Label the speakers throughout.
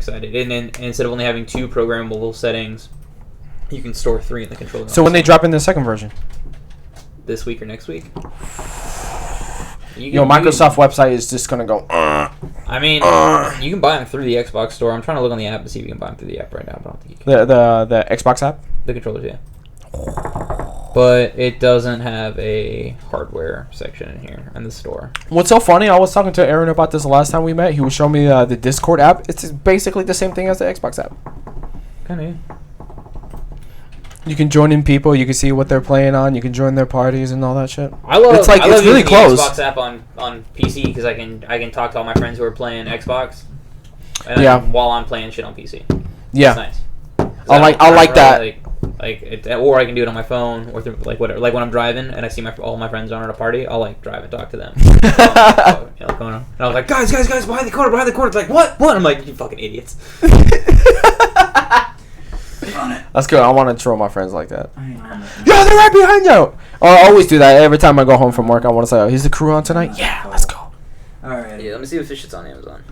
Speaker 1: excited. And then instead of only having 2 programmable settings, you can store 3 in the controller.
Speaker 2: So when they drop in the second version?
Speaker 1: This week or next week?
Speaker 2: Microsoft website is just going to go...
Speaker 1: I mean, you can buy them through the Xbox store. I'm trying to look on the app to see if you can buy them through the app right now, but I don't think you can.
Speaker 2: The Xbox app?
Speaker 1: The controllers, yeah. But it doesn't have a hardware section in here in the store.
Speaker 2: What's so funny, I was talking to Aaron about this the last time we met. He was showing me the Discord app. It's basically the same thing as the Xbox app.
Speaker 1: Kind of.
Speaker 2: You can join in people. You can see what they're playing on. You can join their parties and all that shit.
Speaker 1: I love
Speaker 2: it's really close.
Speaker 1: The Xbox app on PC because I can talk to all my friends who are playing Xbox. And while I'm playing shit on PC.
Speaker 2: Yeah.
Speaker 1: It's nice.
Speaker 2: I like that.
Speaker 1: Or I can do it on my phone or through, like whatever. Like when I'm driving and I see all my friends are at a party, I'll like drive and talk to them. And I was like, guys, behind the corner. It's like, what? I'm like, you fucking idiots.
Speaker 2: That's good. I want to troll my friends like that. Yo, they're right behind you. I always do that every time I go home from work. I want to say, "Is the crew on tonight?" Yeah, let's go.
Speaker 3: All right.
Speaker 1: Yeah, let me see if this shit's on Amazon.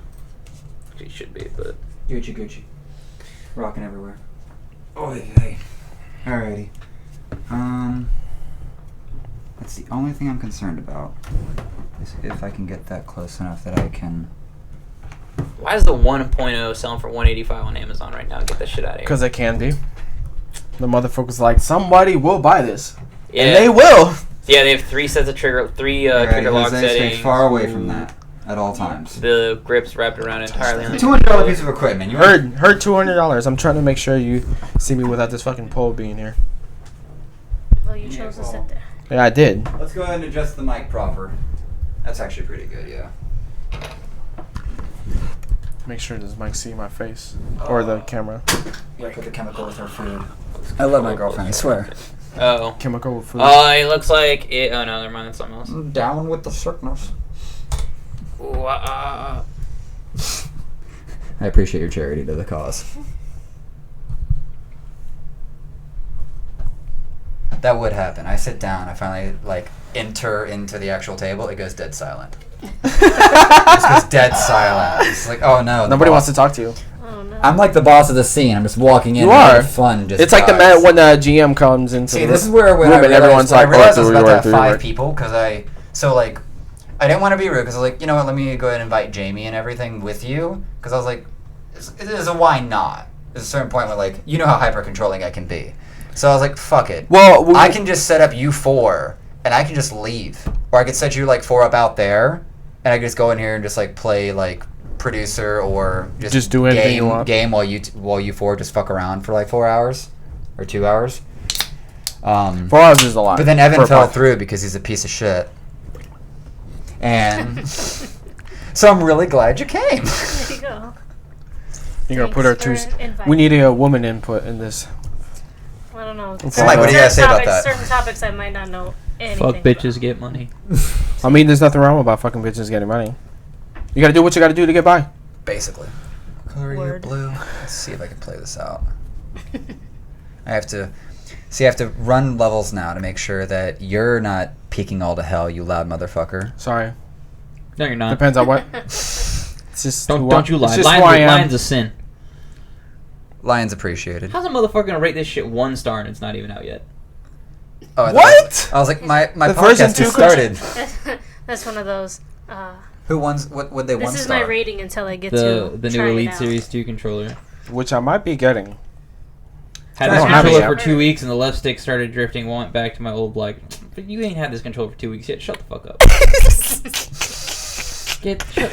Speaker 1: It should be, but
Speaker 3: Gucci, rocking everywhere. Alrighty. That's the only thing I'm concerned about. Is if I can get that close enough that I can.
Speaker 1: Why is the 1.0 selling for $185 on Amazon right now? Get that shit out of here.
Speaker 2: Because it can be. The motherfucker's like, somebody will buy this.
Speaker 1: Yeah.
Speaker 2: And they will.
Speaker 1: Yeah, they have 3 sets of trigger lock settings.
Speaker 3: Stay far away from that at all times.
Speaker 1: The grip's wrapped around entirely.
Speaker 3: It's a $200 piece of equipment. You
Speaker 2: heard $200. I'm trying to make sure you see me without this fucking pole being here.
Speaker 4: Well, you chose to sit there.
Speaker 2: Yeah, I did.
Speaker 3: Let's go ahead and adjust the mic proper. That's actually pretty good, yeah.
Speaker 2: Make sure this mic see my face. Or the camera.
Speaker 3: Yeah, put the chemical with our food. I love my girlfriend, I swear.
Speaker 1: Oh.
Speaker 2: Chemical with food.
Speaker 1: It looks like it. Oh no, never mind. That's something else.
Speaker 3: I'm down with the sickness. I appreciate your charity to the cause. That would happen. I sit down. I finally enter into the actual table. It goes dead silent. It just goes dead silent. It's like, oh no.
Speaker 2: Nobody wants to talk to you.
Speaker 4: Oh no.
Speaker 3: I'm like the boss of the scene. I'm just walking in.
Speaker 2: You are.
Speaker 3: Fun. Just
Speaker 2: it's like the man when the GM comes into
Speaker 3: See,
Speaker 2: the
Speaker 3: this is where when
Speaker 2: room and everyone's like,
Speaker 3: I realized I was about to have 5 people because I didn't want to be rude because I was like, you know what, let me go ahead and invite Jaymee and everything with you because I was like, it is a why not? There's a certain point where you know how hyper controlling I can be. So I was like, fuck it.
Speaker 2: Well,
Speaker 3: I can just set up you 4 and I can just leave. Or I could set you 4 up out there and I could just go in here and just play producer or just
Speaker 2: do anything you want.
Speaker 3: Game while you 4 just fuck around for 4 hours or 2 hours.
Speaker 2: 4 hours is a lot.
Speaker 3: But then Evan fell through because he's a piece of shit. And so I'm really glad you came.
Speaker 4: There you go.
Speaker 2: You're going to put our we need a woman input in this.
Speaker 4: I don't know.
Speaker 3: Mike, what do you guys say about that?
Speaker 4: Certain topics I might not know anything
Speaker 1: Fuck bitches get money.
Speaker 2: I mean, there's nothing wrong about fucking bitches getting money. You got to do what you got to do to get by.
Speaker 3: Basically. What color are you, blue? Let's see if I can play this out. I have to run levels now to make sure that you're not peeking all to hell, you loud motherfucker.
Speaker 2: Sorry.
Speaker 1: No, you're not.
Speaker 2: Depends on what. It's just
Speaker 1: don't you lie. Lion's a sin.
Speaker 3: Lion's appreciated.
Speaker 1: How's a motherfucker gonna rate this shit 1 star and it's not even out yet?
Speaker 3: Oh,
Speaker 2: what?
Speaker 3: I was like, my
Speaker 2: the
Speaker 3: podcast just started.
Speaker 4: That's one of those.
Speaker 3: Who wants? What would they want?
Speaker 4: This is my rating until I get to
Speaker 1: the new Elite Series 2 controller,
Speaker 2: which I might be getting.
Speaker 1: Had this controller for 2 weeks and the left stick started drifting. Went back to my old black. But you ain't had this controller for 2 weeks yet. Shut the fuck up.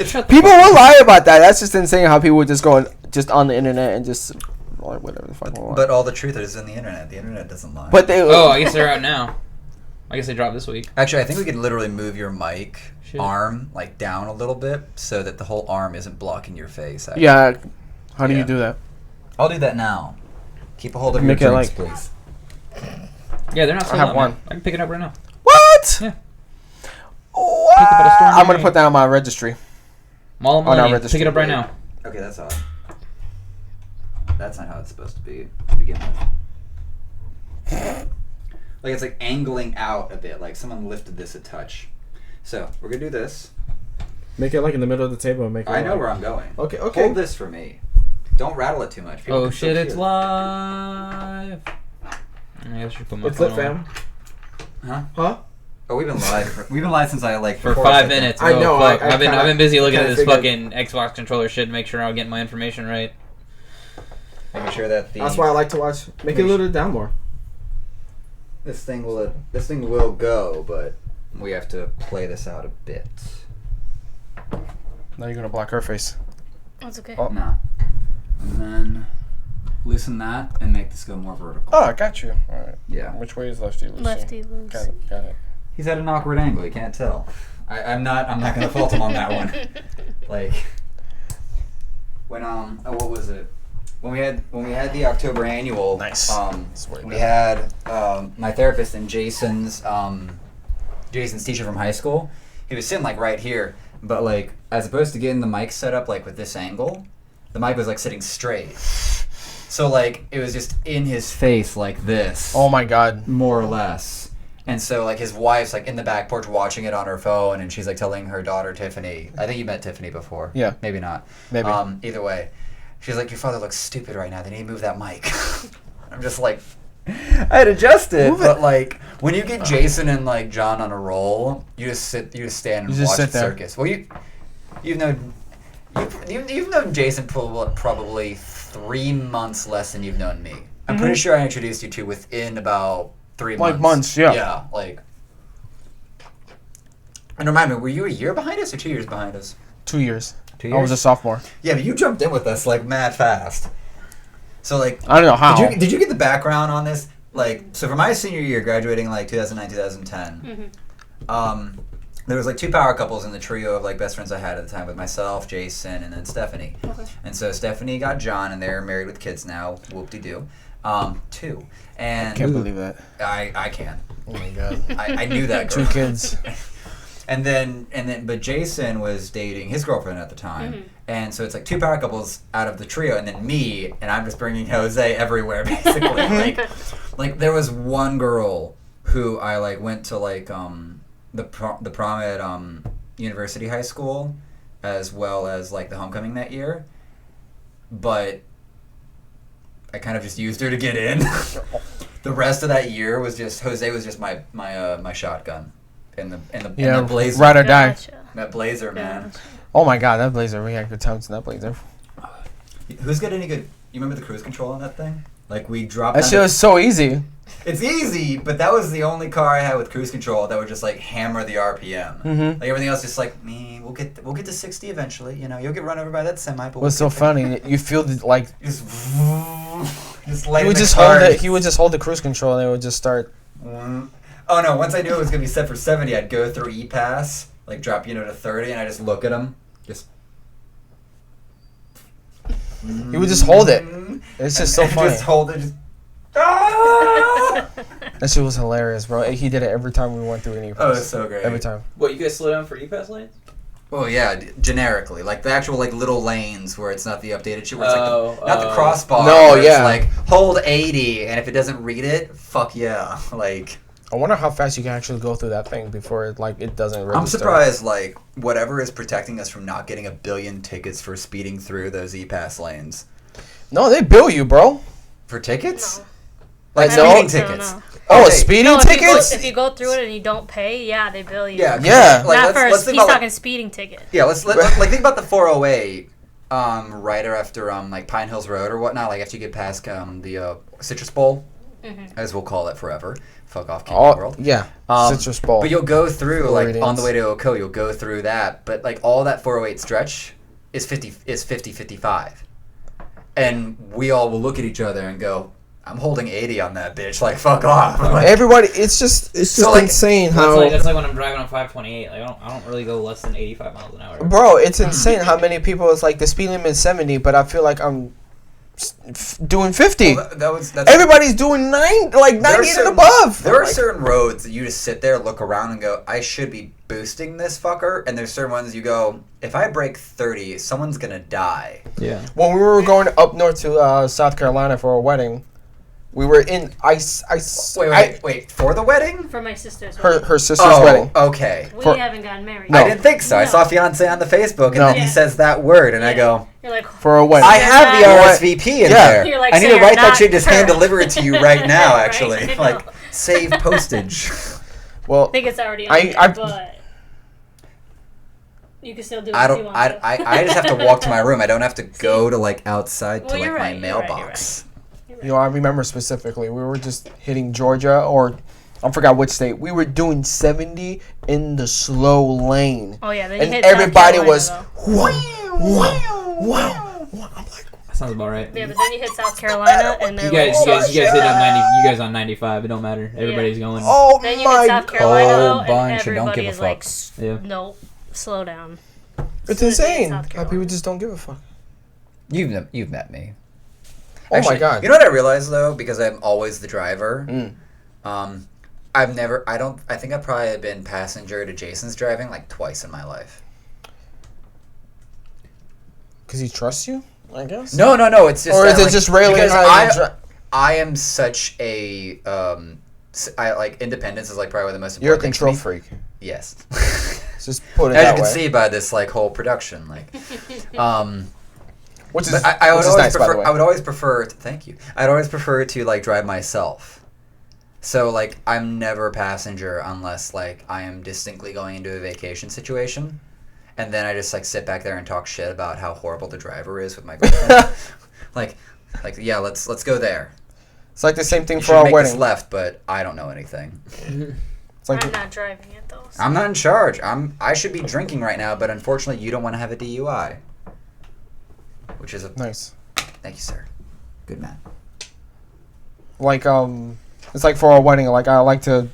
Speaker 1: Shut
Speaker 2: people will lie about that. That's just insane how people would just go on the internet and just whatever the fuck they want.
Speaker 3: But all the truth is in the internet. The internet doesn't lie.
Speaker 2: But they.
Speaker 1: I guess they're out now. I guess they dropped this week.
Speaker 3: Actually, I think we could literally move your mic arm down a little bit so that the whole arm isn't blocking your face. Actually.
Speaker 2: Yeah. How do you do that?
Speaker 3: I'll do that now. Keep a hold of your drinks, please.
Speaker 1: Yeah, they're not sold
Speaker 2: I have
Speaker 1: out,
Speaker 2: one.
Speaker 1: Man. I can pick it up right now.
Speaker 2: What?
Speaker 1: Yeah.
Speaker 2: What? I'm gonna put that on my registry.
Speaker 1: Mall of Money. Pick it up right now.
Speaker 3: Okay, that's odd. That's not how it's supposed to be to begin with. It's angling out a bit. Someone lifted this a touch. So we're gonna do this.
Speaker 2: Make it in the middle of the table and make it.
Speaker 3: I know where I'm going.
Speaker 2: Okay.
Speaker 3: Hold this for me. Don't rattle it too much. People
Speaker 1: Oh
Speaker 3: can
Speaker 1: shit!
Speaker 3: still
Speaker 1: It's
Speaker 3: hear.
Speaker 1: live. I should put my
Speaker 2: It's
Speaker 1: phone
Speaker 2: lit, fam.
Speaker 3: Huh?
Speaker 2: Huh?
Speaker 3: Oh, we've been live. We've been live since I like
Speaker 1: For
Speaker 3: before
Speaker 1: 5
Speaker 3: I
Speaker 1: minutes.
Speaker 2: I know,
Speaker 1: Fuck.
Speaker 2: I
Speaker 1: I've been busy looking at
Speaker 2: kinda
Speaker 1: this
Speaker 2: figured.
Speaker 1: fucking Xbox controller shit to make sure I'm getting my information right.
Speaker 3: Making sure that
Speaker 2: That's why I like to watch. Make it a little down more.
Speaker 3: this thing will go, but we have to play this out a bit.
Speaker 2: Now you're gonna block her face.
Speaker 4: That's okay.
Speaker 2: Oh.
Speaker 3: Nah. And then loosen that and make this go more vertical.
Speaker 2: Oh, I got you. All right.
Speaker 3: Yeah.
Speaker 2: Which way is lefty loose?
Speaker 4: Lefty loose.
Speaker 2: Got it. Got it.
Speaker 3: He's at an awkward angle. You can't tell. I'm not gonna fault him on that one. Like when what was it? When we had the October annual.
Speaker 2: Nice.
Speaker 3: We had my therapist and Jason's teacher from high school. He was sitting like right here, but like as opposed to getting the mic set up like with this angle, the mic was like sitting straight. So like it was just in his face like this.
Speaker 2: Oh my god.
Speaker 3: More or less. And so, like, his wife's, like, in the back porch watching it on her phone, and she's, like, telling her daughter, Tiffany. I think you met Tiffany before.
Speaker 2: Yeah.
Speaker 3: Maybe not.
Speaker 2: Maybe.
Speaker 3: Either way. She's like, your father looks stupid right now. They need to move that mic. I'm just like, I'd adjust it. But, like, when you get Jason and, like, John on a roll, you just stand and watch the circus. Well, you've known Jason probably 3 months less than you've known me. I'm pretty sure I introduced you to within about 3 months.
Speaker 2: Like months, yeah.
Speaker 3: Yeah, like. And remind me, were you a year behind us or 2 years behind us?
Speaker 2: 2 years.
Speaker 3: 2 years?
Speaker 2: I was a sophomore.
Speaker 3: Yeah, but you jumped in with us like mad fast. So like.
Speaker 2: I don't know how.
Speaker 3: Did you get the background on this? Like, so for my senior year, graduating like 2009, 2010. There was like 2 power couples in the trio of like best friends I had at the time with myself, Jason, and then Stephanie.
Speaker 4: Okay.
Speaker 3: And so Stephanie got John, and they're married with kids now. Whoop-de-doo. 2. And
Speaker 2: I can't believe that.
Speaker 3: I can.
Speaker 2: Oh my god.
Speaker 3: I knew that girl.
Speaker 2: 2 kids.
Speaker 3: And then, but Jason was dating his girlfriend at the time, and so it's like 2 power couples out of the trio, and then me, and I'm just bringing Joze everywhere, basically. like there was one girl who I like went to like the prom at University High School, as well as like the homecoming that year, but I kind of just used her to get in. The rest of that year was just Joze was just my shotgun. In the blazer.
Speaker 2: Ride or die.
Speaker 4: Gotcha.
Speaker 3: That blazer, man.
Speaker 4: Gotcha.
Speaker 2: Oh my god, that blazer. We had good times in that blazer.
Speaker 3: Who's got any good? You remember the cruise control on that thing? Like we dropped.
Speaker 2: That shit was so easy.
Speaker 3: It's easy, but that was the only car I had with cruise control that would just like hammer the RPM.
Speaker 2: Mm-hmm.
Speaker 3: Like everything else, just like me. We'll get to 60 eventually. You know, you'll get run over by that semi. But
Speaker 2: What's so funny? You feel like
Speaker 3: just
Speaker 2: he
Speaker 3: light
Speaker 2: would
Speaker 3: the
Speaker 2: just
Speaker 3: car.
Speaker 2: hold it. He would just hold the cruise control, and it would just start.
Speaker 3: Oh no! Once I knew it was gonna be set for 70, I'd go through E-Pass, like drop to 30, and I just look at him, just.
Speaker 2: He would just hold it. It's just so funny.
Speaker 3: Just hold it. Just. Ah!
Speaker 2: That shit was hilarious, bro. He did it every time we went through an E-Pass.
Speaker 3: Oh, it's so great.
Speaker 2: Every time.
Speaker 1: What, you guys slow down for E-Pass lanes?
Speaker 3: Well, yeah, generically, like the actual like little lanes where it's not the updated shit, where it's like not the crossbar.
Speaker 2: No,
Speaker 3: where
Speaker 2: yeah.
Speaker 3: It's like hold 80, and if it doesn't read it, fuck yeah. Like
Speaker 2: I wonder how fast you can actually go through that thing before it doesn't register.
Speaker 3: I'm surprised, like whatever is protecting us from not getting a billion tickets for speeding through those E-Pass lanes.
Speaker 2: No, they bill you, bro.
Speaker 3: For tickets?
Speaker 4: No.
Speaker 3: Like
Speaker 2: I
Speaker 3: speeding
Speaker 2: don't-
Speaker 3: tickets.
Speaker 4: no.
Speaker 2: Oh,
Speaker 3: Okay.
Speaker 2: speeding
Speaker 4: No,
Speaker 2: tickets?
Speaker 4: if you go through it and you don't pay, yeah, they bill you.
Speaker 3: Yeah. 'cause,
Speaker 2: Yeah.
Speaker 3: Like,
Speaker 4: Not
Speaker 3: let's
Speaker 4: first.
Speaker 3: think
Speaker 4: He's
Speaker 3: about,
Speaker 4: talking
Speaker 3: like,
Speaker 4: speeding ticket.
Speaker 3: yeah, let's like think about the 408, right after like Pine Hills Road or whatnot. Like after you get past the Citrus Bowl, as we'll call it forever. Fuck off, Camping World.
Speaker 2: Yeah. Citrus Bowl.
Speaker 3: But you'll go through like on
Speaker 2: Floridians.
Speaker 3: the way to Oco, you'll go through that. But like all that 408 stretch is 50-55, and we all will look at each other and go, "I'm holding 80 on that bitch. Like fuck off." Like,
Speaker 2: Everybody, it's just
Speaker 3: like,
Speaker 2: insane how.
Speaker 1: That's like when I'm driving on 528. Like I don't really go less than 85 miles an hour.
Speaker 2: Bro, it's insane how many people it's like the speed limit is 70, but I feel like I'm doing 50.
Speaker 3: well, that's
Speaker 2: Everybody's doing 90 and above.
Speaker 3: There are
Speaker 2: Like,
Speaker 3: certain roads that you just sit there, look around, and go, "I should be boosting this fucker." And there's certain ones you go, "If I break 30, someone's gonna die."
Speaker 1: Yeah.
Speaker 2: when we were going up north to South Carolina for a wedding, We were in
Speaker 3: Wait. For the wedding?
Speaker 4: For my sister's wedding.
Speaker 2: her sister's wedding.
Speaker 3: Okay.
Speaker 4: We
Speaker 2: For-
Speaker 4: haven't gotten married.
Speaker 2: No.
Speaker 3: I didn't think so. I saw fiance on the Facebook, and
Speaker 2: No.
Speaker 3: then he says that word, and I go,
Speaker 4: You're like,
Speaker 2: For a wedding.
Speaker 3: I have the
Speaker 4: Yeah.
Speaker 3: RSVP in
Speaker 2: Yeah.
Speaker 3: there.
Speaker 4: You're like,
Speaker 3: I need
Speaker 4: so
Speaker 3: to
Speaker 4: you're
Speaker 3: write that
Speaker 4: not
Speaker 3: shit, just hand
Speaker 4: correct.
Speaker 3: deliver it to you right now,
Speaker 4: Right,
Speaker 3: actually.
Speaker 4: I know.
Speaker 3: Like, save postage.
Speaker 2: Well,
Speaker 4: I think it's already on
Speaker 2: I-
Speaker 4: there,
Speaker 2: I've-
Speaker 4: but you can still do it
Speaker 3: I
Speaker 4: if you
Speaker 3: don't.
Speaker 4: want to.
Speaker 3: I just have to walk to my room. I don't have to go to like outside
Speaker 4: Well,
Speaker 3: to like
Speaker 4: you're
Speaker 3: my
Speaker 4: right, you're right, you're
Speaker 3: mailbox.
Speaker 2: you know, I remember specifically. We were just hitting Georgia, or I forgot which state. We were doing 70 in the slow lane,
Speaker 4: Oh yeah, then you
Speaker 2: and
Speaker 4: hit South
Speaker 2: everybody
Speaker 4: Carolina,
Speaker 2: was
Speaker 4: though.
Speaker 2: wow. I'm like,
Speaker 1: That sounds about right.
Speaker 4: Yeah, but then you hit South Carolina, and
Speaker 1: You
Speaker 4: they're
Speaker 1: guys
Speaker 4: like,
Speaker 1: hit on 90. You guys on 95. It don't matter. Everybody's going.
Speaker 2: oh
Speaker 4: then you
Speaker 2: my
Speaker 4: hit South
Speaker 2: god,
Speaker 4: Carolina,
Speaker 3: Whole
Speaker 4: though, and
Speaker 3: bunch and don't
Speaker 4: everybody
Speaker 3: give a
Speaker 4: is like,
Speaker 3: fuck.
Speaker 1: Yeah.
Speaker 4: nope, slow down.
Speaker 2: it's
Speaker 4: Soon as you hit
Speaker 2: insane
Speaker 4: South
Speaker 2: how
Speaker 4: Carolina.
Speaker 2: people just don't give a fuck.
Speaker 3: You've met me.
Speaker 2: Oh
Speaker 3: Actually,
Speaker 2: my god.
Speaker 3: You know what I realized though, because I'm always the driver.
Speaker 2: Mm.
Speaker 3: I think I've probably been passenger to Jason's driving like twice in my life.
Speaker 2: Because he trusts you, I guess.
Speaker 3: No. It's just.
Speaker 2: Or is
Speaker 3: that,
Speaker 2: it
Speaker 3: like,
Speaker 2: just railing
Speaker 3: because
Speaker 2: how
Speaker 3: I am such a I like independence is like probably the most
Speaker 2: You're a
Speaker 3: important.
Speaker 2: control
Speaker 3: thing to me.
Speaker 2: freak.
Speaker 3: Yes.
Speaker 2: Just put it
Speaker 3: As
Speaker 2: that
Speaker 3: you can
Speaker 2: way.
Speaker 3: see by this like whole production, like,
Speaker 2: Which is,
Speaker 3: but I would
Speaker 2: which is
Speaker 3: always
Speaker 2: nice, by the
Speaker 3: prefer.
Speaker 2: way.
Speaker 3: I would always prefer. Thank you. I'd always prefer to like drive myself. So like I'm never passenger unless like I am distinctly going into a vacation situation, and then I just like sit back there and talk shit about how horrible the driver is with my girlfriend. like yeah, let's go there.
Speaker 2: It's like the same thing
Speaker 3: You
Speaker 2: for
Speaker 3: should
Speaker 2: our
Speaker 3: make
Speaker 2: wedding.
Speaker 3: this left, but I don't know anything.
Speaker 2: It's like
Speaker 4: I'm not driving it though. So.
Speaker 3: I'm not in charge. I should be drinking right now, but unfortunately, you don't want to have a DUI, which is a
Speaker 2: nice.
Speaker 3: thank you, sir. Good man.
Speaker 2: Like it's like for our wedding. Like I like to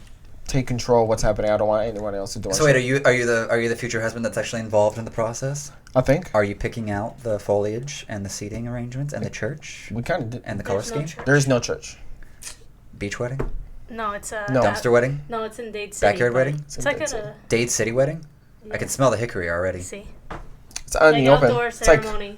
Speaker 2: take control of what's happening. I don't want anyone else to do it.
Speaker 3: So wait, are you the future husband that's actually involved in the process?
Speaker 2: I think
Speaker 3: Are you picking out the foliage and the seating arrangements and the church
Speaker 2: we kind of did.
Speaker 3: and the color
Speaker 4: There's no
Speaker 3: scheme?
Speaker 4: church.
Speaker 2: There is no church.
Speaker 3: Beach wedding,
Speaker 4: No, it's a
Speaker 2: No.
Speaker 3: dumpster wedding,
Speaker 4: No, it's in Dade City.
Speaker 3: Backyard
Speaker 4: but
Speaker 3: wedding?
Speaker 4: It's like
Speaker 2: Dade City.
Speaker 4: a
Speaker 3: Dade City wedding. I can smell the hickory already.
Speaker 4: see,
Speaker 2: It's out in
Speaker 4: like
Speaker 2: the open.
Speaker 4: outdoor
Speaker 2: It's like
Speaker 4: ceremony.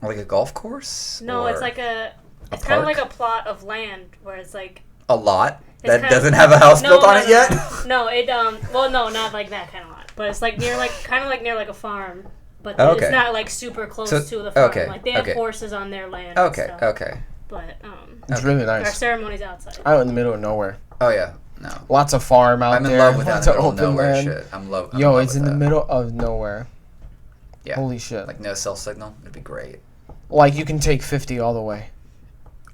Speaker 3: Like a golf course?
Speaker 4: No,
Speaker 3: Or
Speaker 4: it's like it's kind of
Speaker 3: park?
Speaker 4: like a plot of land where it's like
Speaker 3: a lot
Speaker 4: it's
Speaker 3: that
Speaker 4: kind
Speaker 3: doesn't
Speaker 4: of,
Speaker 3: have a house
Speaker 4: no,
Speaker 3: built on
Speaker 4: no,
Speaker 3: it
Speaker 4: no,
Speaker 3: yet.
Speaker 4: No, it well, no, not like that kind of lot, but it's like near kind of near like a farm, but
Speaker 3: Oh, okay.
Speaker 4: it's not like super close
Speaker 3: So-
Speaker 4: to the farm.
Speaker 3: okay,
Speaker 4: Like they have
Speaker 3: okay.
Speaker 4: horses on their land. And
Speaker 3: Okay,
Speaker 4: stuff,
Speaker 3: okay.
Speaker 4: But
Speaker 2: it's really
Speaker 4: our
Speaker 2: nice.
Speaker 4: ceremony's outside.
Speaker 2: Out in the middle of nowhere.
Speaker 3: Oh yeah, no.
Speaker 2: Lots of farm out
Speaker 3: I'm in
Speaker 2: there.
Speaker 3: love with that
Speaker 2: lots of
Speaker 3: middle of
Speaker 2: open
Speaker 3: nowhere
Speaker 2: land.
Speaker 3: shit. I'm
Speaker 2: Yo,
Speaker 3: in love
Speaker 2: it's
Speaker 3: with
Speaker 2: in the
Speaker 3: that.
Speaker 2: middle of nowhere.
Speaker 3: Yeah.
Speaker 2: Holy shit.
Speaker 3: Like no cell signal. It'd be great.
Speaker 2: Like you can take 50 all the way.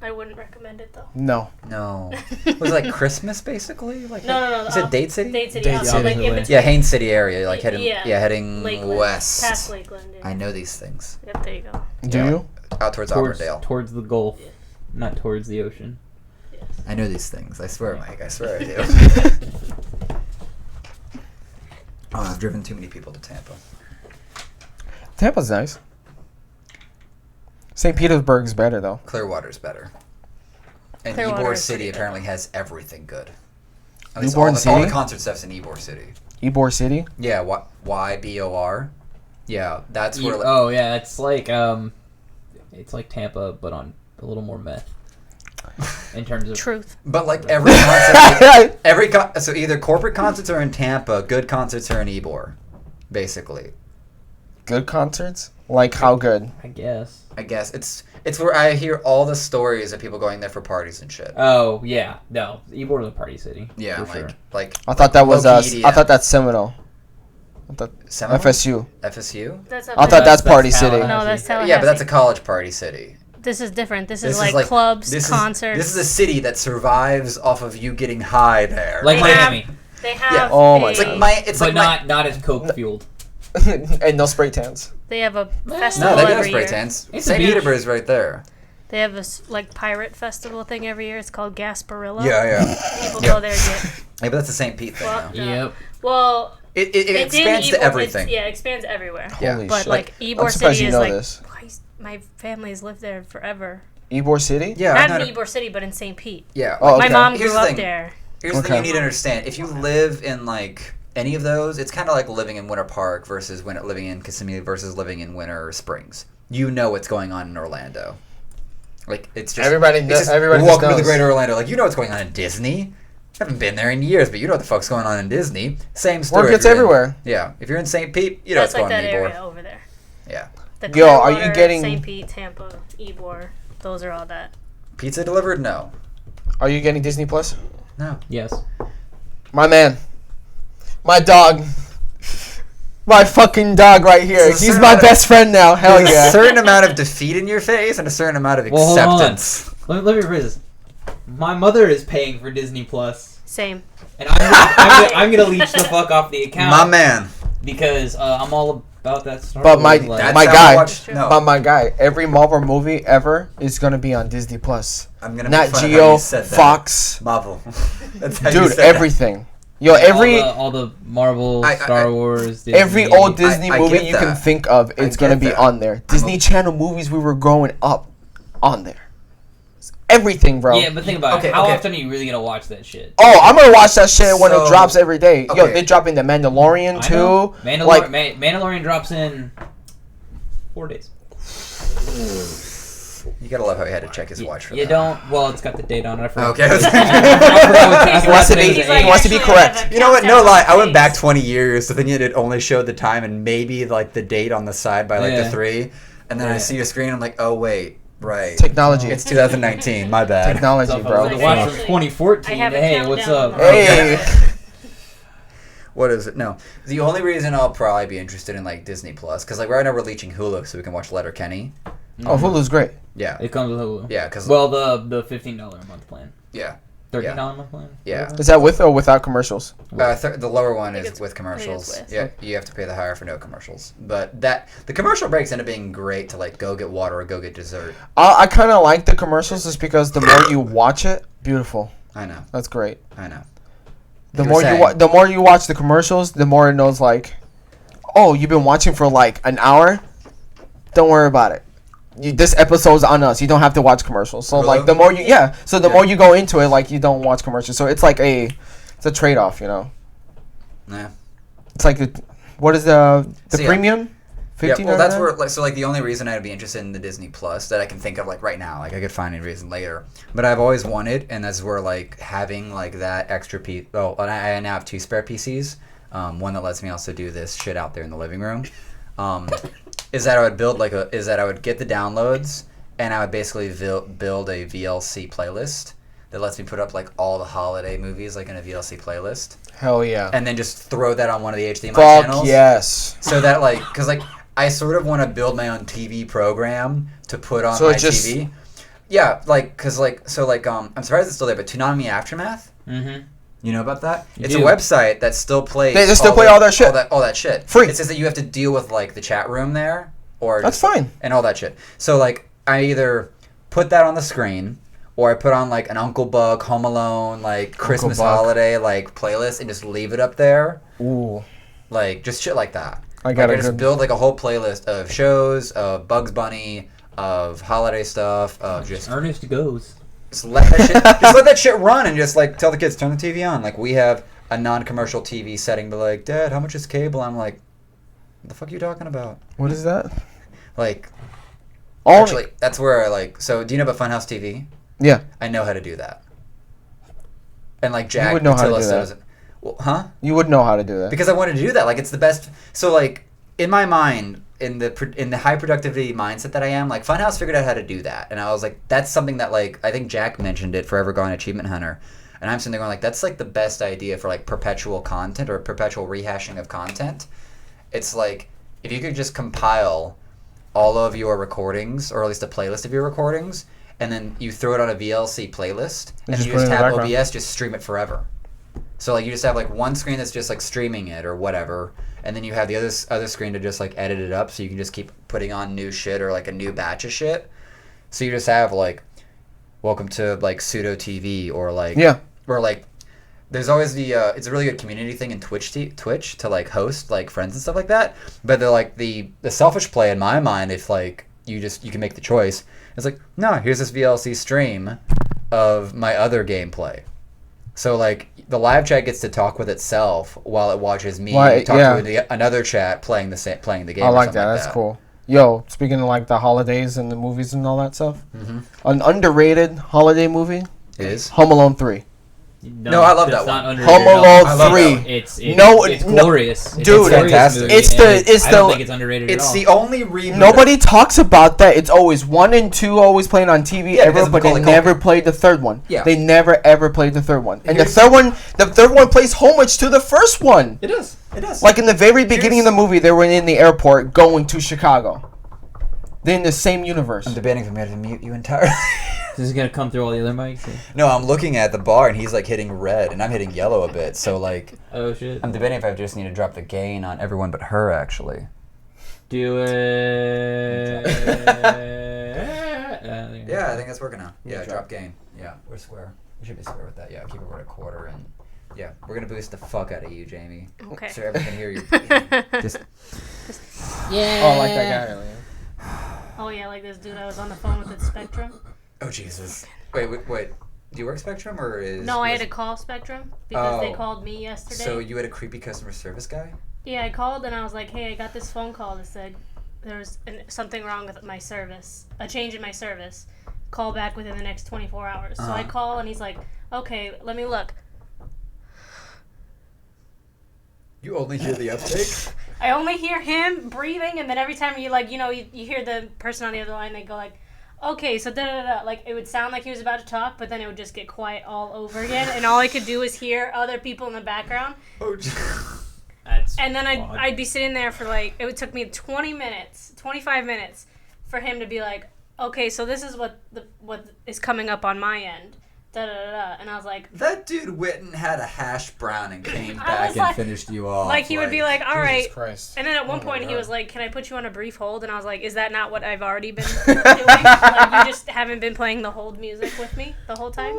Speaker 4: I wouldn't recommend it though.
Speaker 2: No.
Speaker 3: No. Was it like Christmas basically? Like
Speaker 4: No.
Speaker 3: Is it Dade City?
Speaker 4: Dade City.
Speaker 2: Dade
Speaker 4: yeah,
Speaker 2: City.
Speaker 4: Like in
Speaker 1: Yeah,
Speaker 4: between.
Speaker 3: Yeah, Haines City area. Like heading
Speaker 4: Yeah.
Speaker 3: heading
Speaker 4: Lakeland,
Speaker 3: west.
Speaker 4: Past Lakeland. Yeah.
Speaker 3: I know these things.
Speaker 4: Yep, there you go.
Speaker 2: Do
Speaker 3: Yeah.
Speaker 2: you?
Speaker 3: Out towards
Speaker 1: Towards
Speaker 3: Auburndale.
Speaker 1: towards the Gulf, not towards the ocean.
Speaker 4: Yes.
Speaker 3: I know these things. I swear, Mike. I swear I do. Oh, I've driven too many people to Tampa.
Speaker 2: Tampa's nice. St. Petersburg's better though.
Speaker 3: Clearwater's better. And
Speaker 4: Clearwater
Speaker 3: Ybor
Speaker 4: is
Speaker 3: City
Speaker 4: pretty
Speaker 3: apparently
Speaker 4: good.
Speaker 3: has everything good. At least
Speaker 2: Ybor
Speaker 3: all the
Speaker 2: City?
Speaker 3: concert stuff's in Ybor City.
Speaker 2: Ybor City.
Speaker 3: Yeah, YBOR. Yeah, that's where.
Speaker 1: Oh yeah, it's like Tampa, but on a little more meth. In terms of
Speaker 4: Truth.
Speaker 3: But like every concert, so either corporate concerts are in Tampa, good concerts are in Ybor, basically.
Speaker 2: Good concerts? Like how good?
Speaker 1: I guess.
Speaker 3: I guess it's where I hear all the stories of people going there for parties and shit.
Speaker 1: Oh yeah, no, Ybor is a party city.
Speaker 3: Yeah,
Speaker 1: for sure.
Speaker 3: like
Speaker 2: I thought that was
Speaker 3: low-key
Speaker 2: I thought that's Seminole. I thought
Speaker 3: Seminole?
Speaker 2: FSU.
Speaker 3: FSU.
Speaker 4: That's
Speaker 2: I thought that's Party City.
Speaker 1: Tallahassee.
Speaker 4: No, that's Tallahassee.
Speaker 3: Yeah, but that's a college party city.
Speaker 4: This is different. This
Speaker 3: This
Speaker 4: is like clubs, concerts.
Speaker 3: This is a city that survives off of you getting high there.
Speaker 1: Like
Speaker 4: They have-
Speaker 1: Miami,
Speaker 4: They have.
Speaker 3: Yeah.
Speaker 2: Oh my
Speaker 3: it's
Speaker 4: a-
Speaker 3: like my. It's
Speaker 1: but
Speaker 3: like
Speaker 1: not as coke fueled.
Speaker 2: And no spray tans.
Speaker 4: They have a
Speaker 3: my.
Speaker 4: festival
Speaker 3: No, they got
Speaker 4: every
Speaker 3: spray
Speaker 4: year.
Speaker 3: tents.
Speaker 1: It's a
Speaker 3: St.
Speaker 1: beach.
Speaker 3: Petersburg's right there.
Speaker 4: They have this like pirate festival thing every year. It's called Gasparilla.
Speaker 3: Yeah.
Speaker 4: People
Speaker 3: Yeah.
Speaker 4: go there and get.
Speaker 3: Yeah, but that's the St. Pete thing.
Speaker 4: Well,
Speaker 3: though.
Speaker 1: Yep.
Speaker 4: Well,
Speaker 3: It
Speaker 4: it's in
Speaker 3: expands to
Speaker 4: Ybor-
Speaker 3: everything.
Speaker 4: Yeah, it expands everywhere.
Speaker 3: Yeah.
Speaker 2: Holy
Speaker 4: But
Speaker 2: shit.
Speaker 4: like
Speaker 2: I'm
Speaker 4: Ybor
Speaker 2: surprised
Speaker 4: City
Speaker 2: you
Speaker 4: is
Speaker 2: know
Speaker 4: like
Speaker 2: this.
Speaker 4: my family's lived there forever.
Speaker 2: Ybor City?
Speaker 3: Yeah,
Speaker 4: Not
Speaker 3: I
Speaker 4: in Ybor City, but in St. Pete.
Speaker 3: Yeah.
Speaker 2: Oh,
Speaker 4: My
Speaker 2: okay.
Speaker 4: mom
Speaker 3: Here's
Speaker 4: grew
Speaker 3: the
Speaker 4: up
Speaker 3: thing.
Speaker 4: there.
Speaker 3: Here's the thing
Speaker 2: Okay.
Speaker 3: you need to understand. If you live in like any of those, it's kind of like living in Winter Park versus living in Kissimmee versus living in Winter Springs. You know what's going on in Orlando. Like it's just
Speaker 2: everybody
Speaker 3: welcome to the
Speaker 2: knows.
Speaker 3: Greater Orlando. Like you know what's going on in Disney. I haven't been there in years, but you know what the fuck's going on in Disney. Same story.
Speaker 2: Work gets everywhere.
Speaker 3: Yeah, if you're in St. Pete, you know
Speaker 4: That's
Speaker 3: what's
Speaker 4: like
Speaker 3: going on
Speaker 4: that
Speaker 3: in
Speaker 4: area
Speaker 3: Ybor.
Speaker 4: over there.
Speaker 3: Yeah.
Speaker 4: The
Speaker 2: Yo, are you
Speaker 4: Clearwater,
Speaker 2: getting-
Speaker 4: St. Pete, Tampa, Ybor? Those are all that.
Speaker 3: Pizza delivered? No.
Speaker 2: Are you getting Disney Plus?
Speaker 3: No.
Speaker 1: Yes.
Speaker 2: My man. My dog. My fucking dog right here.
Speaker 3: There's a
Speaker 2: He's
Speaker 3: certain
Speaker 2: my
Speaker 3: amount of-
Speaker 2: best friend now. Hell
Speaker 3: There's a
Speaker 2: yeah.
Speaker 3: certain amount of defeat in your face and a certain amount of
Speaker 1: Well, hold on.
Speaker 3: acceptance.
Speaker 1: Let me rephrase this. My mother is paying for Disney Plus,
Speaker 4: Same.
Speaker 1: and I'm gonna leech the fuck off the account.
Speaker 3: My man.
Speaker 1: Because I'm all about that Star
Speaker 2: But
Speaker 1: Wars.
Speaker 3: That's
Speaker 2: my
Speaker 3: how
Speaker 2: guy.
Speaker 3: I watch- no.
Speaker 2: But my guy, every Marvel movie ever is gonna be on Disney Plus.
Speaker 3: I'm gonna
Speaker 2: Nat
Speaker 3: make fun of how
Speaker 2: Geo,
Speaker 3: you said that.
Speaker 2: Fox,
Speaker 3: Marvel. That's how you
Speaker 2: dude,
Speaker 3: said that.
Speaker 2: everything. Yo, every
Speaker 1: all the Marvel,
Speaker 3: I-
Speaker 1: Star Wars, Disney.
Speaker 2: every old Disney
Speaker 3: I
Speaker 2: movie
Speaker 3: get
Speaker 2: you can
Speaker 3: that.
Speaker 2: think of, it's
Speaker 3: I
Speaker 2: gonna
Speaker 3: get
Speaker 2: be
Speaker 3: that.
Speaker 2: on there. Disney Channel movies we were growing up on there. Everything, bro.
Speaker 1: Yeah, but think about
Speaker 3: Okay,
Speaker 1: it. How
Speaker 3: okay.
Speaker 1: often are you really gonna watch that shit?
Speaker 2: Oh, I'm gonna watch that shit when it
Speaker 3: So-
Speaker 2: drops every day. Yo,
Speaker 3: okay.
Speaker 2: they're dropping The Mandalorian
Speaker 1: I know.
Speaker 2: too.
Speaker 1: Mandalorian drops in 4 days.
Speaker 3: You gotta love how he had to check his watch for
Speaker 1: You
Speaker 3: that.
Speaker 1: don't. Well, it's got the date on it. I forgot.
Speaker 3: Okay.
Speaker 1: I forgot what
Speaker 2: He wants to be-
Speaker 1: today's
Speaker 2: he
Speaker 1: age.
Speaker 2: wants to be
Speaker 4: Actually,
Speaker 2: correct.
Speaker 4: I have a
Speaker 3: You know what? No
Speaker 4: countdown
Speaker 3: lie.
Speaker 4: on
Speaker 3: I went
Speaker 4: face.
Speaker 3: back 20 years, so thinking it only showed the time and maybe like the date on the side by like
Speaker 1: Yeah.
Speaker 3: the 3, and then I
Speaker 1: Yeah.
Speaker 3: see a screen. I'm like, oh wait, right.
Speaker 2: Technology.
Speaker 3: It's 2019. My bad.
Speaker 2: Technology,
Speaker 1: So if I
Speaker 2: bro.
Speaker 1: was to watch from
Speaker 4: Actually,
Speaker 1: 2014.
Speaker 4: I have a
Speaker 1: Hey, what's
Speaker 4: countdown
Speaker 1: up?
Speaker 4: on my
Speaker 2: Hey.
Speaker 4: face.
Speaker 3: What is it? No. The only reason I'll probably be interested in like Disney Plus, because like right now we're leeching Hulu so we can watch Letterkenny.
Speaker 2: Oh, Hulu's great.
Speaker 3: Yeah.
Speaker 1: It comes with Hulu.
Speaker 3: Yeah, because
Speaker 1: Well, the $15 a month plan.
Speaker 3: yeah,
Speaker 1: $13 a month plan.
Speaker 3: Yeah.
Speaker 1: Whatever.
Speaker 2: Is that with or without commercials?
Speaker 3: the lower one
Speaker 4: think
Speaker 3: is
Speaker 4: it's-
Speaker 3: with commercials.
Speaker 4: I think it's
Speaker 3: Yeah,
Speaker 4: with.
Speaker 3: you have to pay the higher for no commercials. But the commercial breaks end up being great to like go get water or go get dessert.
Speaker 2: I kind of like the commercials just because the more you watch it, beautiful.
Speaker 3: I know.
Speaker 2: That's great.
Speaker 3: I know.
Speaker 2: The
Speaker 3: You
Speaker 2: more
Speaker 3: were
Speaker 2: you
Speaker 3: saying.
Speaker 2: the more you watch the commercials, the more it knows like, oh, you've been watching for like an hour. Don't worry about it. This episode's on us. You don't have to watch commercials. So like
Speaker 3: Really?
Speaker 2: the more you so the
Speaker 3: Yeah.
Speaker 2: more you go into it, like you don't watch commercials. So it's like it's a trade off, you know.
Speaker 3: Yeah.
Speaker 2: It's like what is the
Speaker 3: So, yeah.
Speaker 2: premium?
Speaker 3: Yeah, well, that's
Speaker 2: $15.99?
Speaker 3: where like so like the only reason I'd be interested in the Disney Plus that I can think of like right now, like I could find any reason later, but I've always wanted, and that's where like having like that extra piece. Oh, and I now have 2 spare PCs, one that lets me also do this shit out there in the living room. Is that I would get the downloads and I would basically build a VLC playlist that lets me put up like all the holiday movies like in a VLC playlist,
Speaker 2: Hell yeah.
Speaker 3: and then just throw that on one of the HDMI
Speaker 2: Fuck
Speaker 3: channels.
Speaker 2: yes.
Speaker 3: So that like, cause like I sort of want to build my own TV program to put on
Speaker 2: So
Speaker 3: my
Speaker 2: it just-
Speaker 3: TV. Yeah, like, cause like, so like, I'm surprised it's still there, but Toonami Aftermath.
Speaker 1: Mm-hmm.
Speaker 3: You know about that?
Speaker 1: You
Speaker 3: It's
Speaker 1: do.
Speaker 3: a website that still plays.
Speaker 2: They still play all that shit.
Speaker 3: All that shit.
Speaker 2: Free.
Speaker 3: It says that you have to deal with like the chat room there, or
Speaker 2: That's
Speaker 3: just,
Speaker 2: fine.
Speaker 3: and all that shit. So like, I either put that on the screen, or I put on like an Uncle Buck, Home Alone, like Christmas
Speaker 2: Buck.
Speaker 3: holiday like playlist, and just leave it up there,
Speaker 2: Ooh.
Speaker 3: like just shit like that.
Speaker 2: I got
Speaker 3: I
Speaker 2: a
Speaker 3: just
Speaker 2: good
Speaker 3: build like a whole playlist of shows, of Bugs Bunny, of holiday stuff, of just
Speaker 1: Ernest Goes.
Speaker 3: let that shit, just let that shit run, and just like tell the kids turn the TV on. Like we have a non-commercial TV setting, but like, Dad, how much is cable? I'm like, what the fuck are you talking about?
Speaker 2: What is that?
Speaker 3: Like,
Speaker 2: Only,
Speaker 3: actually, that's where I like. So, do you know about Funhouse TV?
Speaker 2: yeah.
Speaker 3: I know how to do that. And like Jack,
Speaker 2: would know how to
Speaker 3: Patilla
Speaker 2: do that.
Speaker 3: doesn't- Well, huh?
Speaker 2: You would know how to do that.
Speaker 3: Because I wanted to do that. Like it's the best. So like in my mind, in the high productivity mindset that I am, like Funhouse figured out how to do that, and I was like, that's something that like I think Jack mentioned it, Forever Gone Achievement Hunter, and I'm sitting there going like, that's like the best idea for like perpetual content or perpetual rehashing of content. It's like if you could just compile all of your recordings, or at least a playlist of your recordings, and then you throw it on a VLC playlist, and
Speaker 2: just
Speaker 3: you
Speaker 2: put it
Speaker 3: just
Speaker 2: in the
Speaker 3: have
Speaker 2: background.
Speaker 3: OBS just stream it forever. So like you just have like one screen that's just like streaming it or whatever, and then you have the other screen to just like edit it up, so you can just keep putting on new shit or like a new batch of shit. So you just have like, welcome to like pseudo TV or like
Speaker 2: Yeah.
Speaker 3: or like there's always the it's a really good community thing in Twitch to like host like friends and stuff like that. But they're like the selfish play in my mind, if like you can make the choice. It's like, no, here's this VLC stream of my other gameplay. So like the live chat gets to talk with itself while it watches me
Speaker 2: Why,
Speaker 3: talk
Speaker 2: yeah.
Speaker 3: to another chat playing the game.
Speaker 2: I
Speaker 3: or
Speaker 2: like
Speaker 3: something
Speaker 2: that.
Speaker 3: like
Speaker 2: That's
Speaker 3: that.
Speaker 2: cool. Yo, speaking of like the holidays and the movies and all that stuff,
Speaker 3: Mm-hmm.
Speaker 2: an underrated holiday movie
Speaker 3: Is
Speaker 2: Home Alone 3.
Speaker 3: No, I love that one.
Speaker 2: Home Alone
Speaker 3: I love
Speaker 2: 3.
Speaker 3: that
Speaker 1: It's
Speaker 2: No,
Speaker 1: glorious.
Speaker 2: dude,
Speaker 1: it's
Speaker 3: fantastic.
Speaker 2: It's
Speaker 1: I don't
Speaker 2: the-
Speaker 1: think it's underrated
Speaker 3: It's
Speaker 1: at all.
Speaker 3: the only reboot.
Speaker 2: Nobody talks about that. It's always 1 and 2 always playing on TV
Speaker 3: Yeah,
Speaker 2: ever,
Speaker 3: because of
Speaker 2: but they
Speaker 3: Macaulay
Speaker 2: never played the third one.
Speaker 3: Yeah.
Speaker 2: They never ever played the third one. And
Speaker 3: Here's-
Speaker 2: the third one plays homage to the first one.
Speaker 3: It does. It does.
Speaker 2: Like in the very beginning of the movie, they were in the airport going to Chicago. They're in the same universe.
Speaker 3: I'm debating if I'm going to mute you entirely.
Speaker 1: This is gonna come through all the other mics. Or?
Speaker 3: No, I'm looking at the bar and he's like hitting red and I'm hitting yellow a bit. So like,
Speaker 1: Oh shit.
Speaker 3: I'm debating if I just need to drop the gain on everyone but her actually.
Speaker 1: Do it.
Speaker 3: Yeah, I think that's working now. Yeah,
Speaker 2: Yeah,
Speaker 3: drop gain. Yeah, we're square. We should be square with that. Yeah, keep it at a quarter and yeah, we're gonna boost the fuck out of you, Jaymee.
Speaker 4: Okay.
Speaker 3: So everyone can hear you. Just
Speaker 1: Yeah.
Speaker 2: Oh, like that guy earlier.
Speaker 4: Oh yeah, like this dude I was on the phone with at Spectrum.
Speaker 3: oh Jesus. Wait. Do you work Spectrum or is?
Speaker 4: No, I had to call Spectrum because they
Speaker 3: Oh.
Speaker 4: called me yesterday.
Speaker 3: So you had a creepy customer service guy?
Speaker 4: Yeah, I called and I was like, hey, I got this phone call that said there's something wrong with my service, a change in my service. Call back within the next 24 hours. So I call and he's like, okay, let me look.
Speaker 3: You only hear the uptake?
Speaker 4: I only hear him breathing, and then every time you hear the person on the other line, they go like, okay, so da-da-da-da. Like, it would sound like he was about to talk, but then it would just get quiet all over again, and all I could do was hear other people in the background.
Speaker 3: Oh,
Speaker 4: And then I'd be sitting there for like, it took me 20 minutes, 25 minutes for him to be like, okay, so this is what is coming up on my end. Da, da, da, da. And I was like,
Speaker 3: that dude Witten had a hash brown and came
Speaker 4: I
Speaker 3: back
Speaker 4: was
Speaker 3: and
Speaker 4: like-
Speaker 3: finished you off.
Speaker 4: like he would be like, all right.
Speaker 2: Jesus Christ.
Speaker 4: And then at one
Speaker 2: Oh my
Speaker 4: point he
Speaker 2: God.
Speaker 4: was like, can I put you on a brief hold? And I was like, is that not what I've already been doing? Like, you just haven't been playing the hold music with me the whole time?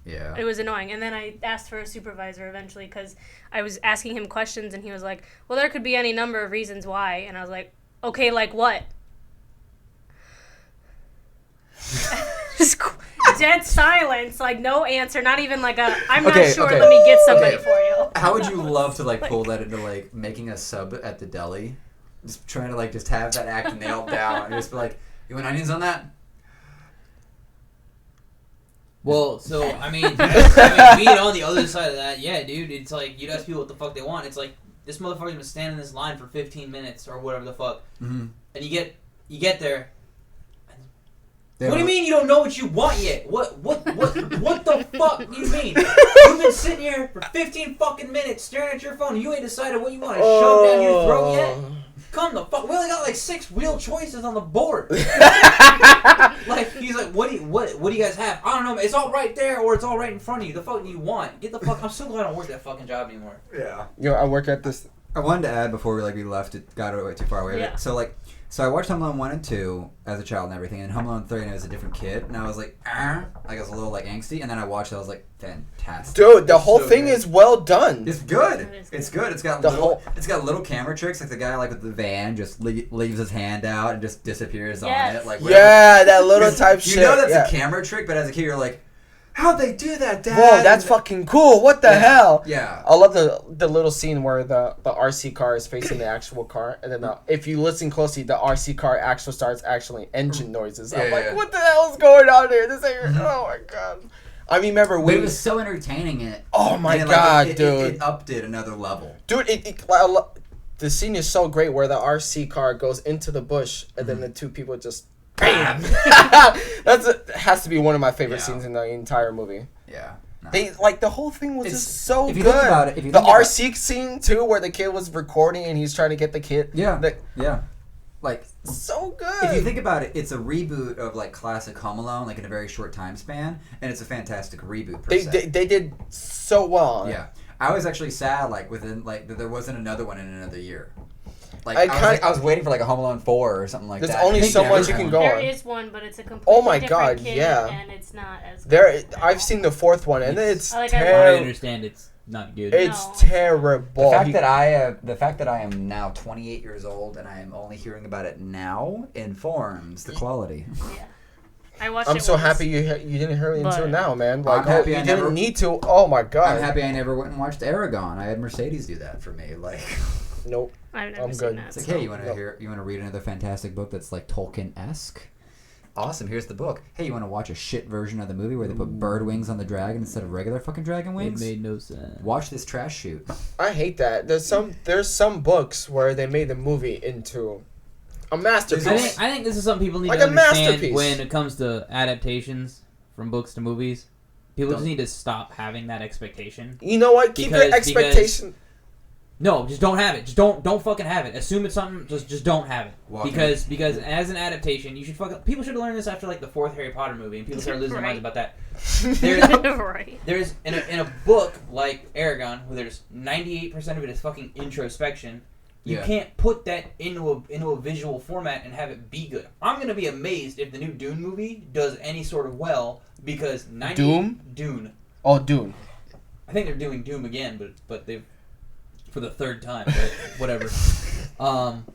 Speaker 3: Yeah.
Speaker 4: It was annoying. And then I asked for a supervisor eventually because I was asking him questions and he was like, well, there could be any number of reasons why. And I was like, okay, like what? Just dead silence, like no answer, not even like a, I'm not sure, let me get somebody for you.
Speaker 3: How would you love to like pull that into like making a sub at the deli? Just trying to like just have that act nailed down and just be like, you want onions on that?
Speaker 1: Well, so I mean, being on the other side of that, yeah, dude, it's like you'd ask people what the fuck they want. It's like this motherfucker's been standing in this line for 15 minutes or whatever the fuck, and you get there. What do you mean you don't know what you want yet? What the fuck do you mean? You've been sitting here for 15 fucking minutes staring at your phone and you ain't decided what you want to shove down your throat yet? Come the fuck, we only got like 6 real choices on the board. Like, he's like, what do you guys have? I don't know, it's all right there or it's all right in front of you. The fuck do you want? Get the fuck, I'm so glad I don't work that fucking job anymore.
Speaker 3: Yeah.
Speaker 2: Yo, I work at this.
Speaker 3: I wanted to add before we left, it got way too far away.
Speaker 4: Yeah.
Speaker 3: So I watched Home Alone 1 and 2 as a child and everything, and Home Alone 3 and it was a different kid, and I was like, I was a little like angsty, and then I watched it, I was like, fantastic.
Speaker 2: Dude, the whole
Speaker 3: so
Speaker 2: thing
Speaker 3: good.
Speaker 2: is well done.
Speaker 3: It's good.
Speaker 4: It is
Speaker 3: It's good. It's got
Speaker 2: The
Speaker 3: it's got little camera tricks, like the guy like with the van just leaves his hand out and just disappears on
Speaker 4: Yes.
Speaker 3: it. Like
Speaker 2: Yeah, that little type
Speaker 3: you
Speaker 2: shit.
Speaker 3: know that's
Speaker 2: yeah.
Speaker 3: a camera trick, but as a kid you're like, how'd they do that, Dad?
Speaker 2: Whoa, that's fucking cool. What the hell?
Speaker 3: Yeah.
Speaker 2: I love the little scene where the RC car is facing the actual car, and then if you listen closely, the RC car actually starts engine noises. I'm like, what the hell is going on here? This ain't. Oh my god. I remember
Speaker 3: But
Speaker 2: we.
Speaker 3: it was so entertaining.
Speaker 2: Oh my
Speaker 3: and
Speaker 2: god,
Speaker 3: it,
Speaker 2: dude!
Speaker 3: It upped it another level.
Speaker 2: Dude, the scene is so great where the RC car goes into the bush, and then the two people just. Bam! Has to be one of my favorite scenes in the entire movie.
Speaker 3: Yeah. No.
Speaker 2: They the whole thing was just so
Speaker 3: if you
Speaker 2: good.
Speaker 3: think about it,
Speaker 2: The RC scene too, where the kid was recording and he's trying to get the kid.
Speaker 3: Yeah. Like,
Speaker 2: So good.
Speaker 3: if you think about it, it's a reboot of like classic Home Alone, like in a very short time span, and it's a fantastic reboot. Per se.
Speaker 2: they did so well. On it.
Speaker 3: Yeah, I was actually sad that there wasn't another one in another year. Like I was waiting for like a Home Alone 4 or something like
Speaker 2: There's
Speaker 3: that.
Speaker 2: only
Speaker 3: They
Speaker 2: so
Speaker 3: never
Speaker 2: much you can
Speaker 3: found
Speaker 2: go
Speaker 3: it.
Speaker 4: There
Speaker 2: on.
Speaker 4: is one, but it's a completely
Speaker 2: Oh my
Speaker 4: different
Speaker 2: God,
Speaker 4: kid,
Speaker 2: yeah.
Speaker 4: and it's not as good.
Speaker 2: There, I've seen the fourth one, and it's
Speaker 4: I
Speaker 2: terrible.
Speaker 1: understand it's not good.
Speaker 2: It's
Speaker 4: No.
Speaker 2: terrible.
Speaker 3: The fact that I am now 28 years old and I am only hearing about it now informs the quality.
Speaker 4: Yeah. I watched
Speaker 2: I'm
Speaker 4: it
Speaker 2: so
Speaker 4: once.
Speaker 2: happy you didn't hear it until
Speaker 4: But-
Speaker 2: now, man.
Speaker 3: I'm
Speaker 2: Like,
Speaker 3: happy
Speaker 2: you
Speaker 3: I
Speaker 2: didn't
Speaker 3: never-
Speaker 2: need to. Oh my god.
Speaker 3: I'm happy I never went and watched Aragon. I had Mercedes do that for me. Like,
Speaker 2: Nope.
Speaker 4: I've never
Speaker 2: I'm
Speaker 4: seen
Speaker 2: good.
Speaker 4: that.
Speaker 3: It's like,
Speaker 4: so-
Speaker 3: hey, you want to read another fantastic book that's like Tolkien-esque? Awesome, here's the book. Hey, you want to watch a shit version of the movie where they put bird wings on the dragon instead of regular fucking dragon wings?
Speaker 1: It made no sense.
Speaker 3: Watch this trash shoot.
Speaker 2: I hate that. There's some books where they made the movie into a masterpiece.
Speaker 1: I think this is something people need
Speaker 2: Like
Speaker 1: to
Speaker 2: a
Speaker 1: understand
Speaker 2: masterpiece.
Speaker 1: when it comes to adaptations from books to movies. People just need to stop having that expectation.
Speaker 2: You know what? Keep your expectation.
Speaker 1: No, just don't have it. Just don't fucking have it. Assume it's something. Just don't have it. Because as an adaptation, you should people should learn this after like the 4th Harry Potter movie, and people start losing their minds about that.
Speaker 4: Right.
Speaker 1: There's in a book like Aragon, where there's 98% of it is fucking introspection. You can't put that into a visual format and have it be good. I'm gonna be amazed if the new Dune movie does any sort of well, because Dune.
Speaker 2: Oh, Dune.
Speaker 1: I think they're doing Doom again, but they've for the 3rd time. But whatever.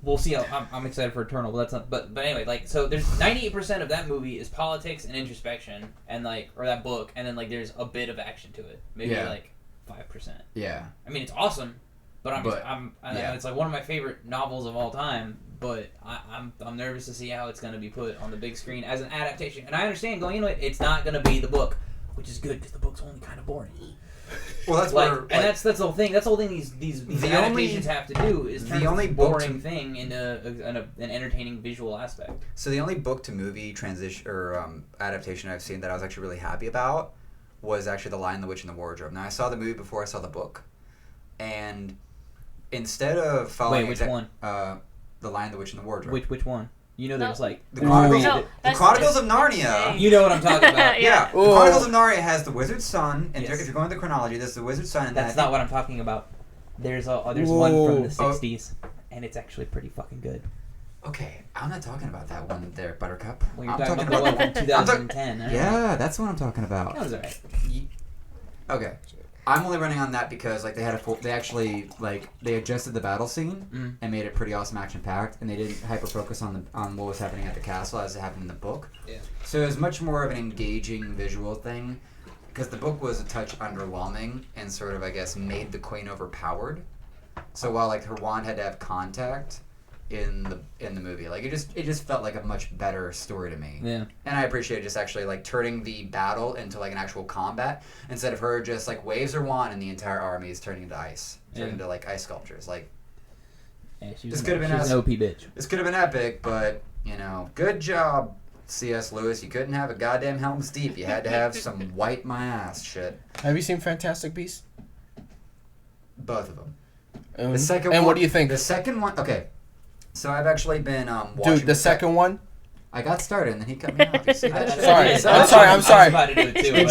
Speaker 1: We'll see. I'm excited for Eternal, but that's not. But anyway, like, so there's 98% of that movie is politics and introspection, and like, or that book, and then like there's a bit of action to it, maybe like 5%.
Speaker 3: Yeah.
Speaker 1: I mean, it's awesome, but it's like one of my favorite novels of all time. But I'm nervous to see how it's going to be put on the big screen as an adaptation. And I understand going into it, it's not going to be the book, which is good because the book's only kind of boring.
Speaker 3: Well, that's
Speaker 1: that's the whole thing. That's the whole thing. These adaptations have to do is turn the boring thing into an entertaining visual aspect.
Speaker 3: So the only book to movie transition or adaptation I've seen that I was actually really happy about was actually The Lion, the Witch, and the Wardrobe. Now I saw the movie before I saw the book, and instead of following
Speaker 1: which one?
Speaker 3: The Lion, the Witch, and the Wardrobe.
Speaker 1: Which one? You know, there's like
Speaker 3: the Chronicles of Narnia.
Speaker 1: You know what I'm talking about?
Speaker 3: Yeah. The Chronicles of Narnia has the Wizard's Son, and if you're going with the chronology, there's the Wizard's Son. And
Speaker 1: that's not what I'm talking about. There's one from the '60s, and it's actually pretty fucking good.
Speaker 3: Okay, I'm not talking about that one there, Buttercup.
Speaker 1: Well, you're talking about the one from 2010.
Speaker 3: Yeah, that's what I'm talking about.
Speaker 1: That was alright.
Speaker 3: Okay. I'm only running on that because like they adjusted the battle scene and made it pretty awesome, action packed, and they didn't hyper focus on what was happening at the castle as it happened in the book.
Speaker 1: Yeah.
Speaker 3: So it was much more of an engaging visual thing, because the book was a touch underwhelming and sort of, I guess, made the queen overpowered. So while like her wand had to have contact in the movie, like it just felt like a much better story to me.
Speaker 1: Yeah.
Speaker 3: And I appreciate just actually like turning the battle into like an actual combat instead of her just like waves her wand and the entire army is turning into ice, turning into like ice sculptures. Like this could have been
Speaker 1: an OP bitch.
Speaker 3: This could have been epic, but you know, good job, C.S. Lewis. You couldn't have a goddamn Helm's Deep. You had to have some wipe my ass shit.
Speaker 2: Have you seen Fantastic Beasts?
Speaker 3: Both of them.
Speaker 2: The second one. And what do you think?
Speaker 3: The second one. Okay. So I've actually been watching.
Speaker 2: Dude, the second one.
Speaker 3: I got started and then he cut me off. You see that shit?
Speaker 2: I'm sorry.
Speaker 1: I was about to do it too.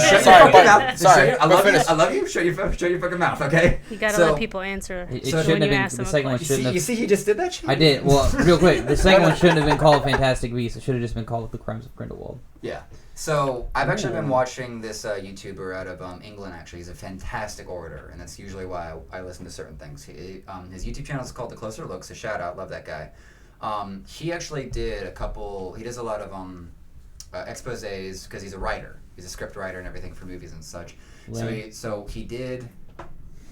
Speaker 2: Sorry.
Speaker 3: I love you. Shut your fucking mouth, okay?
Speaker 4: You gotta let people answer.
Speaker 1: It shouldn't have been. The second one shouldn't have.
Speaker 3: You see, he just did that shit.
Speaker 1: I did. Well, real quick, the second one shouldn't have been called Fantastic Beasts. It should have just been called The Crimes of Grindelwald.
Speaker 3: Yeah. So I've actually been watching this YouTuber out of England. Actually, he's a fantastic orator, and that's usually why I listen to certain things. His YouTube channel is called The Closer Look. So shout out, love that guy. He actually did he does a lot of exposés because he's a writer. He's a script writer and everything for movies and such. Right. So he did,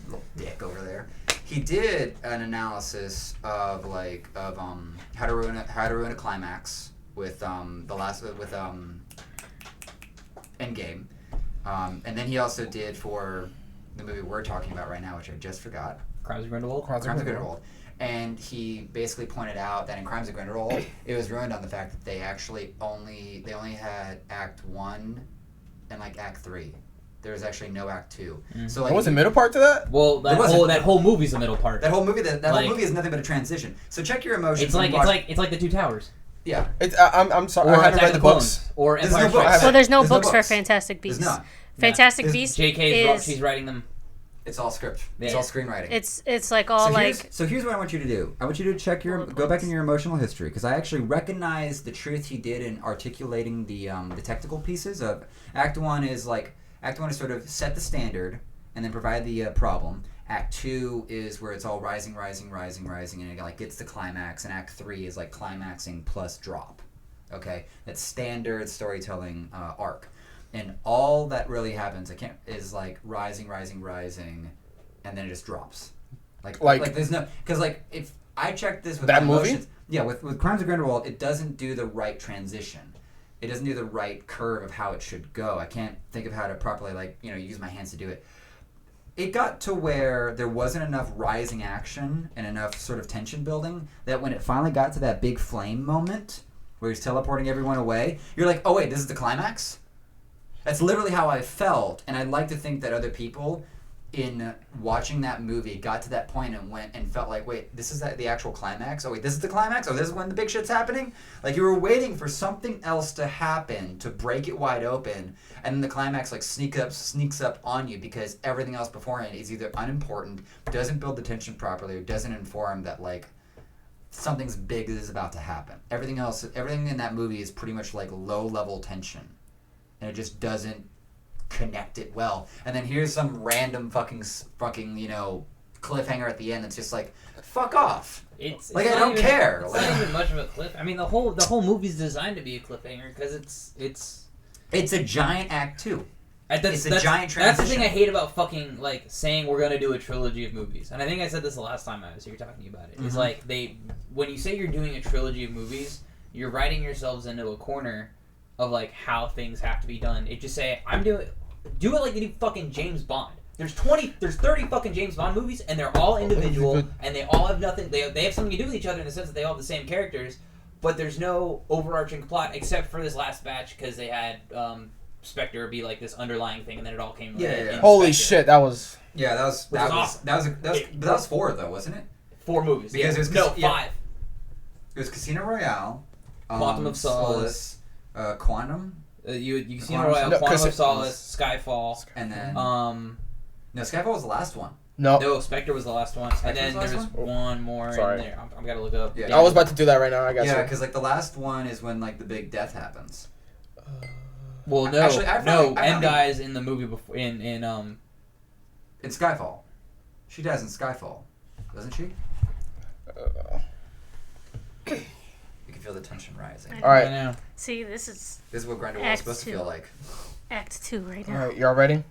Speaker 3: little dick over there. He did an analysis of how to ruin a climax with Endgame. And then he also did for the movie we're talking about right now, which I just forgot.
Speaker 1: Crimes of Grindelwald?
Speaker 3: Crimes of Grindelwald. And he basically pointed out that in Crimes of Grindelwald, it was ruined on the fact that they only had Act 1 and like Act 3. There was actually no Act 2. So like,
Speaker 2: was the middle part to that?
Speaker 1: Well, that whole movie's the middle part.
Speaker 3: That whole movie is nothing but a transition. So check your emotions.
Speaker 1: It's like the Two Towers.
Speaker 3: Yeah.
Speaker 2: I'm sorry. I haven't read the books.
Speaker 1: Or Empire
Speaker 3: Strikes
Speaker 4: Back. There's no books for Fantastic Beasts.
Speaker 3: There's not.
Speaker 4: Fantastic Beasts.
Speaker 1: JK she's writing them.
Speaker 3: It's all script. It's all screenwriting.
Speaker 4: It's like all
Speaker 3: So here's what I want you to do. I want you to go back in your emotional history, because I actually recognize the truth he did in articulating the technical pieces of Act 1 is sort of set the standard and then provide the problem. Act 2 is where it's all rising, and it like gets the climax, and Act 3 is like climaxing plus drop. Okay, that's standard storytelling arc. And all that really happens is like rising, and then it just drops. Like there's no because like if I checked this with
Speaker 2: that
Speaker 3: my
Speaker 2: movie,
Speaker 3: emotions, yeah, with Crimes of Grindelwald, it doesn't do the right transition. It doesn't do the right curve of how it should go. I can't think of how to properly use my hands to do it. It got to where there wasn't enough rising action and enough sort of tension building that when it finally got to that big flame moment where he's teleporting everyone away, you're like, oh wait, this is the climax? That's literally how I felt, and I'd like to think that other people in watching that movie got to that point and went and felt like, wait, this is the actual climax? Oh wait, this is the climax? Oh, this is when the big shit's happening? Like you were waiting for something else to happen to break it wide open, and then the climax like sneaks up on you because everything else beforehand is either unimportant, doesn't build the tension properly, or doesn't inform that like something's big is about to happen. Everything in that movie is pretty much like low level tension, and it just doesn't connect it well. And then here's some random fucking cliffhanger at the end that's just like, fuck off.
Speaker 1: It's
Speaker 3: I don't care.
Speaker 1: It's not even much of a cliff. I mean, the whole movie's designed to be a cliffhanger because it's
Speaker 3: a giant act too.
Speaker 1: It's a giant transition. That's the thing I hate about fucking like saying we're gonna do a trilogy of movies. And I think I said this the last time I was here talking about it. Mm-hmm. Is like when you say you're doing a trilogy of movies, you're writing yourselves into a corner of like how things have to be done. It just say do it like you do fucking James Bond. There's 30 fucking James Bond movies, and they're all individual, and they all have nothing. They have something to do with each other in the sense that they all have the same characters, but there's no overarching plot except for this last batch because they had Spectre be like this underlying thing, and then it all came.
Speaker 2: Yeah. Holy shit, that was.
Speaker 3: Yeah, that was 4 though, wasn't it?
Speaker 1: 4 movies.
Speaker 3: Because
Speaker 1: it was 5.
Speaker 3: It was Casino Royale,
Speaker 1: Quantum of Solace,
Speaker 3: Quantum.
Speaker 1: You Casino Royale, Quantum of Solace, Skyfall,
Speaker 3: and then no, Skyfall was the last one.
Speaker 1: No, Spectre was the last one, and then there was one more in there. I'm gotta look up.
Speaker 2: Yeah, I was about to do that right now. I got you.
Speaker 3: Yeah, because like the last one is when like the big death happens.
Speaker 1: Well, no, actually, M dies in the movie before in
Speaker 3: Skyfall. She dies in Skyfall, doesn't she? You can feel the tension rising.
Speaker 2: All right, now.
Speaker 4: See, this is
Speaker 3: what Grindelwald is supposed to feel like.
Speaker 4: Act 2 right now.
Speaker 2: All right, y'all ready?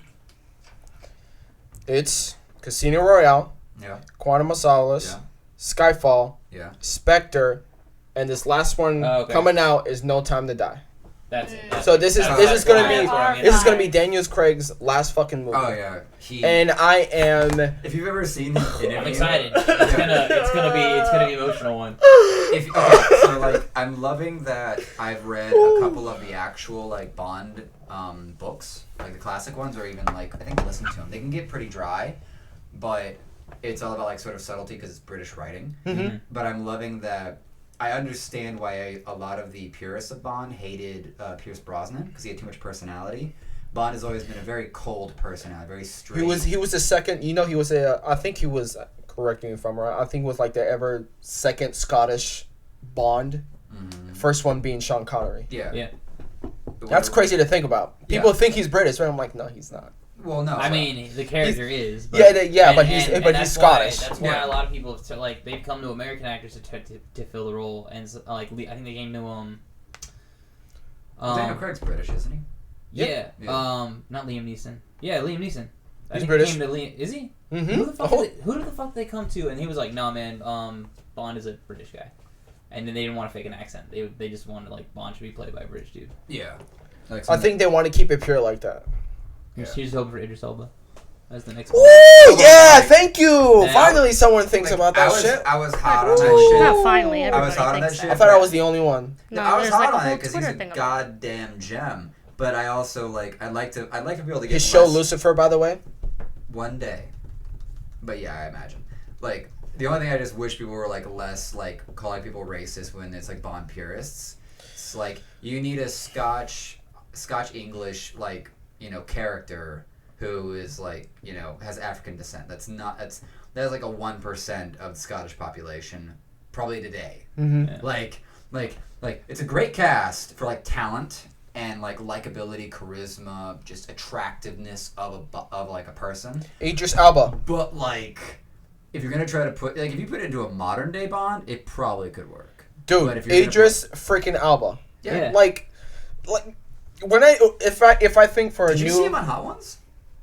Speaker 2: It's Casino Royale.
Speaker 3: Yeah.
Speaker 2: Quantum of Solace.
Speaker 3: Yeah.
Speaker 2: Skyfall.
Speaker 3: Yeah.
Speaker 2: Spectre, and this last one coming out is No Time to Die.
Speaker 1: That's it.
Speaker 2: So this is gonna be Daniel Craig's last fucking movie.
Speaker 3: Oh yeah,
Speaker 2: and I am.
Speaker 3: If you've ever seen it,
Speaker 1: I'm excited. It's gonna be an emotional one.
Speaker 3: So like I'm loving that I've read a couple of the actual like Bond books, like the classic ones, or even like I think listen to them. They can get pretty dry, but it's all about like sort of subtlety because it's British writing.
Speaker 2: Mm-hmm.
Speaker 3: But I'm loving that. I understand why a lot of the purists of Bond hated Pierce Brosnan because he had too much personality. Bond has always been a very cold personality, very straight.
Speaker 2: He was the second. You know, he was I think he was. Correct me if I'm wrong. I think it was like the ever second Scottish Bond. Mm-hmm. First one being Sean Connery.
Speaker 3: Yeah.
Speaker 2: That's crazy to think about. People think he's British, but I'm like, no, he's not.
Speaker 3: Well, no.
Speaker 1: I mean, the character is.
Speaker 2: But, but he's Scottish.
Speaker 1: That's why a lot of people they've come to American actors to fill the role, and I think they came to
Speaker 3: Daniel Craig's British, isn't he?
Speaker 1: Yeah. Not Liam Neeson. Yeah, Liam Neeson.
Speaker 2: He's British.
Speaker 1: Came to is he?
Speaker 2: Mm-hmm.
Speaker 1: Who the fuck did they come to? And he was like, "No, man. Bond is a British guy." And then they didn't want to fake an accent. They just wanted like Bond should be played by a British dude.
Speaker 3: Yeah.
Speaker 2: I think they want to keep it pure like that.
Speaker 1: Yeah. She's hoping for Idris Elba as the next
Speaker 2: one. Ooh, yeah, thank you. Now, finally, someone thinks about that shit.
Speaker 3: I was hot on that shit.
Speaker 4: Not finally, everybody
Speaker 3: I was hot on that shit.
Speaker 2: I thought I was the only one.
Speaker 3: No, I was hot on it because he's a goddamn gem. But I also I'd like to be able to get
Speaker 2: his show Lucifer, by the way.
Speaker 3: One day. But yeah, I imagine. Like the only thing I just wish people were like less like calling people racist when it's like Bond purists. It's like you need a Scotch English character who is has African descent. That's like a 1% of the Scottish population probably today.
Speaker 2: Mm-hmm.
Speaker 3: Yeah. Like it's a great cast for talent and likability, charisma, just attractiveness of a person.
Speaker 2: Idris Elba.
Speaker 3: But if you're gonna try to put if you put it into a modern day Bond, it probably could work.
Speaker 2: Dude, Idris freaking Elba.
Speaker 3: Yeah.
Speaker 2: When if I think for
Speaker 3: Did you see him on Hot Ones?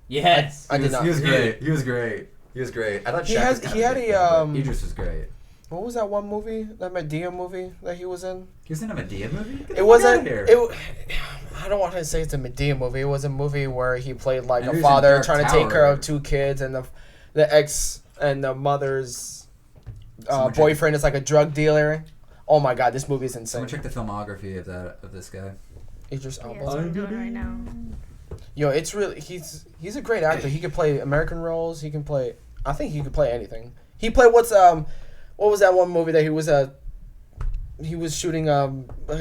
Speaker 1: Yes.
Speaker 2: I did not.
Speaker 3: He was great. He was great. He was great. I thought
Speaker 2: He
Speaker 3: Shaq
Speaker 2: has-
Speaker 3: was kind
Speaker 2: he
Speaker 3: of
Speaker 2: had
Speaker 3: a
Speaker 2: a,
Speaker 3: dick, though, but
Speaker 2: um,
Speaker 3: Idris was great.
Speaker 2: What was that one movie? That Medea movie that he was in?
Speaker 3: He was in a Medea movie? Get the
Speaker 2: It
Speaker 3: fuck
Speaker 2: wasn't.
Speaker 3: outta here.
Speaker 2: I don't want to say it's a Medea movie. It was a movie where he played like
Speaker 3: And
Speaker 2: a
Speaker 3: he was in
Speaker 2: father
Speaker 3: Dark
Speaker 2: trying to take care
Speaker 3: Tower.
Speaker 2: of 2 kids, and the ex and the mother's
Speaker 3: Someone check-
Speaker 2: boyfriend is like a drug dealer. Oh my god, this movie is insane.
Speaker 3: Someone check the filmography of this guy.
Speaker 2: Idris
Speaker 4: Yeah,
Speaker 2: Elba.
Speaker 4: that's what I'm doing right now.
Speaker 2: Yo, it's really he's a great actor. He can play American roles. He can play. I think he could play anything. He played what was that one movie that he was shooting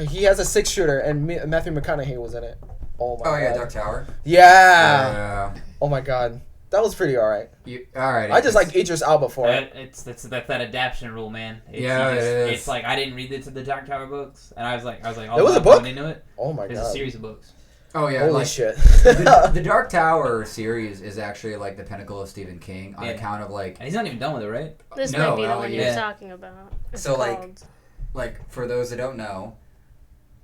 Speaker 2: he has a 6-shooter and Matthew McConaughey was in it. Oh my god.
Speaker 3: Oh yeah, Dark Tower.
Speaker 2: Yeah. Oh my god. That was pretty alright.
Speaker 3: Alright.
Speaker 2: I just like Idris Elba for it.
Speaker 1: That's that adaptation rule, man.
Speaker 3: Yeah, it is.
Speaker 1: It's like I didn't read the Dark Tower books, and I was like,
Speaker 2: There was a book?
Speaker 1: into it.
Speaker 2: Oh my
Speaker 1: There's
Speaker 2: god.
Speaker 1: a series of books.
Speaker 3: Oh yeah.
Speaker 2: Holy
Speaker 3: like,
Speaker 2: shit.
Speaker 3: the Dark Tower series is actually like the pinnacle of Stephen King on account of like
Speaker 1: And he's not even done with it, right?
Speaker 4: This
Speaker 3: No,
Speaker 4: might be the
Speaker 3: no,
Speaker 4: one
Speaker 1: yeah.
Speaker 4: you're talking about. It's
Speaker 3: So, like,
Speaker 4: called,
Speaker 3: for those that don't know,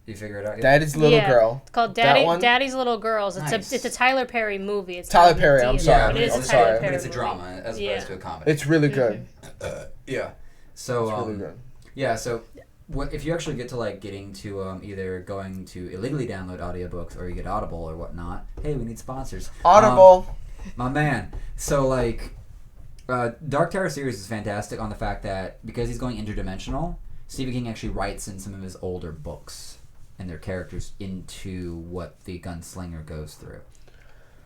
Speaker 3: you figure it out.
Speaker 2: Daddy's little
Speaker 4: Yeah.
Speaker 2: girl.
Speaker 4: it's called
Speaker 2: that one?
Speaker 4: Daddy's Little Girls.
Speaker 3: Nice.
Speaker 4: It's a Tyler Perry movie. It's
Speaker 2: Tyler
Speaker 4: not
Speaker 2: Perry, I'm
Speaker 4: Medea,
Speaker 2: sorry.
Speaker 4: but it is
Speaker 2: I'm
Speaker 4: a
Speaker 2: sorry.
Speaker 4: Tyler
Speaker 3: But
Speaker 4: Perry
Speaker 3: it's a
Speaker 4: movie.
Speaker 3: drama as
Speaker 4: Yeah.
Speaker 3: opposed to a comedy.
Speaker 2: It's really good.
Speaker 3: Yeah. So
Speaker 2: It's really good.
Speaker 3: yeah. So what if you actually get to like getting to either going to illegally download audiobooks or you get Audible or whatnot? Hey, we need sponsors.
Speaker 2: Audible.
Speaker 3: My man. So like, Dark Tower series is fantastic on the fact that because he's going interdimensional, Stephen King actually writes in some of his older books and their characters into what the gunslinger goes through.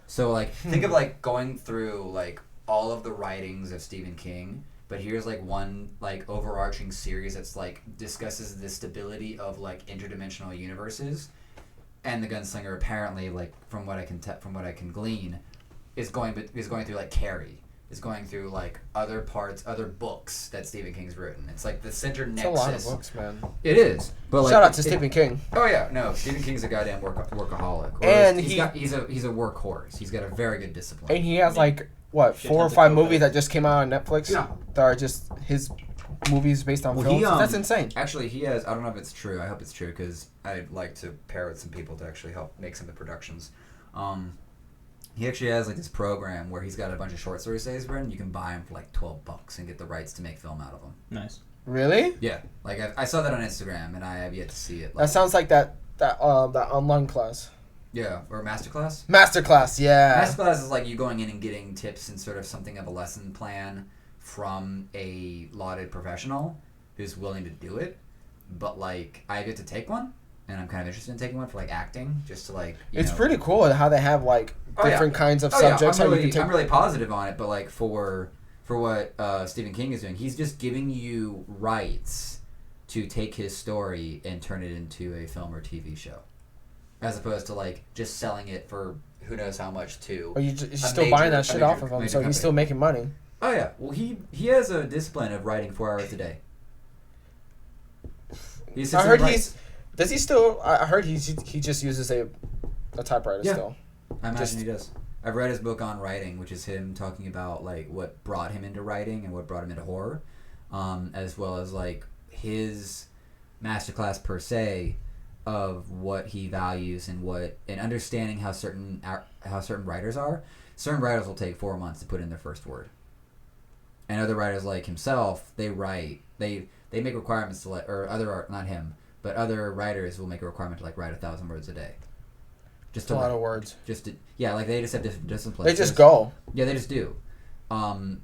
Speaker 3: So like, think of like going through like all of the writings of Stephen King, but here's like one like overarching series that's like discusses the stability of like interdimensional universes, and the gunslinger apparently like from what I can glean, is going through like Carrie. Is going through like other books that Stephen King's written. It's like the center
Speaker 2: It's
Speaker 3: nexus.
Speaker 2: a lot of books, man.
Speaker 3: It is. But like,
Speaker 2: Shout out to Stephen King.
Speaker 3: Oh yeah, no, Stephen King's a goddamn workaholic.
Speaker 2: And
Speaker 3: he's a workhorse. He's got a very good discipline.
Speaker 2: And he has like what
Speaker 1: Shit
Speaker 2: 4 or
Speaker 1: tons of
Speaker 2: 5
Speaker 1: coke.
Speaker 2: movies that just came out on Netflix.
Speaker 3: Yeah.
Speaker 2: That are just his movies based on
Speaker 3: Well,
Speaker 2: films.
Speaker 3: he,
Speaker 2: That's insane.
Speaker 3: Actually, he has. I don't know if it's true. I hope it's true because I'd like to pair with some people to actually help make some of the productions. He actually has like this program where he's got a bunch of short stories that he's written. You can buy them for like $12 and get the rights to make film out of them.
Speaker 1: Nice.
Speaker 2: Really?
Speaker 3: Yeah, like I saw that on Instagram and I have yet to see it. Like,
Speaker 2: That sounds like that online class.
Speaker 3: yeah, or masterclass.
Speaker 2: Masterclass, yeah.
Speaker 3: Masterclass is like you going in and getting tips and sort of something of a lesson plan from a lauded professional who's willing to do it. But like I get to take one, and I'm kind of interested in taking one for like acting, just to like.
Speaker 2: It's
Speaker 3: know.
Speaker 2: pretty cool how they have like
Speaker 3: Oh, yeah.
Speaker 2: different kinds of
Speaker 3: Oh, yeah,
Speaker 2: subjects.
Speaker 3: I'm
Speaker 2: how
Speaker 3: really,
Speaker 2: you can take.
Speaker 3: I'm really positive on it, but like for what Stephen King is doing, he's just giving you rights to take his story and turn it into a film or TV show, as opposed to like just selling it for who knows how much to.
Speaker 2: Or you're still buying that shit off of him, so he's still making money.
Speaker 3: Oh yeah, well he has a discipline of writing 4 hours a day.
Speaker 2: I heard he's. Does he still? I heard he just uses a typewriter
Speaker 3: Yeah.
Speaker 2: still.
Speaker 3: I imagine he does. I've read his book on writing, which is him talking about like what brought him into writing and what brought him into horror, as well as like his masterclass per se of what he values and understanding how certain writers are. Certain writers will take 4 months to put in their first word, and other writers like himself, they make requirements to other writers will make a requirement to like write 1,000 words a day. Just
Speaker 2: a lot of words.
Speaker 3: Like they just have different disciplines.
Speaker 2: They just go.
Speaker 3: Yeah, they just do.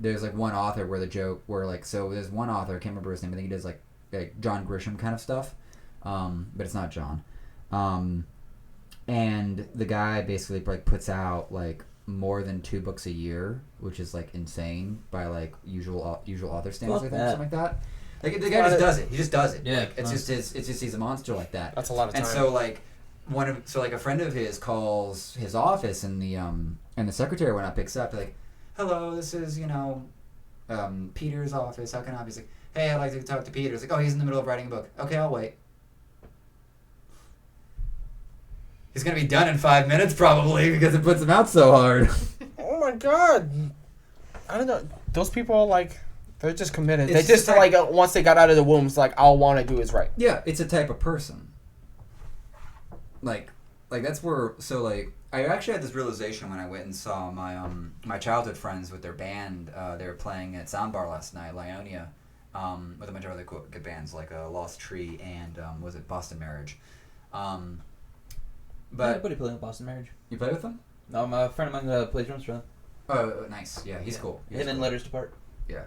Speaker 3: There's like one author where there's one author, I can't remember his name. I think he does like John Grisham kind of stuff, but it's not John. And the guy basically like puts out like more than 2 books a year, which is like insane by like usual author standards. I think something like that. Like the guy just does it. He just does it.
Speaker 1: Yeah,
Speaker 3: like, it's just he's a monster like that.
Speaker 2: That's a lot of time.
Speaker 3: And so like a friend of his calls his office and the secretary when I picks up like, hello, this is Peter's office. How can I help you? He's like, hey, I'd like to talk to Peter. It's like, oh, he's in the middle of writing a book. Okay, I'll wait. He's gonna be done in 5 minutes probably because it puts him out so hard.
Speaker 2: Oh my god! I don't know. Those people like. They're just committed.
Speaker 3: It's
Speaker 2: they just
Speaker 3: like
Speaker 2: once they got out of the wombs, like all want to do is right.
Speaker 3: Yeah, it's a type of person. Like, like that's where I actually had this realization when I went and saw my childhood friends with their band. They were playing at Soundbar last night, Lionia, with a bunch of other good bands like Lost Tree and was it Boston Marriage. But
Speaker 1: Everybody playing with Boston Marriage.
Speaker 3: You play with them?
Speaker 1: No, a friend of mine plays drums for them.
Speaker 3: Oh, nice. Yeah, he's cool.
Speaker 1: Him and Letters to Part.
Speaker 3: Yeah.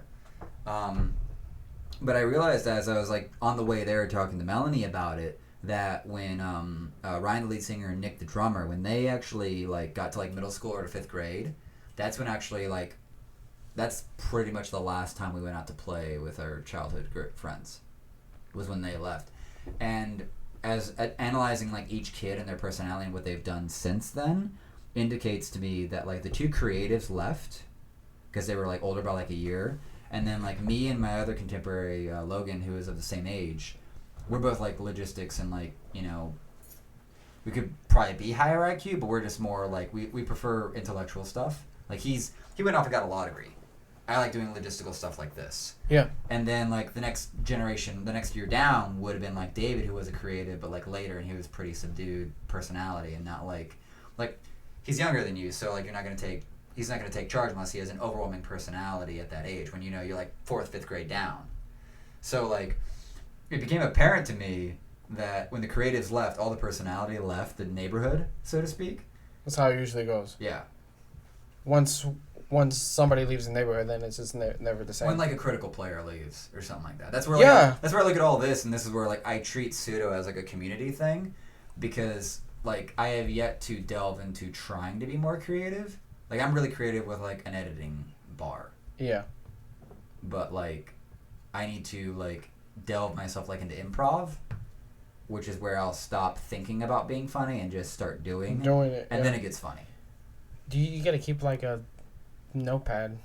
Speaker 3: But I realized as I was like on the way there talking to Melanie about it that when Ryan the lead singer and Nick the drummer, when they actually like got to like middle school or to 5th grade, that's when actually like that's pretty much the last time we went out to play with our childhood friends was when they left. And as analyzing like each kid and their personality and what they've done since then indicates to me that like the 2 creatives left because they were like older by like a year, and then like me and my other contemporary Logan, who is of the same age, we're both like logistics and like, you know, we could probably be higher IQ, but we're just more like we prefer intellectual stuff. Like he went off and got a law degree. I like doing logistical stuff like this. Yeah. And then like the next generation, the next year down would have been like David, who was a creative, but like later, and he was pretty subdued personality and not like he's younger than you, so like he's not gonna take charge unless he has an overwhelming personality at that age when you know you're like 4th, 5th grade down. So like it became apparent to me that when the creatives left, all the personality left the neighborhood, so to speak.
Speaker 2: That's how it usually goes.
Speaker 3: Yeah.
Speaker 2: Once somebody leaves the neighborhood, then it's just never the same.
Speaker 3: When like a critical player leaves or something like that. That's where that's where I look at all this, and this is where like I treat pseudo as like a community thing, because like I have yet to delve into trying to be more creative. Like I'm really creative with like an editing bar. Yeah. But like I need to like delve myself like into improv, which is where I'll stop thinking about being funny and just start doing it, and then it gets funny.
Speaker 2: Do you gotta keep like a notepad?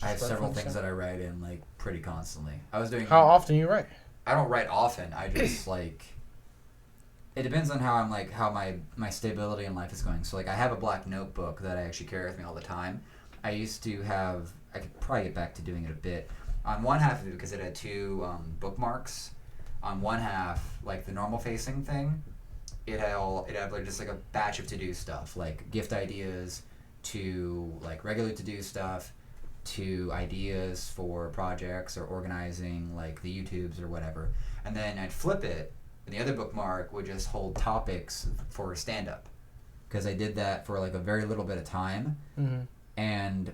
Speaker 3: I have several things that I write in like pretty constantly. I was doing.
Speaker 2: How often you write?
Speaker 3: I don't write often. I just like. It depends on how I'm like how my stability in life is going. So like I have a black notebook that I actually carry with me all the time. I used to have. I could probably get back to doing it a bit. On one half of it, because it had 2 bookmarks. On one half, like the normal facing thing, it had like just like a batch of to-do stuff, like gift ideas to like regular to-do stuff to ideas for projects or organizing like the YouTubes or whatever. And then I'd flip it, and the other bookmark would just hold topics for stand-up, because I did that for like a very little bit of time. Mm-hmm. And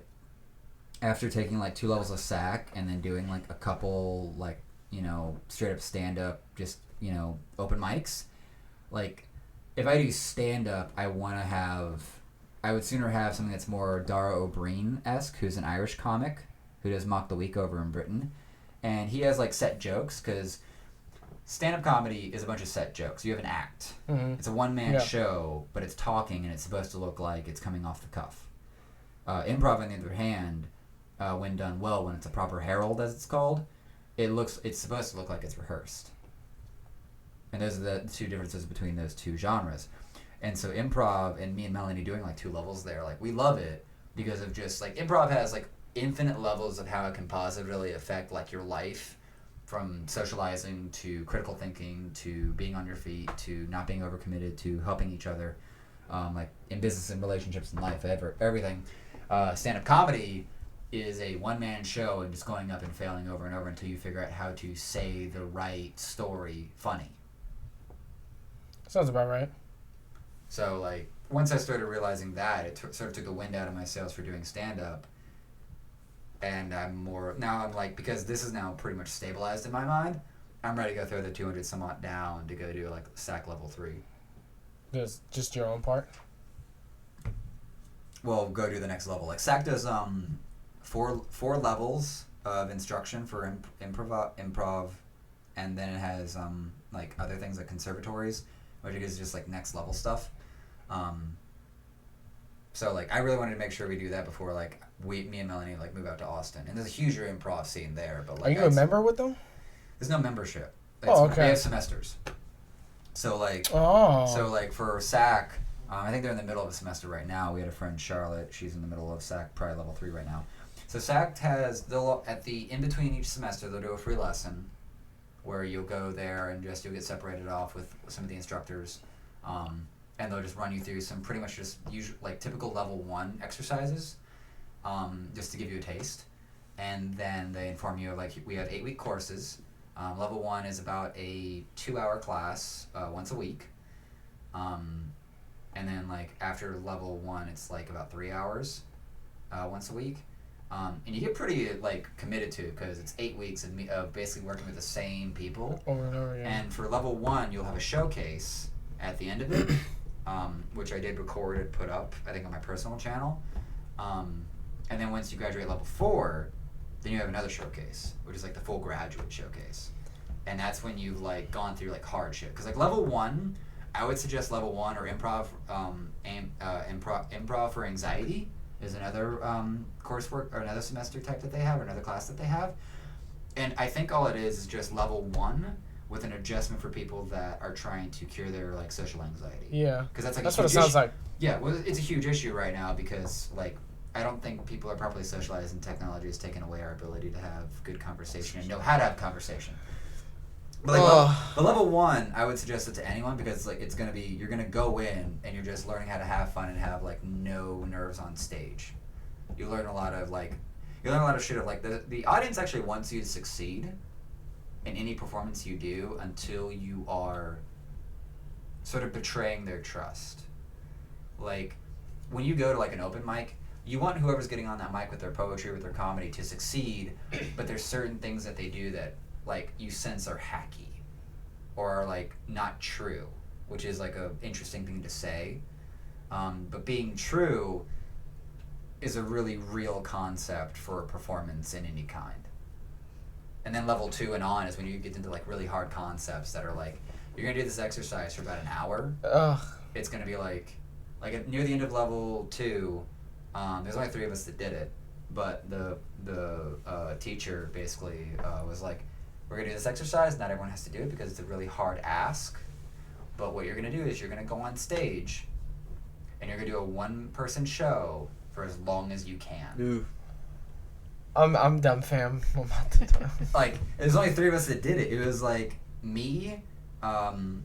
Speaker 3: after taking like 2 levels of SAC and then doing like a couple like, you know, straight up stand-up, just, you know, open mics, like if I do stand-up, I would sooner have something that's more Dara O'Brien-esque, who's an Irish comic who does Mock the Week over in Britain. And he has like set jokes, because stand-up comedy is a bunch of set jokes. You have an act. Mm-hmm. It's a one-man show, but it's talking and it's supposed to look like it's coming off the cuff. Improv, on the other hand, when done well, when it's a proper herald, as it's called, it's supposed to look like it's rehearsed. And those are the 2 differences between those 2 genres. And so improv, and me and Melanie doing like 2 levels there, like we love it because of just like improv has like infinite levels of how it can positively affect like your life, from socializing to critical thinking to being on your feet to not being overcommitted to helping each other, like in business and relationships and life, everything. Stand-up comedy is a one-man show and just going up and failing over and over until you figure out how to say the right story funny.
Speaker 2: Sounds about right.
Speaker 3: So, like, once I started realizing that, it sort of took the wind out of my sails for doing stand-up. And I'm like, because this is now pretty much stabilized in my mind, I'm ready to go throw the 200 some odd down to go do, like, SAC level 3.
Speaker 2: Just your own part?
Speaker 3: Well, go do the next level. Like, SAC does, 4 levels of instruction for improv, and then it has, like, other things like conservatories, which is just, like, next level stuff. So, like, I really wanted to make sure we do that before, like, me and Melanie, like, move out to Austin. And there's a huge improv scene there. But like,
Speaker 2: are you a member with them?
Speaker 3: There's no membership.
Speaker 2: Okay.
Speaker 3: They have semesters. So, like, for SAC, I think they're in the middle of a semester right now. We had a friend, Charlotte. She's in the middle of SAC, probably level 3 right now. So SAC in between each semester, they'll do a free lesson where you'll go there and you'll get separated off with some of the instructors. and they'll just run you through some pretty much just usual like typical level 1 exercises, just to give you a taste, and then they inform you of like we have 8-week courses. Level 1 is about a 2-hour class once a week, and then like after level 1 it's like about 3 hours once a week. And you get pretty like committed to it because it's 8 weeks of basically working with the same people
Speaker 2: over and over. Yeah.
Speaker 3: And for level 1, you'll have a showcase at the end of it, which I did record and put up, I think, on my personal channel. And then once you graduate level 4, then you have another showcase, which is like the full graduate showcase, and that's when you've like gone through like hardship. Because like level 1, I would suggest level 1 or improv for anxiety. Is another coursework or another semester type that they have, or another class that they have. And I think all it is just level 1 with an adjustment for people that are trying to cure their like social anxiety.
Speaker 2: Yeah.
Speaker 3: Because that's like
Speaker 2: what it sounds like.
Speaker 3: Yeah, well, it's a huge issue right now because like I don't think people are properly socialized, and technology has taken away our ability to have good conversation and know how to have conversation. But like the level 1, I would suggest it to anyone because like it's gonna be, you're gonna go in and you're just learning how to have fun and have like no nerves on stage. You learn a lot of shit of like the audience actually wants you to succeed in any performance you do until you are sort of betraying their trust. Like when you go to like an open mic, you want whoever's getting on that mic with their poetry, with their comedy to succeed, but there's certain things that they do that like you sense are hacky or are like not true, which is like a interesting thing to say, but being true is a really real concept for a performance in any kind. And then level 2 and on is when you get into like really hard concepts that are like, you're gonna do this exercise for about an hour. It's gonna be like near the end of level 2, there's only 3 of us that did it, but the teacher basically was like, we're going to do this exercise. Not everyone has to do it because it's a really hard ask. But what you're going to do is you're going to go on stage and you're going to do a 1-person show for as long as you can.
Speaker 1: Ooh.
Speaker 2: I'm done, fam. I'm not done.
Speaker 3: Like, there's only 3 of us that did it. It was like me,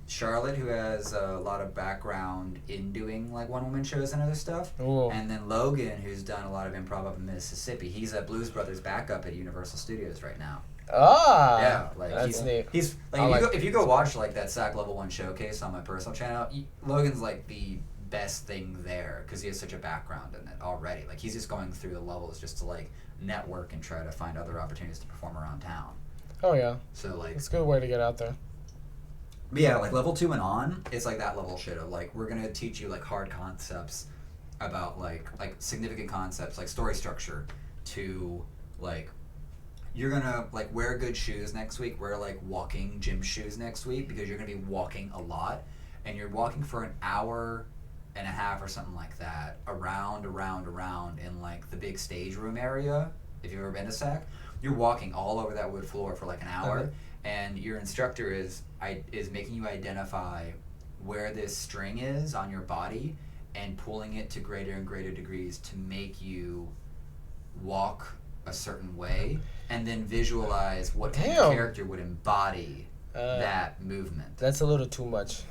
Speaker 3: Charlotte, who has a lot of background in doing like one-woman shows and other stuff.
Speaker 2: Ooh.
Speaker 3: And then Logan, who's done a lot of improv up in Mississippi. He's at Blues Brothers backup at Universal Studios right now.
Speaker 2: Yeah,
Speaker 3: like
Speaker 2: that's neat.
Speaker 3: He's like, if you go watch like that SAC level 1 showcase on my personal channel, Logan's like the best thing there because he has such a background in it already. Like he's just going through the levels just to like network and try to find other opportunities to perform around town.
Speaker 2: Oh yeah.
Speaker 3: So like
Speaker 2: it's a good way to get out there.
Speaker 3: But yeah, like level 2 and on, it's like that level shit of like we're gonna teach you like hard concepts about like significant concepts like story structure to like. You're gonna like wear good shoes next week, wear like walking gym shoes next week because you're gonna be walking a lot, and you're walking for an hour and a half or something like that around in like the big stage room area. If you've ever been to SAC, you're walking all over that wood floor for like an hour, and your instructor is making you identify where this string is on your body and pulling it to greater and greater degrees to make you walk a certain way, and then visualize what kind of character would embody that movement.
Speaker 2: That's a little too much.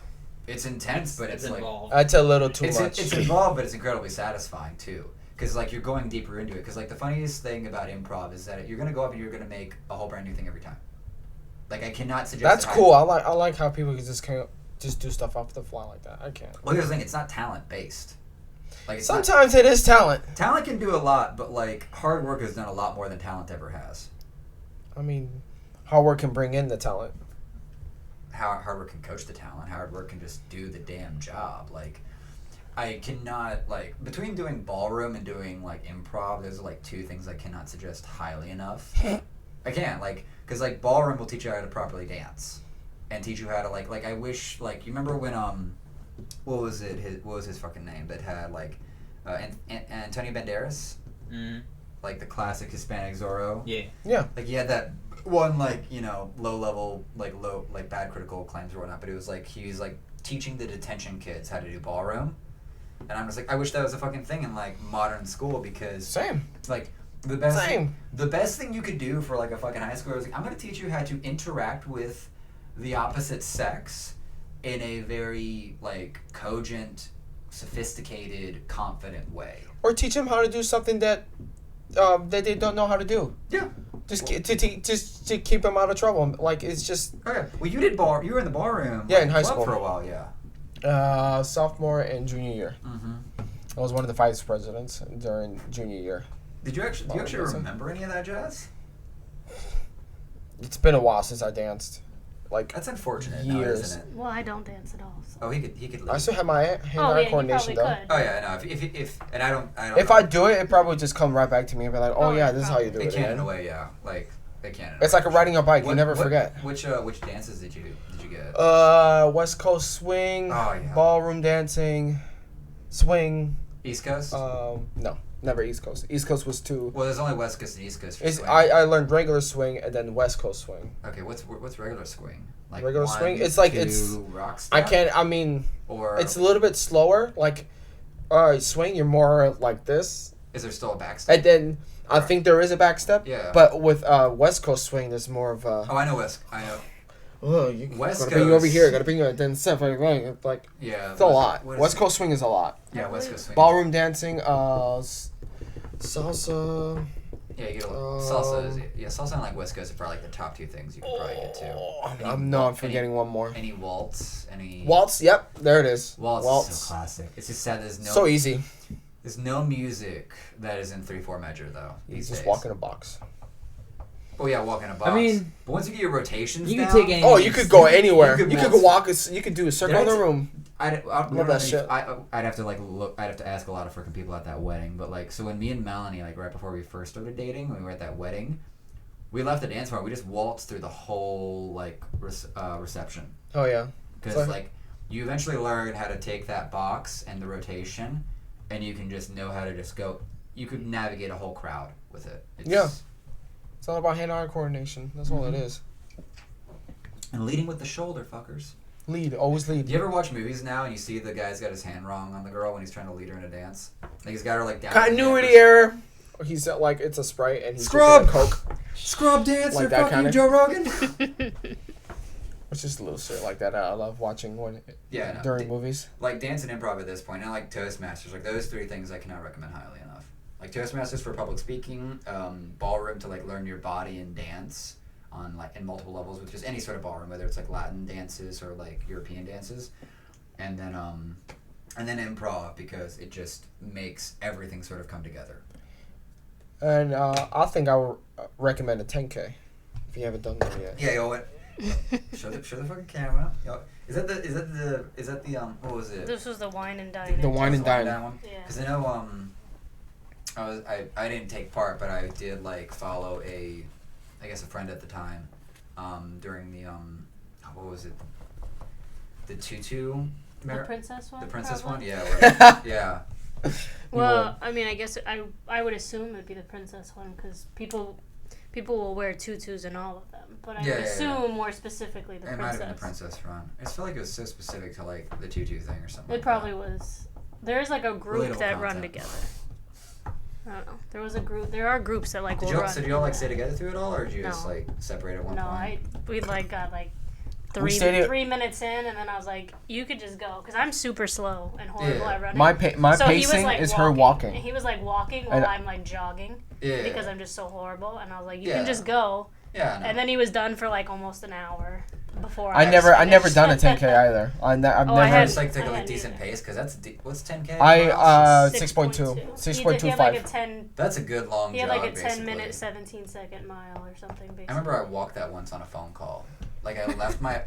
Speaker 3: It's intense, but it's like
Speaker 1: involved.
Speaker 2: That's a little too much.
Speaker 3: It's involved, but it's incredibly satisfying too, because like you're going deeper into it. Because like the funniest thing about improv is that you're gonna go up and you're gonna make a whole brand new thing every time. Like I cannot suggest.
Speaker 2: That's cool. I like how people can just do stuff off the fly like that. I can't.
Speaker 3: Well, here's the thing: it's not talent based. Like
Speaker 2: sometimes it is talent.
Speaker 3: Talent can do a lot, but like hard work has done a lot more than talent ever has.
Speaker 2: I mean, hard work can bring in the talent.
Speaker 3: Hard work can coach the talent. Hard work can just do the damn job. Like, I cannot like between doing ballroom and doing like improv. There's like 2 things I cannot suggest highly enough. I can't because like ballroom will teach you how to properly dance, and teach you how to like I wish like you remember when what was his fucking name that had like Antonio Banderas, like the classic Hispanic Zorro.
Speaker 2: Yeah.
Speaker 3: Like he had that one like low level like bad critical claims or whatnot, but it was like he was like teaching the detention kids how to do ballroom, and I'm just like I wish that was a fucking thing in like modern school because
Speaker 2: same
Speaker 3: like the best thing you could do for like a fucking high schooler is like I'm gonna teach you how to interact with the opposite sex in a very like cogent, sophisticated, confident way.
Speaker 2: Or teach them how to do something that they don't know how to do.
Speaker 3: Yeah.
Speaker 2: Just to keep them out of trouble. Like, it's just...
Speaker 3: Okay. Well, you were in the bar room.
Speaker 2: Yeah, in high school.
Speaker 3: For a while, yeah.
Speaker 2: Sophomore and junior year.
Speaker 3: Mm-hmm.
Speaker 2: I was one of the vice presidents during junior year.
Speaker 3: Do you actually remember any of that, Jess?
Speaker 2: It's been a while since I danced. Like,
Speaker 3: that's unfortunate.
Speaker 2: Years.
Speaker 3: Now, isn't it?
Speaker 4: Well, I don't dance at all. So.
Speaker 3: Oh, he could. Leave.
Speaker 2: I still have my hand-eye coordination though.
Speaker 4: Could.
Speaker 3: Oh yeah, no. If and I don't.
Speaker 2: If I do it, it probably would just come right back to me and be like, oh yeah, this is how you do
Speaker 3: it. They can in a way, yeah. Like they can.
Speaker 2: It's like riding a bike. You never forget.
Speaker 3: Which dances did you get?
Speaker 2: West Coast swing.
Speaker 3: Oh yeah.
Speaker 2: Ballroom dancing, swing.
Speaker 3: East Coast.
Speaker 2: No. Never East Coast. East Coast was too.
Speaker 3: Well, there's only West Coast and East Coast.
Speaker 2: I learned regular swing and then West Coast swing.
Speaker 3: Okay, what's regular swing? Like
Speaker 2: regular
Speaker 3: one,
Speaker 2: swing? It's like
Speaker 3: two,
Speaker 2: it's.
Speaker 3: Rock step?
Speaker 2: I can't. I mean.
Speaker 3: Or
Speaker 2: it's a little bit slower. Like, swing. You're more like this.
Speaker 3: Is there still a back step?
Speaker 2: And then I think there is a back step.
Speaker 3: Yeah.
Speaker 2: But with West Coast swing, there's more of a.
Speaker 3: Oh, I know West. I know.
Speaker 2: Oh, you
Speaker 3: West
Speaker 2: gotta
Speaker 3: Coast.
Speaker 2: bring you over here. Gotta bring you then step like.
Speaker 3: Yeah.
Speaker 2: It's a lot. West Coast swing is a lot.
Speaker 3: Yeah, West Coast swing.
Speaker 2: Ballroom dancing. Salsa.
Speaker 3: Yeah, you get salsa. Salsa and like West Coast are probably like the top two things you could probably get to.
Speaker 2: I'm forgetting one more.
Speaker 3: Any waltz?
Speaker 2: Waltz? Yep, there it is.
Speaker 3: Waltz is so classic. It's just sad there's no.
Speaker 2: So easy.
Speaker 3: There's no music that is in 3/4 measure though.
Speaker 2: You just walk in a box.
Speaker 3: Oh yeah, walk in a box.
Speaker 1: I mean,
Speaker 3: but once you get your rotations
Speaker 1: you
Speaker 3: down,
Speaker 1: can take any.
Speaker 2: Oh, you could go anywhere. You could
Speaker 3: walk.
Speaker 2: You could do a circle in the room.
Speaker 3: I'd
Speaker 2: love that shit.
Speaker 3: I'd have to like look. I'd have to ask a lot of freaking people at that wedding. But like, so when me and Melanie, like right before we first started dating, when we were at that wedding, we left the dance floor. We just waltzed through the whole like reception.
Speaker 2: Oh yeah.
Speaker 3: Because like you eventually learn how to take that box and the rotation, and you can just know how to just go. You could navigate a whole crowd with it.
Speaker 2: It's all about hand-eye coordination. That's all it is.
Speaker 3: And leading with the shoulder, fuckers.
Speaker 2: Always lead.
Speaker 3: Do you ever watch movies now and you see the guy's got his hand wrong on the girl when he's trying to lead her in a dance? Like he's got her like down.
Speaker 2: Continuity error. He's like it's a Sprite and he's
Speaker 3: Scrub
Speaker 2: Coke.
Speaker 3: Scrub dancer,
Speaker 2: like that
Speaker 3: fuck you,
Speaker 2: of
Speaker 3: Joe Rogan.
Speaker 2: It's just a little shit like that. I love watching during movies.
Speaker 3: Like dance and improv at this point, and like Toastmasters, like those three things I cannot recommend highly enough. Like Toastmasters for public speaking, ballroom to like learn your body and dance on like in multiple levels with just any sort of ballroom, whether it's like Latin dances or like European dances, and then improv because it just makes everything sort of come together.
Speaker 2: And I think I would recommend a 10K if you haven't done that yet.
Speaker 3: Yeah, yo, what? show the fucking camera. Yo, is that the what was it?
Speaker 4: This was the wine and dine.
Speaker 2: The wine and dine
Speaker 3: one. Yeah. Because I know I didn't take part, but I did like follow a friend at the time, during the what was it? The tutu.
Speaker 4: The princess one.
Speaker 3: The princess
Speaker 4: probably?
Speaker 3: one, yeah. Yeah.
Speaker 4: Well, I mean, I guess I would assume it'd be the princess one because people will wear tutus in all of them, but I would assume more specifically the princess.
Speaker 3: It might have been the princess run. I just feel like it was so specific to like the tutu thing or something.
Speaker 4: It probably was. There's like a group that run together. I don't know. There are groups that like will run.
Speaker 3: So did you all like stay together through it all, or did you just like separate at one point?
Speaker 4: No, we like got like 3 minutes in, and then I was like, you could just go, because I'm super slow and horrible at running.
Speaker 2: My pacing is her walking.
Speaker 4: And he was like walking while I'm like jogging, because I'm just so horrible. And I was like, you can just go.
Speaker 3: Yeah.
Speaker 4: And then he was done for like almost an hour before
Speaker 2: I never done a 10K either. I've never.
Speaker 3: I just like take a like decent pace because that's what's 10K.
Speaker 2: 6.2, 6.25.
Speaker 4: Like a 10.
Speaker 3: That's a good long.
Speaker 4: He had like a 10-minute, 17-second mile or something. Basically.
Speaker 3: I remember I walked that once on a phone call. Like I left my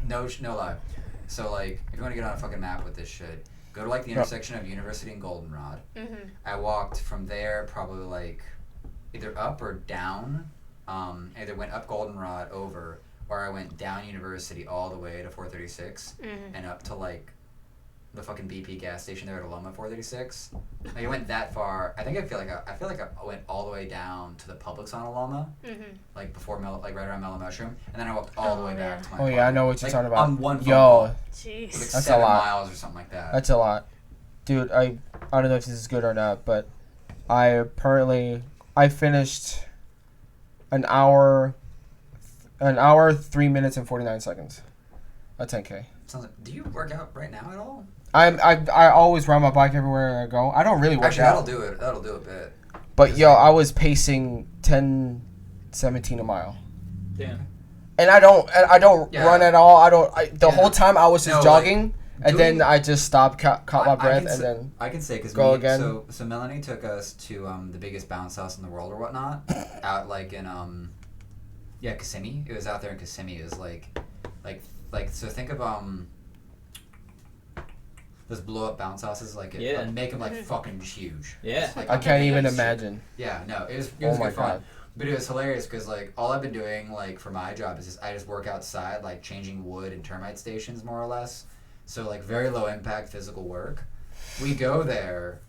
Speaker 3: no lie. So like if you want to get on a fucking map with this shit, go to like the intersection of University and Goldenrod. Mm-hmm. I walked from there probably like either up or down. Either went up Goldenrod over, or I went down University all the way to 436 and up to like the fucking BP gas station there at Aloma 436. Like I went that far. I feel like I went all the way down to the Publix on Aloma, like before right around Mellow Mushroom, and then I walked all the way back to my apartment.
Speaker 2: I know what you're talking about.
Speaker 3: On one phone call.
Speaker 4: Jeez.
Speaker 3: Like
Speaker 2: that's
Speaker 3: 7
Speaker 2: a lot.
Speaker 3: miles or something like that.
Speaker 2: That's a lot, dude. I don't know if this is good or not, but I finished an hour 3 minutes and 49 seconds, a 10K.
Speaker 3: Do you work out right now at all?
Speaker 2: I always ride my bike everywhere I go. I don't really work
Speaker 3: Actually,
Speaker 2: out.
Speaker 3: that'll do a bit.
Speaker 2: But yo, I was pacing 10, 17 a mile.
Speaker 1: Damn.
Speaker 2: And I don't
Speaker 3: Yeah.
Speaker 2: run at all. The whole time I was just jogging, and
Speaker 3: doing-
Speaker 2: then I just stopped, caught my breath, and then
Speaker 3: I can say because
Speaker 2: go again.
Speaker 3: So Melanie took us to the biggest bounce house in the world or whatnot, out like in Kissimmee. It was out there in Kissimmee. It was like so think of those blow up bounce houses like make them like fucking huge.
Speaker 1: Yeah.
Speaker 3: Like,
Speaker 2: I can't even imagine.
Speaker 3: Yeah, no, it was
Speaker 2: Oh my
Speaker 3: good fun.
Speaker 2: God.
Speaker 3: But it was hilarious because like all I've been doing like for my job is I just work outside like changing wood and termite stations more or less. So like very low impact physical work. We go there,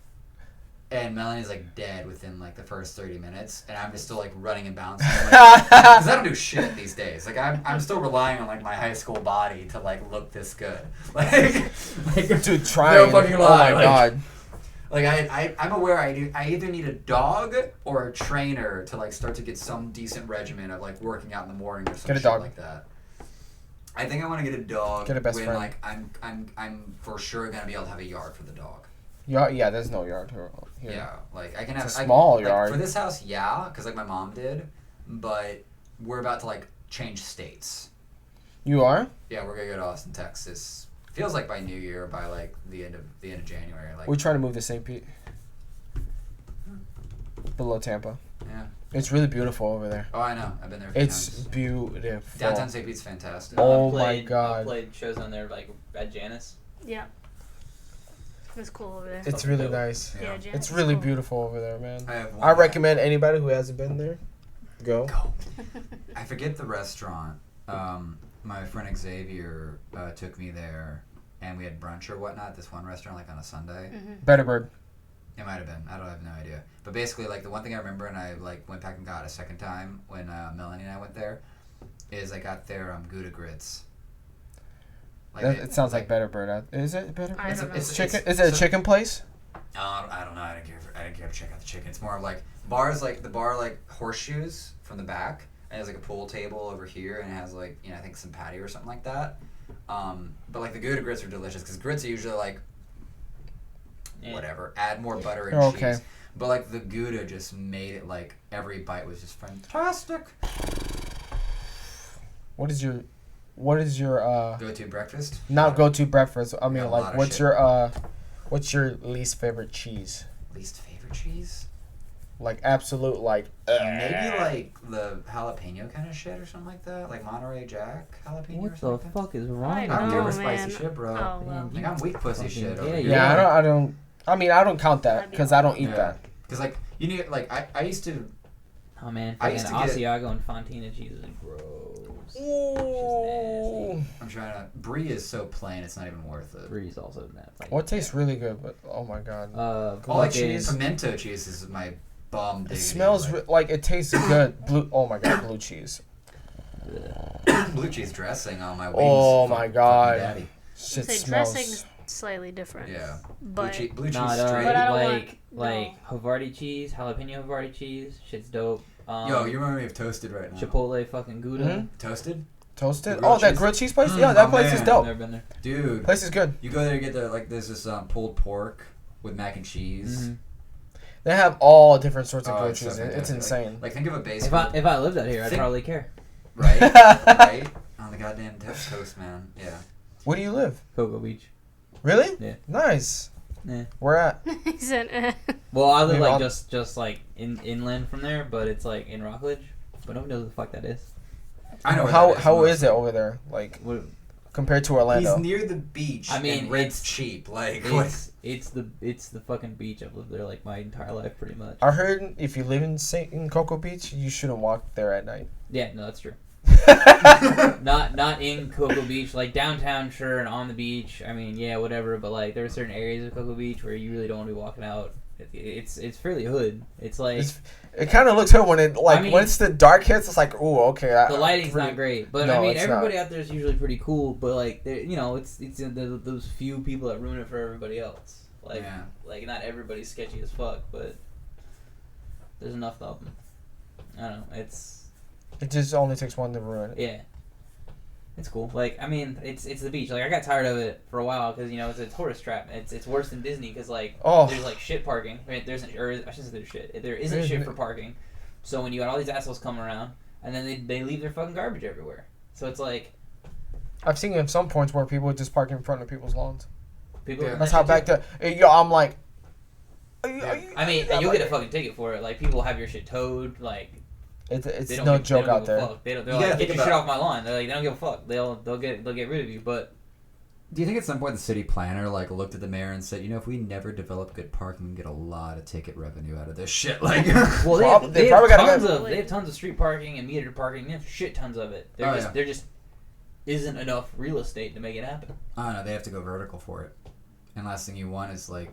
Speaker 3: and Melanie's like dead within like the first 30 minutes, and I'm just still like running and bouncing because I don't do shit these days. Like I'm still relying on like my high school body to like look this good. Like
Speaker 2: Dude, trying.
Speaker 3: No fucking lie.
Speaker 2: Oh my God.
Speaker 3: Like I'm aware I either need a dog or a trainer to like start to get some decent regimen of like working out in the morning or some
Speaker 2: Get a
Speaker 3: shit
Speaker 2: dog.
Speaker 3: like that. I think I want to get a dog
Speaker 2: Get a best
Speaker 3: when
Speaker 2: friend.
Speaker 3: like I'm for sure gonna be able to have a yard for the dog.
Speaker 2: Yeah, there's no yard here.
Speaker 3: Yeah, like I can
Speaker 2: It's
Speaker 3: have
Speaker 2: a small
Speaker 3: like,
Speaker 2: yard.
Speaker 3: for this house. Yeah, because like my mom did, but we're about to like change states.
Speaker 2: You are?
Speaker 3: Yeah, we're gonna go to Austin, Texas. Feels like by New Year, by like the end of January. Like
Speaker 2: We're trying to move to St. Pete. Below Tampa.
Speaker 3: yeah.
Speaker 2: It's really beautiful over there.
Speaker 3: Oh, I know. I've been there. A few
Speaker 2: It's
Speaker 3: times.
Speaker 2: beautiful.
Speaker 3: Downtown St. Pete's fantastic.
Speaker 2: Oh
Speaker 1: I
Speaker 2: my God.
Speaker 1: I played shows on there like at Janice.
Speaker 4: Yeah. It's cool over there.
Speaker 2: It's really nice.
Speaker 3: Yeah.
Speaker 4: Yeah, Jan,
Speaker 2: It's really
Speaker 4: cool.
Speaker 2: beautiful over there, man.
Speaker 3: I have one
Speaker 2: I recommend anybody who hasn't been there, go.
Speaker 3: I forget the restaurant. My friend Xavier took me there, and we had brunch or whatnot. This one restaurant, like on a Sunday.
Speaker 2: Better Bird.
Speaker 3: It might have been. I have no idea. But basically, like the one thing I remember, and I like went back and got a second time when Melanie and I went there, is I got their Gouda grits. Like
Speaker 2: It sounds like Better Bird. Is it Better Bird?
Speaker 4: I don't know.
Speaker 2: Is it a chicken place?
Speaker 3: I don't know. I didn't care to check out the chicken. It's more of like bars, like the bar, like horseshoes from the back, and there's like a pool table over here, and it has like I think some patio or something like that. But like the Gouda grits are delicious because grits are usually like whatever, add more butter and cheese.
Speaker 2: Okay.
Speaker 3: But like the Gouda just made it like every bite was just fantastic.
Speaker 2: What is your
Speaker 3: Go-to breakfast?
Speaker 2: not go-to breakfast? I
Speaker 3: got
Speaker 2: mean,
Speaker 3: a
Speaker 2: like,
Speaker 3: lot of
Speaker 2: what's your least favorite cheese?
Speaker 3: Least favorite cheese?
Speaker 2: Like absolute like.
Speaker 3: Maybe like the jalapeno kind of shit or something like that, like Monterey Jack jalapeno or
Speaker 1: What the
Speaker 3: something like that.
Speaker 1: fuck is wrong?
Speaker 4: I
Speaker 3: I don't
Speaker 1: with
Speaker 3: care
Speaker 1: you?
Speaker 3: for
Speaker 4: man.
Speaker 3: spicy shit, bro.
Speaker 4: Oh, well.
Speaker 3: Like I'm weak pussy
Speaker 1: Fucking-
Speaker 3: shit. Over
Speaker 1: yeah,
Speaker 3: here.
Speaker 1: you
Speaker 2: Yeah,
Speaker 1: are.
Speaker 2: I don't. I mean, I don't count that
Speaker 4: That'd be
Speaker 2: because I don't eat
Speaker 3: Yeah.
Speaker 2: that.
Speaker 3: Cause like you need like I used to.
Speaker 1: Oh man,
Speaker 3: I
Speaker 1: fucking
Speaker 3: used to get-
Speaker 1: Asiago and Fontina cheese is gross.
Speaker 2: Ooh.
Speaker 3: I'm trying to. Brie is so plain, it's not even worth it.
Speaker 1: Breeze also that. Like,
Speaker 2: What tastes really good, but oh my god,
Speaker 3: All
Speaker 2: Blue
Speaker 3: like
Speaker 2: cheese.
Speaker 3: pimento cheese is my bum.
Speaker 2: it
Speaker 3: diggity,
Speaker 2: smells like it tastes good. Oh my god, blue cheese.
Speaker 3: blue cheese dressing on my wings.
Speaker 2: Oh
Speaker 3: Fuck-
Speaker 2: my
Speaker 3: fuck
Speaker 2: God.
Speaker 3: me daddy.
Speaker 2: Shit
Speaker 4: Say
Speaker 2: smells.
Speaker 4: dressing's slightly different.
Speaker 3: Yeah.
Speaker 4: But
Speaker 3: Blue cheese
Speaker 1: Not
Speaker 3: straight.
Speaker 4: But I don't
Speaker 1: like
Speaker 4: want-
Speaker 1: Havarti cheese, jalapeno Havarti cheese. Shit's dope.
Speaker 3: Yo, you remind me of Toasted right now.
Speaker 1: Chipotle fucking Gouda.
Speaker 2: Mhm.
Speaker 3: Toasted?
Speaker 2: Toasted.
Speaker 3: The grilled
Speaker 2: Oh, that
Speaker 3: cheese?
Speaker 2: grilled cheese place. Yeah, that
Speaker 3: Oh,
Speaker 2: place is
Speaker 3: man.
Speaker 2: dope.
Speaker 1: Never been there.
Speaker 3: Dude.
Speaker 2: Place is good.
Speaker 3: You go there to get the, like, there's this pulled pork with mac and cheese.
Speaker 1: Mhm.
Speaker 2: They have all different sorts of
Speaker 3: Oh,
Speaker 2: grilled
Speaker 3: it's so
Speaker 2: cheese. It's
Speaker 3: fantastic.
Speaker 2: insane.
Speaker 3: Like, think of a base.
Speaker 1: If I lived out here, I'd
Speaker 3: Think-
Speaker 1: probably care.
Speaker 3: Right? Right? On the goddamn toast, man. Yeah.
Speaker 2: Where do you live?
Speaker 1: Cocoa Beach.
Speaker 2: Really?
Speaker 1: Yeah.
Speaker 2: Nice.
Speaker 1: Yeah.
Speaker 2: Where at?
Speaker 4: he said,
Speaker 1: Well, I live
Speaker 2: Maybe
Speaker 1: like
Speaker 2: I'll-
Speaker 1: just like inland from there, but it's like in Rockledge. But nobody knows what the fuck that is.
Speaker 3: I know where
Speaker 2: How
Speaker 3: that is.
Speaker 2: how is it over there? Like
Speaker 1: What,
Speaker 2: compared to Orlando?
Speaker 3: He's near the beach.
Speaker 1: I mean,
Speaker 3: and rent's
Speaker 1: it's-
Speaker 3: cheap. Like, what?
Speaker 1: it's the fucking beach. I've lived there like my entire life, pretty much.
Speaker 2: I heard if you live in Cocoa Beach, you shouldn't walk there at night.
Speaker 1: Yeah, no, that's true. Not in Cocoa Beach, like downtown, sure, and on the beach. I mean, yeah, whatever. But like, there are certain areas of Cocoa Beach where you really don't want to be walking out. It's fairly hood. It's like
Speaker 2: It kind of looks good when
Speaker 1: I mean-
Speaker 2: when it's the dark hits. It's like, ooh, okay.
Speaker 1: the lighting's not great, but I
Speaker 2: No,
Speaker 1: mean,
Speaker 2: it's
Speaker 1: everybody out there is usually pretty cool. But like, it's those few people that ruin it for everybody else. Like,
Speaker 3: Yeah.
Speaker 1: like not everybody's sketchy as fuck, but there's enough of them. I don't know.
Speaker 2: It just only takes one to ruin it.
Speaker 1: Yeah. It's cool. Like, I mean, it's the beach. Like, I got tired of it for a while because, you know, it's a tourist trap. It's worse than Disney because, like, there's, like, shit parking. I mean, I shouldn't say there's shit. There isn't shit for parking. So when you got all these assholes coming around, and then they leave their fucking garbage everywhere. So it's like...
Speaker 2: I've seen at some points where people just park in front of people's lawns.
Speaker 1: That's
Speaker 2: how back to... Yo, I'm like...
Speaker 1: I mean, and you'll get a fuking ticket for it. Like, people have your shit towed, like...
Speaker 2: It's no joke out there.
Speaker 1: They're like, get your shit off my lawn. They're like, they don't give a fuck. They'll get rid of you. But
Speaker 5: do you think at some point the city planner like looked at the mayor and said, you know, if we never develop good parking, we can get a lot of ticket revenue out of this shit? Like,
Speaker 1: well, they have tons of street parking and metered parking. They have shit tons of it. There just isn't enough real estate to make it happen.
Speaker 5: I don't know. They have to go vertical for it. And last thing you want is like.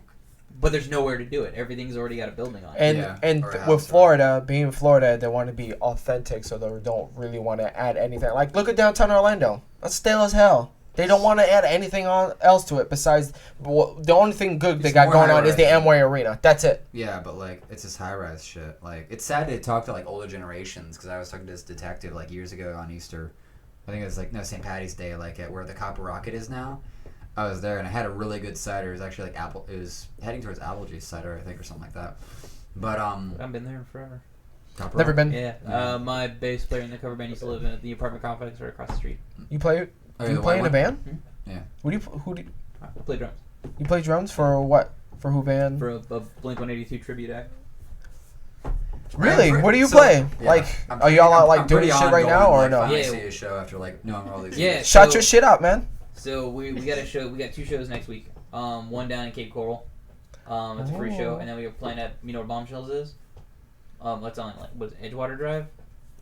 Speaker 1: But there's nowhere to do it. Everything's already got a building on it.
Speaker 2: And with Florida, being Florida, they want to be authentic, so they don't really want to add anything. Like, look at downtown Orlando. That's stale as hell. They don't want to add anything else to it besides the only thing good they got going on is the Amway Arena. That's it.
Speaker 5: Yeah, but like it's this high-rise shit. Like it's sad to talk to like older generations because I was talking to this detective like years ago on Easter. I think it was like St. Patty's Day, like at where the Copper Rocket is now. I was there and I had a really good cider. It was actually like it was heading towards apple juice cider, I think, or something like that. But
Speaker 1: I've been there forever.
Speaker 2: Never been.
Speaker 1: Yeah. My bass player in the cover band used to live in the apartment complex right across the street.
Speaker 2: You play? Do you play in a band? Hmm?
Speaker 5: Yeah.
Speaker 1: Who do you? I play drums.
Speaker 2: You play drums for what? For who band?
Speaker 1: For a Blink-182 tribute act.
Speaker 2: Really? What do you play? Yeah. Like, are y'all like doing shit right now or no?
Speaker 5: Yeah. See a show after like knowing all these.
Speaker 1: Yeah.
Speaker 2: Shut your shit up, man.
Speaker 1: So we got a show. We got 2 shows next week. One down in Cape Coral. It's a free show, and then we are playing at where Bombshells is. That's on Edgewater Drive.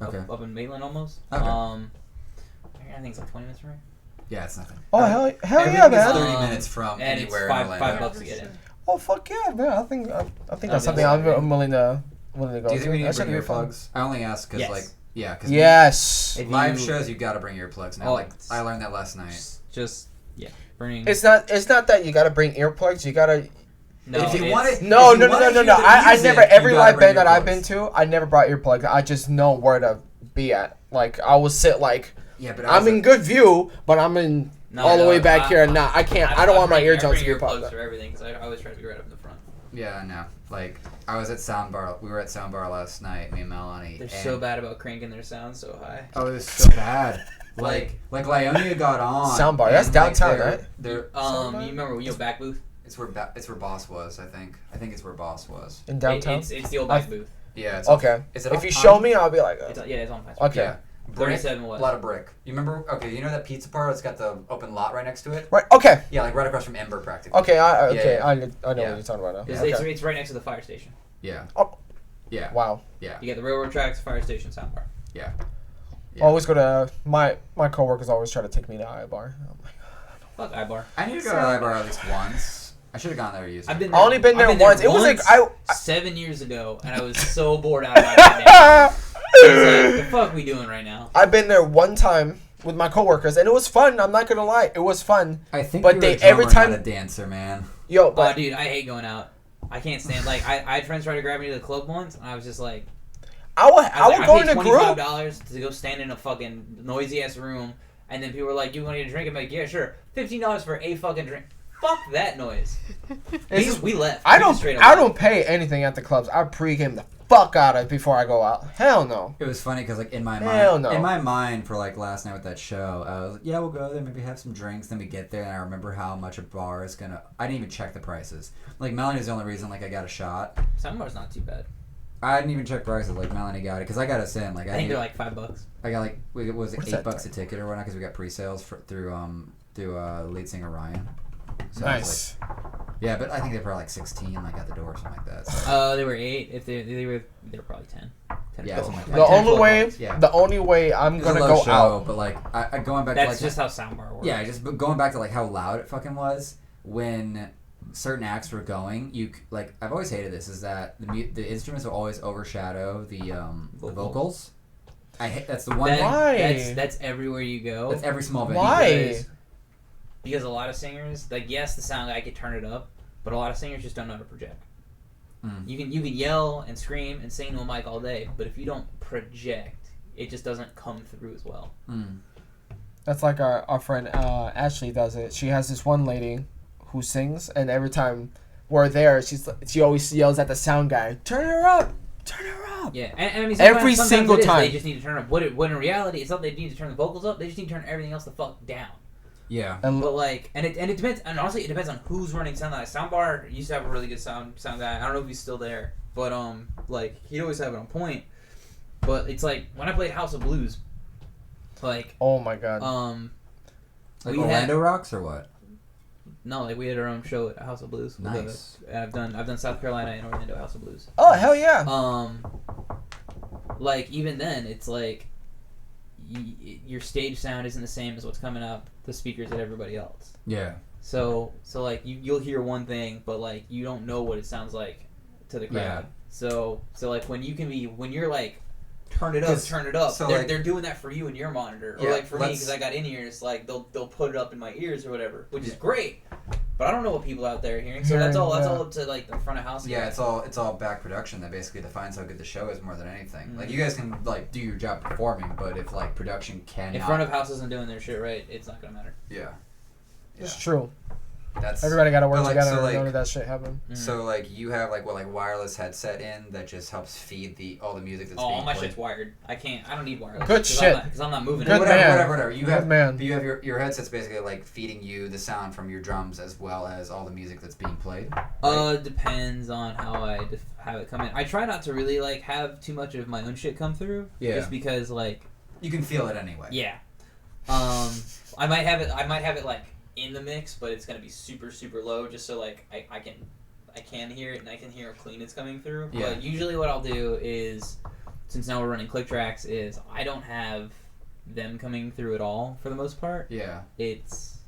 Speaker 5: Okay.
Speaker 1: Up in Maitland almost.
Speaker 5: Okay.
Speaker 1: I think it's like 20 minutes from here.
Speaker 5: Yeah, it's nothing.
Speaker 2: Oh hell yeah, man!
Speaker 5: 30 minutes from
Speaker 1: and
Speaker 5: anywhere.
Speaker 1: It's
Speaker 5: in
Speaker 1: $5 to get in.
Speaker 2: Oh fuck yeah, man! I think that's something I'm willing to go.
Speaker 5: Do you think we need to bring earplugs? I only ask because
Speaker 2: yes.
Speaker 5: Live shows you got to bring earplugs now. Like I learned that last night.
Speaker 1: Just bring.
Speaker 2: It's not that you got to bring earplugs. You got to.
Speaker 1: No,
Speaker 5: if you want it,
Speaker 2: no. I never every live band that I've been to, I never brought earplugs. I just know where to be at. Like I will sit like. Yeah, but I'm in good view, but I'm in all the way back here, and I can't. I don't want my eardrums to get popped.
Speaker 1: For everything, because I always try to be right up in the front.
Speaker 5: Yeah, I know. Like I was at Soundbar. We were at Soundbar last night. Me and Melanie.
Speaker 1: They're so bad about cranking their sound so high.
Speaker 5: Oh, it was so bad. Like Lyonia got on.
Speaker 2: Soundbar. That's downtown, right?
Speaker 5: They're
Speaker 1: you remember back booth?
Speaker 5: It's where Boss was. I think it's where Boss was.
Speaker 2: In downtown.
Speaker 1: It's the old back booth.
Speaker 5: Yeah. It's
Speaker 2: okay. If you show me, I'll be like.
Speaker 1: It's on Pine.
Speaker 2: Okay.
Speaker 5: Yeah.
Speaker 1: 37 was.
Speaker 5: A lot of brick. You remember? Okay, you know that pizza parlor that's got the open lot right next to it?
Speaker 2: Right. Okay.
Speaker 5: Yeah, like right across from Ember, practically.
Speaker 2: Okay. I know what you're talking about now.
Speaker 1: It's right next to the fire station.
Speaker 5: Yeah.
Speaker 2: Oh.
Speaker 5: Yeah.
Speaker 2: Wow.
Speaker 5: Yeah.
Speaker 1: You got the railroad tracks, fire station, soundbar.
Speaker 5: Yeah.
Speaker 2: I always go to my coworkers always try to take me to iBar. I'm like,
Speaker 1: fuck iBar.
Speaker 5: I need to go to iBar at least once. I should have gone there years ago.
Speaker 2: I've only been there once. It was like
Speaker 1: 7 years ago, and I was so bored out of my mind. I was like, the fuck we doing right now?
Speaker 2: I've been there one time with my coworkers, and it was fun. I'm not gonna lie, it was fun.
Speaker 5: I think,
Speaker 2: but
Speaker 5: they every time not a dancer, man.
Speaker 2: Yo,
Speaker 1: dude, I hate going out. I can't stand. Like, I had friends try to grab me to the club once, and I was just like,
Speaker 2: I would go in a group.
Speaker 1: $25 to go stand in a fucking noisy ass room, and then people were like, "You want to get a drink?" I'm like, "Yeah, sure." $15 for a fucking drink. Fuck that noise. We left.
Speaker 2: I don't pay anything at the clubs. I pregame the fuck out of it before I go out. Hell no.
Speaker 5: It was funny because like in my mind for like last night with that show, I was like, yeah, we'll go there, maybe have some drinks. Then we get there, and I remember how much a bar is gonna. I didn't even check the prices. Like Melanie's the only reason like I got a shot.
Speaker 1: Soundbar's not too bad.
Speaker 5: I didn't even check prices. Like Melanie got it because I got us in. Like
Speaker 1: I think they're like $5.
Speaker 5: I got like was it $8 a ticket or whatnot because we got pre-sales through lead singer Ryan. So
Speaker 2: nice.
Speaker 5: Like, yeah, but I think they were probably like 16 like at the door or something like that. So.
Speaker 1: They were 8. If they were probably 10.
Speaker 5: Yeah, something like that.
Speaker 2: The only way I'm gonna go out.
Speaker 5: But like I going back.
Speaker 1: That's
Speaker 5: to, like,
Speaker 1: just how soundbar works.
Speaker 5: Yeah, just going back to like how loud it fucking was when certain acts were going. You like I've always hated this is that the instruments will always overshadow the vocals. I hate that's the one.
Speaker 2: Why?
Speaker 1: That's everywhere you go.
Speaker 5: That's every small venue.
Speaker 2: Why?
Speaker 1: Because a lot of singers, like, yes, the sound guy could turn it up, but a lot of singers just don't know how to project. You can yell and scream and sing to a mic all day, but if you don't project, it just doesn't come through as well.
Speaker 2: That's like our friend Ashley does it. She has this one lady who sings, and every time we're there, she always yells at the sound guy, "Turn her up! Turn her up!"
Speaker 1: Yeah, and I mean,
Speaker 2: every
Speaker 1: sometimes
Speaker 2: single
Speaker 1: it is,
Speaker 2: time.
Speaker 1: they just need to turn up. When in reality, it's not they need to turn the vocals up. They just need to turn everything else the fuck down.
Speaker 5: Yeah.
Speaker 1: But like, and it depends. And honestly, it depends on who's running sound. Like Soundbar used to have a really good sound guy. I don't know if he's still there, but like he'd always have it on point. But it's like when I played House of Blues, like
Speaker 2: oh my god,
Speaker 5: like
Speaker 1: we
Speaker 5: Orlando Rocks or what?
Speaker 1: No, like we had our own show at House of Blues.
Speaker 5: Nice.
Speaker 1: I've done South Carolina and Orlando House of Blues.
Speaker 2: oh hell yeah.
Speaker 1: Like even then, it's like your stage sound isn't the same as what's coming up the speakers at everybody else.
Speaker 5: Yeah.
Speaker 1: So like you'll hear one thing, but like you don't know what it sounds like to the crowd.
Speaker 5: Yeah.
Speaker 1: So like when you're like turn it up,
Speaker 3: so
Speaker 1: they're doing that for you in your monitor, or
Speaker 3: Yeah,
Speaker 1: like for me because I got in ears, like they'll put it up in my ears or whatever, which is great. But I don't know what people out there are hearing, so that's all up to like the front of house.
Speaker 3: Yeah, it's all back production that basically defines how good the show is more than anything. Mm-hmm. Like you guys can like do your job performing, but if like production cannot,
Speaker 1: if front of house isn't doing their shit right, it's not gonna matter.
Speaker 3: Yeah.
Speaker 2: It's true.
Speaker 3: That's
Speaker 2: everybody got to work together
Speaker 3: so,
Speaker 2: in order that shit happen.
Speaker 1: Mm-hmm.
Speaker 3: So like you have like wireless headset in that just helps feed all the music that's being
Speaker 1: all my
Speaker 3: played.
Speaker 1: shit's wired. I don't need wireless.
Speaker 2: Good shit.
Speaker 1: Because I'm not moving.
Speaker 2: Good
Speaker 1: it.
Speaker 2: man.
Speaker 3: Whatever. You
Speaker 2: Good
Speaker 3: have
Speaker 2: man.
Speaker 3: But you have your headsets basically like feeding you the sound from your drums as well as all the music that's being played. Right?
Speaker 1: Depends on how I have it come in. I try not to really like have too much of my own shit come through.
Speaker 5: Yeah.
Speaker 1: Just because like
Speaker 3: You can feel it anyway.
Speaker 1: yeah. I might have it like in the mix, but it's gonna be super super low, just so like I can hear it and I can hear how clean it's coming through.
Speaker 3: Yeah.
Speaker 1: But usually what I'll do is, since now we're running click tracks, is I don't have them coming through at all for the most part.
Speaker 3: Yeah.
Speaker 1: It's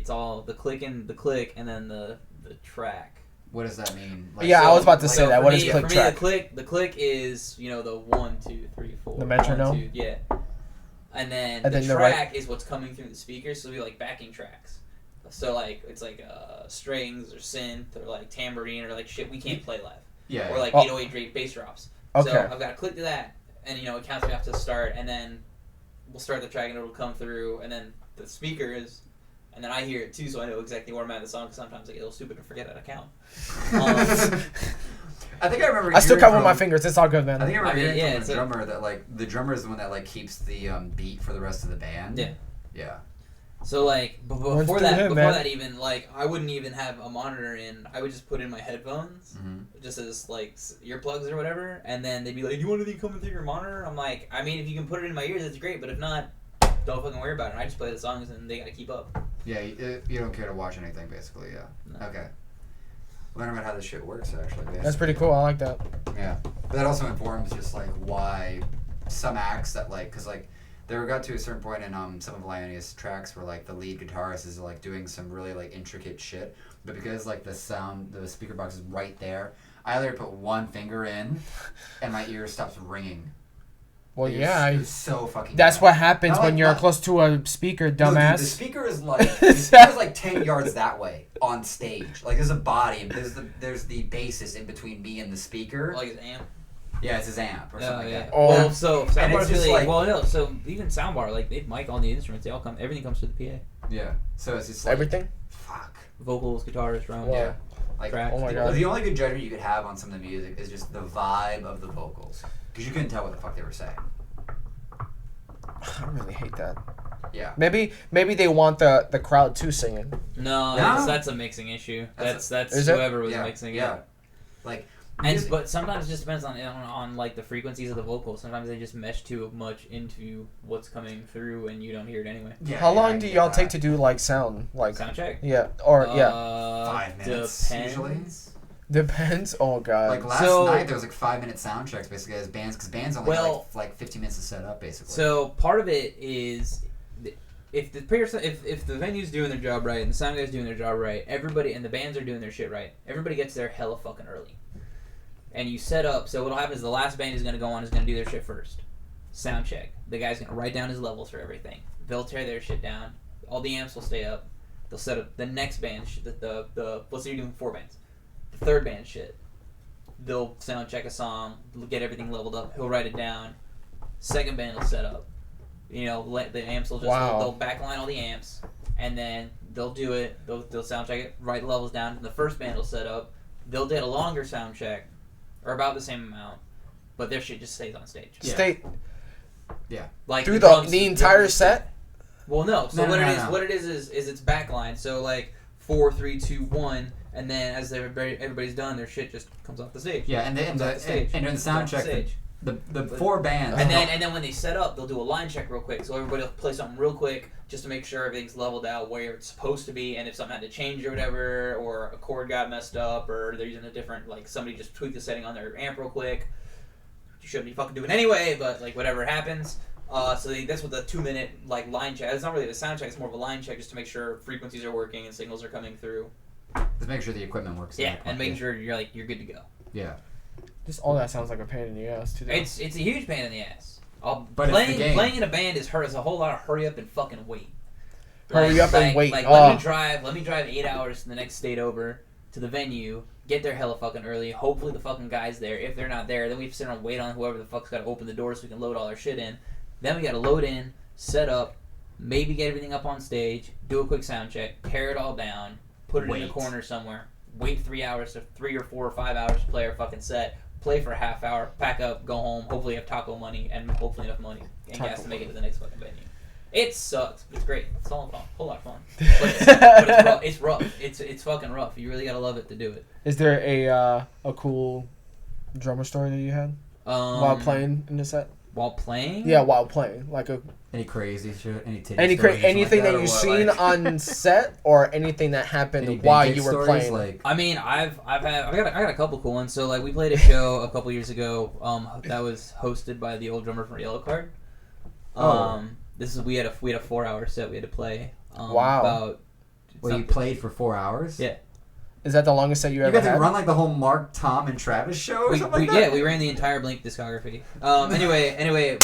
Speaker 1: all the click and then the track.
Speaker 3: What does that mean? Like,
Speaker 2: Yeah, I was about to
Speaker 1: Like,
Speaker 2: say that.
Speaker 1: for
Speaker 2: What
Speaker 1: me-
Speaker 2: is click
Speaker 1: for me,
Speaker 2: track?
Speaker 1: The click is the 1, 2, 3, 4.
Speaker 2: The metronome?
Speaker 1: 1, 2, yeah. And then
Speaker 2: And
Speaker 1: the
Speaker 2: then the
Speaker 1: track is what's coming through the speakers, so it'll be like backing tracks. So like it's like strings or synth or like tambourine or like shit we can't play live.
Speaker 3: Yeah.
Speaker 1: Or like
Speaker 2: Oh.
Speaker 1: 808 bass drops.
Speaker 2: Okay.
Speaker 1: So I've got to click to that, and it counts me off to start, and then we'll start the track and it'll come through, and then the speakers. And then I hear it too, so I know exactly where I'm at in the song. Because sometimes I get a little stupid and forget how to count.
Speaker 3: I think I remember.
Speaker 2: I still
Speaker 3: hearing
Speaker 2: count with
Speaker 3: from-
Speaker 2: my fingers. It's all good, man.
Speaker 3: I think I remember hearing
Speaker 1: yeah,
Speaker 3: from
Speaker 1: it's
Speaker 3: the
Speaker 1: a-
Speaker 3: drummer that like the drummer is the one that like keeps the beat for the rest of the band.
Speaker 1: Yeah.
Speaker 3: Yeah.
Speaker 1: So like
Speaker 2: Once
Speaker 1: before
Speaker 2: through
Speaker 1: that,
Speaker 2: him, man.
Speaker 1: even like I wouldn't even have a monitor in. I would just put in my headphones, just as like earplugs or whatever, and then they'd be like, "Do you want anything coming through your monitor?" I'm like, I mean, if you can put it in my ears, that's great. But if not, don't fucking worry about it. I just play the songs and they gotta keep up.
Speaker 3: Yeah. You don't care to watch anything basically. Yeah.
Speaker 1: No.
Speaker 3: Okay. Learn about how this shit works actually.
Speaker 2: That's pretty cool. I like that.
Speaker 3: Yeah. But that also informs just like why some acts that like because like. There got to a certain point in some of Lionia's tracks where like the lead guitarist is like doing some really like intricate shit, but because like the speaker box is right there, I either put one finger in, and my ear stops ringing.
Speaker 2: Well,
Speaker 3: It's so fucking.
Speaker 2: That's
Speaker 3: bad.
Speaker 2: what happens
Speaker 3: Not
Speaker 2: when
Speaker 3: like-
Speaker 2: you're
Speaker 3: not-
Speaker 2: close to a speaker,
Speaker 3: No, dude,
Speaker 2: dumbass.
Speaker 3: the speaker is like 10 yards that way on stage. Like there's a body and there's the bassist in between me and the speaker.
Speaker 1: Like his amp.
Speaker 3: Yeah, it's his amp or something like that.
Speaker 2: Oh.
Speaker 1: Well, so
Speaker 3: And it's
Speaker 1: soundbar's
Speaker 3: just
Speaker 1: really
Speaker 3: like-
Speaker 1: no. So even soundbar, like they mic all the instruments. They all come. Everything comes through the PA.
Speaker 3: Yeah. So it's just like
Speaker 2: Everything?
Speaker 3: Fuck.
Speaker 1: Vocals, guitars, drums.
Speaker 2: Wow.
Speaker 3: Yeah. Like
Speaker 1: Tracks.
Speaker 2: Oh my God.
Speaker 3: the only good judgment you could have on some of the music is just the vibe of the vocals, because you couldn't tell what the fuck they were saying.
Speaker 2: I really hate that.
Speaker 3: Yeah.
Speaker 2: Maybe they want the crowd to singing.
Speaker 1: No,
Speaker 3: No.
Speaker 1: that's a mixing issue.
Speaker 3: That's
Speaker 1: That's
Speaker 2: Is it?
Speaker 1: whoever was
Speaker 3: Yeah.
Speaker 1: mixing it.
Speaker 3: Yeah. Like.
Speaker 1: And
Speaker 3: music-
Speaker 1: but sometimes it just depends on like the frequencies of the vocals. Sometimes they just mesh too much into what's coming through, and you don't hear it anyway.
Speaker 3: Yeah,
Speaker 2: How
Speaker 3: yeah, I
Speaker 2: long do
Speaker 3: get
Speaker 2: y'all
Speaker 3: that.
Speaker 2: take to do like sound? Like
Speaker 1: Sound check.
Speaker 2: yeah, or yeah,
Speaker 3: 5 minutes,
Speaker 1: Depends.
Speaker 3: usually.
Speaker 2: depends. Oh god.
Speaker 3: Like last
Speaker 1: So-
Speaker 3: night, there was like 5-minute sound checks basically as bands, because bands only have
Speaker 1: Well-
Speaker 3: like 15 minutes to set up basically.
Speaker 1: So part of it is if the venue's doing their job right and the sound guy's doing their job right, everybody and the bands are doing their shit right. Everybody gets there hella fucking early. And you set up, so what'll happen is the last band is going to go on is going to do their shit first. Sound check. The guy's going to write down his levels for everything. They'll tear their shit down. All the amps will stay up. They'll set up the next band, let's say you're doing 4 bands. The third band shit. They'll sound check a song, get everything leveled up. He'll write it down. Second band will set up. You know, let the amps will just they'll backline all the amps, and then they'll do it. They'll sound check it, write levels down. And the first band will set up. They'll do a longer sound check, or about the same amount, but their shit just stays on stage.
Speaker 5: Yeah.
Speaker 1: Like
Speaker 2: through the entire set.
Speaker 1: Well, no. So what it is it's backline. So like 4, 3, 2, 1, and then as everybody's done, their shit just comes off the stage.
Speaker 5: Yeah, and during the sound check, the 4 bands.
Speaker 1: And then when they set up, they'll do a line check real quick. So everybody will play something real quick just to make sure everything's leveled out where it's supposed to be, and if something had to change or whatever, or a chord got messed up, or they're using a different, like somebody just tweaked the setting on their amp real quick. You shouldn't be fucking doing anyway, but like whatever happens. So that's what the 2-minute like line check. It's not really the sound check; it's more of a line check just to make sure frequencies are working and signals are coming through.
Speaker 5: Just make sure the equipment works.
Speaker 1: Yeah, and making sure you're good to go.
Speaker 5: Yeah.
Speaker 2: Just all that sounds like a pain in the ass too.
Speaker 1: It's a huge pain in the ass.
Speaker 5: But
Speaker 1: playing in a band is a whole lot of hurry up and fucking wait.
Speaker 2: Hurry up and wait.
Speaker 1: Like let me drive 8 hours to the next state over to the venue. Get there hella fucking early. Hopefully the fucking guy's there. If they're not there, then we have to sit around and wait on whoever the fuck's got to open the door so we can load all our shit in. Then we got to load in, set up, maybe get everything up on stage, do a quick sound check, tear it all down, put it in the corner somewhere, wait 3 hours to 3 or 4 or 5 hours to play our fucking set, play for a half hour, pack up, go home, hopefully have taco money and hopefully enough money and gas to make it to the next fucking venue. It sucks, but it's great. It's all fun, whole lot of fun. But it's rough. It's fucking rough. You really gotta love it to do it.
Speaker 2: Is there a cool drummer story that you had while playing in the set?
Speaker 1: While playing?
Speaker 2: Yeah, while playing. Like
Speaker 5: any crazy shit,
Speaker 2: anything that you've seen on set, or anything that happened while you were playing.
Speaker 5: Like,
Speaker 1: I mean, I got a couple cool ones. So like we played a show a couple years ago. That was hosted by the old drummer from Yellow Card. We had a 4-hour set we had to play.
Speaker 2: Wow.
Speaker 5: You played for 4 hours?
Speaker 1: Yeah.
Speaker 2: Is that the longest set you ever had?
Speaker 5: You got to run like the whole Mark, Tom, and Travis show or something like that?
Speaker 1: Yeah, we ran the entire Blink discography. Anyway,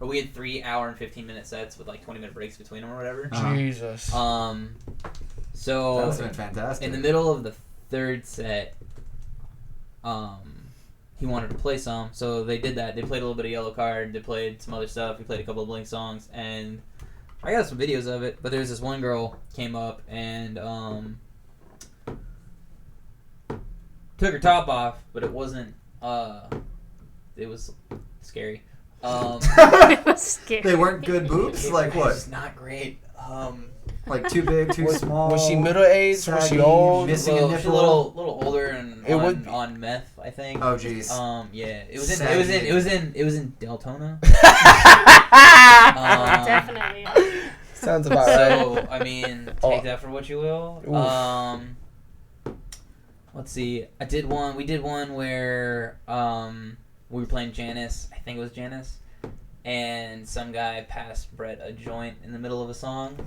Speaker 1: we had 3 hour and 15-minute sets with like 20-minute breaks between them or whatever.
Speaker 2: Jesus.
Speaker 1: So
Speaker 5: that's been fantastic.
Speaker 1: In the middle of the third set, he wanted to play some, so they did that. They played a little bit of Yellow Card. They played some other stuff. We played a couple of Blink songs, and I got some videos of it. But there's this one girl came up and took her top off, but it wasn't. It was scary.
Speaker 4: It was scary.
Speaker 5: They weren't good boobs. Like what?
Speaker 1: It's not great.
Speaker 5: Like too big, too small.
Speaker 2: Was she middle aged? Was she old?
Speaker 5: Missing a nipple?
Speaker 1: She's a little older and on meth, I think.
Speaker 5: Oh jeez.
Speaker 1: Yeah. It was in Deltona.
Speaker 4: Definitely.
Speaker 2: Sounds about right.
Speaker 1: So I mean, take that for what you will. Let's see. We did one where we were playing Janice. I think it was Janice. And some guy passed Brett a joint in the middle of a song.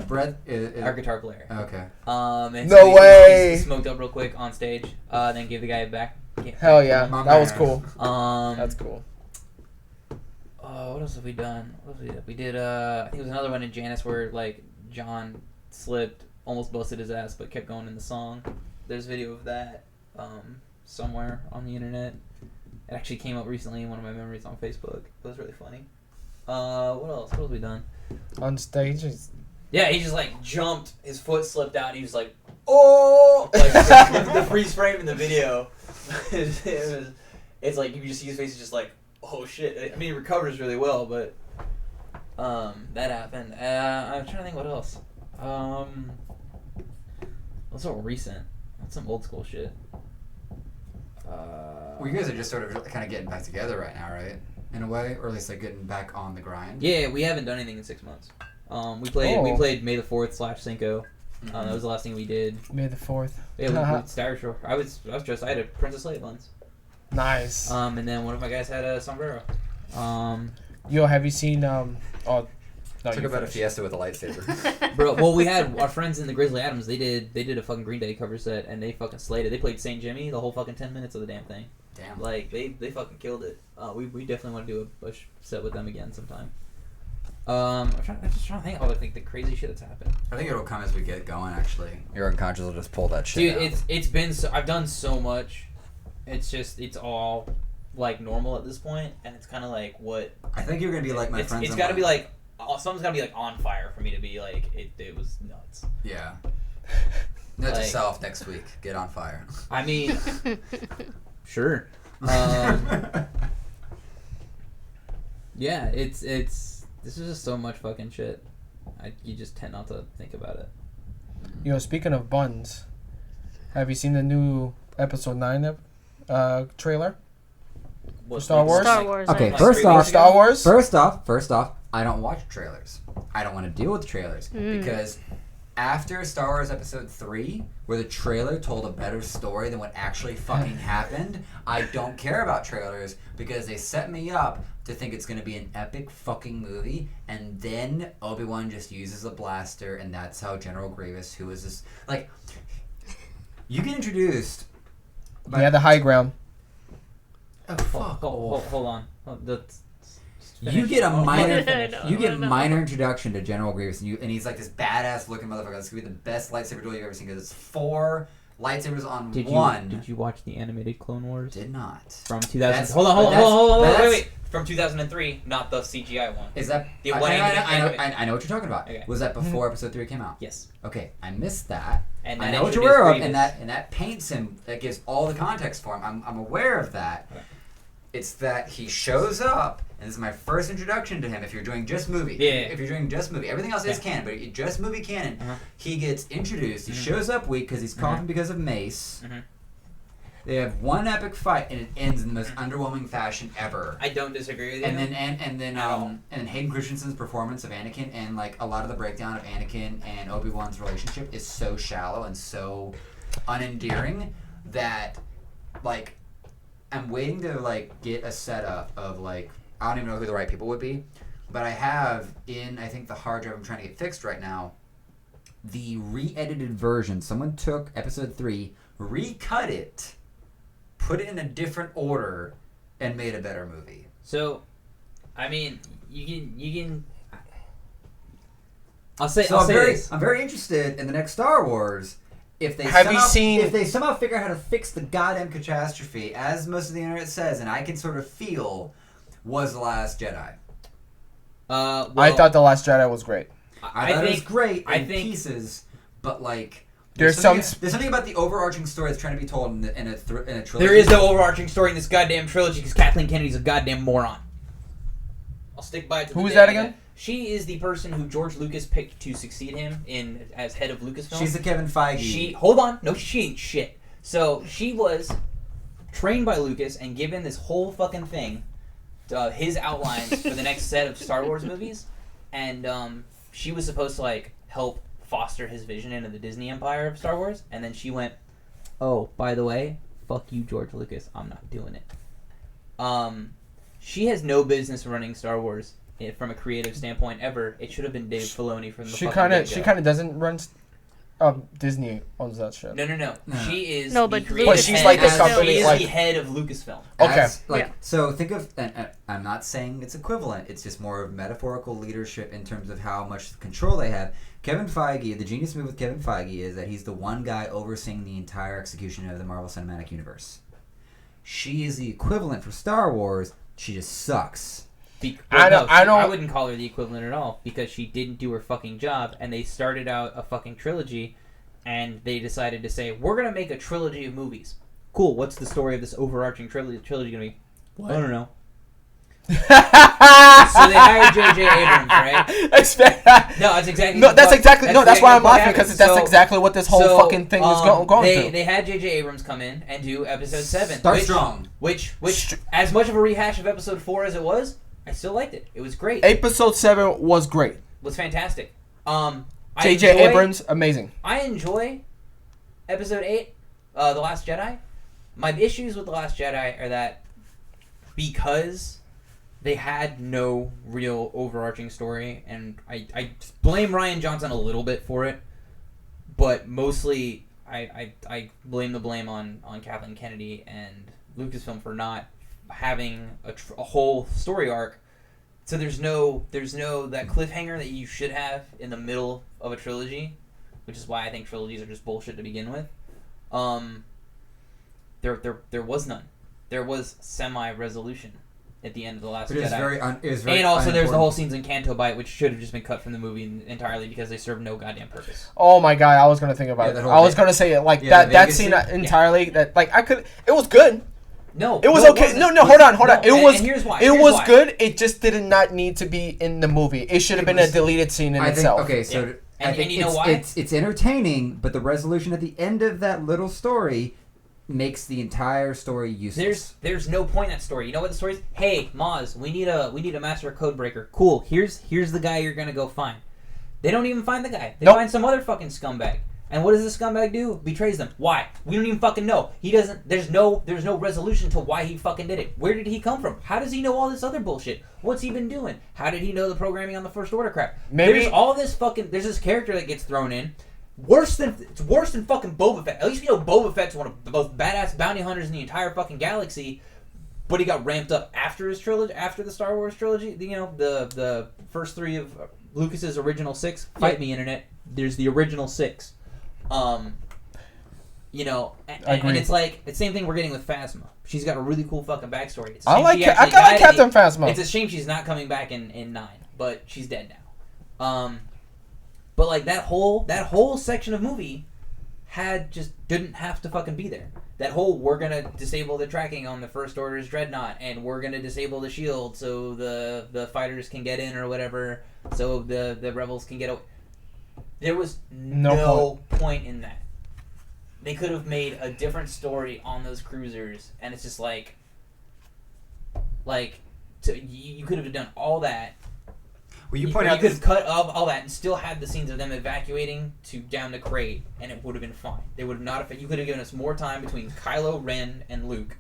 Speaker 5: Brett is
Speaker 1: our guitar player.
Speaker 5: Okay.
Speaker 1: And
Speaker 2: no way.
Speaker 1: He smoked up real quick on stage. Then gave the guy back.
Speaker 2: Hell yeah, that was cool.
Speaker 1: That's
Speaker 2: cool.
Speaker 1: What else have we done? We did. I think it was another one in Janice where like John slipped, almost busted his ass, but kept going in the song. There's video of that somewhere on the internet. It actually came up recently in one of my memories on Facebook. It was really funny. What else? What have we done?
Speaker 2: On stage?
Speaker 1: Yeah, he just like jumped, his foot slipped out, and he was like, oh! Like the freeze frame in the video. It's like you can just see his face is just like, oh shit. I mean, he recovers really well, but that happened. I'm trying to think what else. What's so recent? That's some old school shit.
Speaker 5: Well, you guys are just sort of kind of getting back together right now, right? In a way, or at least like getting back on the grind.
Speaker 1: Yeah, we haven't done anything in 6 months. We played May the 4th / Cinco. That was the last thing we did.
Speaker 2: May the 4th.
Speaker 1: Yeah, we Irish. I was dressed. I had a Princess Leia once.
Speaker 2: Nice.
Speaker 1: And then one of my guys had a sombrero.
Speaker 2: Yo, have you seen
Speaker 5: Talk about a fiesta with a lightsaber.
Speaker 1: Bro, well, we had our friends in the Grizzly Adams. They did a fucking Green Day cover set, and they fucking slayed it. They played St. Jimmy the whole fucking 10 minutes of the damn thing.
Speaker 5: Damn.
Speaker 1: Like they fucking killed it. We definitely want to do a set with them again sometime. I'm just trying to think of the crazy shit that's happened.
Speaker 5: I think it'll come as we get going. Actually, your unconscious will just pull that shit.
Speaker 1: Dude, it's been so, I've done so much. It's all like normal at this point, and it's kind of like what
Speaker 5: I think you're gonna be like my friends.
Speaker 1: It's got to be like something's got to be like on fire for me to be like it was nuts.
Speaker 5: Yeah. Note to
Speaker 1: Like-
Speaker 5: self next week: get on fire.
Speaker 1: I mean, sure. Yeah, it's this is just so much fucking shit. You just tend not to think about it.
Speaker 2: You know, speaking of buns, have you seen the new episode 9 trailer?
Speaker 1: What,
Speaker 2: Star Wars?
Speaker 4: Star Wars.
Speaker 5: Okay,
Speaker 4: right?
Speaker 5: first
Speaker 1: 3
Speaker 5: off,
Speaker 1: weeks ago?
Speaker 2: Star Wars?
Speaker 5: First off, I don't watch trailers. I don't want to deal with trailers because after Star Wars Episode 3, where the trailer told a better story than what actually fucking happened, I don't care about trailers because they set me up to think it's going to be an epic fucking movie, and then Obi-Wan just uses a blaster, and that's how General Grievous, who is this... Like, you get introduced...
Speaker 2: Yeah, the high ground.
Speaker 5: Oh, fuck.
Speaker 1: Hold on.
Speaker 5: You get a minor,
Speaker 4: No,
Speaker 5: you get
Speaker 4: no.
Speaker 5: minor introduction to General Grievous, and he's like this badass looking motherfucker. It's gonna be the best lightsaber duel you've ever seen because it's 4 lightsabers on one.
Speaker 1: Did you watch the animated Clone Wars?
Speaker 5: Did not.
Speaker 1: From 2000.
Speaker 5: That's-
Speaker 1: Hold on,
Speaker 5: that's-
Speaker 1: wait. From 2003, not the CGI one.
Speaker 5: Is that?
Speaker 1: The
Speaker 5: I,
Speaker 1: one
Speaker 5: I know what you're talking about.
Speaker 1: Okay.
Speaker 5: Was that before Episode 3 came out?
Speaker 1: Yes.
Speaker 5: Okay, I missed that.
Speaker 1: And
Speaker 5: I
Speaker 1: that
Speaker 5: know what you're aware of,
Speaker 1: introduced
Speaker 5: and that paints him. That gives all the context for him. I'm aware of that.
Speaker 1: Okay.
Speaker 5: It's that he shows up, and this is my first introduction to him. If you're doing just movie,
Speaker 1: Yeah.
Speaker 5: If you're doing just movie, everything else is
Speaker 1: Yeah.
Speaker 5: canon, but just movie canon.
Speaker 1: Uh-huh.
Speaker 5: He gets introduced. He
Speaker 1: Mhm.
Speaker 5: shows up weak because he's coughing because of Mace.
Speaker 1: Mhm.
Speaker 5: They have one epic fight, and it ends in the most underwhelming fashion ever.
Speaker 1: I don't disagree with you.
Speaker 5: And then
Speaker 1: At all.
Speaker 5: and Hayden Christensen's performance of Anakin and like a lot of the breakdown of Anakin and Obi-Wan's relationship is so shallow and so unendearing that like I'm waiting to like get a setup of like I don't even know who the right people would be, but I have in I think the hard drive I'm trying to get fixed right now the re-edited version. Someone took Episode 3, recut it, put it in a different order, and made a better movie.
Speaker 1: So, I mean, you can. I'll say this.
Speaker 5: I'm very interested in the next Star Wars. If they
Speaker 2: Have you seen-
Speaker 5: If they somehow figure out how to fix the goddamn catastrophe, as most of the internet says, and I can sort of feel, was The Last Jedi.
Speaker 1: Well,
Speaker 2: I thought The Last Jedi was great.
Speaker 5: I thought it was great
Speaker 1: I
Speaker 5: in
Speaker 1: think-
Speaker 5: pieces, but like.
Speaker 2: There's
Speaker 5: something about the overarching story that's trying to be told in a trilogy.
Speaker 1: there is no overarching story in this goddamn trilogy because Kathleen Kennedy's a goddamn moron. I'll stick by it. To
Speaker 2: Who
Speaker 1: the
Speaker 2: is
Speaker 1: day
Speaker 2: that
Speaker 1: I
Speaker 2: again?
Speaker 1: die. She is the person who George Lucas picked to succeed him in as head of Lucasfilm.
Speaker 5: She's the Kevin Feige.
Speaker 1: She hold on, no, she ain't shit. So she was trained by Lucas and given this whole fucking thing, his outlines for the next set of Star Wars movies, and she was supposed to like help foster his vision into the Disney empire of Star Wars, and then she went, "Oh, by the way, fuck you, George Lucas. I'm not doing it." She has no business running Star Wars from a creative standpoint ever. It should have been Dave Filoni from the.
Speaker 2: She
Speaker 1: fucking
Speaker 2: kind of
Speaker 1: get-go.
Speaker 2: doesn't run. Disney owns that shit.
Speaker 1: No. She is.
Speaker 4: No,
Speaker 1: the
Speaker 4: but
Speaker 1: creative
Speaker 2: she's
Speaker 1: head-
Speaker 2: like the
Speaker 1: she
Speaker 2: company,
Speaker 1: is
Speaker 2: like-
Speaker 1: the head of Lucasfilm.
Speaker 2: Okay.
Speaker 5: Like,
Speaker 4: Yeah.
Speaker 5: so think of, and I'm not saying it's equivalent, it's just more of metaphorical leadership in terms of how much control they have. Kevin Feige, the genius move with Kevin Feige is that he's the one guy overseeing the entire execution of the Marvel Cinematic Universe. She is the equivalent for Star Wars, she just sucks.
Speaker 1: I wouldn't call her the equivalent at all because she didn't do her fucking job, and they started out a fucking trilogy, and they decided to say we're gonna make a trilogy of movies. Cool. What's the story of this overarching trilogy gonna be? I don't know. So they hired J.J. Abrams, right? No, that's exactly.
Speaker 2: That's why I'm laughing
Speaker 1: happened.
Speaker 2: because that's exactly what this whole fucking thing is going to.
Speaker 1: They had J.J. Abrams come in and do Episode 7.
Speaker 5: Start strong.
Speaker 1: Which, as much of a rehash of Episode 4 as it was, I still liked it. It was great.
Speaker 2: Episode 7 was great.
Speaker 1: Was fantastic.
Speaker 2: J.J. Abrams, amazing.
Speaker 1: I enjoy Episode 8, The Last Jedi. My issues with The Last Jedi are that because they had no real overarching story, and I blame Rian Johnson a little bit for it, but mostly I blame the blame on Kathleen Kennedy and Lucasfilm for not having a whole story arc. So there's no that cliffhanger that you should have in the middle of a trilogy, which is why I think trilogies are just bullshit to begin with. There was none. there was semi-resolution at the end of The Last
Speaker 5: But it was
Speaker 1: Jedi.
Speaker 5: very
Speaker 1: And also, there's the whole
Speaker 5: unimportant.
Speaker 1: scenes in Canto Bight, which should have just been cut from the movie entirely because they served no goddamn purpose.
Speaker 2: Oh my god, I was gonna think about
Speaker 5: Yeah,
Speaker 2: it.
Speaker 5: that whole
Speaker 2: I was
Speaker 5: thing.
Speaker 2: gonna say it like
Speaker 5: Yeah, the
Speaker 2: that
Speaker 5: Vegas
Speaker 2: scene
Speaker 5: scene?
Speaker 2: entirely. That like I could. It was good.
Speaker 1: No,
Speaker 2: It was
Speaker 1: no,
Speaker 2: okay.
Speaker 1: wasn't.
Speaker 2: No, hold on.
Speaker 1: No,
Speaker 2: It
Speaker 1: and-
Speaker 2: was.
Speaker 1: and here's why.
Speaker 2: It
Speaker 1: Here's
Speaker 2: was
Speaker 1: why.
Speaker 2: good. It just did not need to be in the movie. It should have been a deleted scene in
Speaker 5: I think
Speaker 2: itself.
Speaker 5: okay, so
Speaker 1: Yeah.
Speaker 5: I
Speaker 1: And
Speaker 5: think
Speaker 1: you know
Speaker 5: it's,
Speaker 1: why?
Speaker 5: it's entertaining, but the resolution at the end of that little story makes the entire story useless.
Speaker 1: There's no point in that story. You know what the story is? Hey, Maz, we need a master code breaker. Cool. Here's the guy you're gonna go find. They don't even find the guy. They
Speaker 2: Nope.
Speaker 1: find some other fucking scumbag. And what does the scumbag do? Betrays them. Why? We don't even fucking know. He doesn't. There's no resolution to why he fucking did it. Where did he come from? How does he know all this other bullshit? What's he been doing? How did he know the programming on the First Order crap?
Speaker 2: Maybe-
Speaker 1: There's all this fucking. There's this character that gets thrown in. It's worse than fucking Boba Fett. At least we know Boba Fett's one of the most badass bounty hunters in the entire fucking galaxy. But he got ramped up after his trilogy, after the Star Wars trilogy. You know, the first three of Lucas's original 6. Fight me, internet. There's the original 6. You know, and it's like the same thing we're getting with Phasma. She's got a really cool fucking backstory. It's a shame she actually
Speaker 2: I like
Speaker 1: died.
Speaker 2: Captain Phasma.
Speaker 1: It's a shame she's not coming back in 9, but she's dead now. But like that whole section of movie didn't have to fucking be there. That whole we're gonna disable the tracking on the First Order's dreadnought and we're gonna disable the shield so the fighters can get in or whatever, so the rebels can get away. There was no point in that. They could have made a different story on those cruisers, and it's just like you could have done all that.
Speaker 5: Well, you
Speaker 1: You
Speaker 5: point out
Speaker 1: could
Speaker 5: this.
Speaker 1: have cut off all that and still had the scenes of them evacuating down to Crate, and it would have been fine. They would have not. You could have given us more time between Kylo Ren and Luke.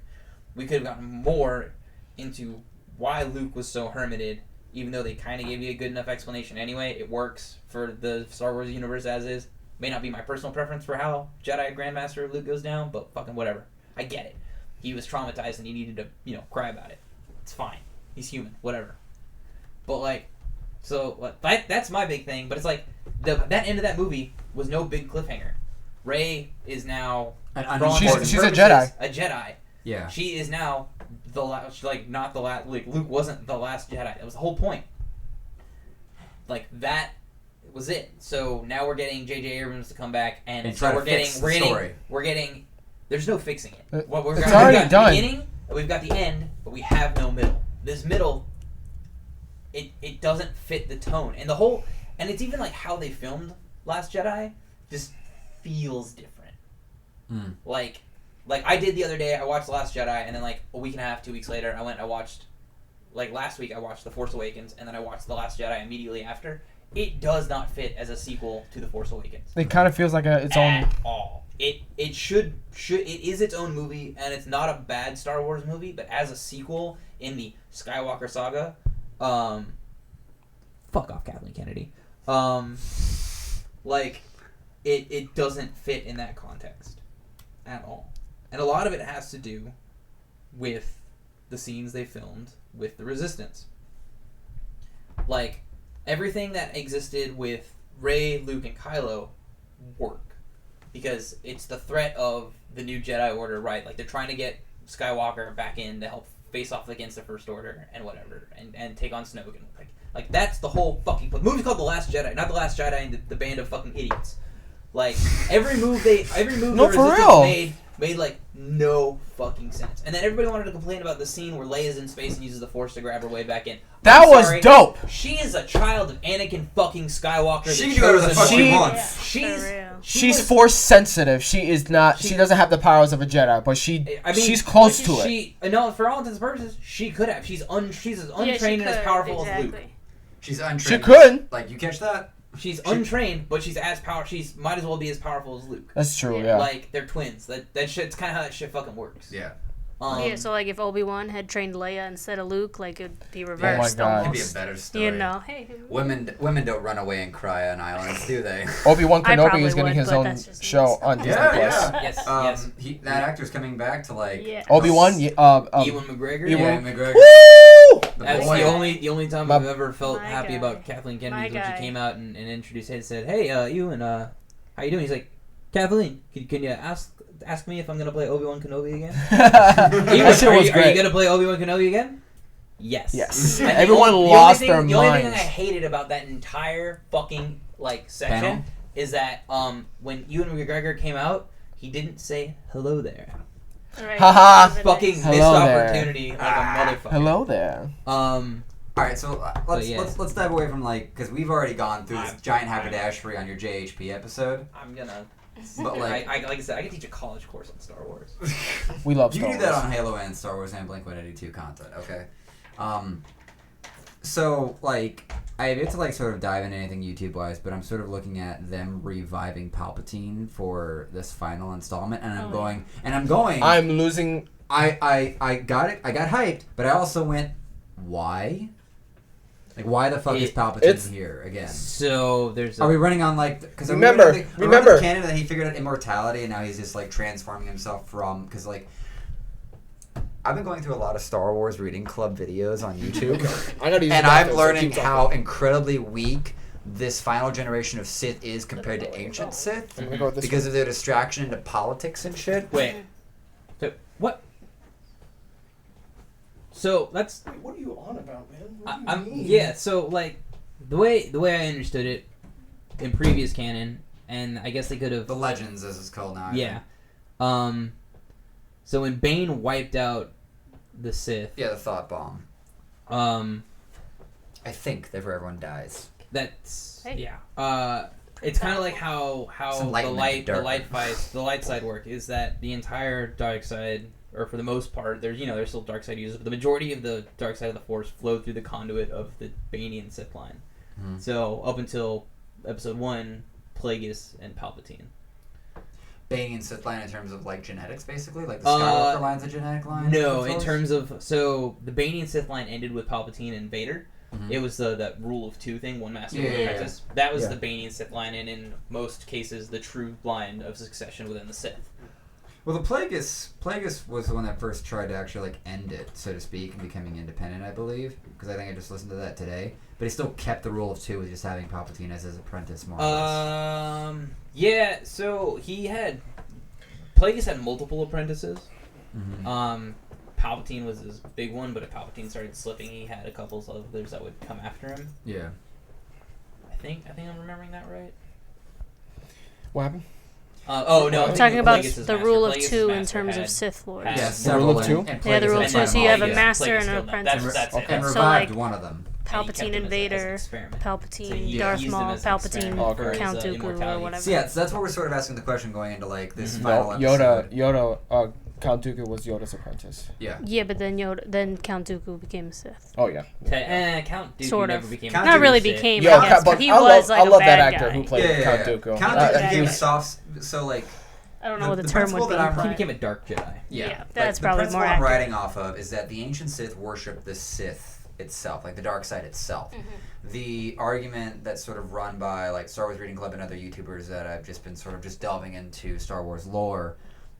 Speaker 1: We could have gotten more into why Luke was so hermited, even though they kind of gave you a good enough explanation anyway. It works for the Star Wars universe as is. May not be my personal preference for how Jedi Grandmaster Luke goes down, but fucking whatever. I get it. He was traumatized and he needed to, cry about it. It's fine. He's human. Whatever. But that's my big thing. But it's like that end of that movie was no big cliffhanger. Rey is now
Speaker 2: She's a Jedi.
Speaker 1: A Jedi.
Speaker 5: Yeah.
Speaker 1: She is now the last. Not the last. Luke wasn't the last Jedi. That was the whole point. That was it. So now we're getting J.J. Abrams to come back, and
Speaker 5: try
Speaker 1: so
Speaker 5: to fix the story.
Speaker 1: We're getting. There's no fixing it.
Speaker 2: It's
Speaker 1: We've
Speaker 2: already
Speaker 1: got
Speaker 2: done.
Speaker 1: The beginning, and we've got the end, but we have no middle. This middle, it doesn't fit the tone, and it's even like how they filmed Last Jedi just feels different.
Speaker 5: Mm.
Speaker 1: Like I did the other day. I watched The Last Jedi, and then a week and a half, 2 weeks later, I watched. Last week, I watched The Force Awakens, and then I watched The Last Jedi immediately after. It does not fit as a sequel to The Force Awakens.
Speaker 2: It kind of feels like its own.
Speaker 1: At all. It is its own movie, and it's not a bad Star Wars movie, but as a sequel in the Skywalker saga, fuck off, Kathleen Kennedy. It doesn't fit in that context at all, and a lot of it has to do with the scenes they filmed with the Resistance. Everything that existed with Rey, Luke, and Kylo work. Because it's the threat of the new Jedi Order, right? They're trying to get Skywalker back in to help face off against the First Order and whatever, and take on Snoke. And that's the whole fucking... The movie's called The Last Jedi, not The Last Jedi and the band of fucking idiots. Every move the Resistance made no fucking sense. And then everybody wanted to complain about the scene where Leia's in space and uses the Force to grab her way back in.
Speaker 2: That was dope.
Speaker 1: She is a child of Anakin fucking Skywalker.
Speaker 5: She can do whatever the fuck she wants.
Speaker 2: She's force sensitive. She is not. She doesn't have the powers of a Jedi, but she's close to it.
Speaker 1: No, for all intents and purposes, she could have. She's as untrained and as powerful as Luke.
Speaker 3: She's untrained.
Speaker 2: She could.
Speaker 3: You catch that?
Speaker 1: She's untrained, but she's as powerful. She's might as well be as powerful as Luke.
Speaker 2: That's true. Yeah.
Speaker 1: They're twins. That shit's kind of how that shit fucking works.
Speaker 3: Yeah.
Speaker 4: So if Obi-Wan had trained Leia instead of Luke, it'd be reversed.
Speaker 2: Oh my God.
Speaker 3: It'd be a better story.
Speaker 4: Hey.
Speaker 3: Women don't run away and cry on islands, do they?
Speaker 2: Obi-Wan
Speaker 4: I
Speaker 2: Kenobi
Speaker 4: probably
Speaker 2: is getting
Speaker 4: would,
Speaker 2: his
Speaker 4: but
Speaker 2: own
Speaker 4: that's just
Speaker 2: show
Speaker 4: me.
Speaker 2: on Disney
Speaker 3: Yeah,
Speaker 2: Plus.
Speaker 1: Yes.
Speaker 3: That actor's coming back to
Speaker 2: Obi-Wan.
Speaker 1: Ewan McGregor.
Speaker 3: Ewan McGregor.
Speaker 2: Woo!
Speaker 1: That's the only time I've ever felt happy
Speaker 4: guy.
Speaker 1: about Kathleen Kennedy
Speaker 4: My
Speaker 1: is when
Speaker 4: guy.
Speaker 1: she came out and introduced him and said, "Hey, Ewan, how you doing?" He's like, Kathleen, can you ask me if I'm gonna play Obi-Wan Kenobi again?
Speaker 2: That shit was
Speaker 1: Are
Speaker 2: great.
Speaker 1: you gonna play Obi-Wan Kenobi again? Yes.
Speaker 2: Yes.
Speaker 1: And
Speaker 2: Everyone
Speaker 1: the
Speaker 2: lost their
Speaker 1: The only thing
Speaker 2: minds.
Speaker 1: I hated about that entire fucking section
Speaker 5: Panel?
Speaker 1: is that when Ewan McGregor came out, he didn't say hello there.
Speaker 4: Right.
Speaker 2: Haha.
Speaker 1: Fucking missed
Speaker 2: Hello there.
Speaker 1: opportunity like a motherfucker.
Speaker 2: Hello there.
Speaker 5: All right, so
Speaker 1: yeah.
Speaker 5: let's dive away from because we've already gone through this giant haberdashery on your JHP episode.
Speaker 1: I'm gonna.
Speaker 5: But
Speaker 1: like I said, I can teach a college course on Star Wars.
Speaker 2: We love
Speaker 5: you
Speaker 2: Star
Speaker 5: can do that
Speaker 2: Wars.
Speaker 5: on Halo and Star Wars and Blink-182 content, okay? So I have yet to sort of dive into anything YouTube wise, but I'm sort of looking at them reviving Palpatine for this final installment, and I'm going.
Speaker 2: I'm losing.
Speaker 5: I got it. I got hyped, but I also went, why? Why the fuck is Palpatine here again?
Speaker 1: So there's.
Speaker 5: Are we running on because
Speaker 2: Remember.
Speaker 5: the canon that he figured out immortality and now he's just transforming himself from because I've been going through a lot of Star Wars reading club videos on YouTube,
Speaker 2: I gotta use
Speaker 5: and
Speaker 2: the
Speaker 5: I'm
Speaker 2: bathroom, so
Speaker 5: learning
Speaker 2: keep talking.
Speaker 5: how incredibly weak this final generation of Sith is compared to ancient Sith
Speaker 2: I'm gonna go with this
Speaker 5: because of their distraction into politics and shit.
Speaker 1: Wait. So what? So that's.
Speaker 6: Wait, what are you on about, man? What do you
Speaker 1: I'm
Speaker 6: mean?
Speaker 1: yeah. So the way I understood it in previous canon, and I guess they could have.
Speaker 5: The Legends, as it's called now. I
Speaker 1: Yeah.
Speaker 5: think.
Speaker 1: So when Bane wiped out the Sith,
Speaker 5: Yeah, the thought bomb. I think that everyone dies.
Speaker 1: that's
Speaker 4: Hey.
Speaker 1: yeah. It's kind of like how
Speaker 5: It's
Speaker 1: the
Speaker 5: enlightenment, dark.
Speaker 1: the light side work is that the entire dark side, or for the most part, there's still dark side users, but the majority of the dark side of the Force flowed through the conduit of the Banian Sith line.
Speaker 5: Mhm.
Speaker 1: So up until Episode 1, Plagueis and Palpatine.
Speaker 5: Banian Sith line in terms of genetics, basically, the Skywalker line's a genetic line.
Speaker 1: No,
Speaker 5: for
Speaker 1: in
Speaker 5: Force?
Speaker 1: terms of the Banian Sith line ended with Palpatine and Vader.
Speaker 5: Mhm.
Speaker 1: It was that rule of two thing, one master,
Speaker 5: Yeah,
Speaker 1: one
Speaker 5: yeah,
Speaker 1: apprentice. That was
Speaker 2: Yeah.
Speaker 1: the Banian Sith line, and in most cases, the true line of succession within the Sith.
Speaker 5: Well, the Plagueis was the one that first tried to actually end it, so to speak, and becoming independent, I believe. Because I think I just listened to that today. But he still kept the rule of two, with just having Palpatine as his apprentice, more or less.
Speaker 1: Yeah. So Plagueis had multiple apprentices.
Speaker 5: Mhm.
Speaker 1: Palpatine was his big one, but if Palpatine started slipping, he had a couple of others that would come after him.
Speaker 5: Yeah.
Speaker 1: I think I'm remembering that right.
Speaker 2: What happened?
Speaker 1: Oh no,
Speaker 4: I'm
Speaker 1: I'm
Speaker 4: talking about
Speaker 1: Plagueis'
Speaker 4: the
Speaker 1: master.
Speaker 4: rule of
Speaker 1: Plagueis'
Speaker 4: two in
Speaker 1: master
Speaker 4: terms
Speaker 1: had-
Speaker 4: of Sith Lords.
Speaker 1: had
Speaker 5: Yeah,
Speaker 2: The rule of two?
Speaker 5: and
Speaker 4: Yeah, the rule of
Speaker 5: Plagueis
Speaker 4: two.
Speaker 5: and
Speaker 4: So you have a
Speaker 5: Plagueis.
Speaker 4: master
Speaker 1: Plagueis
Speaker 4: and an
Speaker 1: killed them.
Speaker 4: apprentice.
Speaker 1: That's
Speaker 2: Okay.
Speaker 1: it.
Speaker 5: And
Speaker 1: That's
Speaker 4: So,
Speaker 5: revived
Speaker 4: like-
Speaker 5: one of them.
Speaker 1: And he kept
Speaker 4: Palpatine
Speaker 1: him
Speaker 4: and
Speaker 1: as an
Speaker 4: Vader,
Speaker 1: experiment.
Speaker 4: Palpatine,
Speaker 1: So he
Speaker 4: Darth
Speaker 1: used him
Speaker 4: Maul,
Speaker 1: as an experiment
Speaker 4: Palpatine,
Speaker 2: for his,
Speaker 4: Count Dooku, or
Speaker 1: immortality.
Speaker 4: whatever.
Speaker 5: So yeah, so that's what we're sort of asking the question going into this
Speaker 2: No,
Speaker 5: final episode.
Speaker 2: Yoda, Count Dooku was Yoda's apprentice.
Speaker 5: Yeah.
Speaker 4: Yeah, but then Count Dooku became a Sith.
Speaker 2: Oh yeah.
Speaker 1: Count Dooku
Speaker 4: Sort
Speaker 1: never
Speaker 4: of.
Speaker 1: became.
Speaker 5: Count
Speaker 1: a
Speaker 4: Not
Speaker 5: Dooku
Speaker 4: really
Speaker 1: Sith.
Speaker 4: became,
Speaker 2: Yo,
Speaker 4: I guess, but he was like
Speaker 2: I
Speaker 4: a
Speaker 2: love
Speaker 4: bad
Speaker 2: that actor
Speaker 4: guy.
Speaker 2: who played Count Dooku.
Speaker 5: Count Dooku
Speaker 4: Yeah.
Speaker 5: became a
Speaker 4: Yeah.
Speaker 5: soft. So
Speaker 4: I don't know what the
Speaker 5: the
Speaker 4: term
Speaker 5: principle
Speaker 4: would be.
Speaker 5: that I'm
Speaker 1: He
Speaker 5: right.
Speaker 1: became a dark Jedi.
Speaker 4: Yeah, that's
Speaker 5: the
Speaker 4: probably
Speaker 5: principle
Speaker 4: more
Speaker 5: I'm
Speaker 4: accurate.
Speaker 5: writing off of is that the ancient Sith worship the Sith itself, the dark side itself. The argument that's sort of run by Star Wars Reading Club and other YouTubers that I've just been sort of just delving into Star Wars lore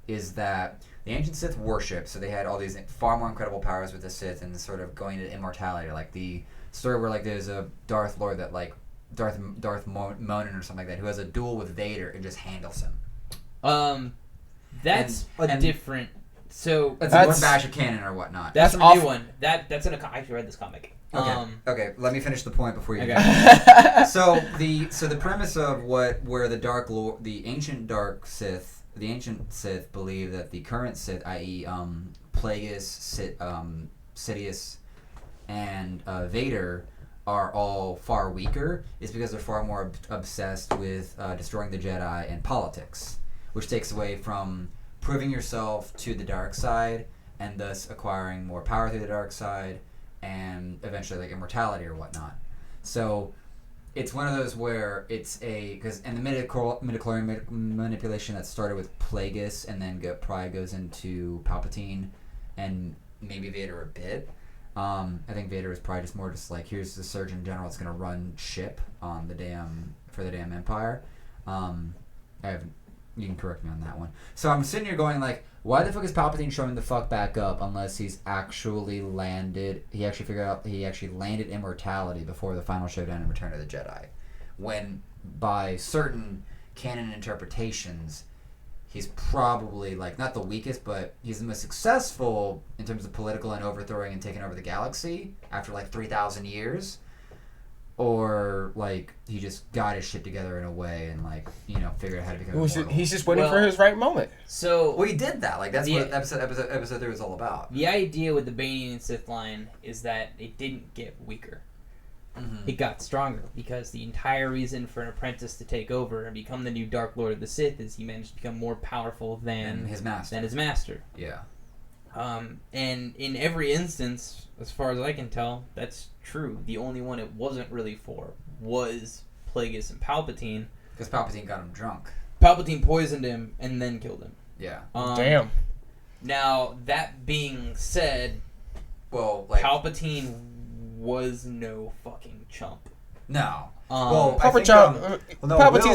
Speaker 5: is that the ancient Sith worship, so they had all these far more incredible powers with the Sith and sort of going to immortality, like the story where there's a Darth Lord that Darth Monin or something like that, who has a duel with Vader and just handles him.
Speaker 1: That's
Speaker 5: And-
Speaker 1: a
Speaker 5: and-
Speaker 1: different. So
Speaker 5: That's
Speaker 2: That's-
Speaker 5: one batch of canon or whatnot.
Speaker 1: that's a
Speaker 2: off-
Speaker 1: new one. That's in a. I actually read this comic.
Speaker 5: Okay. Okay. Let me finish the point before you.
Speaker 1: Okay.
Speaker 5: So the premise of where the ancient ancient Sith believe that the current Sith, i.e., Plagueis, Sidious, and Vader, are all far weaker, is because they're far more obsessed with destroying the Jedi and politics, which takes away from proving yourself to the dark side and thus acquiring more power through the dark side and eventually immortality or whatnot. So it's one of those where it's because the midichlorian manipulation that started with Plagueis and then probably goes into Palpatine and maybe Vader a bit. I think Vader is probably just more here's the Surgeon General that's going to run ship on for the damn Empire. You can correct me on that one. So I'm sitting here going why the fuck is Palpatine showing the fuck back up unless he's actually landed? He actually figured out he actually landed immortality before the final showdown in Return of the Jedi, when by certain canon interpretations, he's probably like not the weakest, but he's the most successful in terms of political and overthrowing and taking over the galaxy after like 3,000 years. Or like he just got his shit together in a way and like figured out how to become immortal.
Speaker 2: He's just waiting for his right moment.
Speaker 1: So
Speaker 5: he did that. Like that's what episode 3 was all about.
Speaker 1: The idea with the Bane and Sith line is that it didn't get weaker. It got stronger because the entire reason for an apprentice to take over and become the new Dark Lord of the Sith is he managed to become more powerful than
Speaker 5: his
Speaker 1: master.
Speaker 5: Yeah.
Speaker 1: And in every instance, as far as I can tell, that's true. The only one it wasn't really for was Plagueis and Palpatine.
Speaker 5: Because Palpatine got him drunk.
Speaker 1: Palpatine poisoned him and then killed him.
Speaker 5: Yeah.
Speaker 2: Damn.
Speaker 1: Now, that being said, Palpatine was no fucking chump.
Speaker 5: No.
Speaker 2: Palpatine's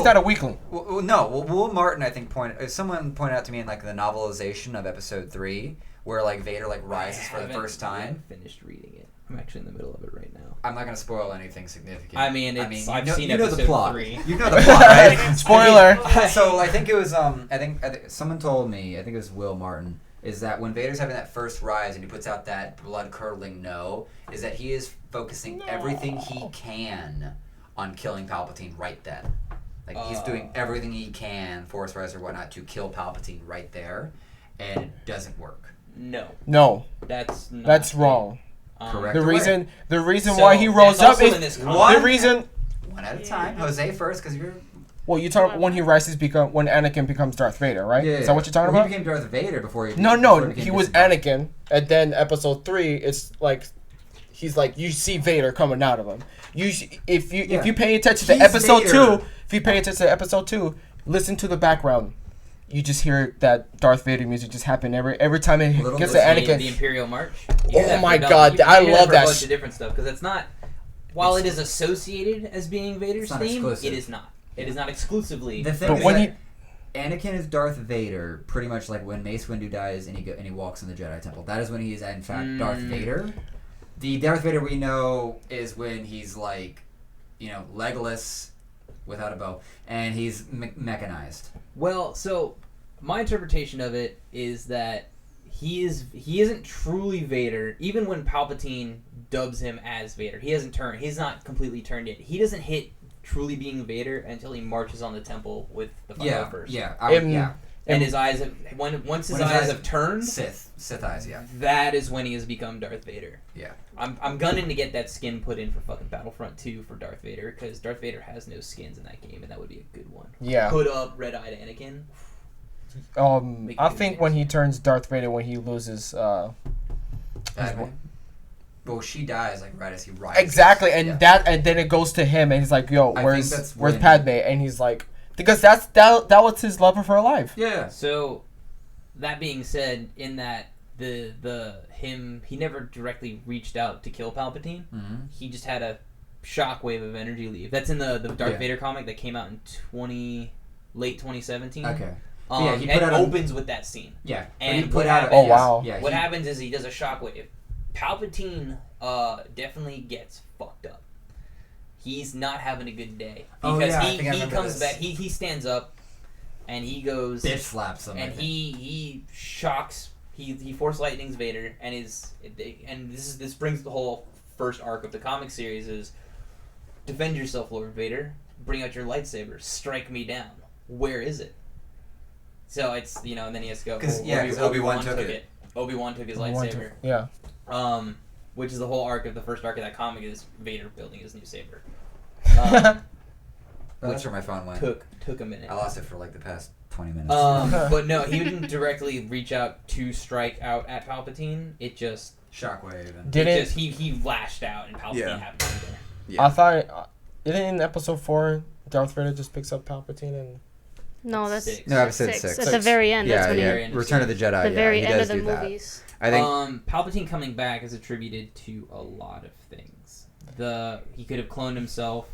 Speaker 2: not a weakling.
Speaker 5: Will Martin, I think, someone pointed out to me in like the novelization of episode 3, where like Vader like rises for the first time.
Speaker 1: I haven't finished reading it. I'm actually in the middle of it right now.
Speaker 5: I'm not going to spoil anything significant.
Speaker 1: I've seen episode
Speaker 5: the plot.
Speaker 1: 3.
Speaker 5: You know the plot, right?
Speaker 2: Spoiler.
Speaker 5: So I think it was I think someone told me, I think it was Will Martin, is that when Vader's having that first rise and he puts out that blood-curdling no, is that he is focusing everything he can on killing Palpatine right then. Like, he's doing everything he can, Force Rise or whatnot, to kill Palpatine right there, and it doesn't work.
Speaker 2: No.
Speaker 1: That's
Speaker 2: wrong.
Speaker 5: Correct.
Speaker 2: The reason why he rose up is the reason.
Speaker 5: One at a time. Jose first, because you're.
Speaker 2: Well, you talk when when Anakin becomes Darth Vader, right?
Speaker 5: Yeah.
Speaker 2: Is that what you're talking about?
Speaker 5: He became Darth Vader before he.
Speaker 2: No. He was Anakin, and then episode 3, it's like he's like you see Vader coming out of him. If you pay attention to episode
Speaker 5: Vader.
Speaker 2: 2, if you pay attention to episode 2, listen to the background. You just hear that Darth Vader music just happen every time it gets to Anakin.
Speaker 1: The Imperial March.
Speaker 2: Oh my God, I love that.
Speaker 1: A bunch of different stuff because it's not. While it is associated as being Vader's theme, it is not. It is not exclusively.
Speaker 5: The thing is that Anakin is Darth Vader pretty much like when Mace Windu dies and he walks in the Jedi Temple. That is when he is in fact Darth Vader. The Darth Vader we know is when he's like, Legolas without a bow, and he's mechanized.
Speaker 1: Well, so my interpretation of it is that he isn't truly Vader. Even when Palpatine dubs him as Vader, he hasn't turned. He's not completely turned yet. He doesn't hit truly being Vader until he marches on the temple with the Fire first. And his eyes have once his eyes have turned
Speaker 5: Sith eyes, yeah.
Speaker 1: That is when he has become Darth Vader.
Speaker 5: Yeah.
Speaker 1: I'm gunning to get that skin put in for fucking Battlefront 2 for Darth Vader because Darth Vader has no skins in that game and that would be a good one.
Speaker 2: Yeah.
Speaker 1: Put up red-eyed Anakin.
Speaker 2: I think when he turns Darth Vader when he loses
Speaker 5: well, she dies like right as he rises.
Speaker 2: Exactly, and then it goes to him and he's like, "Yo, where's Padme?" And he's like, because that was his love of her life.
Speaker 5: Yeah.
Speaker 1: So, that being said, in that he never directly reached out to kill Palpatine.
Speaker 5: Mm-hmm.
Speaker 1: He just had a shockwave of energy leave. That's in the Darth Vader comic that came out in late 2017.
Speaker 5: Okay.
Speaker 1: It opens with that scene.
Speaker 5: Yeah.
Speaker 1: And
Speaker 5: what
Speaker 1: happens is he does a shockwave. Palpatine definitely gets fucked up. He's not having a good day because he comes back. He stands up and he goes
Speaker 5: bitch slaps him,
Speaker 1: and he shocks. He force lightnings Vader and this brings the whole first arc of the comic series is defend yourself, Lord Vader. Bring out your lightsaber. Strike me down. Where is it? So it's and then he has to go
Speaker 5: because Obi-Wan took it.
Speaker 1: Obi-Wan took his lightsaber.
Speaker 2: Yeah.
Speaker 1: Which is the whole arc of the first arc of that comic is Vader building his new saber.
Speaker 5: That's where my phone went.
Speaker 1: Took a minute.
Speaker 5: I lost it for like the past 20 minutes.
Speaker 1: But no, he didn't directly reach out to strike out at Palpatine. It just
Speaker 5: shockwave.
Speaker 1: He lashed out and Palpatine happened to be there.
Speaker 2: Yeah. I thought in episode 4, Darth Vader just picks up Palpatine and.
Speaker 4: No, that's
Speaker 5: episode 6.
Speaker 4: At the very end.
Speaker 5: Yeah,
Speaker 4: that's when
Speaker 5: Return of the Jedi.
Speaker 4: The very
Speaker 5: he
Speaker 4: end
Speaker 5: does
Speaker 4: of the
Speaker 5: do
Speaker 4: movies.
Speaker 5: That. I think
Speaker 1: Palpatine coming back is attributed to a lot of things. He could have cloned himself.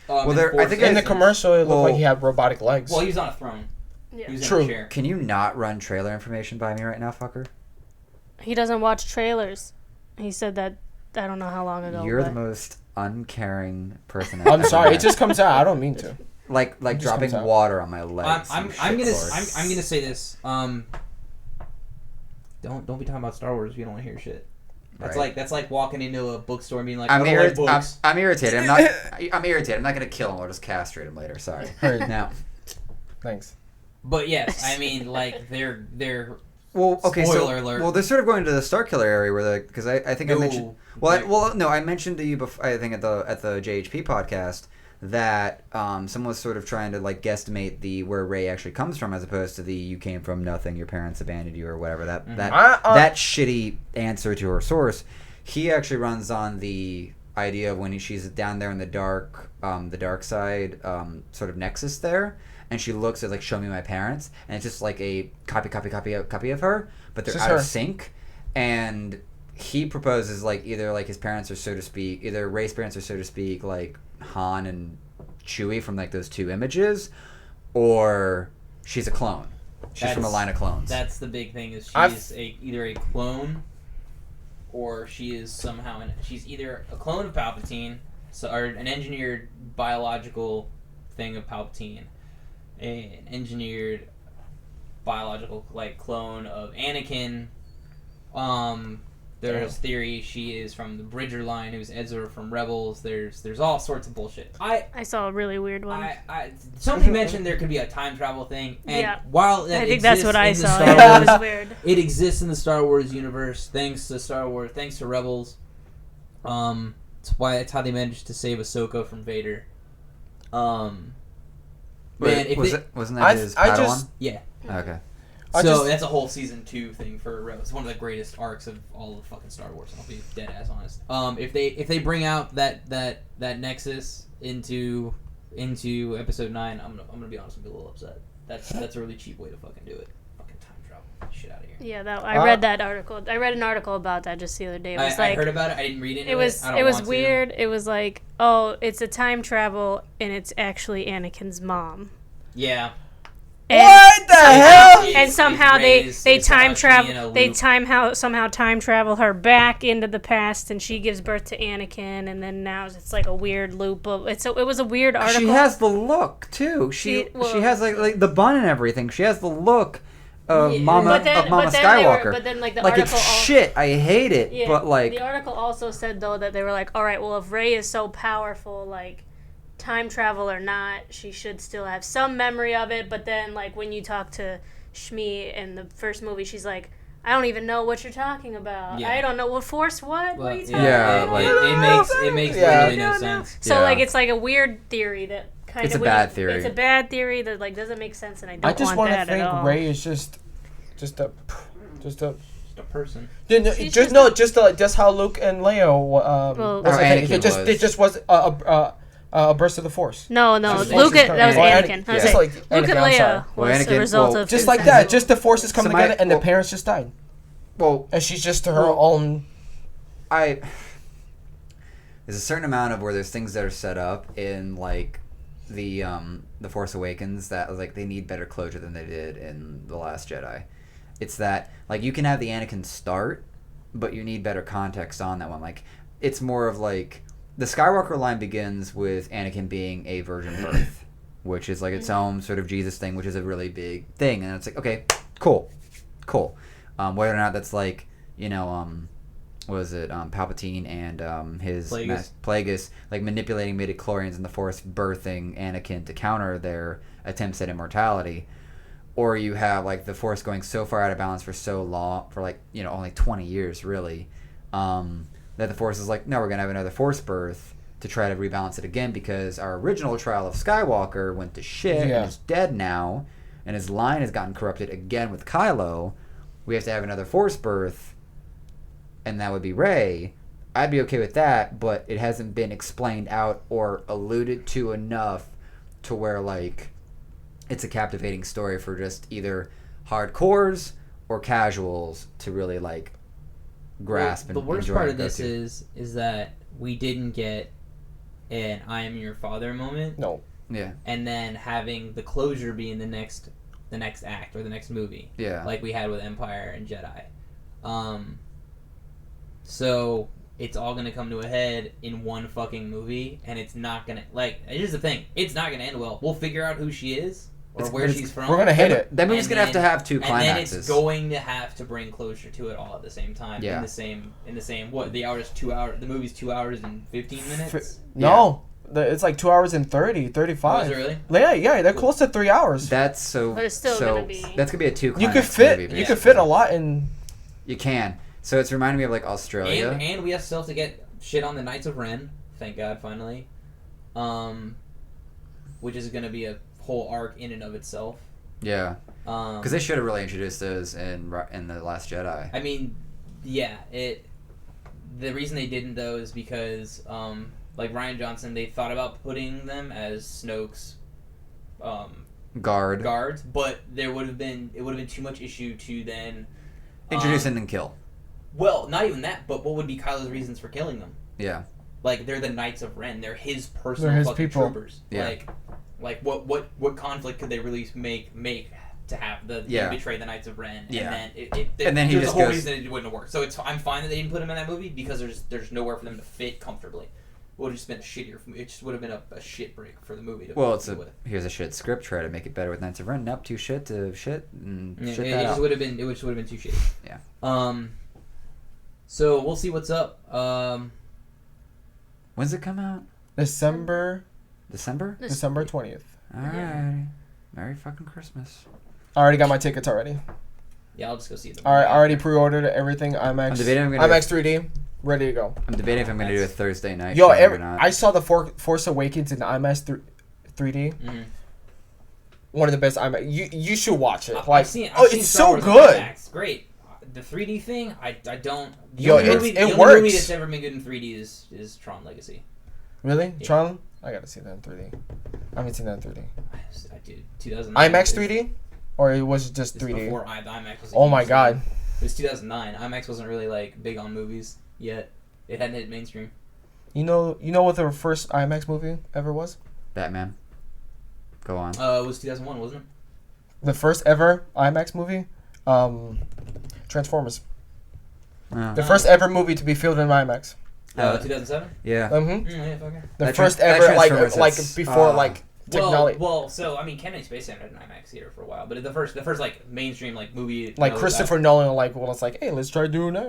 Speaker 2: I think in the commercial it looked like he had robotic legs.
Speaker 1: Well, he was on a throne.
Speaker 4: Yeah.
Speaker 1: He was
Speaker 2: True.
Speaker 1: in a chair.
Speaker 5: Can you not run trailer information by me right now, fucker?
Speaker 4: He doesn't watch trailers. He said that I don't know how long ago.
Speaker 5: You're the most uncaring person.
Speaker 2: I'm sorry, it just comes out. I don't mean to.
Speaker 5: like dropping water on my legs.
Speaker 1: I'm gonna say this. Don't be talking about Star Wars if you don't want to hear shit. That's like walking into a bookstore and being like,
Speaker 5: I'm irritated. I'm
Speaker 1: I'm
Speaker 5: irritated. I'm not gonna kill him. I'll just castrate him later. Sorry. Now.
Speaker 2: Thanks.
Speaker 1: But yes, I mean, like they're
Speaker 5: well, okay.
Speaker 1: Spoiler alert.
Speaker 5: Well, they're sort of going to the Starkiller area where because I think I mentioned. I mentioned to you before. I think at the JHP podcast that someone was sort of trying to like guesstimate where Rey actually comes from, as opposed to you came from nothing, your parents abandoned you, or whatever that shitty answer to her source. He actually runs on the idea of when she's down there in the dark side sort of nexus there, and she looks at like, show me my parents, and it's just like a copy of her, but they're out of sync. And he proposes like either like his parents are, so to speak, either Rey's parents are, so to speak, like Han and Chewie from like those two images, or she's a clone. She's from a line of clones.
Speaker 1: That's the big thing, is she's either a clone, or she is somehow she's either a clone of Palpatine, or an engineered biological thing of Palpatine, an engineered biological like clone of Anakin. There's theory she is from the Bridger line, who's Ezra from Rebels. There's all sorts of bullshit.
Speaker 4: I saw a really weird one.
Speaker 1: Somebody mentioned there could be a time travel thing, and while
Speaker 4: I think that's what I saw.
Speaker 1: It
Speaker 4: was weird.
Speaker 1: It exists in the Star Wars universe, thanks to Star Wars, thanks to Rebels. That's how they managed to save Ahsoka from Vader.
Speaker 5: Wasn't that his Padawan?
Speaker 1: Yeah.
Speaker 5: Okay.
Speaker 1: That's a whole season 2 thing for Rebels. It's one of the greatest arcs of all of fucking Star Wars. I'll be dead ass honest. If they bring out that nexus into episode 9, I'm gonna be honest and be a little upset. That's a really cheap way to fucking do it. Fucking time travel, shit out of here.
Speaker 4: Yeah, I read that article. I read an article about that just the other day. It was
Speaker 1: I heard about it. I didn't read it.
Speaker 4: It was weird. It was like, oh, it's a time travel and it's actually Anakin's mom.
Speaker 1: Yeah.
Speaker 4: And
Speaker 2: what the hell?
Speaker 4: And somehow they time travel. They somehow time travel her back into the past, and she gives birth to Anakin, and then now it's like a weird loop of it. So it was a weird article.
Speaker 5: She has the look too. She has like the bun and everything. She has the look of Mama Skywalker.
Speaker 4: But then like the
Speaker 5: like
Speaker 4: article
Speaker 5: it's shit. I hate it.
Speaker 4: Yeah,
Speaker 5: but like
Speaker 4: the article also said though that they were like, all right, well if Rey is so powerful, like, time travel or not, she should still have some memory of it. But then like when you talk to Shmi in the first movie, she's like, I don't even know what you're talking about. I don't know what force. What are you talking about?
Speaker 1: It makes literally no sense.
Speaker 4: So like it's like a weird theory that kind of
Speaker 5: it's a bad theory.
Speaker 4: It's a bad theory that like doesn't make sense, and I just
Speaker 2: want
Speaker 4: that
Speaker 2: to think Rey is just a
Speaker 1: person.
Speaker 2: Just how Luke and Leia it just was a burst of the Force.
Speaker 4: No, Luke. That was Anakin. Luke and Leia was a result of
Speaker 2: just like that. Just the forces come together, and the parents just died. Well, and she's just her own.
Speaker 5: There's a certain amount of where there's things that are set up in like the Force Awakens that like they need better closure than they did in The Last Jedi. It's that like you can have the Anakin start, but you need better context on that one. Like it's more of like the Skywalker line begins with Anakin being a virgin birth, which is like its own sort of Jesus thing, which is a really big thing, and it's like okay, cool. Whether or not that's like Palpatine and his Plagueis like manipulating midichlorians in the Force, birthing Anakin to counter their attempts at immortality. Or you have like the Force going so far out of balance for so long, for like only 20 years really, that the Force is like, no, we're gonna have another Force birth to try to rebalance it again because our original trial of Skywalker went to shit and is dead now, and his line has gotten corrupted again with Kylo. We have to have another Force birth, and that would be Rey. I'd be okay with that, but it hasn't been explained out or alluded to enough to where like it's a captivating story for just either hardcores or casuals to really like grasp and enjoy.
Speaker 1: The worst part of this is that we didn't get an I am your father moment.
Speaker 2: No.
Speaker 5: Yeah.
Speaker 1: And then having the closure be in the next act or the next movie.
Speaker 5: Yeah.
Speaker 1: Like we had with Empire and Jedi. So it's all gonna come to a head in one fucking movie, and it's not gonna here's the thing, it's not gonna end well. We'll figure out who she is or where she's from.
Speaker 2: We're gonna hit it.
Speaker 5: That movie's gonna have to have two climaxes.
Speaker 1: And then it's going to have to bring closure to it all at the same time.
Speaker 5: Yeah.
Speaker 1: In the same what the hour's 2 hours. The movie's 2 hours and 15 minutes.
Speaker 2: No. It's like 2 hours and 30, 35.
Speaker 1: Oh, is it really?
Speaker 2: Yeah, they're close to 3 hours.
Speaker 5: That's so.
Speaker 4: But it's still gonna be.
Speaker 5: That's gonna be a two.
Speaker 2: You could
Speaker 5: fit.
Speaker 2: fit. You could fit a lot in.
Speaker 5: You can. So it's reminding me of like Australia.
Speaker 1: And we still have to get shit on the Knights of Ren. Thank God, finally. Which is gonna be a whole arc in and of itself.
Speaker 5: Yeah. Because they should have really introduced those in the Last Jedi.
Speaker 1: I mean, yeah. The reason they didn't though is because like Rian Johnson, they thought about putting them as Snoke's guards, but it would have been too much issue to then
Speaker 5: introduce and then kill.
Speaker 1: Well, not even that, but what would be Kylo's reasons for killing them?
Speaker 5: Yeah.
Speaker 1: Like they're the Knights of Ren. They're his personal fucking
Speaker 2: people.
Speaker 1: troopers.
Speaker 5: Yeah.
Speaker 1: Like what conflict could they really make to have the betray the Knights of Ren?
Speaker 5: Yeah.
Speaker 1: And then
Speaker 5: he
Speaker 1: there's
Speaker 5: just
Speaker 1: a whole
Speaker 5: goes,
Speaker 1: reason it wouldn't have worked. So I'm fine that they didn't put him in that movie because there's nowhere for them to fit comfortably. It would have just been a shittier. It just would have been a shit break for the movie.
Speaker 5: Here's a shit script. Try to make it better with Knights of Ren. Nope, too shit to shit. And
Speaker 1: Yeah,
Speaker 5: shit
Speaker 1: it
Speaker 5: that
Speaker 1: just
Speaker 5: out.
Speaker 1: would have been. It just would have been too shitty.
Speaker 5: Yeah.
Speaker 1: So we'll see what's up.
Speaker 5: When's it come out?
Speaker 2: December 20th.
Speaker 5: All right. Merry fucking Christmas.
Speaker 2: I already got my tickets already.
Speaker 1: Yeah, I'll just go see it.
Speaker 2: Alright, I already pre-ordered everything. IMAX.
Speaker 5: I'm debating
Speaker 2: IMAX 3D. Ready to go.
Speaker 5: I'm debating if I'm going to do a Thursday night
Speaker 2: Yo,
Speaker 5: show or not.
Speaker 2: I saw the Force Awakens in IMAX 3D.
Speaker 1: Mm-hmm.
Speaker 2: One of the best IMAX. You should watch it.
Speaker 1: I've seen
Speaker 2: it's
Speaker 1: Star
Speaker 2: so
Speaker 1: Wars
Speaker 2: good.
Speaker 1: IMAX. Great. The 3D thing, I don't.
Speaker 2: Yo,
Speaker 1: the only
Speaker 2: it
Speaker 1: movie
Speaker 2: works.
Speaker 1: that's ever been good in 3D is Tron Legacy.
Speaker 2: Really?
Speaker 1: Yeah.
Speaker 2: Tron? I gotta see that in 3D. I haven't seen that in 3D.
Speaker 1: I did 2009.
Speaker 2: IMAX 3D? Or it was just 3D?
Speaker 1: Before the IMAX was.
Speaker 2: Oh my god.
Speaker 1: It was 2009. IMAX wasn't really like big on movies yet. It hadn't hit mainstream.
Speaker 2: You know what the first IMAX movie ever was?
Speaker 5: Batman. Go on.
Speaker 1: It was 2001, wasn't it?
Speaker 2: The first ever IMAX movie? Transformers.
Speaker 5: Oh.
Speaker 2: The first ever movie to be filmed in IMAX.
Speaker 1: 2007.
Speaker 5: Yeah.
Speaker 2: Mm-hmm.
Speaker 1: Yeah, fucker.
Speaker 2: The
Speaker 5: That
Speaker 2: first
Speaker 5: that
Speaker 2: ever
Speaker 5: Transformers,
Speaker 2: like
Speaker 5: it's,
Speaker 2: before like technology.
Speaker 1: Well, so I mean, Kennedy Space Center had an IMAX theater for a while, but the first like mainstream like movie.
Speaker 2: Like Christopher Nolan, it's like, hey, let's try doing that.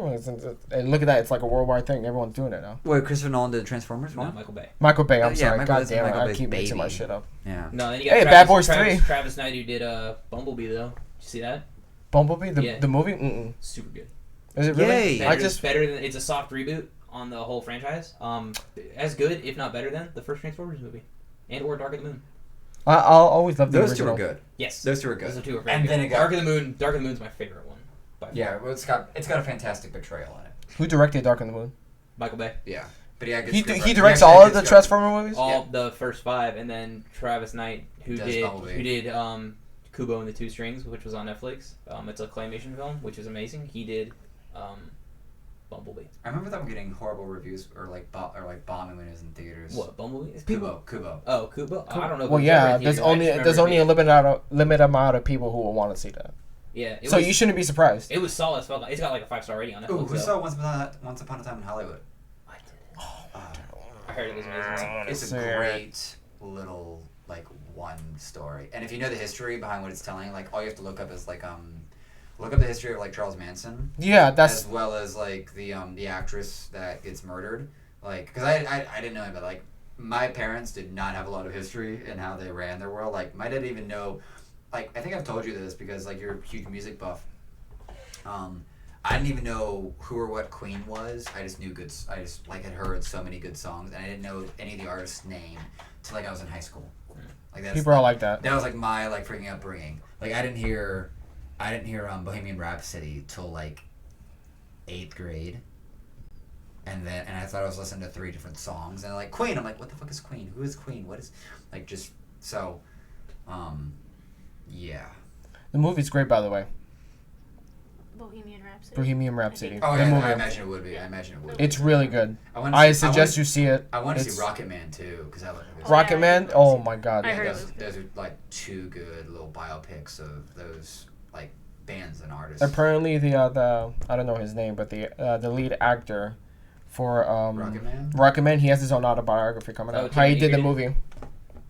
Speaker 2: And look at that, it's like a worldwide thing. Everyone's doing it now.
Speaker 5: Wait, Christopher Nolan did Transformers?
Speaker 1: No,
Speaker 5: No?
Speaker 1: Michael Bay.
Speaker 2: Michael Bay, I'm
Speaker 5: Yeah,
Speaker 2: sorry.
Speaker 5: Michael
Speaker 2: God
Speaker 5: Bay's-
Speaker 2: damn it,
Speaker 5: Michael
Speaker 2: I
Speaker 5: Bay's
Speaker 2: keep mixing my
Speaker 5: baby.
Speaker 2: shit up.
Speaker 5: Yeah.
Speaker 1: No, then you got
Speaker 2: Hey,
Speaker 1: Travis,
Speaker 2: Bad Boys 3.
Speaker 1: Travis Knight who did Bumblebee though. Did you see that?
Speaker 2: Bumblebee,
Speaker 1: Yeah.
Speaker 2: the movie? Mm-mm.
Speaker 1: Super good.
Speaker 2: Is it really?
Speaker 5: Yay.
Speaker 1: Better than it's a soft reboot on the whole franchise. As good, if not better than the first Transformers movie, or Dark of the Moon.
Speaker 2: I'll always love the
Speaker 5: Those two
Speaker 2: original.
Speaker 5: were good.
Speaker 1: Yes,
Speaker 5: Those two were good.
Speaker 1: Those two are very
Speaker 3: And
Speaker 1: good.
Speaker 3: then it got-
Speaker 1: Dark of the Moon's my favorite one. By far.
Speaker 3: Yeah, well, it's got a fantastic portrayal in it.
Speaker 2: Who directed Dark on the Moon?
Speaker 1: Michael Bay.
Speaker 3: Yeah, but yeah,
Speaker 2: He directs all of the Transformer movies?
Speaker 1: All the first 5, and then Travis Knight, who
Speaker 3: Does
Speaker 1: did
Speaker 3: Bumblebee.
Speaker 1: Kubo and the Two Strings, which was on Netflix. It's a claymation film, which is amazing. He did Bumblebee.
Speaker 3: I remember them getting horrible reviews or bombing when it was in theaters.
Speaker 1: What, Bumblebee? It's
Speaker 3: Kubo.
Speaker 1: Oh, Kubo. I don't know. If
Speaker 2: Well,
Speaker 1: it was
Speaker 2: yeah,
Speaker 1: ever in
Speaker 2: there's
Speaker 1: theaters. I
Speaker 2: only
Speaker 1: just remember
Speaker 2: a
Speaker 1: being-
Speaker 2: limit amount of people who will want to see that.
Speaker 1: Yeah.
Speaker 2: So you shouldn't be surprised.
Speaker 1: It was solid as fuck. It's got like a 5-star rating on Netflix.
Speaker 3: Ooh, who
Speaker 1: though.
Speaker 3: saw Once Upon a Time in Hollywood?
Speaker 1: I did. I heard it was amazing.
Speaker 3: It's a
Speaker 2: Say it.
Speaker 3: great little one story, and if you know the history behind what it's telling, all you have to look up is look up the history of Charles Manson.
Speaker 2: Yeah, that's
Speaker 3: as well as the actress that gets murdered. Because I didn't know it, but my parents did not have a lot of history in how they ran their world. My dad didn't even know. I think I've told you this because you're a huge music buff. I didn't even know who or what Queen was. I just knew I just had heard so many good songs, and I didn't know any of the artists' name till I was in high school.
Speaker 2: people are like that.
Speaker 3: That was my freaking upbringing. I didn't hear Bohemian Rhapsody till 8th grade. And I thought I was listening to 3 different songs, and Queen. I'm like, what the fuck is Queen? Who is Queen? What is yeah.
Speaker 2: The movie's great, by the way.
Speaker 4: Bohemian Rhapsody.
Speaker 2: Bohemian Rhapsody.
Speaker 3: Oh
Speaker 2: The
Speaker 3: yeah,
Speaker 2: movie.
Speaker 3: I imagine it would be.
Speaker 2: It's really good.
Speaker 3: I
Speaker 2: suggest you see it.
Speaker 3: I want to
Speaker 2: It's-
Speaker 3: see Rocket Man too, because
Speaker 2: Rocket Man. Oh my god.
Speaker 4: I heard it
Speaker 3: those,
Speaker 4: was
Speaker 3: those are two good little biopics of those bands and artists.
Speaker 2: Apparently the I don't know his name, but the lead actor for
Speaker 3: Rocket Man?
Speaker 2: He has his own autobiography coming
Speaker 1: Oh,
Speaker 2: out. How he did the
Speaker 1: Jaymee.
Speaker 2: movie.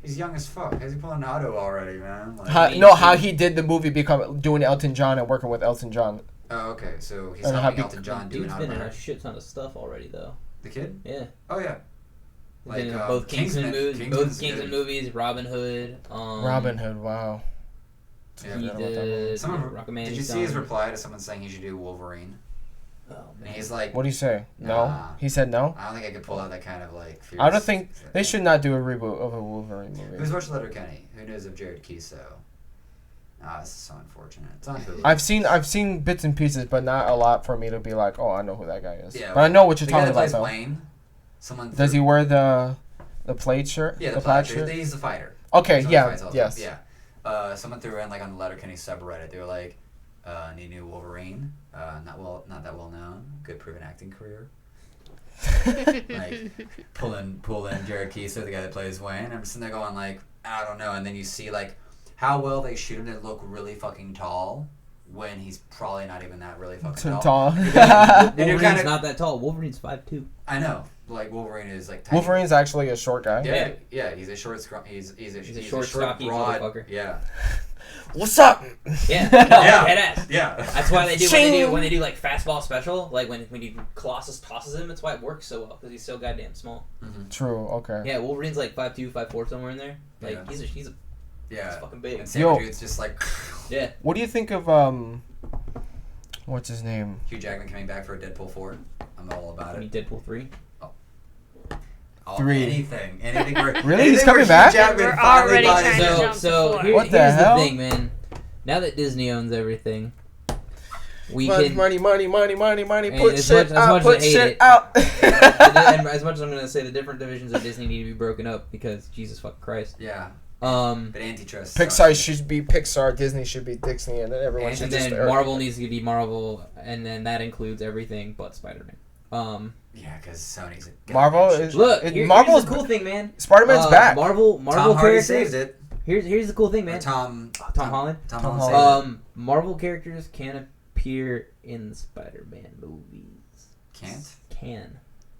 Speaker 3: He's young as fuck. How's he pulling an auto already, man? Like,
Speaker 2: How he did the movie, doing Elton John and working with Elton John.
Speaker 3: oh, okay. So he's
Speaker 2: And
Speaker 3: helping Elton John do an
Speaker 1: Dude's been in a
Speaker 3: autobiography.
Speaker 1: shit ton of stuff already, though.
Speaker 3: The kid?
Speaker 1: Yeah.
Speaker 3: Oh yeah.
Speaker 1: Been in both Kingsman movies,
Speaker 3: Kingsman's
Speaker 1: both Kingsman movies, Robin Hood.
Speaker 2: Robin Hood, wow.
Speaker 3: Yeah.
Speaker 1: He did Rocket Man.
Speaker 3: Did you
Speaker 1: he's
Speaker 3: see his
Speaker 1: done-
Speaker 3: reply to someone saying he should do Wolverine?
Speaker 1: Oh
Speaker 3: And
Speaker 1: man.
Speaker 3: he's like,
Speaker 2: What do you say? No?
Speaker 3: Nah.
Speaker 2: He said no?
Speaker 3: I don't think I could pull out that kind of like. Fierce
Speaker 2: I don't think they should not do a reboot of a Wolverine movie.
Speaker 3: Who's watched Letterkenny? Who knows of Jared Keeso? Ah, this is so unfortunate. It's on Hulu.
Speaker 2: I've seen bits and pieces, but not a lot for me to be like, oh, I know who that guy is.
Speaker 3: Yeah,
Speaker 2: but I know what you're
Speaker 3: the guy
Speaker 2: talking
Speaker 3: that
Speaker 2: about
Speaker 3: plays
Speaker 2: though.
Speaker 3: Wayne. Someone.
Speaker 2: Does he wear the plaid shirt?
Speaker 3: Yeah, the
Speaker 2: plaid
Speaker 3: plaid shirt. He's the fighter.
Speaker 2: Okay,
Speaker 3: Someone
Speaker 2: yeah,
Speaker 3: fights all the
Speaker 2: yes.
Speaker 3: time. Yeah. Someone threw in like on the Letterkenny subreddit. They were like, "Need new Wolverine. Not that well known. Good proven acting career." Like pull in Jared Keeso, the guy that plays Wayne. I'm sitting there going like, I don't know. And then you see like how well they shoot him to look really fucking tall when he's probably not even that really fucking
Speaker 2: Too
Speaker 3: tall.
Speaker 2: tall.
Speaker 3: And you're
Speaker 1: Wolverine's
Speaker 3: kinda,
Speaker 1: not that tall. Wolverine's 5'2".
Speaker 3: I know. Like Wolverine is like tiny.
Speaker 2: Wolverine's actually a short guy.
Speaker 3: Yeah. He's a short, he's a
Speaker 1: short, stocky
Speaker 3: broad.
Speaker 1: motherfucker.
Speaker 3: Yeah.
Speaker 2: What's up?
Speaker 1: Yeah. No,
Speaker 3: Yeah.
Speaker 1: headass.
Speaker 3: Yeah.
Speaker 1: That's why they do when they do like fastball special, like when Colossus tosses him. That's why it works so well because he's so goddamn small.
Speaker 2: True. Okay.
Speaker 1: Yeah, Wolverine's like 5'2", 5'4", somewhere in there. Like
Speaker 3: Yeah.
Speaker 1: he's
Speaker 3: Yeah.
Speaker 1: fucking big.
Speaker 3: And
Speaker 2: Yo.
Speaker 3: Sabretooth's just like
Speaker 1: Yeah.
Speaker 2: What do you think of what's his name?
Speaker 3: Hugh Jackman coming back for a Deadpool 4. I'm all about
Speaker 1: I mean,
Speaker 3: it.
Speaker 1: Deadpool 3.
Speaker 3: Anything.
Speaker 2: Really? He's coming back?
Speaker 4: We're already trying to jump
Speaker 1: So
Speaker 4: before.
Speaker 1: here,
Speaker 2: What the
Speaker 1: here's
Speaker 2: hell?
Speaker 1: the thing, man. Now that Disney owns everything, we
Speaker 2: Money,
Speaker 1: can.
Speaker 2: money, money, money, money, money.
Speaker 1: And
Speaker 2: Put
Speaker 1: as
Speaker 2: shit
Speaker 1: much- as
Speaker 2: out.
Speaker 1: much as
Speaker 2: Put
Speaker 1: I hate
Speaker 2: shit
Speaker 1: it,
Speaker 2: out.
Speaker 1: And as much as I'm gonna say the different divisions of Disney need to be broken up because Jesus fucking Christ.
Speaker 3: Yeah. But antitrust.
Speaker 2: Pixar should be Pixar. Disney should be Disney, and then everyone
Speaker 3: And
Speaker 2: should
Speaker 1: And
Speaker 2: just.
Speaker 1: then Marvel needs to be Marvel, and then that includes everything but Spider-Man.
Speaker 3: Yeah, because Sony's a
Speaker 2: Marvel
Speaker 3: goddamn
Speaker 2: is-
Speaker 3: shit.
Speaker 1: Look,
Speaker 2: It-
Speaker 1: here's
Speaker 2: Marvel's
Speaker 1: the cool thing, man.
Speaker 2: Spider-Man's back.
Speaker 1: Marvel
Speaker 3: Tom Hardy
Speaker 1: characters.
Speaker 3: saved it.
Speaker 1: Here's the cool thing, man.
Speaker 3: Or Tom
Speaker 1: Holland.
Speaker 3: Tom
Speaker 2: Tom
Speaker 3: Holland
Speaker 2: Holland.
Speaker 3: saved it.
Speaker 1: Marvel characters can appear in Spider-Man movies.
Speaker 3: Can't?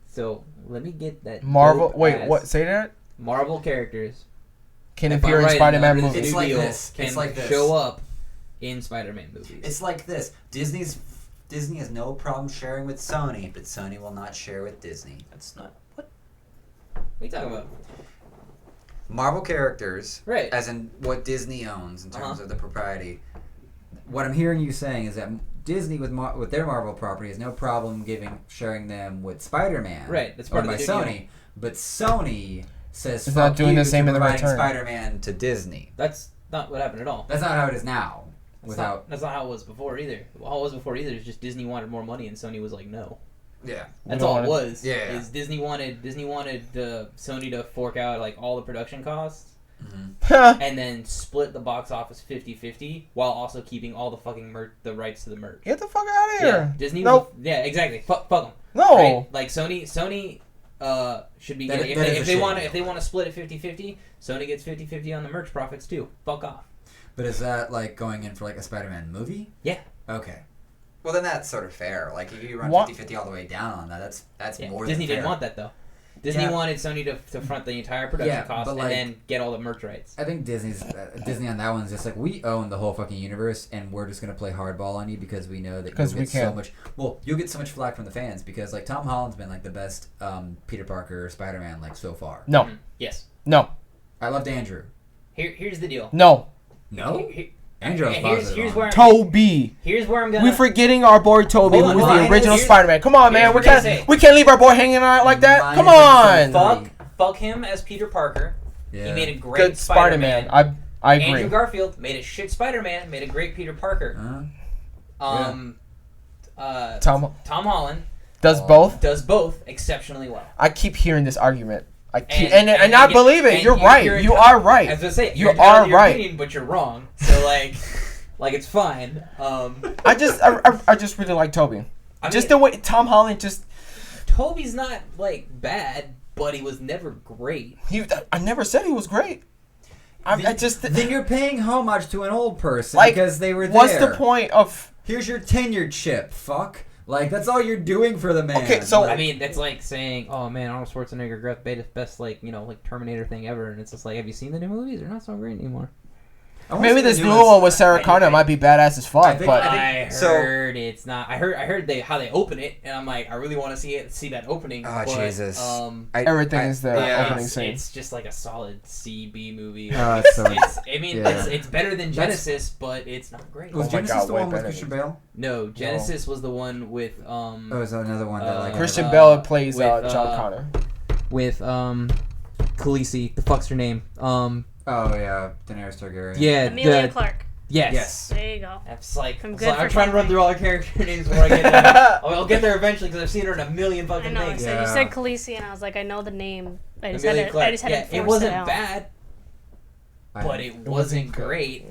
Speaker 1: So let me get that.
Speaker 2: Marvel.
Speaker 1: dope
Speaker 2: Wait,
Speaker 1: ass
Speaker 2: what? Say that.
Speaker 1: Marvel characters
Speaker 2: Can
Speaker 1: if
Speaker 2: appear
Speaker 1: I'm
Speaker 2: in
Speaker 1: right,
Speaker 2: Spider-Man
Speaker 1: under this
Speaker 2: movies.
Speaker 3: It's
Speaker 1: new
Speaker 3: like
Speaker 1: deal,
Speaker 3: this.
Speaker 1: Can
Speaker 3: It's like this.
Speaker 1: show up in Spider-Man movies.
Speaker 3: It's like this. Disney has no problem sharing with Sony, but Sony will not share with Disney.
Speaker 1: That's not what. What are you talking about?
Speaker 3: Marvel characters,
Speaker 1: Right.
Speaker 3: as in what Disney owns in terms
Speaker 1: Uh-huh.
Speaker 3: of the propriety. What I'm hearing you saying is that Disney with their Marvel property has no problem sharing them with Spider-Man.
Speaker 1: Right, that's part
Speaker 3: owned
Speaker 1: of
Speaker 3: by
Speaker 1: the new
Speaker 3: Sony.
Speaker 1: deal.
Speaker 3: But Sony says
Speaker 2: It's not
Speaker 3: fuck
Speaker 2: doing
Speaker 3: you
Speaker 2: the same
Speaker 3: to
Speaker 2: in the
Speaker 3: providing
Speaker 2: return.
Speaker 3: Spider-Man to Disney.
Speaker 1: That's not what happened at all.
Speaker 3: That's not how it is now.
Speaker 1: That's not how it was before either. How it was before either is just Disney wanted more money and Sony was like no.
Speaker 3: Yeah.
Speaker 1: That's
Speaker 2: don't
Speaker 1: all it
Speaker 2: want
Speaker 1: was.
Speaker 3: Yeah.
Speaker 1: Is Disney wanted Sony to fork out like all the production costs
Speaker 3: Mm-hmm.
Speaker 1: and then split the box office 50-50 while also keeping all the fucking the rights to the merch.
Speaker 2: Get the fuck out of
Speaker 1: Yeah,
Speaker 2: here.
Speaker 1: Disney.
Speaker 2: Nope.
Speaker 1: Yeah, exactly. Fuck them.
Speaker 2: No.
Speaker 1: Right? Like Sony should be
Speaker 3: That
Speaker 1: getting,
Speaker 3: is a
Speaker 1: if they
Speaker 3: shame,
Speaker 1: want
Speaker 3: though.
Speaker 1: to split it 50-50, Sony gets 50-50 on the merch profits too. Fuck off.
Speaker 3: But is that like going in for like a Spider-Man movie?
Speaker 1: Yeah.
Speaker 3: Okay. Well, then that's sort of fair. Like if you run
Speaker 2: What?
Speaker 3: 50-50 all the way down on that, that's
Speaker 1: Yeah.
Speaker 3: more
Speaker 1: Disney
Speaker 3: than fair.
Speaker 1: didn't want that though. Disney
Speaker 3: Yeah.
Speaker 1: wanted Sony to front the entire production
Speaker 3: Yeah,
Speaker 1: cost
Speaker 3: but,
Speaker 1: and
Speaker 3: like-
Speaker 1: then get all the merch rights.
Speaker 3: I think Disney on that one's just like, we own the whole fucking universe and we're just gonna play hardball on you because we know that you'll
Speaker 2: 'Cause we
Speaker 3: get so
Speaker 2: can.
Speaker 3: much. Well, you'll get so much flack from the fans because like Tom Holland's been like the best Peter Parker Spider-Man like so far.
Speaker 2: No.
Speaker 1: Mhm. Yes.
Speaker 2: No.
Speaker 3: I loved Andrew.
Speaker 1: Here's the deal.
Speaker 2: No.
Speaker 3: No,
Speaker 1: Here-
Speaker 3: Andrew was positive.
Speaker 1: here's
Speaker 3: on
Speaker 1: where
Speaker 3: it.
Speaker 2: Toby.
Speaker 1: here's where I'm gonna.
Speaker 2: We're forgetting our boy Toby,
Speaker 1: Hold on,
Speaker 2: who was
Speaker 1: hold
Speaker 2: the
Speaker 1: on.
Speaker 2: original
Speaker 1: Here's-
Speaker 2: Spider-Man. Come on, man.
Speaker 1: here's
Speaker 2: We
Speaker 1: what I say.
Speaker 2: can't leave our boy hanging out like that. Come
Speaker 3: Minus
Speaker 2: on.
Speaker 1: fuck him as Peter Parker.
Speaker 3: Yeah.
Speaker 1: He made a great
Speaker 2: Good Spider-Man. I agree.
Speaker 1: Andrew Garfield made a shit Spider-Man. Made a great Peter Parker.
Speaker 3: Uh-huh.
Speaker 2: Tom
Speaker 1: Tom Holland
Speaker 2: does both.
Speaker 1: does both exceptionally well.
Speaker 2: I keep hearing this argument. I keep,
Speaker 1: And-
Speaker 2: and
Speaker 1: and
Speaker 2: I
Speaker 1: you-
Speaker 2: believe it.
Speaker 1: and
Speaker 2: You're
Speaker 1: you-
Speaker 2: right.
Speaker 1: you're
Speaker 2: You
Speaker 1: entitled-
Speaker 2: are right.
Speaker 1: I was gonna say
Speaker 2: You
Speaker 1: you're entitled
Speaker 2: are
Speaker 1: to your
Speaker 2: right.
Speaker 1: opinion, but you're wrong. So like it's fine.
Speaker 2: I just really like Toby.
Speaker 1: I
Speaker 2: Just
Speaker 1: mean,
Speaker 2: the way Tom Holland just
Speaker 1: Toby's not like bad, but he was never great.
Speaker 2: I never said he was great. I just
Speaker 3: Then you're paying homage to an old person
Speaker 2: Like,
Speaker 3: because they were there.
Speaker 2: what's the point of
Speaker 3: Here's your tenure chip, fuck.
Speaker 5: Like, that's all you're doing for the man.
Speaker 2: Okay, so-
Speaker 1: I mean, that's like saying, "Oh man, Arnold Schwarzenegger got the best like Terminator thing ever," and it's just like, have you seen the new movies? They're not so great anymore.
Speaker 2: Maybe this new one with Sarah Connor might be badass as fuck, but
Speaker 1: I heard it's not. I heard how they open it, and I'm like, I really want to see that opening.
Speaker 3: Oh,
Speaker 1: but,
Speaker 3: Jesus.
Speaker 2: everything is the opening scene.
Speaker 1: It's just like a solid CB movie. It's better than Genesis, but it's not great.
Speaker 5: Was Genesis
Speaker 2: God,
Speaker 5: the
Speaker 2: way
Speaker 5: one with
Speaker 2: better.
Speaker 5: Christian Bale?
Speaker 1: No, Genesis was the one with
Speaker 5: Oh, it was another one that like
Speaker 2: Christian Bale plays
Speaker 1: with,
Speaker 2: John Connor.
Speaker 1: with Khaleesi. The fuck's her name?
Speaker 5: Oh yeah, Daenerys Targaryen.
Speaker 1: Yeah,
Speaker 4: Amelia Clark.
Speaker 1: Yes.
Speaker 4: There you go.
Speaker 1: That's like
Speaker 4: I'm
Speaker 1: I'm,
Speaker 4: good
Speaker 1: I'm
Speaker 4: for
Speaker 1: trying to run
Speaker 4: something.
Speaker 1: through all her character names before I get there. I'll get there eventually because I've seen her in a million
Speaker 4: I
Speaker 1: fucking
Speaker 4: know.
Speaker 1: things.
Speaker 4: You said Khaleesi, and I was like, I know the name. I just
Speaker 1: Amelia
Speaker 4: had
Speaker 1: Clark.
Speaker 4: to
Speaker 1: Yeah,
Speaker 4: force
Speaker 1: it wasn't
Speaker 4: out.
Speaker 1: bad, but it wasn't great.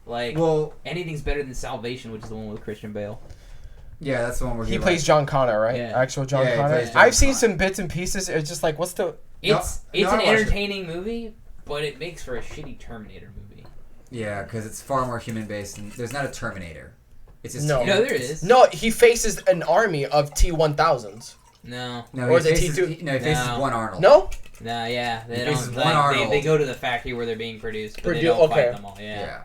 Speaker 1: Like,
Speaker 5: Well,
Speaker 1: anything's better than Salvation, which is the one with Christian Bale.
Speaker 5: yeah, that's the one where
Speaker 2: He plays John Connor, right?
Speaker 1: Yeah.
Speaker 2: Actual John
Speaker 5: Yeah, he
Speaker 2: Connor.
Speaker 5: plays John
Speaker 2: I've seen
Speaker 5: Connor.
Speaker 2: some bits and pieces. It's just like, what's the?
Speaker 1: It's
Speaker 5: I
Speaker 1: an
Speaker 5: watched it.
Speaker 1: entertaining movie, but it makes for a shitty Terminator movie.
Speaker 5: Yeah, because it's far more human based, and there's not a Terminator. It's just
Speaker 2: No.
Speaker 1: No, there is.
Speaker 2: No, he faces an army of T-1000s.
Speaker 1: No.
Speaker 5: No,
Speaker 2: Or
Speaker 5: he
Speaker 2: is it
Speaker 5: faces,
Speaker 2: T2?
Speaker 5: No, he faces
Speaker 1: No.
Speaker 5: one Arnold.
Speaker 2: No.
Speaker 1: No, yeah. They
Speaker 5: This
Speaker 1: don't.
Speaker 5: is one
Speaker 1: Like,
Speaker 5: Arnold.
Speaker 1: they go to the factory where they're being produced, but they
Speaker 2: Produ-
Speaker 1: don't
Speaker 2: okay.
Speaker 1: fight them all.
Speaker 5: Yeah.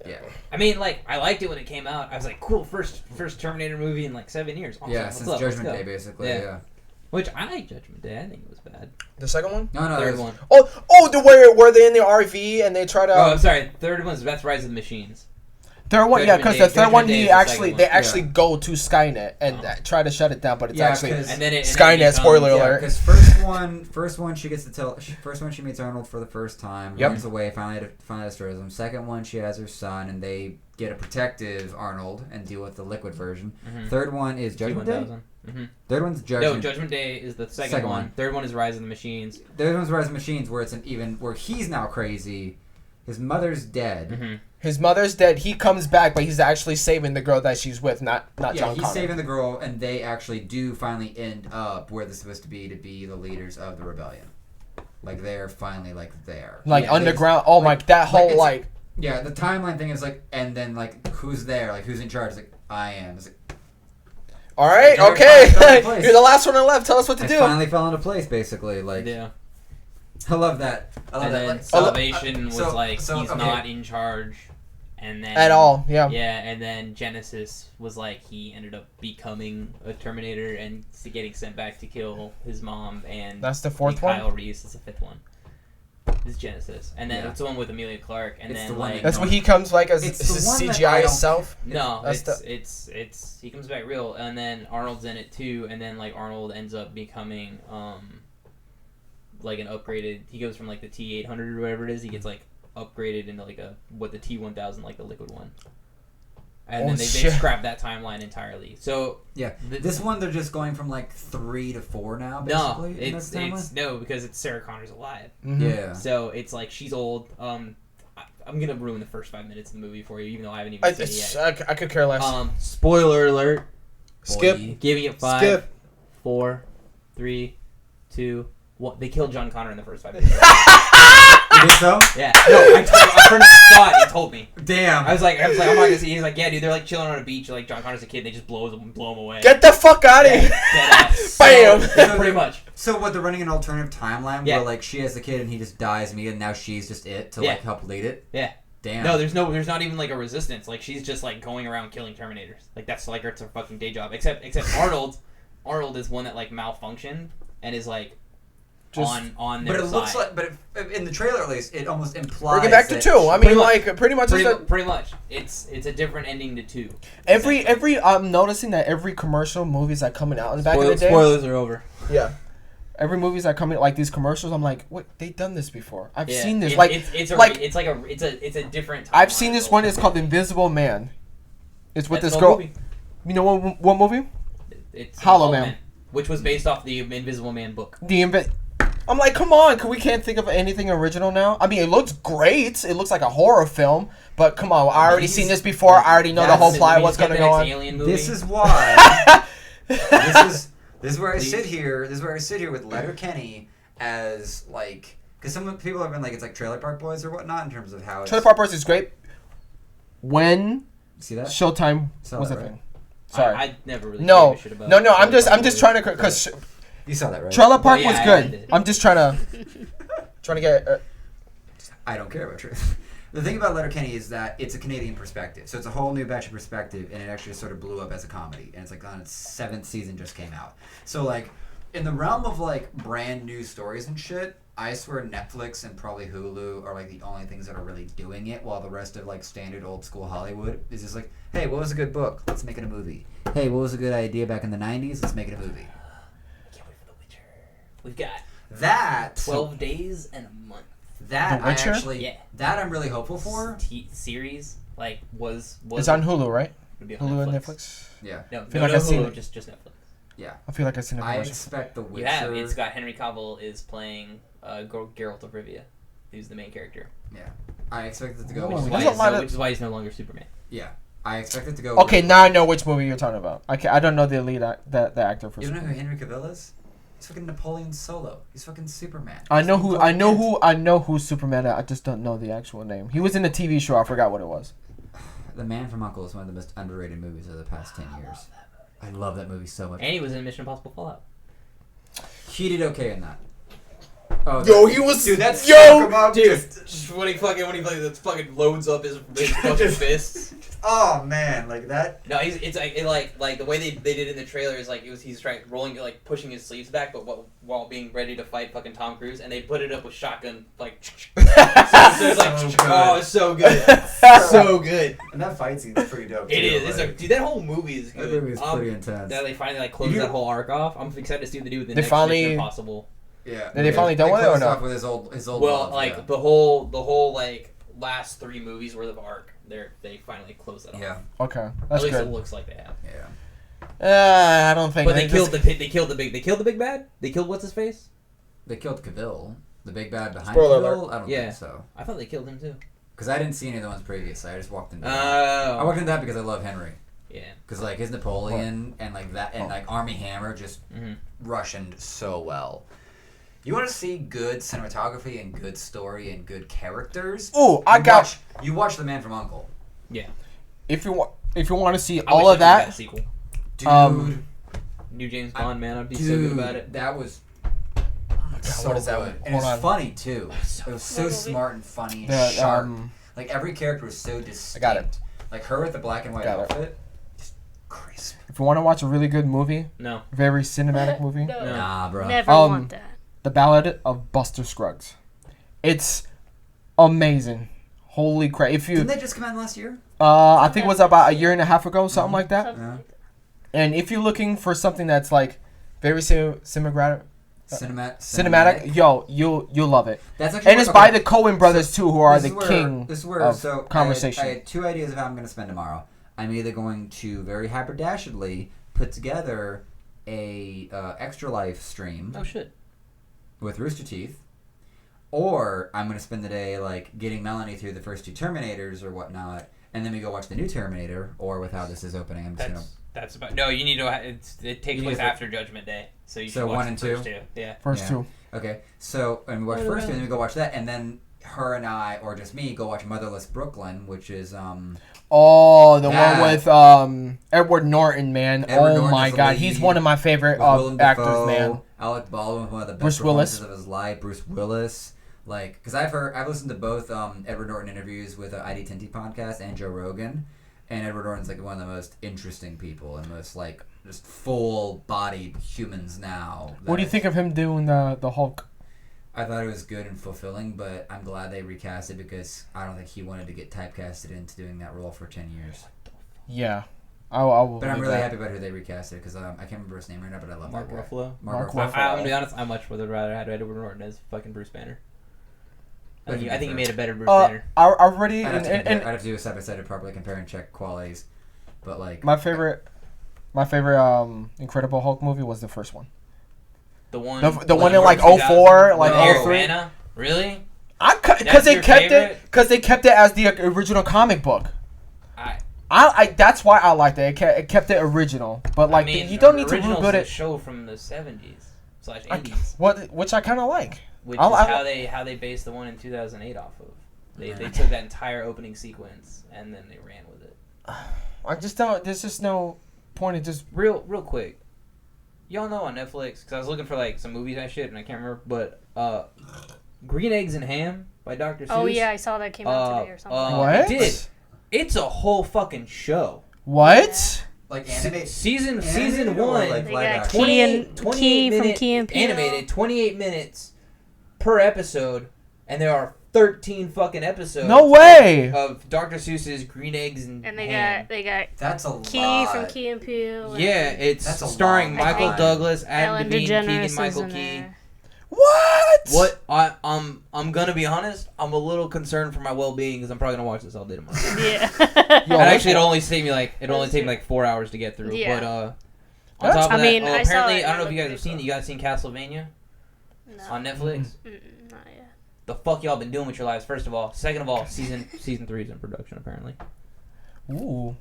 Speaker 5: Yeah.
Speaker 1: I mean, like, I liked it when it came out. I was like, cool, first Terminator movie in like 7 years. Awesome,
Speaker 5: Yeah,
Speaker 1: let's
Speaker 5: since
Speaker 1: go, let's
Speaker 5: Judgment
Speaker 1: go.
Speaker 5: Day, basically.
Speaker 1: Yeah.
Speaker 5: Yeah.
Speaker 1: Which I like Judgment Day. I think it was bad.
Speaker 2: The second one.
Speaker 5: No,
Speaker 1: Third
Speaker 5: there's-
Speaker 1: one.
Speaker 2: Oh, the where they're in the RV and they try to.
Speaker 1: Oh, I'm sorry. Third one's that's Rise of the Machines.
Speaker 2: Third one, yeah,
Speaker 1: Judgment
Speaker 2: because
Speaker 1: Day-
Speaker 2: the third
Speaker 1: Judgment
Speaker 2: one
Speaker 1: Day
Speaker 2: he
Speaker 1: is the
Speaker 2: actually
Speaker 1: second
Speaker 2: they
Speaker 1: one.
Speaker 2: actually go to Skynet and try to shut it down, but it's
Speaker 5: Yeah,
Speaker 2: actually
Speaker 5: 'cause-
Speaker 1: And then it
Speaker 2: Skynet. Spoiler
Speaker 5: Yeah,
Speaker 2: alert.
Speaker 5: because first one she gets to tell. First one she meets Arnold for the first time,
Speaker 2: Yep.
Speaker 5: runs away, finally destroys him. Second one she has her son, and they get a protective Arnold and deal with the liquid version.
Speaker 1: Mhm.
Speaker 5: Third one is Judgment Day.
Speaker 1: Mm-hmm.
Speaker 5: Third one's Judgment.
Speaker 1: No, Judgment Day is the second
Speaker 5: Second
Speaker 1: one.
Speaker 5: one.
Speaker 1: Third one is Rise of the Machines.
Speaker 5: Third one's Rise of Machines, where where he's now crazy. His mother's dead.
Speaker 1: Mm-hmm.
Speaker 2: his mother's dead. He comes back, but he's actually saving the girl that she's with, not
Speaker 5: Yeah,
Speaker 2: John
Speaker 5: he's
Speaker 2: Connor.
Speaker 5: saving the girl, and they actually do finally end up where they're supposed to be the leaders of the rebellion. Like they're finally like there.
Speaker 2: Like
Speaker 5: Yeah,
Speaker 2: underground. Oh my! That whole
Speaker 5: it's-
Speaker 2: like.
Speaker 5: Yeah, the timeline thing is like, and then like, who's there? Like, who's in charge? It's like, I am. It's like,
Speaker 2: All right,
Speaker 5: Jared
Speaker 2: okay.
Speaker 5: finally fell into place.
Speaker 2: You're the last one left. Tell us what to
Speaker 5: I
Speaker 2: do.
Speaker 5: finally fell into place, basically. Like,
Speaker 1: Yeah.
Speaker 5: I love that. I love
Speaker 1: And
Speaker 5: that.
Speaker 1: then
Speaker 5: Like,
Speaker 1: Salvation was
Speaker 5: so-
Speaker 1: like
Speaker 5: so,
Speaker 1: he's
Speaker 5: okay.
Speaker 1: not in charge, and then
Speaker 2: At all, yeah.
Speaker 1: Yeah, and then Genesis was like he ended up becoming a Terminator and getting sent back to kill his mom, and
Speaker 2: That's the fourth
Speaker 1: Kyle
Speaker 2: one.
Speaker 1: Reese is the fifth one. This is Genesis, and then
Speaker 5: Yeah.
Speaker 1: it's the one with Amelia Clark, and
Speaker 5: It's
Speaker 1: then
Speaker 5: the one
Speaker 1: like
Speaker 2: That's when he comes like as
Speaker 5: It's
Speaker 2: his
Speaker 5: the one that I
Speaker 2: CGI
Speaker 5: don't-
Speaker 2: self.
Speaker 1: no,
Speaker 2: That's
Speaker 1: it's he comes back real, and then Arnold's in it too, and then like Arnold ends up becoming like an upgraded. He goes from like the T-800 or whatever it is. He gets like upgraded into like the T-1000, like the liquid one. And then they
Speaker 2: shit.
Speaker 1: scrapped that timeline entirely. So
Speaker 5: yeah, this one they're just going from like 3 to 4 now. Basically,
Speaker 1: no,
Speaker 5: in
Speaker 1: it's
Speaker 5: this timeline?
Speaker 1: no because it's Sarah Connor's alive.
Speaker 2: Mhm.
Speaker 5: Yeah.
Speaker 1: So it's like she's old. I'm gonna ruin the first 5 minutes of the movie for you, even though I haven't even seen it yet.
Speaker 2: I could care less.
Speaker 1: Spoiler alert.
Speaker 2: Skip.
Speaker 1: Boy. Giving it 5,
Speaker 2: Skip.
Speaker 1: 4, 3, 2, 1. They killed John Connor in the first 5 minutes.
Speaker 5: You think so?
Speaker 1: Yeah. No, I told a friend saw it. He told me.
Speaker 5: Damn.
Speaker 1: I was like, I'm not gonna see. He's like, yeah, dude. They're like chilling on a beach. Like John Connor's a kid. They just blow him away.
Speaker 2: Get the fuck out of
Speaker 1: Yeah,
Speaker 2: here!
Speaker 1: deadass.
Speaker 2: Bam!
Speaker 1: So, pretty much.
Speaker 5: So what? They're running an alternative timeline
Speaker 1: Yeah.
Speaker 5: where like she has the kid and he just dies immediately, and now she's just it to
Speaker 1: Yeah.
Speaker 5: like help lead it.
Speaker 1: Yeah.
Speaker 5: Damn.
Speaker 1: No, there's not even like a resistance. Like she's just like going around killing Terminators. Like that's like it's her fucking day job. Except Arnold is one that like malfunctioned and is like
Speaker 2: Just-
Speaker 1: on their
Speaker 5: But it looks
Speaker 1: side.
Speaker 5: like, in the trailer at least, it almost implies.
Speaker 2: Bring it back to
Speaker 5: that
Speaker 2: 2. I mean,
Speaker 1: Pretty much.
Speaker 2: like pretty much.
Speaker 1: Pretty much. It's a different ending to 2.
Speaker 2: Every I'm noticing that every commercial movies that coming out in the back of the day.
Speaker 1: Spoilers are over.
Speaker 2: Yeah. Every movies that come in like these commercials, I'm like, wait, they've done this before. I've
Speaker 1: Yeah,
Speaker 2: seen this.
Speaker 1: it's a different.
Speaker 2: I've
Speaker 1: timeline
Speaker 2: seen this
Speaker 1: of
Speaker 2: one.
Speaker 1: the
Speaker 2: It's
Speaker 1: whole
Speaker 2: called
Speaker 1: thing.
Speaker 2: Invisible Man. It's with
Speaker 1: That's
Speaker 2: this
Speaker 1: an
Speaker 2: girl.
Speaker 1: old movie.
Speaker 2: You know what movie?
Speaker 1: It's
Speaker 2: Hollow
Speaker 1: Hollow
Speaker 2: Man.
Speaker 1: which was based off the Invisible Man book.
Speaker 2: I'm like, come on, we can't think of anything original now? I mean, it looks great. It looks like a horror film, but come on, I already seen this before. I already know the whole plot, what's going to go on.
Speaker 1: Alien movie.
Speaker 5: This is why. this is where I sit here. This is where I sit here with Letterkenny as like, because some people have been like, it's like Trailer Park Boys or whatnot in terms of how it's.
Speaker 2: Trailer Park Boys is great. When
Speaker 5: See that?
Speaker 2: Showtime
Speaker 5: Saw
Speaker 2: was
Speaker 5: that,
Speaker 2: a
Speaker 5: right?
Speaker 2: thing. Sorry.
Speaker 1: I never really
Speaker 2: No,
Speaker 1: gave a shit about
Speaker 2: no. I'm
Speaker 1: Trailer
Speaker 2: just
Speaker 1: Park
Speaker 2: trying to because
Speaker 5: You saw that, right?
Speaker 2: Trailer Park
Speaker 1: yeah,
Speaker 2: was
Speaker 1: I
Speaker 2: good.
Speaker 1: did.
Speaker 2: I'm just trying to get.
Speaker 5: I don't care about truth. The thing about Letterkenny is that it's a Canadian perspective, so it's a whole new batch of perspective, and it actually sort of blew up as a comedy, and it's like on its 7th season just came out. So like, in the realm of like brand new stories and shit, I swear Netflix and probably Hulu are like the only things that are really doing it, while the rest of like standard old school Hollywood is just like, hey, what was a good book? Let's make it a movie. Hey, what was a good idea back in the 90s? Let's make it a movie.
Speaker 1: I can't wait for The Witcher. We've got
Speaker 5: That
Speaker 1: 12 days and a month.
Speaker 5: That
Speaker 2: The
Speaker 5: I
Speaker 2: Witcher?
Speaker 5: actually
Speaker 1: Yeah.
Speaker 5: that I'm really hopeful for.
Speaker 1: Series like was
Speaker 2: It's on Hulu, right?
Speaker 1: would be on
Speaker 2: Hulu
Speaker 1: Netflix.
Speaker 2: and Netflix.
Speaker 5: Yeah.
Speaker 1: No,
Speaker 2: feel
Speaker 1: no,
Speaker 2: like
Speaker 1: no
Speaker 2: I've seen
Speaker 1: Hulu,
Speaker 2: it.
Speaker 1: just Netflix.
Speaker 5: Yeah.
Speaker 2: I feel like I've seen it.
Speaker 5: I expect The Witcher.
Speaker 1: You have. It's got Henry Cavill is playing Geralt of Rivia, who's the main character.
Speaker 5: Yeah. I expect it to go.
Speaker 2: Oh,
Speaker 1: Which is,
Speaker 2: there's
Speaker 1: why
Speaker 2: a lot of-
Speaker 1: which is why he's no longer Superman.
Speaker 5: Yeah. I expect it to go.
Speaker 2: Okay, now I know which movie you're talking about. I don't know the lead the actor for.
Speaker 5: You don't know who Henry Cavill is? He's fucking Napoleon Solo. He's fucking Superman.
Speaker 2: I know
Speaker 5: He's
Speaker 2: who
Speaker 5: fucking Kent.
Speaker 2: I know who's Superman. I just don't know the actual name. He was in a TV show. I forgot what it was.
Speaker 5: The Man from U.N.C.L.E. is one of the most underrated movies of the past 10 years. I love that movie so much.
Speaker 1: And he was in Mission Impossible Fallout.
Speaker 5: He did okay in that. Oh,
Speaker 2: Yo, he was.
Speaker 5: dude, that's
Speaker 1: Just when he fucking loads up his fucking fists.
Speaker 5: Oh man, like that.
Speaker 1: No, it's like the way they did it in the trailer is like he's trying rolling like pushing his sleeves back, but while being ready to fight fucking Tom Cruise, and they put it up with shotgun like. so it's like
Speaker 5: So good.
Speaker 1: oh, it's so good, so good.
Speaker 5: And that fight scene's pretty dope.
Speaker 1: It is. It's dude, that whole movie is
Speaker 5: That
Speaker 1: good.
Speaker 5: movie is pretty intense.
Speaker 1: That they finally like close that whole arc off. I'm excited to see what they do with the
Speaker 2: They
Speaker 1: next
Speaker 2: finally-
Speaker 1: Mission Impossible.
Speaker 5: Yeah.
Speaker 2: Did they finally done with it or
Speaker 5: closed
Speaker 2: no?
Speaker 5: off with his old
Speaker 1: Well,
Speaker 5: love,
Speaker 1: like
Speaker 5: yeah.
Speaker 1: the whole like last 3 movies worth of arc, they finally closed that off.
Speaker 5: Yeah.
Speaker 2: Okay, that's
Speaker 1: At least
Speaker 2: good.
Speaker 1: it looks like they have.
Speaker 5: Yeah.
Speaker 2: I don't think.
Speaker 1: But they killed the big bad. They killed what's his face.
Speaker 5: They killed Cavill, the big bad behind
Speaker 2: Spoiler
Speaker 5: Cavill. I don't
Speaker 1: Yeah.
Speaker 5: think so.
Speaker 1: I thought they killed him too.
Speaker 5: Because I didn't see any of the ones previous. I just walked into that.
Speaker 1: Oh.
Speaker 5: I walked into that because I love Henry.
Speaker 1: Yeah.
Speaker 5: Because like his Napoleon and like that and like Army Hammer just
Speaker 1: Mm-hmm.
Speaker 5: Russianed so well. You want to see good cinematography and good story and good characters?
Speaker 2: Ooh,
Speaker 5: You watch The Man from U.N.C.L.E.
Speaker 1: Yeah.
Speaker 2: If you want to see
Speaker 1: I
Speaker 2: all
Speaker 1: wish
Speaker 2: of
Speaker 1: they would've got
Speaker 2: that,
Speaker 1: a sequel.
Speaker 5: Dude.
Speaker 1: New James Bond, man, I'd be
Speaker 5: Dude,
Speaker 1: so good about it.
Speaker 5: that was so
Speaker 2: what is that
Speaker 5: good.
Speaker 2: one?
Speaker 5: And it
Speaker 2: Hold
Speaker 5: was
Speaker 2: on.
Speaker 5: funny too. It was so
Speaker 4: What movie?
Speaker 5: smart and funny and
Speaker 2: the,
Speaker 5: sharp. Like every character was so distinct.
Speaker 2: got it.
Speaker 5: Like her with the black and white
Speaker 2: Got it.
Speaker 5: outfit, just crisp.
Speaker 2: if you want to watch a really good movie,
Speaker 1: No.
Speaker 2: very cinematic movie,
Speaker 4: No.
Speaker 1: No.
Speaker 5: Nah, bro.
Speaker 4: Never
Speaker 2: Um,
Speaker 4: want that.
Speaker 2: The Ballad of Buster Scruggs. It's amazing. Holy crap! If you,
Speaker 5: Didn't they just come out last year?
Speaker 2: I think it was about a year and a half ago, something like that.
Speaker 4: Something
Speaker 5: Yeah.
Speaker 4: like that.
Speaker 2: And if you're looking for something that's like very cinematic,
Speaker 5: Cinematic.
Speaker 2: yo, you'll love it.
Speaker 5: That's actually
Speaker 2: And it's
Speaker 5: okay.
Speaker 2: by the Coen brothers too, who are
Speaker 5: This
Speaker 2: the
Speaker 5: is where-
Speaker 2: king
Speaker 5: This is where
Speaker 2: of
Speaker 5: so
Speaker 2: conversation.
Speaker 5: I had 2 ideas of how I'm going to spend tomorrow. I'm either going to very haberdashedly put together a extra life stream
Speaker 1: Oh shit.
Speaker 5: with Rooster Teeth, or I'm going to spend the day like getting Melanie through the first 2 Terminators or whatnot, and then we go watch the new Terminator. Or with how this is opening, I'm just going
Speaker 1: That's about. No, you need to. It takes
Speaker 5: You
Speaker 1: place
Speaker 5: need to-
Speaker 1: after Judgment Day, so you
Speaker 5: So
Speaker 1: should watch
Speaker 5: 1
Speaker 1: the
Speaker 5: and
Speaker 1: first
Speaker 5: 2?
Speaker 1: 2. Yeah.
Speaker 2: First
Speaker 5: Yeah.
Speaker 2: two.
Speaker 5: Okay, so and we watch first 2, and then we go watch that, and then her and I, or just me, go watch Motherless Brooklyn, which is
Speaker 2: Oh, the
Speaker 5: That-
Speaker 2: one with Edward Norton, man.
Speaker 5: Edward
Speaker 2: Oh
Speaker 5: Norton's
Speaker 2: my
Speaker 5: the
Speaker 2: God,
Speaker 5: lead,
Speaker 2: he's one of my favorite
Speaker 5: with Willem
Speaker 2: actors,
Speaker 5: Dafoe,
Speaker 2: man.
Speaker 5: Alec Baldwin, one of the best
Speaker 2: Bruce Willis.
Speaker 5: performances of his life. Bruce Willis, like, because I've listened to both Edward Norton interviews with ID Tinty podcast and Joe Rogan, and Edward Norton's like one of the most interesting people and most like just full-bodied humans now.
Speaker 2: What do you think of him doing the Hulk?
Speaker 5: I thought it was good and fulfilling, but I'm glad they recast it because I don't think he wanted to get typecasted into doing that role for 10 years.
Speaker 2: Yeah, I will.
Speaker 5: But I'm
Speaker 2: believe
Speaker 5: really
Speaker 2: that.
Speaker 5: happy about who they recasted because I can't remember his name right now, but I love
Speaker 1: Mark
Speaker 5: that guy.
Speaker 1: Ruffalo.
Speaker 2: Mark
Speaker 5: Ruffalo.
Speaker 2: Ruffalo.
Speaker 1: I'm gonna be honest. I much would have rather had Edward Norton as fucking Bruce Banner. I think he made a better Bruce Banner.
Speaker 2: I already
Speaker 5: I'd have, to compare,
Speaker 2: and
Speaker 5: I'd have to do a side by side to properly compare and check qualities, but like
Speaker 2: my favorite Incredible Hulk movie was the first one.
Speaker 1: The one.
Speaker 2: The one in like 04, like
Speaker 1: Oh,
Speaker 2: 03.
Speaker 1: Anna? Really?
Speaker 2: Because
Speaker 1: That's
Speaker 2: they
Speaker 1: your
Speaker 2: kept
Speaker 1: favorite?
Speaker 2: it because they kept it as the original comic book. I that's why I liked it. It kept it original, but like you don't need to
Speaker 1: Original's
Speaker 2: rebuild
Speaker 1: a
Speaker 2: it.
Speaker 1: show from the 70s/80s,
Speaker 2: Which I kind of like.
Speaker 1: which
Speaker 2: I-
Speaker 1: is how they based the one in 2008 off of. They took that entire opening sequence and then they ran with it.
Speaker 2: I just don't. There's just no point of just
Speaker 1: real quick. Y'all know on Netflix, because I was looking for like some movies and shit, and I can't remember, but Green Eggs and Ham by Dr. Seuss.
Speaker 4: Oh yeah, I saw that came out today or something.
Speaker 2: What?
Speaker 1: It did. It's a whole fucking show.
Speaker 2: what?
Speaker 5: Like animated
Speaker 1: Season
Speaker 5: animated or,
Speaker 1: 1,
Speaker 5: like
Speaker 4: They
Speaker 5: live
Speaker 4: got
Speaker 5: action?
Speaker 4: Key and
Speaker 1: 28
Speaker 4: Key from
Speaker 1: minute
Speaker 4: Key and Peele.
Speaker 1: animated, 28 minutes per episode, and there are 13 fucking episodes.
Speaker 2: No way.
Speaker 1: Of Dr. Seuss's Green Eggs and
Speaker 4: And they
Speaker 1: Ham.
Speaker 4: got
Speaker 5: That's a
Speaker 4: Key
Speaker 5: lot.
Speaker 4: from Key and Peele.
Speaker 1: Yeah, it's
Speaker 5: That's a
Speaker 1: starring
Speaker 5: long
Speaker 1: Michael
Speaker 5: time.
Speaker 1: Douglas, Adam
Speaker 4: Ellen
Speaker 1: Devine,
Speaker 4: DeGeneres
Speaker 1: Keegan
Speaker 4: is
Speaker 1: Michael
Speaker 4: in
Speaker 1: Key.
Speaker 4: there.
Speaker 2: What?
Speaker 1: I'm gonna be honest. I'm a little concerned for my well-being because I'm probably gonna watch this all day tomorrow.
Speaker 4: Yeah.
Speaker 2: Yo,
Speaker 1: And actually, it only take me like 4 hours to get through.
Speaker 4: Yeah.
Speaker 1: But on
Speaker 2: That's-
Speaker 1: top of
Speaker 4: I
Speaker 1: that,
Speaker 4: mean, I saw
Speaker 1: apparently,
Speaker 4: it
Speaker 1: I don't know if
Speaker 4: and
Speaker 1: you
Speaker 4: it
Speaker 1: guys
Speaker 4: looked
Speaker 1: have seen. You guys seen Castlevania
Speaker 4: No.
Speaker 1: on Netflix?
Speaker 4: Not yet.
Speaker 1: The fuck y'all been doing with your lives? First of all, second of all, season 3 is in production apparently.
Speaker 2: Ooh.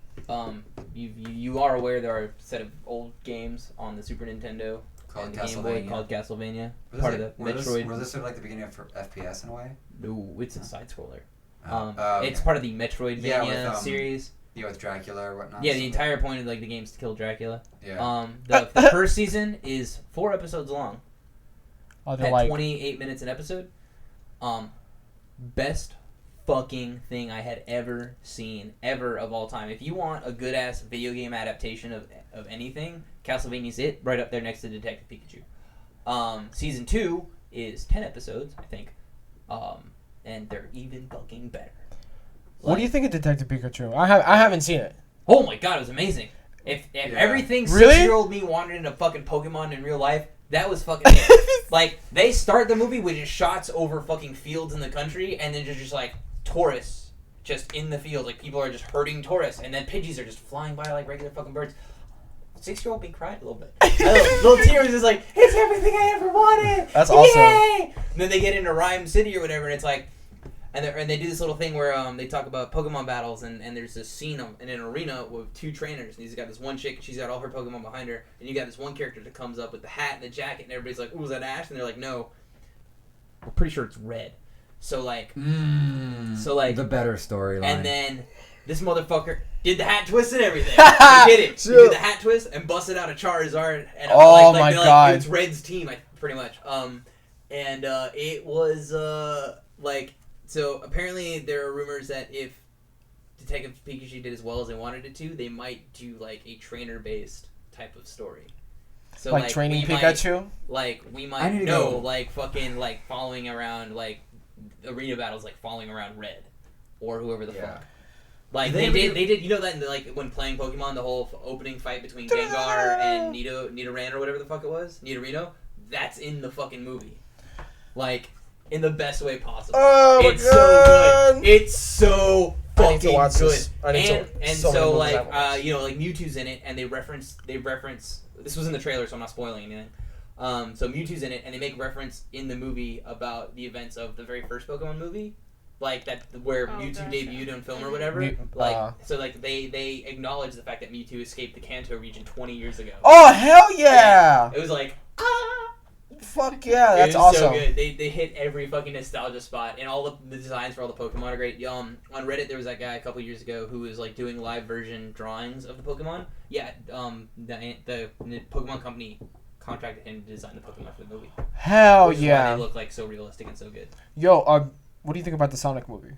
Speaker 1: You are aware there are a set of old games on the Super Nintendo
Speaker 5: Called
Speaker 1: and the Game Boy
Speaker 5: Castlevania.
Speaker 1: called Castlevania.
Speaker 5: Was
Speaker 1: Part
Speaker 5: it-
Speaker 1: of the
Speaker 5: was
Speaker 1: Metroid.
Speaker 5: This, was this sort of like the beginning of FPS in a way?
Speaker 1: No, it's a side scroller.
Speaker 5: Okay.
Speaker 1: It's part of the Metroidvania
Speaker 5: Yeah, with,
Speaker 1: series.
Speaker 5: Yeah, with Dracula or whatnot.
Speaker 1: Yeah, the entire point of like the game is to kill Dracula.
Speaker 5: Yeah.
Speaker 1: The first season is 4 episodes long.
Speaker 2: Oh, they're
Speaker 1: At
Speaker 2: like
Speaker 1: 28 minutes an episode. Best fucking thing I had ever seen, ever of all time. If you want a good ass video game adaptation of anything, Castlevania's it, right up there next to Detective Pikachu. Season 2 is 10 episodes, I think. And they're even fucking better.
Speaker 2: What do you think of Detective Pikachu? I haven't seen it.
Speaker 1: Oh my god, it was amazing. If everything
Speaker 2: Really?
Speaker 1: 6-year-old me wanted into fucking Pokemon in real life, that was fucking it. Like, they start the movie with just shots over fucking fields in the country, and then just like tourists just in the field. Like, people are just herding tourists, and then Pidgeys are just flying by like regular fucking birds. 6-year-old me cried a little bit. Little tear was just like, it's everything I ever wanted.
Speaker 2: That's awesome.
Speaker 1: Yay! And then they get into Rhyme City or whatever, and it's like, and they do this little thing where they talk about Pokemon battles, and there's this scene in an arena with 2 trainers, and he's got this one chick, and she's got all her Pokemon behind her, and you got this one character that comes up with the hat and the jacket, and everybody's like, ooh, is that Ash? And they're like, no, we're pretty sure it's red. So like,
Speaker 5: the better storyline.
Speaker 1: and then this motherfucker did the hat twist and everything. He did it. He did the hat twist and busted out a Charizard. And
Speaker 2: Oh my God.
Speaker 1: It's Red's team, pretty much. And it was like, so apparently there are rumors that if Detective Pikachu did as well as they wanted it to, they might do like a trainer-based type of story. So
Speaker 2: Like training
Speaker 1: we
Speaker 2: Pikachu?
Speaker 1: we
Speaker 5: I
Speaker 1: might
Speaker 5: need to
Speaker 1: know,
Speaker 5: go.
Speaker 1: like fucking like following around like arena battles, like following around Red or whoever the fuck. Like they did, you know that in the, like when playing Pokemon, the whole opening fight between Gengar and Nidoran or whatever the fuck it was, Nidorino, that's in the fucking movie, like in the best way possible.
Speaker 2: Oh my
Speaker 1: it's
Speaker 2: God.
Speaker 1: so good. It's so
Speaker 2: I
Speaker 1: fucking
Speaker 2: need to watch
Speaker 1: good.
Speaker 2: this. I need to-
Speaker 1: And
Speaker 2: so many
Speaker 1: so
Speaker 2: movies I
Speaker 1: like
Speaker 2: haven't watched.
Speaker 1: you know, like Mewtwo's in it, and they reference. This was in the trailer, so I'm not spoiling anything. So Mewtwo's in it, and they make reference in the movie about the events of the very first Pokemon movie, like that where Mewtwo
Speaker 4: gotcha.
Speaker 1: debuted on film or whatever. So they acknowledge the fact that Mewtwo escaped the Kanto region 20 years ago.
Speaker 2: Oh, hell yeah!
Speaker 1: It was like
Speaker 2: Fuck yeah,
Speaker 1: it
Speaker 2: that's
Speaker 1: was
Speaker 2: awesome.
Speaker 1: so good. They hit every fucking nostalgia spot, and all the designs for all the Pokemon are great. On Reddit, there was that guy a couple years ago who was like doing live version drawings of the Pokemon. Yeah, the Pokemon company contracted him to design the Pokemon for the movie.
Speaker 2: Hell
Speaker 1: Which is why
Speaker 2: yeah.
Speaker 1: they look like so realistic and so good.
Speaker 2: Yo, what do you think about the Sonic movie?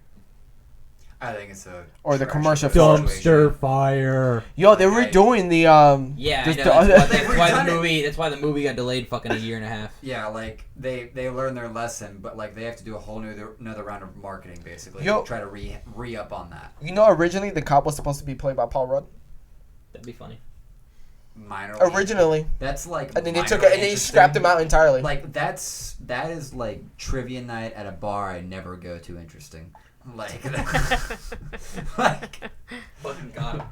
Speaker 3: I think it's a
Speaker 2: Or the
Speaker 3: trash
Speaker 2: commercial
Speaker 3: situation.
Speaker 1: fire.
Speaker 2: Yo, they were
Speaker 3: Okay.
Speaker 2: doing the
Speaker 1: Yeah, I know.
Speaker 2: the-
Speaker 1: That's why the movie got delayed fucking a year and a half.
Speaker 3: Yeah, like they learned their lesson, but like they have to do a whole another round of marketing basically
Speaker 2: Yo.
Speaker 3: to try to re up on that.
Speaker 2: You know, originally the cop was supposed to be played by Paul Rudd.
Speaker 1: That'd be funny.
Speaker 2: Originally,
Speaker 3: that's like
Speaker 2: and then they took
Speaker 3: minorly
Speaker 2: it and they
Speaker 3: interesting.
Speaker 2: scrapped him out entirely.
Speaker 3: Like that is like trivia night at a bar I never go to. Interesting. Like, like
Speaker 1: Fucking got him.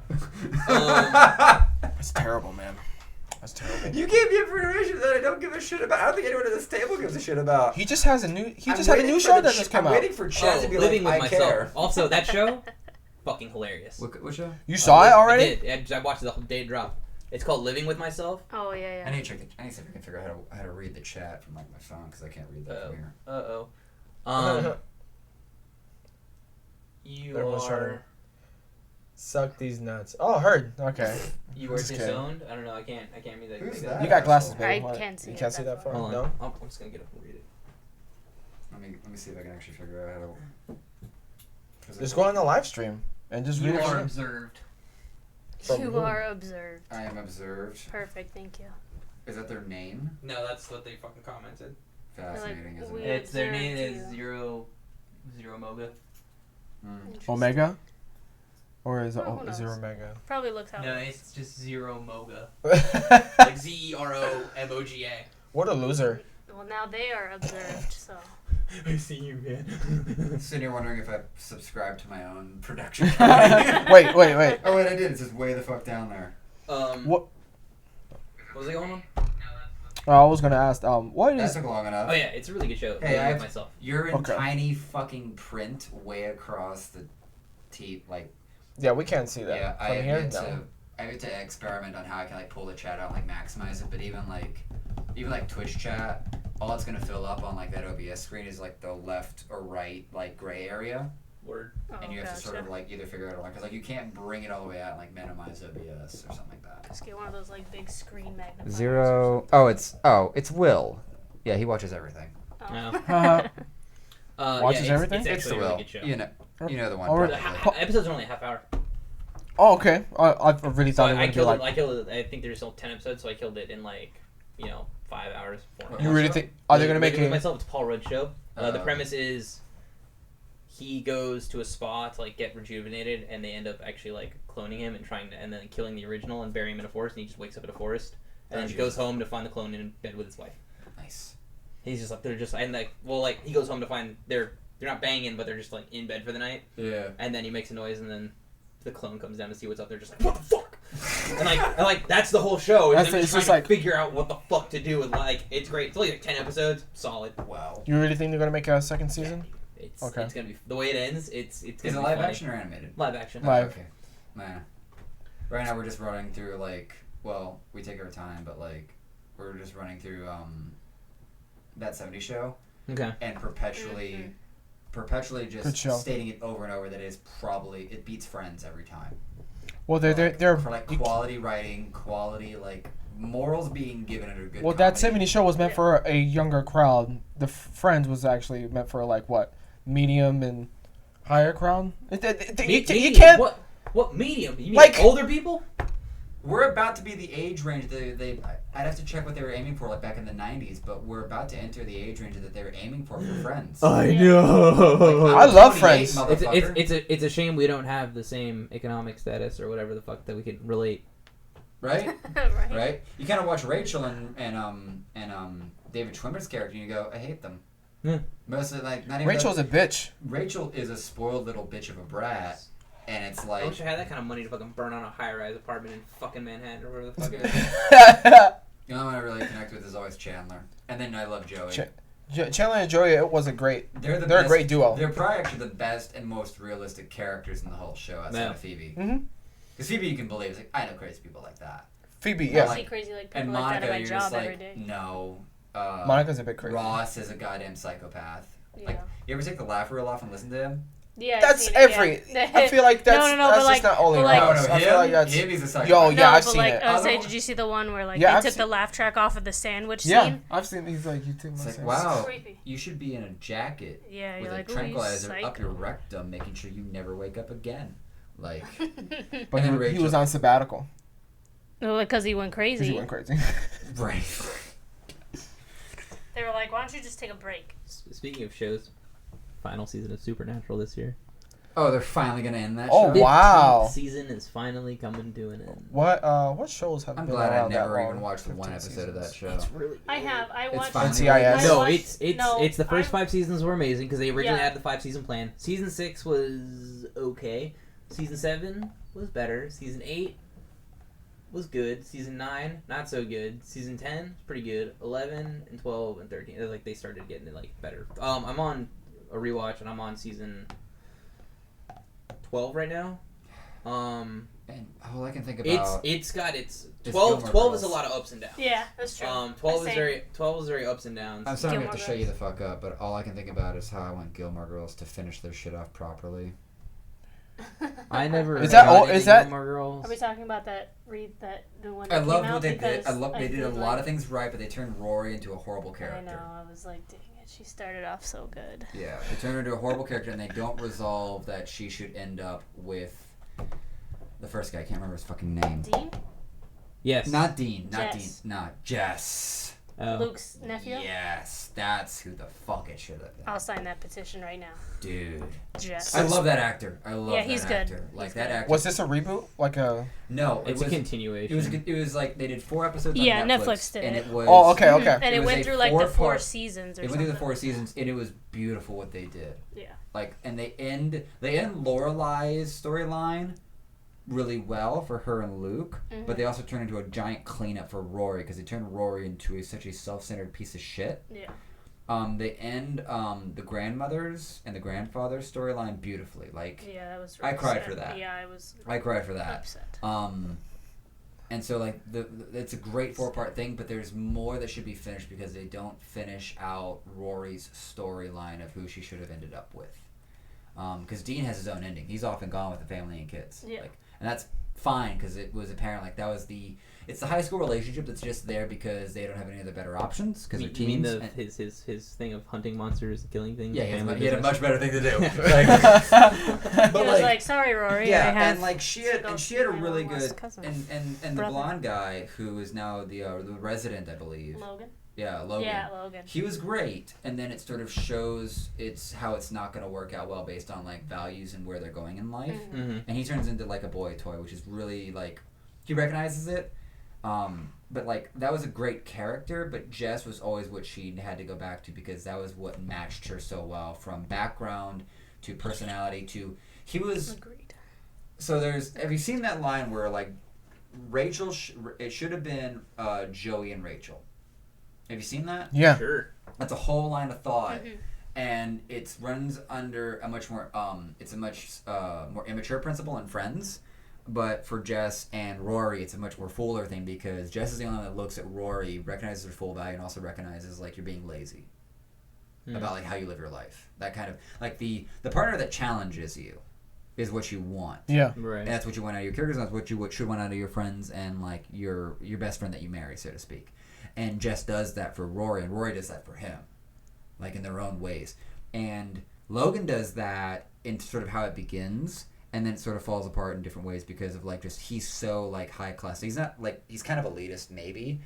Speaker 2: That's terrible, man. That's terrible.
Speaker 3: you gave me information that I don't give a shit about. I don't think anyone at this table gives a shit about.
Speaker 2: He just has a new. He
Speaker 3: I'm
Speaker 2: just had a
Speaker 3: waiting
Speaker 2: new
Speaker 3: for
Speaker 2: show
Speaker 3: the
Speaker 2: that just came
Speaker 3: I'm
Speaker 2: out.
Speaker 3: waiting for Chad to be
Speaker 1: Living
Speaker 3: like,
Speaker 1: with
Speaker 3: I
Speaker 1: myself.
Speaker 3: care.
Speaker 1: Also, that show, fucking hilarious.
Speaker 3: What show?
Speaker 2: You saw it already?
Speaker 1: I did. I watched the whole day it dropped. It's called Living with Myself.
Speaker 4: Oh yeah,
Speaker 3: I
Speaker 4: yeah.
Speaker 3: need to check. I need to see if I can figure out how to read the chat from like my phone because I can't read that from here.
Speaker 1: You
Speaker 2: Everyone's trying
Speaker 1: are.
Speaker 2: Suck these nuts. Oh, heard. Okay.
Speaker 1: You were
Speaker 2: Just kidding.
Speaker 1: disowned? I don't know. I can't be that.
Speaker 5: Who's
Speaker 1: make
Speaker 5: that?
Speaker 2: You got glasses,
Speaker 5: I
Speaker 2: babe.
Speaker 4: I
Speaker 2: What?
Speaker 4: can't see
Speaker 2: You
Speaker 4: it
Speaker 2: can't see
Speaker 4: that
Speaker 2: that far.
Speaker 1: Hold on.
Speaker 2: No.
Speaker 1: I'm just gonna get up and read it.
Speaker 5: Let me see if I can actually figure out how to.
Speaker 2: Just go on the live stream and just read
Speaker 7: You
Speaker 2: it.
Speaker 7: are
Speaker 2: from-
Speaker 7: observed.
Speaker 2: From
Speaker 4: You
Speaker 2: who?
Speaker 4: are observed.
Speaker 5: I am observed.
Speaker 4: Perfect, thank you.
Speaker 5: Is that their name?
Speaker 1: No, that's what they fucking commented.
Speaker 5: Fascinating, isn't
Speaker 4: we-
Speaker 5: it?
Speaker 7: It's their name is
Speaker 4: observed
Speaker 7: Zero Moga.
Speaker 5: Mm.
Speaker 2: Omega? Or is it
Speaker 4: Oh, who
Speaker 2: is it
Speaker 4: knows?
Speaker 2: Omega?
Speaker 4: Probably looks how
Speaker 7: No,
Speaker 4: it
Speaker 7: it's just Zero Moga.
Speaker 1: Like ZeroMoga.
Speaker 2: What a loser.
Speaker 4: Well, now they are observed, so.
Speaker 1: I see you, man.
Speaker 5: Sitting here wondering if I subscribed to my own production company.
Speaker 2: Wait.
Speaker 5: Oh wait, I did. It's just way the fuck down there.
Speaker 2: What?
Speaker 1: What was it going on?
Speaker 2: I was gonna ask. What
Speaker 5: That
Speaker 2: is?
Speaker 5: took long enough.
Speaker 1: Oh yeah, it's a really good show.
Speaker 5: Hey,
Speaker 1: I
Speaker 5: I
Speaker 1: love
Speaker 5: have-
Speaker 1: myself.
Speaker 5: You're in
Speaker 2: Okay.
Speaker 5: tiny fucking print way across the like.
Speaker 2: Yeah, we can't see that
Speaker 5: Yeah, I
Speaker 2: from
Speaker 5: have
Speaker 2: here.
Speaker 5: yet
Speaker 2: No.
Speaker 5: to. I have to experiment on how I can like pull the chat out and like maximize it. But even like Twitch chat, all it's gonna fill up on like that OBS screen is like the left or right like gray area,
Speaker 1: Word.
Speaker 4: Oh,
Speaker 5: and you have to sort of
Speaker 4: gotcha.
Speaker 5: like either figure it out because like you can't bring it all the way out and like minimize OBS or something like that.
Speaker 4: Just get one of those like big screen magnifiers.
Speaker 5: It's Will. Yeah, he watches everything.
Speaker 1: No.
Speaker 2: Watches
Speaker 1: it's,
Speaker 2: everything?
Speaker 1: It's
Speaker 5: It's
Speaker 1: actually
Speaker 5: the
Speaker 1: a
Speaker 5: Will.
Speaker 1: really good show.
Speaker 5: You know the one.
Speaker 2: Already-
Speaker 5: probably.
Speaker 1: Episodes are only a half hour.
Speaker 2: Oh, okay. I really
Speaker 1: So
Speaker 2: thought it
Speaker 1: I
Speaker 2: would be
Speaker 1: killed
Speaker 2: like.
Speaker 1: it. I killed it. I think there's still 10 episodes, so I killed it in like 5 hours. 4
Speaker 2: You
Speaker 1: hours.
Speaker 2: really think? Are they gonna make
Speaker 1: With
Speaker 2: it?
Speaker 1: myself? It's Paul Rudd's show. The
Speaker 5: Oh.
Speaker 1: premise is he goes to a spa to like get rejuvenated, and they end up actually like cloning him and trying to, and then killing the original and burying him in a forest, and he just wakes up in a forest, and then
Speaker 5: Jesus.
Speaker 1: goes home to find the clone in bed with his wife.
Speaker 5: Nice.
Speaker 1: He's just like they're just and like he goes home to find they're not banging, but they're just like in bed for the night,
Speaker 5: Yeah.
Speaker 1: and then he makes a noise, and then the clone comes down to see what's up. They're just like, what the fuck? and like that's the whole show.
Speaker 2: That's
Speaker 1: It's
Speaker 2: it's
Speaker 1: trying
Speaker 2: just
Speaker 1: to
Speaker 2: like-
Speaker 1: figure out what the fuck to do. And like it's great. It's only like 10 episodes. Solid.
Speaker 5: Wow.
Speaker 2: You really think they're gonna make a second season?
Speaker 1: It's
Speaker 2: Okay.
Speaker 1: it's gonna be the way it ends. It's
Speaker 5: Is
Speaker 1: gonna
Speaker 5: it
Speaker 1: be
Speaker 5: live
Speaker 1: funny.
Speaker 5: action or animated?
Speaker 1: Live action.
Speaker 2: Live.
Speaker 5: Okay. Man. Right now we're just running through like we take our time, but like we're just running through that 70s show
Speaker 1: Okay.
Speaker 5: and perpetually
Speaker 2: Good
Speaker 5: just
Speaker 2: show.
Speaker 5: stating it over and over that it beats Friends every time.
Speaker 2: Well,
Speaker 5: For
Speaker 2: they're
Speaker 5: like quality writing, quality like morals being given under good.
Speaker 2: well, that
Speaker 5: comedy.
Speaker 2: 70s show was meant for a younger crowd. The Friends was actually meant for like what, medium and higher crowd. You can't.
Speaker 1: What medium? You mean
Speaker 2: Like-
Speaker 1: older people?
Speaker 5: We're about to be the age range I'd have to check what they were aiming for like back in the 90s, but we're about to enter the age range that they were aiming for Friends.
Speaker 1: I
Speaker 2: know.
Speaker 5: Like,
Speaker 2: I
Speaker 5: I'm
Speaker 2: love
Speaker 5: 28,
Speaker 2: Friends.
Speaker 5: motherfucker.
Speaker 1: It's a shame we don't have the same economic status or whatever the fuck that we could relate.
Speaker 5: Right?
Speaker 4: right.
Speaker 5: Right? You kind of watch Rachel and David Schwimmer's character, and you go, I hate them.
Speaker 1: Yeah.
Speaker 5: Mostly like not even.
Speaker 2: Rachel's a bitch.
Speaker 5: Rachel is a spoiled little bitch of a brat, and it's
Speaker 1: I
Speaker 5: like.
Speaker 1: wish I had that kind of money to fucking burn on a high-rise apartment in fucking Manhattan or whatever the fuck it is.
Speaker 5: The only one I really connect with is always Chandler, and then I love Joey.
Speaker 2: Chandler and Joey, it was a great.
Speaker 5: They're
Speaker 2: They're a great duo.
Speaker 5: They're probably actually the best and most realistic characters in the whole show outside
Speaker 1: Yeah.
Speaker 5: of Phoebe.
Speaker 2: Mhm.
Speaker 5: Because Phoebe, you can believe, it's like I know crazy people like that.
Speaker 2: Phoebe,
Speaker 4: I
Speaker 2: yeah.
Speaker 4: see crazy like people
Speaker 5: And
Speaker 4: like that
Speaker 5: Monica,
Speaker 4: at my
Speaker 5: you're
Speaker 4: job
Speaker 5: just
Speaker 4: every
Speaker 5: like,
Speaker 4: day.
Speaker 5: no.
Speaker 2: Monica's a bit crazy.
Speaker 5: Ross is a goddamn psychopath.
Speaker 4: Yeah.
Speaker 5: Like, you ever take the laugh reel off and listen to him?
Speaker 4: Yeah, I've
Speaker 2: That's
Speaker 4: seen
Speaker 2: every.
Speaker 4: it, yeah.
Speaker 2: I feel like that's
Speaker 4: No,
Speaker 2: that's
Speaker 4: but
Speaker 2: just not only
Speaker 4: but like-
Speaker 2: Ross. I feel like that's.
Speaker 5: he's a psychopath.
Speaker 2: Yo,
Speaker 4: No,
Speaker 2: yeah, I've
Speaker 4: but
Speaker 2: seen
Speaker 4: like
Speaker 2: it.
Speaker 4: I was saying,
Speaker 5: Other-
Speaker 4: did you see the one where like
Speaker 2: Yeah,
Speaker 4: they
Speaker 2: I've
Speaker 4: took
Speaker 2: seen-
Speaker 4: the laugh track off of the sandwich
Speaker 2: Yeah,
Speaker 4: scene?
Speaker 2: I've seen. He's like, you take my
Speaker 5: It's like,
Speaker 2: sense.
Speaker 5: wow,
Speaker 4: Creepy.
Speaker 5: you should be in a jacket
Speaker 4: Yeah,
Speaker 5: with
Speaker 4: you're
Speaker 5: a
Speaker 4: like, ooh, you
Speaker 5: tranquilizer up
Speaker 4: psycho.
Speaker 5: your rectum, making sure you never wake up again. Like,
Speaker 2: But
Speaker 5: and then
Speaker 2: he was
Speaker 5: Rachel-
Speaker 2: on sabbatical.
Speaker 4: No, because he went
Speaker 2: 'Cause
Speaker 4: crazy.
Speaker 2: he went crazy.
Speaker 5: right.
Speaker 4: They were like, why don't you just take a break?
Speaker 1: Speaking of shows, final season of Supernatural this year.
Speaker 5: Oh, they're finally gonna end that
Speaker 2: Oh,
Speaker 5: show?
Speaker 2: wow.
Speaker 1: 15th season is finally coming to an end.
Speaker 2: What shows have
Speaker 5: I'm
Speaker 2: been
Speaker 5: glad I
Speaker 2: around that
Speaker 5: never
Speaker 2: long?
Speaker 5: even watched the
Speaker 2: 15
Speaker 5: one episode of that
Speaker 2: seasons.
Speaker 5: show.
Speaker 1: really
Speaker 4: I have. I
Speaker 5: It's
Speaker 4: watched.
Speaker 5: fine.
Speaker 2: NCIS.
Speaker 4: I
Speaker 1: No,
Speaker 4: watched-
Speaker 1: it's the first
Speaker 4: I-
Speaker 1: 5 seasons were amazing because they originally
Speaker 4: Yeah.
Speaker 1: had the 5-season plan. Season 6 was okay. Season 7 was better. Season 8 was good. Season 9 not so good. Season 10 pretty good. 11 and 12 and 13 they're like they started getting it like better. I'm on a rewatch and I'm on season 12 right now.
Speaker 5: And all I can think about
Speaker 1: It's 12
Speaker 5: Gilmore
Speaker 1: is a
Speaker 5: Girls.
Speaker 1: lot of ups and downs.
Speaker 4: Yeah, that's true.
Speaker 1: 12 is
Speaker 4: Same.
Speaker 1: very ups and downs.
Speaker 5: I'm sorry to have
Speaker 4: Gilmore
Speaker 5: to shut you the
Speaker 4: Girls.
Speaker 5: fuck up, but all I can think about is how I want Gilmore Girls to finish their shit off properly.
Speaker 1: I never.
Speaker 2: Is that
Speaker 1: got
Speaker 2: all-
Speaker 1: into
Speaker 2: is that-
Speaker 1: Gilmore Girls.
Speaker 4: Are we talking about that the one
Speaker 5: I
Speaker 4: that
Speaker 5: loved
Speaker 4: came
Speaker 5: what
Speaker 4: out?
Speaker 5: they did.
Speaker 4: Because
Speaker 5: They did a
Speaker 4: did,
Speaker 5: lot of things right, but they turned Rory into a horrible
Speaker 4: I
Speaker 5: character.
Speaker 4: know. I was like, dang it, she started off so good.
Speaker 5: Yeah, they turned her into a horrible character, and they don't resolve that she should end up with the first guy. I can't remember his fucking name.
Speaker 4: Dean?
Speaker 1: Yes.
Speaker 5: Not Dean. Not
Speaker 4: Jess.
Speaker 5: Dean. Not Jess.
Speaker 1: Oh.
Speaker 4: Luke's nephew?
Speaker 5: Yes, that's who the fuck it should have been.
Speaker 4: I'll sign that petition right now.
Speaker 5: Dude.
Speaker 4: Jess.
Speaker 5: I love that actor. I love
Speaker 4: Yeah,
Speaker 5: that
Speaker 4: he's good.
Speaker 5: actor. Like
Speaker 4: He's
Speaker 5: that
Speaker 4: good.
Speaker 5: actor.
Speaker 2: Was this a reboot? Like a?
Speaker 5: No,
Speaker 1: It's a continuation.
Speaker 5: It was like they did 4 episodes
Speaker 4: Yeah,
Speaker 5: on Netflix.
Speaker 4: Netflix did
Speaker 5: and
Speaker 4: it.
Speaker 5: it was
Speaker 2: Oh, okay, okay.
Speaker 4: And it
Speaker 5: It was
Speaker 4: went
Speaker 5: a
Speaker 4: through like the 4
Speaker 5: 4-part
Speaker 4: seasons or
Speaker 5: It went
Speaker 4: something.
Speaker 5: through the 4 seasons, and it was beautiful what they did.
Speaker 4: Yeah.
Speaker 5: Like, and they end Lorelai's storyline really well for her and Luke, but they also turn into a giant cleanup for Rory because they turn Rory into such a self-centered piece of shit.
Speaker 4: Yeah.
Speaker 5: They end the grandmother's and the grandfather's storyline beautifully. Like,
Speaker 4: Yeah, that was
Speaker 5: I
Speaker 4: really
Speaker 5: cried
Speaker 4: sad.
Speaker 5: for that.
Speaker 4: Yeah, I was
Speaker 5: I cried for that.
Speaker 4: upset.
Speaker 5: And so like it's a great 4-part thing, but there's more that should be finished because they don't finish out Rory's storyline of who she should have ended up with. Because Dean has his own ending. He's off and gone with the family and kids.
Speaker 4: Yeah.
Speaker 5: Like, and that's fine because it was apparent like it's the high school relationship that's just there because they don't have any other better options because they're
Speaker 1: You mean
Speaker 5: teens.
Speaker 1: his thing of hunting monsters and killing things?
Speaker 5: Yeah,
Speaker 1: and
Speaker 5: he had a
Speaker 1: business?
Speaker 5: much better thing to do.
Speaker 4: He
Speaker 5: but
Speaker 4: was like, sorry, Rory. I have
Speaker 5: and like she had
Speaker 4: to go
Speaker 5: and she had a
Speaker 4: see my
Speaker 5: really
Speaker 4: long-lost
Speaker 5: good
Speaker 4: cousin.
Speaker 5: and the
Speaker 4: Brother.
Speaker 5: blonde guy who is now the resident, I believe.
Speaker 4: Logan.
Speaker 5: Yeah, Logan.
Speaker 4: Yeah, Logan.
Speaker 5: He was great, and then it sort of shows how it's not going to work out well based on like values and where they're going in life.
Speaker 1: Mhm.
Speaker 5: And he turns into like a boy toy, which is really like he recognizes it. But like that was a great character, but Jess was always what she had to go back to because that was what matched her so well from background to personality to he was.
Speaker 4: Agreed.
Speaker 5: So have you seen that line where like Rachel? It should have been Joey and Rachel. Have you seen that?
Speaker 2: Yeah.
Speaker 1: Sure.
Speaker 5: That's a whole line of thought,
Speaker 4: Mhm.
Speaker 5: and it runs under a much more it's a much more immature principle in Friends. But for Jess and Rory, it's a much more fuller thing because Jess is the only one that looks at Rory, recognizes her full value, and also recognizes like you're being lazy about like how you live your life. That kind of like the partner that challenges you is what you want.
Speaker 2: Yeah.
Speaker 1: Right.
Speaker 5: And that's what you want out of your characters. And that's what you should want out of your friends and like your best friend that you marry, so to speak. And Jess does that for Rory, and Rory does that for him, like in their own ways. And Logan does that in sort of how it begins, and then it sort of falls apart in different ways because of like just he's so like high class. He's not like he's kind of elitist maybe,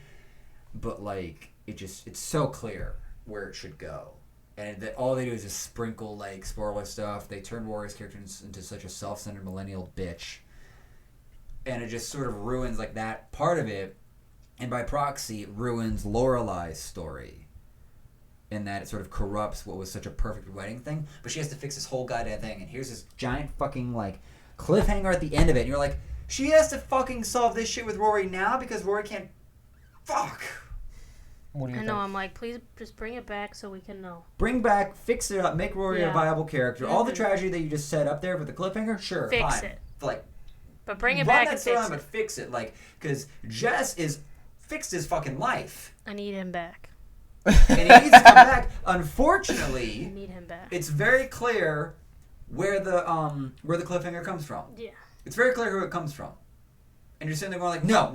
Speaker 5: but like it's so clear where it should go. And that all they do is just sprinkle like spoiler stuff. They turn Rory's character into such a self-centered millennial bitch, and it just sort of ruins like that part of it. And by proxy, it ruins Lorelai's story in that it sort of corrupts what was such a perfect wedding thing. But she has to fix this whole goddamn thing. And here's this giant fucking, like, cliffhanger at the end of it. And you're like, she has to fucking solve this shit with Rory now because Rory can't... Fuck!
Speaker 2: What do you
Speaker 4: I
Speaker 2: think?
Speaker 4: know. I'm like, please just bring it back so we can know.
Speaker 5: Bring back, fix it up, make Rory a
Speaker 4: Yeah.
Speaker 5: viable character. All the
Speaker 4: Mhm.
Speaker 5: tragedy that you just set up there for the cliffhanger, sure,
Speaker 4: Fix
Speaker 5: fine.
Speaker 4: it.
Speaker 5: Like,
Speaker 4: But bring it
Speaker 5: run
Speaker 4: back
Speaker 5: that
Speaker 4: and fix
Speaker 5: storyline,
Speaker 4: it.
Speaker 5: but fix it. Like, because Jess is... fixed his fucking life.
Speaker 4: I need him back.
Speaker 5: And he needs to come back.
Speaker 4: I
Speaker 5: Unfortunately,
Speaker 4: need him back.
Speaker 5: it's very clear where the cliffhanger comes from.
Speaker 4: Yeah.
Speaker 5: It's very clear who it comes from. And you're sitting there going like, no.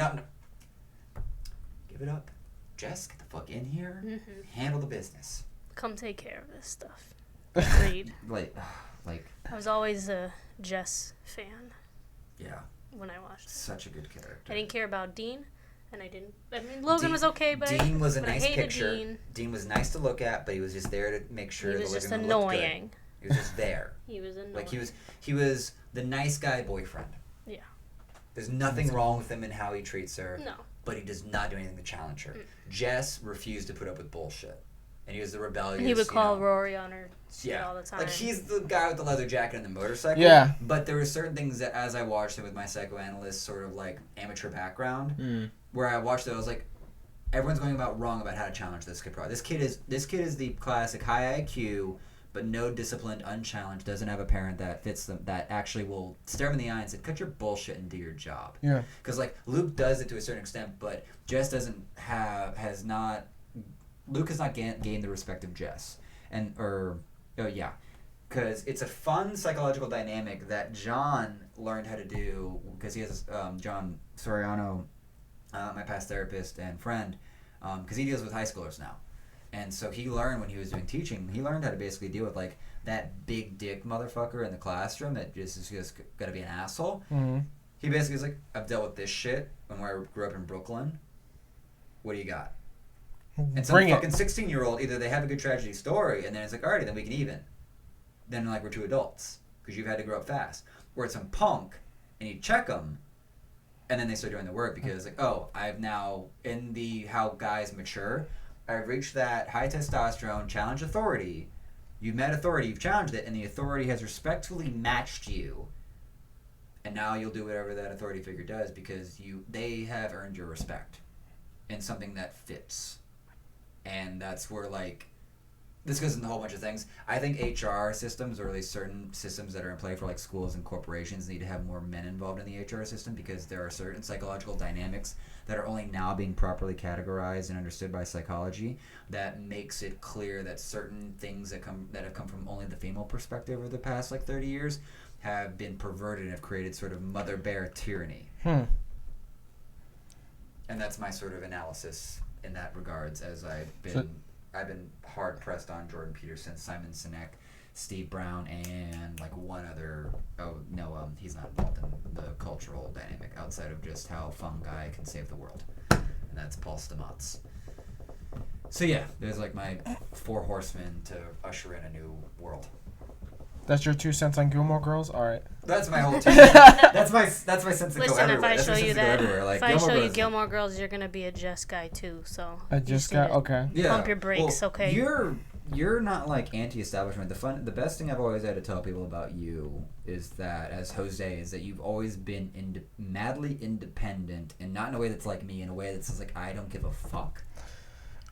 Speaker 5: Give it up. Jess, get the fuck in here.
Speaker 4: Mhm.
Speaker 5: Handle the business.
Speaker 4: Come take care of this stuff. Agreed.
Speaker 5: Like,
Speaker 4: I was always a Jess fan
Speaker 5: yeah,
Speaker 4: when I watched it.
Speaker 5: such a good character.
Speaker 4: I didn't care about Dean, and I didn't. I mean, Logan
Speaker 5: Dean-
Speaker 4: was okay, but
Speaker 5: Dean was a
Speaker 4: but I
Speaker 5: nice
Speaker 4: hated
Speaker 5: picture.
Speaker 4: Dean.
Speaker 5: Dean was nice to look at, but he was just there to make sure
Speaker 4: He
Speaker 5: the
Speaker 4: was just
Speaker 5: living room looked good.
Speaker 4: annoying.
Speaker 5: He was just there.
Speaker 4: He was annoying.
Speaker 5: Like he was the nice guy boyfriend.
Speaker 4: Yeah.
Speaker 5: There's nothing wrong with him in how he treats her,
Speaker 4: No.
Speaker 5: but he does not do anything to challenge her. Jess refused to put up with bullshit, and he was the rebellious.
Speaker 4: And he would call
Speaker 5: you know,
Speaker 4: Rory on her shit
Speaker 5: yeah,
Speaker 4: all the time.
Speaker 5: like he's the guy with the leather jacket and the motorcycle.
Speaker 2: Yeah.
Speaker 5: But there were certain things that, as I watched it with my psychoanalyst sort of like amateur background, where I watched it, I was like, everyone's going about wrong about how to challenge this kid. This kid is the classic high IQ, but no disciplined, unchallenged, doesn't have a parent that fits them, that actually will stare him in the eye and say, cut your bullshit and do your job.
Speaker 2: Yeah.
Speaker 5: Because like Luke does it to a certain extent, but Jess Luke has not gained the respect of Jess, because it's a fun psychological dynamic that John learned how to do because he has John Soriano, my past therapist and friend, because he deals with high schoolers now. And so he learned when he was doing teaching, he learned how to basically deal with like that big dick motherfucker in the classroom that just is just got to be an asshole.
Speaker 2: Mm-hmm.
Speaker 5: He basically is like, I've dealt with this shit when I grew up in Brooklyn. What do you got? And some
Speaker 2: Bring
Speaker 5: fucking
Speaker 2: it.
Speaker 5: 16-year-old, either they have a good tragedy story and then it's like, alrighty, then we can even. Then like we're two adults because you've had to grow up fast. Or it's some punk and you check them and then they start doing the work because like, oh, I've now, in the how guys mature, I've reached that high testosterone challenge authority. You've met authority, you've challenged it, and the authority has respectfully matched you. And now you'll do whatever that authority figure does because they have earned your respect in something that fits. And that's where like this goes into a whole bunch of things. I think HR systems, or at least certain systems that are in play for like schools and corporations, need to have more men involved in the HR system because there are certain psychological dynamics that are only now being properly categorized and understood by psychology that makes it clear that certain things that have come from only the female perspective over the past like 30 years have been perverted and have created sort of mother bear tyranny. And that's my sort of analysis in that regards, as I've been hard pressed on Jordan Peterson, Simon Sinek, Steve Brown, and like one other. Oh no, he's not involved in the cultural dynamic outside of just how fungi can save the world, and that's Paul Stamets. So yeah, there's like my 4 horsemen to usher in a new world.
Speaker 2: That's your 2 cents on Gilmore Girls? All right.
Speaker 5: That's my whole. That's my sense to go
Speaker 4: Listen,
Speaker 5: everywhere.
Speaker 4: if I show you that,
Speaker 5: Like,
Speaker 4: if I show you
Speaker 5: Girls-
Speaker 4: Gilmore Girls, you're gonna be a Jess guy too. So
Speaker 2: I just got okay.
Speaker 5: Yeah.
Speaker 4: Pump your brakes,
Speaker 5: Well,
Speaker 4: okay?
Speaker 5: You're not like anti-establishment. The best thing I've always had to tell people about you is that, as Jose, is that you've always been madly independent, and not in a way that's like me, in a way that's just like I don't give a fuck.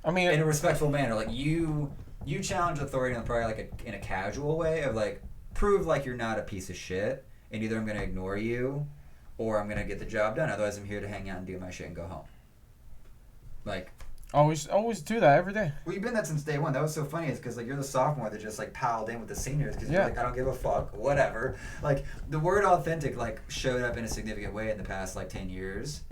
Speaker 2: I mean,
Speaker 5: In a respectful manner, like you challenge authority in probably like in a casual way of like prove like you're not a piece of shit, and either I'm gonna ignore you, or I'm gonna get the job done. Otherwise, I'm here to hang out and do my shit and go home. Like.
Speaker 2: always do that every day.
Speaker 5: Well, you've been that since day one. That was so funny. Is because like you're the sophomore that just like piled in with the seniors because you're like, I don't give a fuck, whatever. Like the word authentic like showed up in a significant way in the past like 10 years,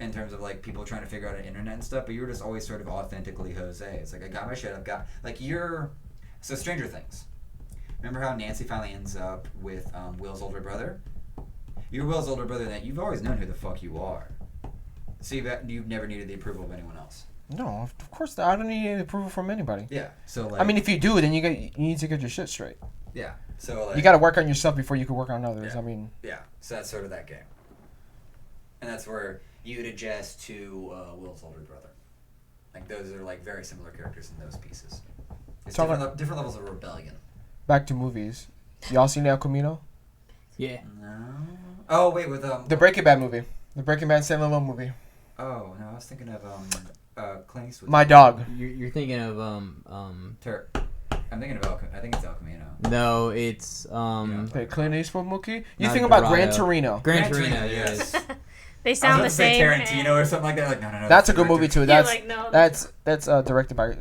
Speaker 5: in terms of like people trying to figure out the internet and stuff. But you were just always sort of authentically Jose. It's like I got my shit. I've got like you're. So Stranger Things. Remember how Nancy finally ends up with Will's older brother? You're Will's older brother, and that you've always known who the fuck you are. So you've never needed the approval of anyone else.
Speaker 2: No, of course not. I don't need any approval from anybody.
Speaker 5: Yeah. So like.
Speaker 2: I mean, if you do, then you need to get your shit straight.
Speaker 5: Yeah. So like.
Speaker 2: You got to work on yourself before you can work on others.
Speaker 5: Yeah.
Speaker 2: I mean.
Speaker 5: Yeah. So that's sort of that game. And that's where you to Jess to Will's older brother. Like those are like very similar characters in those pieces. It's different levels of rebellion.
Speaker 2: Back to movies. Y'all seen El Camino?
Speaker 1: Yeah.
Speaker 5: No. Oh wait, with
Speaker 2: The Breaking Bad movie. The Breaking Bad Sailor Moon movie.
Speaker 5: Oh no, I was thinking of Clint Eastwood.
Speaker 2: My dog.
Speaker 1: You're thinking of
Speaker 5: I'm thinking of I think it's El Camino.
Speaker 1: No, it's
Speaker 2: The Clint Eastwood movie. You
Speaker 1: Not
Speaker 2: think about
Speaker 1: Dorado.
Speaker 2: Gran Torino.
Speaker 1: Gran Torino.
Speaker 5: Yes.
Speaker 1: Yes.
Speaker 4: They sound the
Speaker 5: I was about to say
Speaker 4: same.
Speaker 5: Tarantino or something like that. Like no.
Speaker 2: That's a good movie too.
Speaker 4: You're
Speaker 2: That's
Speaker 4: like, no,
Speaker 2: that's directed by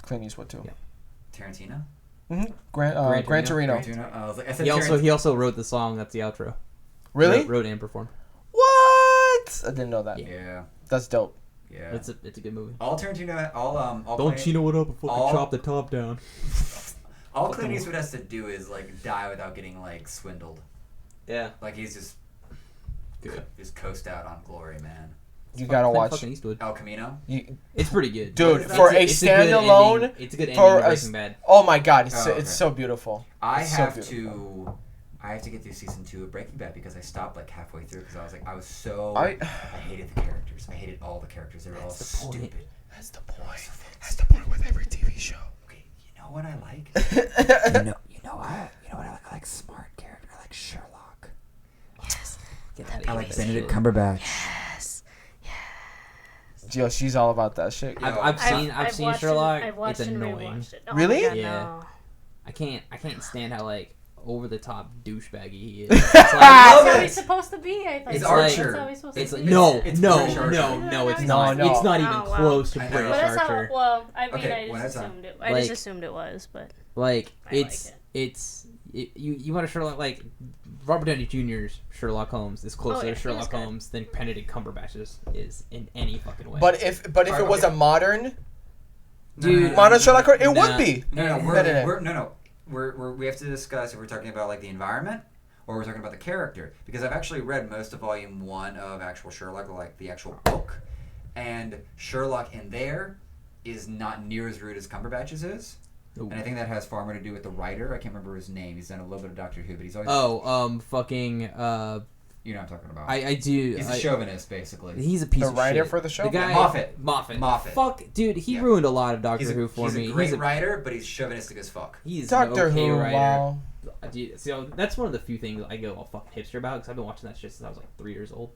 Speaker 2: Clint Eastwood too.
Speaker 1: Yeah.
Speaker 5: Tarantino.
Speaker 2: Mm-hmm. Gran Torino.
Speaker 5: Tarantino. I was like, I said
Speaker 1: He also wrote the song that's the outro.
Speaker 2: Really?
Speaker 1: Wrote and performed.
Speaker 2: What? I didn't know that.
Speaker 5: Yeah.
Speaker 2: That's dope.
Speaker 5: Yeah.
Speaker 1: It's a good movie.
Speaker 5: All Tarantino. All
Speaker 1: Don't
Speaker 5: Clint,
Speaker 1: you know what up before
Speaker 5: all-
Speaker 1: I chop the top down?
Speaker 5: All Clint Eastwood has to do is like die without getting like swindled.
Speaker 1: Yeah.
Speaker 5: Like he's just
Speaker 1: Good.
Speaker 5: just coast out on glory, man.
Speaker 2: You gotta watch.
Speaker 1: Fucking Eastwood.
Speaker 5: El Camino.
Speaker 1: It's pretty good.
Speaker 2: Dude,
Speaker 1: It's
Speaker 2: for a
Speaker 1: it's good
Speaker 2: standalone,
Speaker 1: ending. It's a good ending
Speaker 2: for
Speaker 1: of
Speaker 2: a
Speaker 1: Breaking Bad.
Speaker 2: Oh my god, it's
Speaker 5: Oh, okay.
Speaker 2: it's so beautiful.
Speaker 5: I
Speaker 2: It's so
Speaker 5: have
Speaker 2: beautiful.
Speaker 5: to get through season 2 of Breaking Bad because I stopped like halfway through because I was so
Speaker 2: I
Speaker 5: hated the characters. I hated all the characters. They were all
Speaker 1: That's the point.
Speaker 5: stupid.
Speaker 2: That's the point. That's the point with every TV show.
Speaker 5: Okay, you know what I like? you know what I like? I like smart character. I like Sherlock.
Speaker 4: Yes.
Speaker 1: Get that
Speaker 5: I like
Speaker 1: English
Speaker 5: Benedict
Speaker 1: shit.
Speaker 5: Cumberbatch.
Speaker 4: Yes.
Speaker 2: Yo, she's all about that shit.
Speaker 1: I've seen
Speaker 4: watched
Speaker 1: Sherlock.
Speaker 4: I've watched
Speaker 1: It's
Speaker 4: and
Speaker 1: annoying.
Speaker 4: rewatched it. Oh
Speaker 2: Really?
Speaker 4: my God,
Speaker 1: Yeah.
Speaker 4: no.
Speaker 1: I can't stand how like over the top douchebaggy he is.
Speaker 4: That's
Speaker 1: It's
Speaker 4: how
Speaker 5: it.
Speaker 4: he's supposed to be. I think.
Speaker 5: It's
Speaker 1: Archer.
Speaker 4: That's how he's supposed
Speaker 1: It's
Speaker 4: to
Speaker 1: like
Speaker 4: be.
Speaker 1: no,
Speaker 5: It's
Speaker 1: no,
Speaker 5: British Archer.
Speaker 1: no, it's
Speaker 4: No,
Speaker 1: not.
Speaker 2: no.
Speaker 1: It's not even
Speaker 4: Oh, wow.
Speaker 1: close to
Speaker 5: I know.
Speaker 1: British
Speaker 4: But that's
Speaker 1: Archer.
Speaker 4: how. Well, I mean,
Speaker 5: Okay,
Speaker 4: I
Speaker 5: one at a
Speaker 4: just
Speaker 5: time.
Speaker 4: assumed it. I
Speaker 1: Like-
Speaker 4: just assumed it was, but
Speaker 1: Like
Speaker 4: I
Speaker 1: it's
Speaker 4: like it.
Speaker 1: you want a Sherlock like Robert Downey Jr.'s Sherlock Holmes is closer to Sherlock Holmes than Benedict Cumberbatch's is in any fucking way.
Speaker 2: But if it was a modern,
Speaker 1: dude,
Speaker 2: modern Sherlock Holmes, it would be.
Speaker 3: We have to discuss if we're talking about like the environment or we're talking about the character, because I've actually read most of Volume 1 of actual Sherlock, like the actual book, and Sherlock in there is not near as rude as Cumberbatch's is. Ooh. And I think that has far more to do with the writer. I can't remember his name. He's done a little bit of Doctor Who, but he's always... You know what I'm talking about.
Speaker 1: I do.
Speaker 3: He's a chauvinist, basically.
Speaker 1: He's a piece of shit.
Speaker 2: The writer for the show?
Speaker 1: The guy... Moffat. Fuck, dude, he ruined a lot of Doctor Who for me.
Speaker 3: He's a great writer, but he's chauvinistic as fuck.
Speaker 1: He's
Speaker 2: Doctor
Speaker 1: an okay
Speaker 2: Who,
Speaker 1: writer.
Speaker 2: wow.
Speaker 1: Dude, so that's one of the few things I go all fucking hipster about, because I've been watching that shit since I was like 3 years old.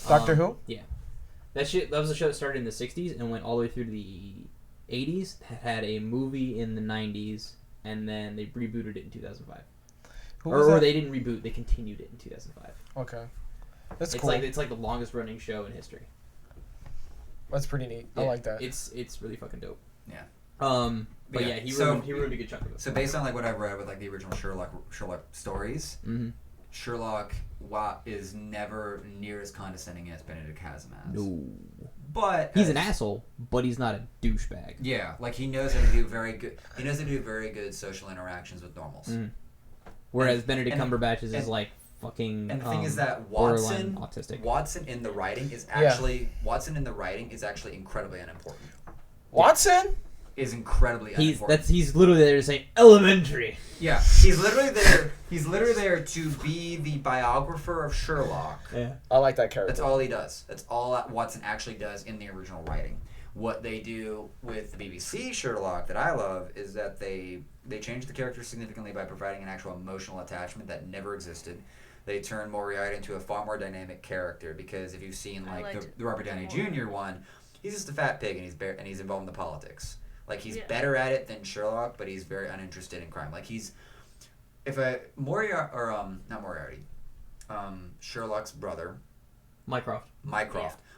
Speaker 2: Doctor Who?
Speaker 1: Yeah. That was a show that started in the 60s and went all the way through to the 80s. Had a movie in the 90s, and then they rebooted it in 2005. Or they didn't reboot, they continued it in 2005.
Speaker 2: Okay. That's
Speaker 1: it's
Speaker 2: cool.
Speaker 1: It's like the longest running show in history.
Speaker 2: That's pretty neat. Yeah, I like that.
Speaker 1: It's really fucking dope.
Speaker 3: Yeah.
Speaker 1: But yeah, he ruined a good chunk of it.
Speaker 3: So based on like what I've read with like the original Sherlock stories, Sherlock is never near as condescending as Benedict has him as.
Speaker 1: No.
Speaker 3: But
Speaker 1: he's an asshole, but he's not a douchebag.
Speaker 3: Yeah, like he knows how to do very good. He knows how to do very good social interactions with normals.
Speaker 1: Whereas Benedict Cumberbatch's is like fucking.
Speaker 3: And the thing is that Watson in the writing is actually incredibly unimportant.
Speaker 2: Watson
Speaker 3: is incredibly unimportant.
Speaker 1: He's literally there to say elementary.
Speaker 3: Yeah, he's literally there. He's literally there to be the biographer of Sherlock.
Speaker 1: Yeah,
Speaker 2: I like that character.
Speaker 3: That's all he does. That's all that Watson actually does in the original writing. What they do with the BBC Sherlock that I love is that they change the character significantly by providing an actual emotional attachment that never existed. They turn Moriarty into a far more dynamic character, because if you've seen like the Robert Downey Jr. one, he's just a fat pig and he's involved in the politics. Like he's better at it than Sherlock, but he's very uninterested in crime. Like Sherlock's brother, Mycroft.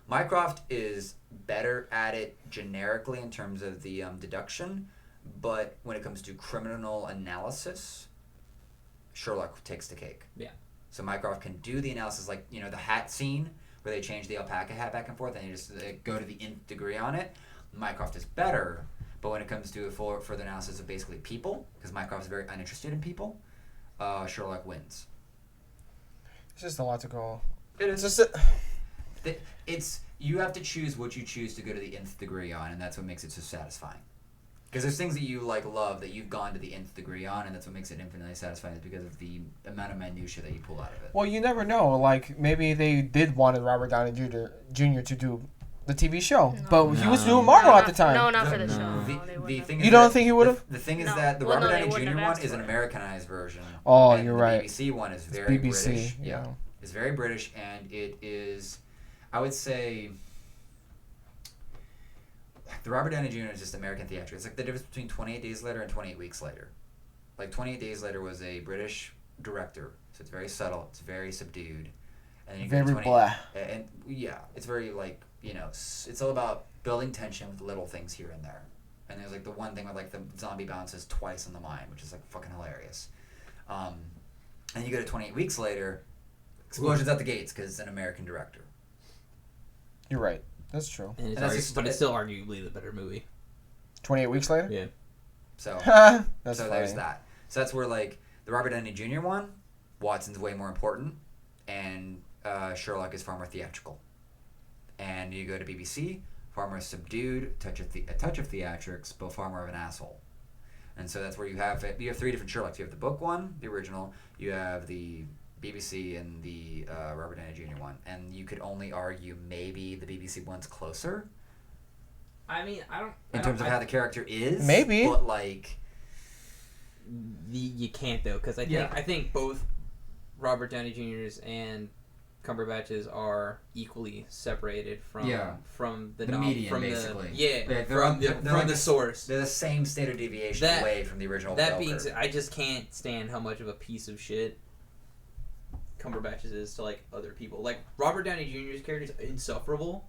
Speaker 3: Mycroft is better at it generically in terms of the deduction, but when it comes to criminal analysis, Sherlock takes the cake.
Speaker 1: Yeah.
Speaker 3: So Mycroft can do the analysis, like the hat scene where they change the alpaca hat back and forth, and they go to the nth degree on it. Mycroft is better, but when it comes to a further analysis of basically people, because Mycroft is very uninterested in people, Sherlock wins.
Speaker 2: It's just a lot to go.
Speaker 3: It is. It's you have to choose what you choose to go to the nth degree on, and that's what makes it so satisfying. Because there's things that you love that you've gone to the nth degree on, and that's what makes it infinitely satifying, is because of the amount of minutia that you pull out of it.
Speaker 2: Well, you never know. Like maybe they did want Robert Downey Jr. to do the TV show, but he was doing Marvel at the time.
Speaker 4: No, not for the show.
Speaker 3: The thing
Speaker 2: you don't think he would have?
Speaker 3: The thing is that the Robert Downey Jr. one is an Americanized version.
Speaker 2: Oh,
Speaker 3: and
Speaker 2: you're
Speaker 3: the
Speaker 2: right.
Speaker 3: BBC one is very
Speaker 2: BBC,
Speaker 3: British.
Speaker 2: yeah.
Speaker 3: It's very British, and it is, I would say, the Robert Downey Jr. is just American theatrics. It's like the difference between 28 Days Later and 28 Weeks Later. Like 28 Days Later was a British director, so it's very subtle, it's very subdued, and then you
Speaker 2: very blah.
Speaker 3: And yeah, it's very it's all about building tension with little things here and there. And there's like the one thing with like the zombie bounces twice on the mind, which is like fucking hilarious. And you go to 28 Weeks Later, explosions at the gates because it's an American director.
Speaker 2: You're right. That's true.
Speaker 1: But it's still arguably the better movie.
Speaker 2: 28 Weeks Later?
Speaker 1: Yeah.
Speaker 3: So
Speaker 2: there's
Speaker 3: that. So that's where like the Robert Downey Jr. one, Watson's way more important, and Sherlock is far more theatrical. And you go to BBC, far more subdued, a touch of theatrics, but far more of an asshole. And so that's where you have 3 different Sherlocks. You have the book one, the original. You have the BBC and the Robert Downey Jr. one. And you could only argue maybe the BBC one's closer.
Speaker 1: I mean,
Speaker 3: in terms of how the character is.
Speaker 2: Maybe.
Speaker 3: But like,
Speaker 1: you can't though, because I think both Robert Downey Jr.'s and Cumberbatch's are equally separated from the
Speaker 3: median, basically.
Speaker 1: From the source.
Speaker 3: They're the same standard deviation away from the original.
Speaker 1: That being said, I just can't stand how much of a piece of shit Cumberbatch's is to like other people. Like Robert Downey Jr.'s character is insufferable,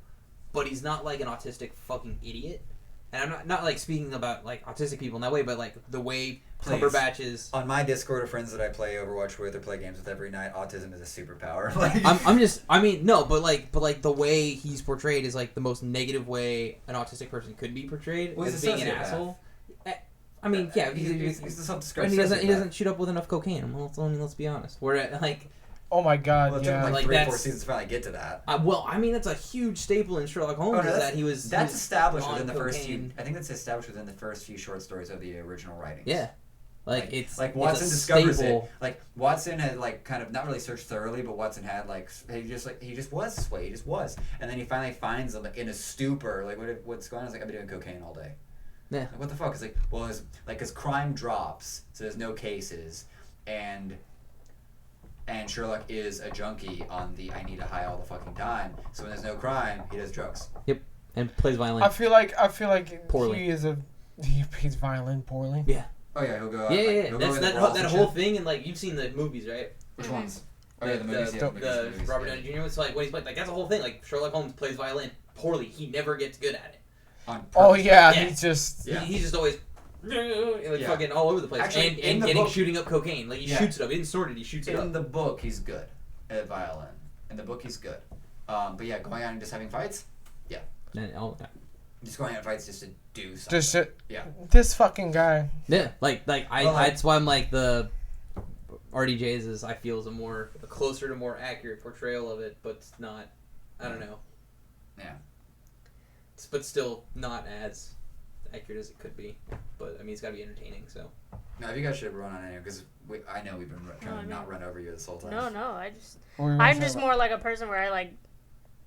Speaker 1: but he's not like an autistic fucking idiot. and I'm not like speaking about like autistic people in that way, but like the way
Speaker 5: Please.
Speaker 1: Cumberbatch is.
Speaker 5: On my Discord of friends that I play Overwatch with or play games with every night, autism is a superpower. Like,
Speaker 1: But the way he's portrayed is like the most negative way an autistic person could be portrayed,
Speaker 5: Well,
Speaker 1: as
Speaker 5: he's a
Speaker 1: being an
Speaker 5: sociopath.
Speaker 1: asshole. I mean, yeah,
Speaker 5: he's the
Speaker 1: and
Speaker 5: self-described
Speaker 1: he
Speaker 5: sociopath.
Speaker 1: doesn't shoot up with enough cocaine. Well, let's be honest. We're like,
Speaker 2: Oh my god,
Speaker 5: Well, it took him
Speaker 2: yeah.
Speaker 5: like
Speaker 1: Like,
Speaker 5: 3 or 4
Speaker 1: that's-
Speaker 5: seasons to finally get to that.
Speaker 1: well, I mean, that's a huge staple in Sherlock Holmes.
Speaker 5: Oh, no,
Speaker 1: is
Speaker 5: that's-
Speaker 1: that he was
Speaker 5: That's established
Speaker 1: on
Speaker 5: within the first few.
Speaker 1: cocaine.
Speaker 5: I think that's established within the first few short stories of the original writings.
Speaker 1: Yeah, it's
Speaker 5: like
Speaker 1: it's
Speaker 5: Watson
Speaker 1: a
Speaker 5: discovers
Speaker 1: staple.
Speaker 5: it. Like Watson had like kind of not really searched thoroughly, but Watson had like he just was this way. He just was, and then he finally finds him like in a stupor. Like what's going on? He's like, I've been doing cocaine all day.
Speaker 1: Yeah.
Speaker 5: Like, what the fuck? It's like, well, his crime drops, so there's no cases, and Sherlock is a junkie on the I need a high all the fucking time. So when there's no crime, he does drugs.
Speaker 1: And plays violin.
Speaker 2: I feel like
Speaker 1: Poorly.
Speaker 2: he plays violin poorly.
Speaker 1: Yeah.
Speaker 5: Oh yeah, he'll go.
Speaker 1: Yeah,
Speaker 5: like,
Speaker 1: yeah.
Speaker 5: he'll go
Speaker 1: That's
Speaker 5: in the
Speaker 1: that
Speaker 5: brawls and
Speaker 1: whole
Speaker 5: shit.
Speaker 1: thing, and like you've seen the movies, right?
Speaker 5: Which
Speaker 4: Mhm.
Speaker 5: ones? Oh yeah, the movies.
Speaker 1: The
Speaker 5: movies,
Speaker 1: Robert
Speaker 5: yeah.
Speaker 1: Downey Jr. It's like when he's playing, like that's the whole thing. Like Sherlock Holmes plays violin poorly. He never gets good at it.
Speaker 5: On purpose.
Speaker 2: Oh yeah,
Speaker 1: Yeah.
Speaker 2: he's just
Speaker 5: Yeah.
Speaker 1: He's just always
Speaker 5: Yeah.
Speaker 1: fucking all over the place.
Speaker 5: Actually,
Speaker 1: and
Speaker 5: in the
Speaker 1: getting
Speaker 5: book-
Speaker 1: shooting up cocaine. Like he
Speaker 5: Yeah.
Speaker 1: shoots it up. He didn't snort it. He shoots it
Speaker 5: In
Speaker 1: up.
Speaker 5: the book, he's good at violin. In the book, he's good. But yeah, going out and just having fights,
Speaker 1: And all the time.
Speaker 5: just going out and fights just to do something.
Speaker 2: just
Speaker 5: Yeah.
Speaker 2: this fucking guy.
Speaker 1: Yeah, like
Speaker 5: Well, like-
Speaker 1: that's why I'm like the RDJs is I feel is a closer to more accurate portrayal of it, but it's not. I don't know.
Speaker 5: Yeah.
Speaker 1: But still not as accurate as it could be. But I mean, it's got to be entertaining. So.
Speaker 5: No, if you guys should run on anyway, because I know we've been trying
Speaker 4: I
Speaker 5: to
Speaker 4: mean-
Speaker 5: not run over you this whole time.
Speaker 4: No,
Speaker 2: What were you
Speaker 4: I'm
Speaker 2: gonna
Speaker 4: just
Speaker 2: say
Speaker 4: more like a person where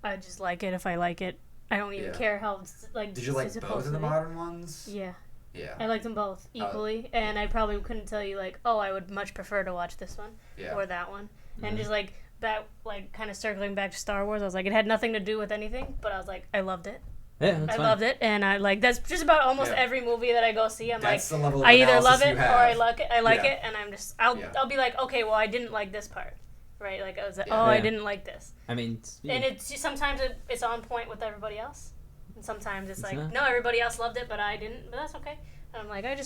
Speaker 4: I just like it if I like it. I don't even
Speaker 5: Yeah.
Speaker 4: care how it's, like.
Speaker 5: Did you like
Speaker 4: it's
Speaker 5: both
Speaker 4: supposed
Speaker 5: of the
Speaker 4: to be.
Speaker 5: modern ones?
Speaker 4: Yeah,
Speaker 5: Yeah.
Speaker 4: I like them both equally, and I probably couldn't tell you like, oh, I would much prefer to watch this one
Speaker 5: Yeah.
Speaker 4: or that one, and
Speaker 5: Mhm.
Speaker 4: just like that, like kind of circling back to Star Wars. I was like, it had nothing to do with anything, but I was like, I loved it.
Speaker 1: Yeah, that's
Speaker 4: I
Speaker 1: fine.
Speaker 4: loved it, and I like that's just about almost
Speaker 5: Yeah.
Speaker 4: every movie that I go see. I'm
Speaker 5: That's the level of
Speaker 4: like, I either
Speaker 5: analysis
Speaker 4: love it
Speaker 5: you
Speaker 4: or I
Speaker 5: have.
Speaker 4: like it.
Speaker 5: Yeah.
Speaker 4: And I'm just
Speaker 5: Yeah.
Speaker 4: I'll be like, okay, well, I didn't like this part, right? Like I was like,
Speaker 5: Yeah.
Speaker 4: oh, I
Speaker 1: Yeah.
Speaker 4: didn't like this,
Speaker 1: I mean,
Speaker 4: and it's just, sometimes it's on point with everybody else, and sometimes it's
Speaker 1: It's
Speaker 4: like,
Speaker 1: not.
Speaker 4: no, everybody else loved it, but I didn't. But that's okay. And I'm like, I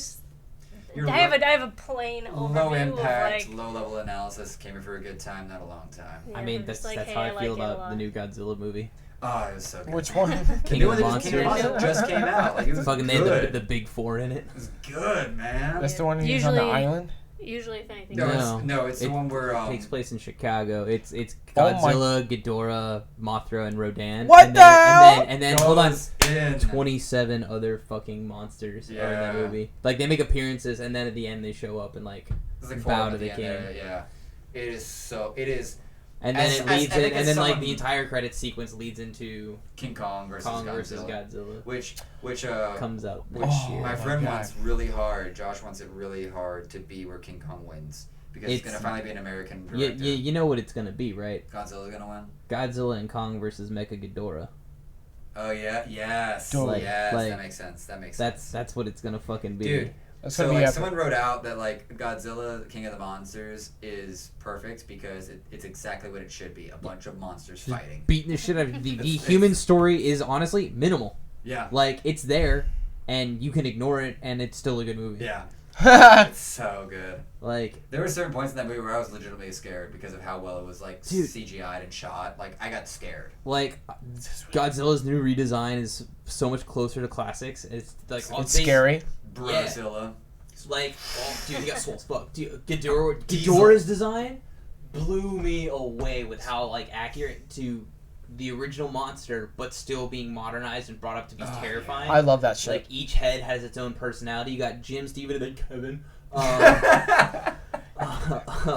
Speaker 5: You're
Speaker 4: have a plain overview
Speaker 5: low impact,
Speaker 4: of like.
Speaker 5: low level analysis. Came here for a good time, not a long time.
Speaker 4: Yeah,
Speaker 1: I mean,
Speaker 4: I'm
Speaker 1: that's
Speaker 4: just like,
Speaker 1: that's
Speaker 4: hey,
Speaker 1: how
Speaker 4: I
Speaker 1: I feel
Speaker 4: like it a
Speaker 1: about
Speaker 4: lot.
Speaker 1: the new Godzilla movie.
Speaker 5: Oh, it was so good.
Speaker 2: Which one?
Speaker 5: The
Speaker 1: King
Speaker 5: new
Speaker 1: of
Speaker 5: one that just came
Speaker 1: Monsters.
Speaker 5: out. Just came out. Like, it was
Speaker 1: Fucking they
Speaker 5: good.
Speaker 1: had the big four in it.
Speaker 5: It was good, man.
Speaker 2: That's the one he's on the
Speaker 4: Usually-
Speaker 2: island.
Speaker 4: Usually, if anything.
Speaker 5: No,
Speaker 1: No.
Speaker 5: it's the
Speaker 1: It
Speaker 5: one where
Speaker 1: takes place in Chicago. It's
Speaker 2: Oh my-
Speaker 1: Godzilla, Ghidorah, Mothra, and Rodan.
Speaker 2: What
Speaker 1: and
Speaker 2: the
Speaker 1: then,
Speaker 2: hell?
Speaker 1: And then hold on,
Speaker 5: goes in.
Speaker 1: 27 other fucking monsters are in that
Speaker 5: Yeah.
Speaker 1: movie. Like they make appearances, and then at the end they show up and like,
Speaker 5: There's like
Speaker 1: bow
Speaker 5: four
Speaker 1: to
Speaker 5: at
Speaker 1: the
Speaker 5: end
Speaker 1: king.
Speaker 5: there, yeah. It is so. It is
Speaker 1: and then
Speaker 5: As-
Speaker 1: it
Speaker 5: as-
Speaker 1: leads
Speaker 5: I think
Speaker 1: in, and
Speaker 5: as
Speaker 1: then like
Speaker 5: someone-
Speaker 1: the entire credit sequence leads into
Speaker 5: King Kong versus
Speaker 1: Kong
Speaker 5: Godzilla.
Speaker 1: versus Godzilla.
Speaker 5: Which
Speaker 1: Comes out
Speaker 5: which
Speaker 1: this
Speaker 2: Oh
Speaker 1: year.
Speaker 5: my
Speaker 2: my
Speaker 5: friend
Speaker 2: God.
Speaker 5: wants really hard. Josh wants it really hard to be where King Kong wins because it's
Speaker 1: It's-
Speaker 5: gonna finally be an American
Speaker 1: You,
Speaker 5: director.
Speaker 1: you know what it's gonna be, right?
Speaker 5: Godzilla's gonna win.
Speaker 1: Godzilla and Kong versus Mecha Ghidorah.
Speaker 5: Oh yeah, yes,
Speaker 2: Dude.
Speaker 5: yes,
Speaker 1: Like,
Speaker 5: that makes sense. That makes sense.
Speaker 1: That's what it's gonna fucking be.
Speaker 5: Dude.
Speaker 2: That's
Speaker 5: So
Speaker 2: gonna be
Speaker 5: like
Speaker 2: epic.
Speaker 5: someone wrote out that like Godzilla, King of the Monsters, is perfect because it's exactly what it should be—a bunch of monsters
Speaker 1: Just
Speaker 5: fighting.
Speaker 1: beating the shit out of the
Speaker 5: It's-
Speaker 1: human story is honestly minimal.
Speaker 5: Yeah,
Speaker 1: Like it's there, and you can ignore it, and it's still a good movie.
Speaker 5: yeah, it's so good.
Speaker 1: Like
Speaker 5: There were certain points in that movie where I was legitimately scared because of how well it was like
Speaker 1: Dude.
Speaker 5: CGI'd and shot. Like I got scared.
Speaker 1: Godzilla's new redesign is so much closer to classics. It's like all
Speaker 2: It's
Speaker 1: they-
Speaker 2: scary.
Speaker 5: Brozilla.
Speaker 1: Like, oh, dude, you got soul as fuck. Dude, Ghidorah's design blew me away with how like accurate to the original monster, but still being modernized and brought up to be
Speaker 5: Oh,
Speaker 1: terrifying.
Speaker 2: I love that shit.
Speaker 1: Like each head has its own personality. You got Jim, Steven, and then Kevin.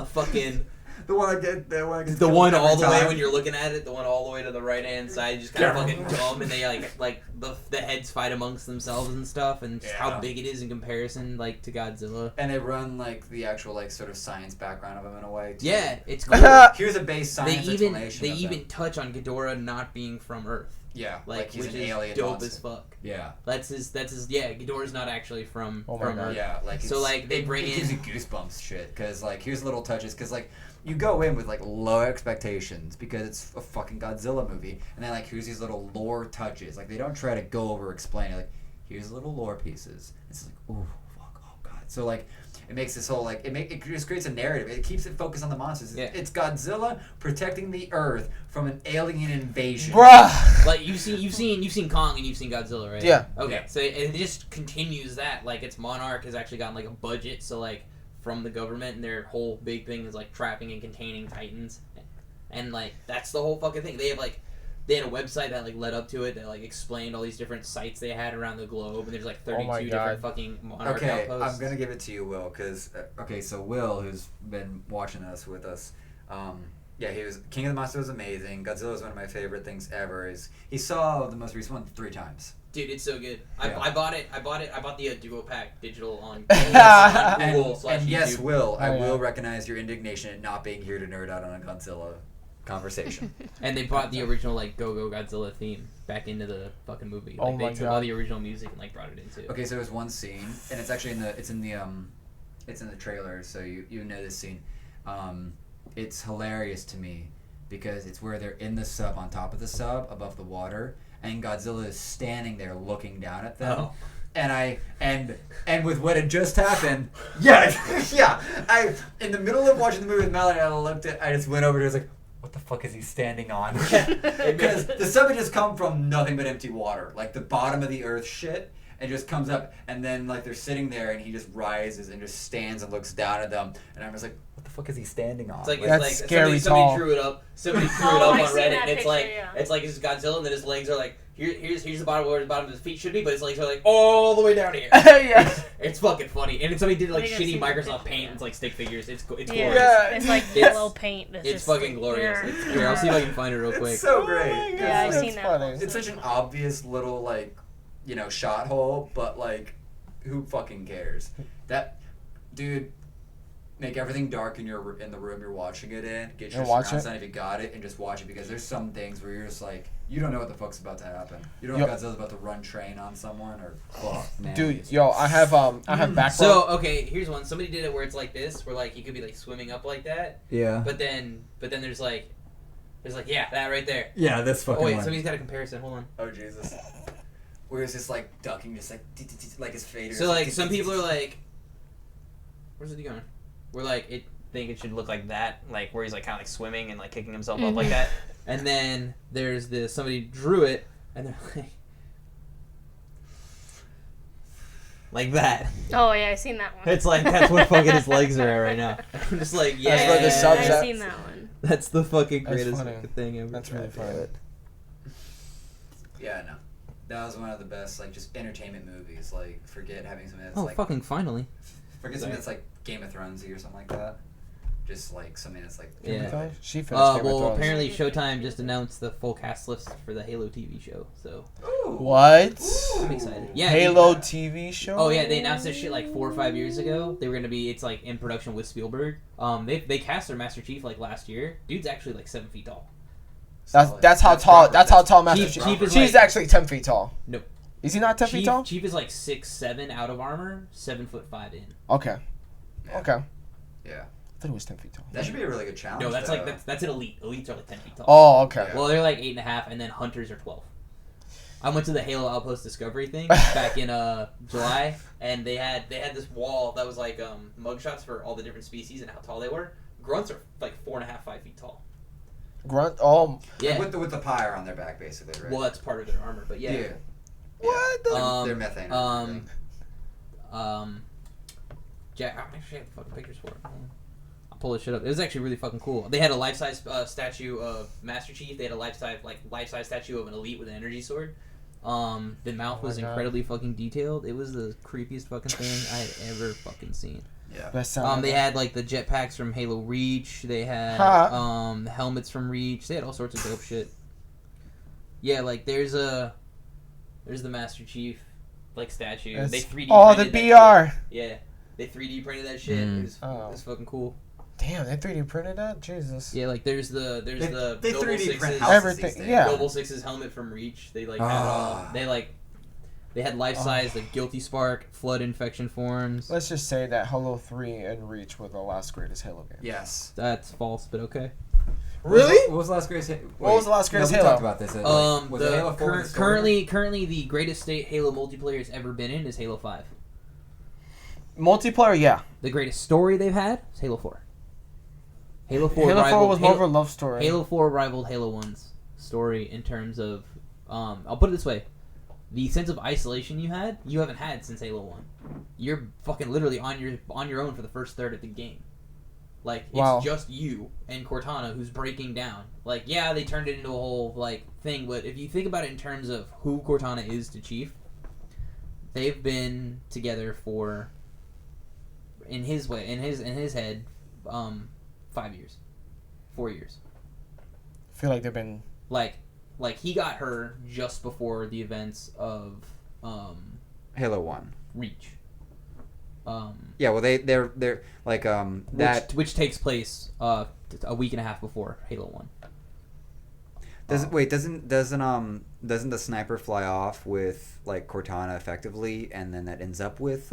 Speaker 1: Fucking
Speaker 5: The one that gets
Speaker 1: the
Speaker 5: killed
Speaker 1: one
Speaker 5: every
Speaker 1: all the way
Speaker 5: time.
Speaker 1: when you're looking at it, the one all the way to the right hand side, just kind of fucking dumb, and they like the heads fight amongst themselves and stuff, and just
Speaker 5: Yeah.
Speaker 1: how big it is in comparison, like to Godzilla.
Speaker 5: And they run like the actual like sort of science background of him in a way. Too.
Speaker 1: Yeah, it's cool.
Speaker 5: Here's a base science explanation.
Speaker 1: They
Speaker 5: of
Speaker 1: even
Speaker 5: them.
Speaker 1: touch on Ghidorah not being from Earth,
Speaker 5: Yeah,
Speaker 1: like
Speaker 5: he's
Speaker 1: which
Speaker 5: an
Speaker 1: is
Speaker 5: alien
Speaker 1: dope
Speaker 5: monster.
Speaker 1: as fuck.
Speaker 5: Yeah,
Speaker 1: That's his. Yeah, Ghidorah's not actually from
Speaker 2: Oh my
Speaker 1: from
Speaker 2: God.
Speaker 1: Earth.
Speaker 5: yeah. Like
Speaker 1: So,
Speaker 5: it's-
Speaker 1: like, they bring
Speaker 5: it gives
Speaker 1: in-
Speaker 5: you goosebumps shit because like here's little touches because like you go in with like low expectations because it's a fucking Godzilla movie and then like here's these little lore touches like they don't try to go over explain it like here's little lore pieces. It's like, ooh, fuck, oh god. So like, it makes this whole like it just creates a narrative. It keeps it focused on the monsters.
Speaker 1: Yeah.
Speaker 5: It's Godzilla protecting the Earth from an alien invasion.
Speaker 2: Bruh.
Speaker 1: Like you've seen Kong and you've seen Godzilla, right?
Speaker 2: Yeah.
Speaker 1: Okay.
Speaker 5: Yeah.
Speaker 1: So it just continues that. Like its monarch has actually gotten like a budget, so like from the government, and their whole big thing is like trapping and containing titans, and like that's the whole fucking thing. They had a website that like led up to it that like explained all these different sites they had around the globe, and there's like 32 different fucking monarch
Speaker 5: Okay,
Speaker 1: outposts.
Speaker 5: I'm gonna give it to you, Will, because so Will, who's been watching us with us, he was King of the Monsters was amazing. Godzilla was one of my favorite things ever. He saw the most recent one 3 times.
Speaker 1: Dude, it's so good.
Speaker 5: Yeah.
Speaker 1: I bought it. I bought the Duo Pack digital on Google
Speaker 5: And yes,
Speaker 1: YouTube.
Speaker 5: Will, I
Speaker 2: Oh, yeah.
Speaker 5: will recognize your indignation at not being here to nerd out on a Godzilla conversation.
Speaker 1: And they brought the original like Go Go Godzilla theme back into the fucking movie.
Speaker 2: Oh
Speaker 1: Like
Speaker 2: my
Speaker 1: they took all
Speaker 2: God.
Speaker 1: the original music and like brought it into.
Speaker 5: Okay, so there's one scene, and it's actually it's in the trailer, so you know this scene. It's hilarious to me because it's where they're in the sub, on top of the sub, above the water, and Godzilla is standing there looking down at them.
Speaker 1: Oh.
Speaker 5: And with what had just happened, I in the middle of watching the movie with Mallory, I just went over to her, I was like, what the fuck is he standing on? Because the sub had just come from nothing but empty water, like the bottom of the earth shit, and just comes up, and then like they're sitting there, and he just rises and just stands and looks down at them, and I'm just like, what the fuck is he standing on?
Speaker 1: It's like
Speaker 2: That's
Speaker 1: it's like
Speaker 2: scary
Speaker 1: somebody
Speaker 2: tall.
Speaker 1: drew it up. Somebody drew it
Speaker 4: Oh,
Speaker 1: up
Speaker 4: I've
Speaker 1: on
Speaker 4: seen
Speaker 1: Reddit,
Speaker 4: that
Speaker 1: and it's
Speaker 4: picture,
Speaker 1: like
Speaker 4: yeah.
Speaker 1: it's like it's Godzilla, and then his legs are like here's the bottom where the bottom of his feet should be, but his legs are like all the way down here.
Speaker 2: Yeah.
Speaker 1: It's fucking funny, and then somebody did like
Speaker 4: I think I've
Speaker 1: shitty
Speaker 4: seen that
Speaker 1: Microsoft
Speaker 4: picture,
Speaker 1: Paint
Speaker 4: yeah.
Speaker 1: and like stick figures. It's glorious.
Speaker 2: Yeah.
Speaker 4: It's like
Speaker 1: It's-
Speaker 4: yellow paint. That's
Speaker 1: It's
Speaker 4: just
Speaker 1: fucking
Speaker 4: like,
Speaker 1: glorious.
Speaker 4: yeah.
Speaker 1: Here, I'll see if I can find it real quick.
Speaker 5: It's so
Speaker 2: Oh
Speaker 5: great.
Speaker 2: my God,
Speaker 4: Yeah, I've
Speaker 2: that's
Speaker 4: seen that
Speaker 2: funny.
Speaker 4: one.
Speaker 5: It's such an obvious little like, shot hole, but like, who fucking cares? That dude. Make everything dark in the room you're watching it in. Get your
Speaker 2: And watch
Speaker 5: surround
Speaker 2: it.
Speaker 5: sound if you got it, and just watch it, because there's some things where you're just like, you don't know what the fuck's about to happen. You don't know if Godzilla's about to run train on someone or man.
Speaker 2: Dude, yo, I have background.
Speaker 1: So okay, here's one. Somebody did it where it's like this, where like you could be like swimming up like that,
Speaker 5: Yeah.
Speaker 1: but then there's like yeah, that right there.
Speaker 5: Yeah, that's fucking.
Speaker 1: Oh wait,
Speaker 5: one.
Speaker 1: somebody's got a comparison. Hold on.
Speaker 5: Oh Jesus. Where it's just like ducking, just like his fader.
Speaker 1: So like some people are like, where's it going? We're like think it should look like that, like where he's like kind of like swimming and like kicking himself up like that. And then there's this somebody drew it and they're like that.
Speaker 4: Oh yeah, I seen that one.
Speaker 1: It's like that's what fucking his legs are at right now. I'm just like yeah.
Speaker 2: That's where the subs
Speaker 4: I've
Speaker 2: at.
Speaker 4: seen that one.
Speaker 1: That's the fucking
Speaker 2: That's
Speaker 1: greatest
Speaker 2: funny.
Speaker 1: fucking thing ever.
Speaker 2: That's really
Speaker 1: God
Speaker 2: funny.
Speaker 1: damn it.
Speaker 5: Yeah, no. That was one of the best, like, just entertainment movies. Like, forget having something that's
Speaker 1: Oh
Speaker 5: like,
Speaker 1: fucking finally.
Speaker 5: forget something that's like Game of Thronesy or something like that. Just like something that's like.
Speaker 1: Yeah.
Speaker 2: She finished Game of
Speaker 1: Well,
Speaker 2: Thrones.
Speaker 1: apparently Showtime just announced the full cast list for the Halo TV show, so
Speaker 5: Ooh.
Speaker 2: What?
Speaker 1: I'm excited. Yeah,
Speaker 2: Halo
Speaker 1: dude.
Speaker 2: TV show?
Speaker 1: Oh yeah, they announced this shit like 4 or 5 years ago. They were gonna be, it's like in production with Spielberg. They cast their Master Chief like last year. Dude's actually like 7 feet tall.
Speaker 2: That's how tall. That's how tall Master
Speaker 1: Chief-
Speaker 2: Chief.
Speaker 1: Chief is
Speaker 2: She's
Speaker 1: like-
Speaker 2: actually 10 feet tall.
Speaker 1: Nope.
Speaker 2: Is he not 10 feet tall?
Speaker 1: Chief is like 6'7" out of armor, 7'5" in.
Speaker 2: Okay.
Speaker 5: Yeah.
Speaker 2: Okay. I
Speaker 5: Yeah.
Speaker 2: thought he was 10 feet tall.
Speaker 5: That should be a really good challenge.
Speaker 1: No, that's
Speaker 5: though.
Speaker 1: like that's an elite. Elites are like 10 feet tall.
Speaker 2: Oh, okay.
Speaker 5: Yeah.
Speaker 1: Well, they're like 8.5, and then hunters are 12. I went to the Halo Outpost Discovery thing back in July, and they had this wall that was like mugshots for all the different species and how tall they were. Grunts are like 4.5, 5 feet tall.
Speaker 2: Grunt. Oh.
Speaker 1: Yeah.
Speaker 5: With the pyre on their back, basically, right?
Speaker 1: Well, that's part of their armor, but yeah.
Speaker 2: What? The?
Speaker 5: They're methane.
Speaker 1: Jack, I actually have fucking pictures for it. Hold on. I'll pull this shit up. It was actually really fucking cool. They had a life-size statue of Master Chief. They had a life-size statue of an elite with an energy sword. The mouth was
Speaker 2: God.
Speaker 1: incredibly fucking detailed. It was the creepiest fucking thing I had ever fucking seen.
Speaker 5: Yeah.
Speaker 2: Best sound.
Speaker 1: They had like the jetpacks from Halo Reach. They had the helmets from Reach. They had all sorts of dope shit. Yeah, like there's the Master Chief like statue. They 3D
Speaker 2: Oh, the
Speaker 1: printed that
Speaker 2: BR.
Speaker 1: shit. Yeah, they 3D printed that shit.
Speaker 5: Mm.
Speaker 1: It was fucking cool.
Speaker 2: Damn, they 3D printed that? Jesus.
Speaker 1: Yeah, like there's the
Speaker 5: They
Speaker 1: Noble
Speaker 5: 3D print
Speaker 1: Six's-
Speaker 5: houses
Speaker 2: Everything-
Speaker 5: these days.
Speaker 2: yeah.
Speaker 1: Noble Six's helmet from Reach. They like had it all. They had life size, the Guilty Spark, Flood Infection forms.
Speaker 2: Let's just say that Halo 3 and Reach were the last greatest Halo game.
Speaker 5: Yes.
Speaker 1: That's false, but okay.
Speaker 2: Really?
Speaker 5: What was the last greatest?
Speaker 2: What was the last greatest
Speaker 5: we
Speaker 2: Halo?
Speaker 5: talked about this. Was it Halo 4 with the story?
Speaker 1: Currently the greatest state Halo multiplayer has ever been in is Halo 5.
Speaker 2: Multiplayer, yeah.
Speaker 1: The greatest story they've had is Halo 4. Halo 4
Speaker 2: was more of a love story.
Speaker 1: Halo 4 rivaled Halo 1's story in terms of, I'll put it this way. The sense of isolation you haven't had since Halo 1. You're fucking literally on your own for the first third of the game. Like, it's just you and Cortana who's breaking down. Like, yeah, they turned it into a whole, like, thing, but if you think about it in terms of who Cortana is to Chief, they've been together for, in his head, 5 years. 4 years.
Speaker 2: I feel like they've been...
Speaker 1: Like, he got her just before the events of,
Speaker 5: Halo 1.
Speaker 1: Reach.
Speaker 5: Yeah, well, they're like that,
Speaker 1: which takes place a week and a half before Halo 1.
Speaker 5: Doesn't the sniper fly off with like Cortana effectively, and then that ends up with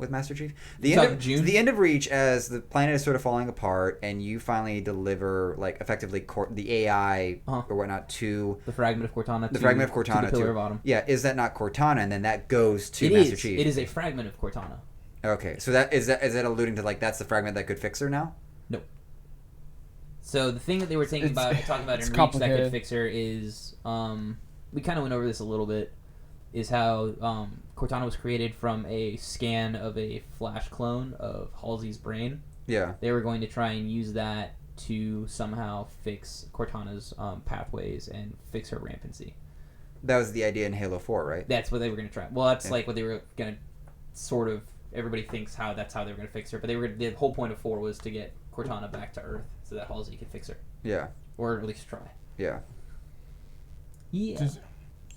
Speaker 5: Master Chief? The end of Reach, as the planet is sort of falling apart, and you finally deliver like effectively the AI or whatnot to
Speaker 1: the fragment of Cortana.
Speaker 5: To the
Speaker 1: Pillar of Autumn.
Speaker 5: Yeah, is that not Cortana? And then that goes to Master Chief.
Speaker 1: It is a fragment of Cortana.
Speaker 5: Okay, so that is that alluding to like that's the fragment that could fix her now?
Speaker 1: No. So the thing that they were talking about in Reach that could fix her is we kind of went over this a little bit. Is how Cortana was created from a scan of a flash clone of Halsey's brain.
Speaker 5: Yeah.
Speaker 1: They were going to try and use that to somehow fix Cortana's pathways and fix her rampancy.
Speaker 5: That was the idea in Halo 4, right?
Speaker 1: That's what they were going to try. Well, that's like what they were going to sort of... Everybody thinks that's how they were going to fix her. But the whole point of 4 was to get Cortana back to Earth so that Halsey could fix her.
Speaker 5: Yeah.
Speaker 1: Or at least try.
Speaker 5: Yeah.
Speaker 1: Yeah.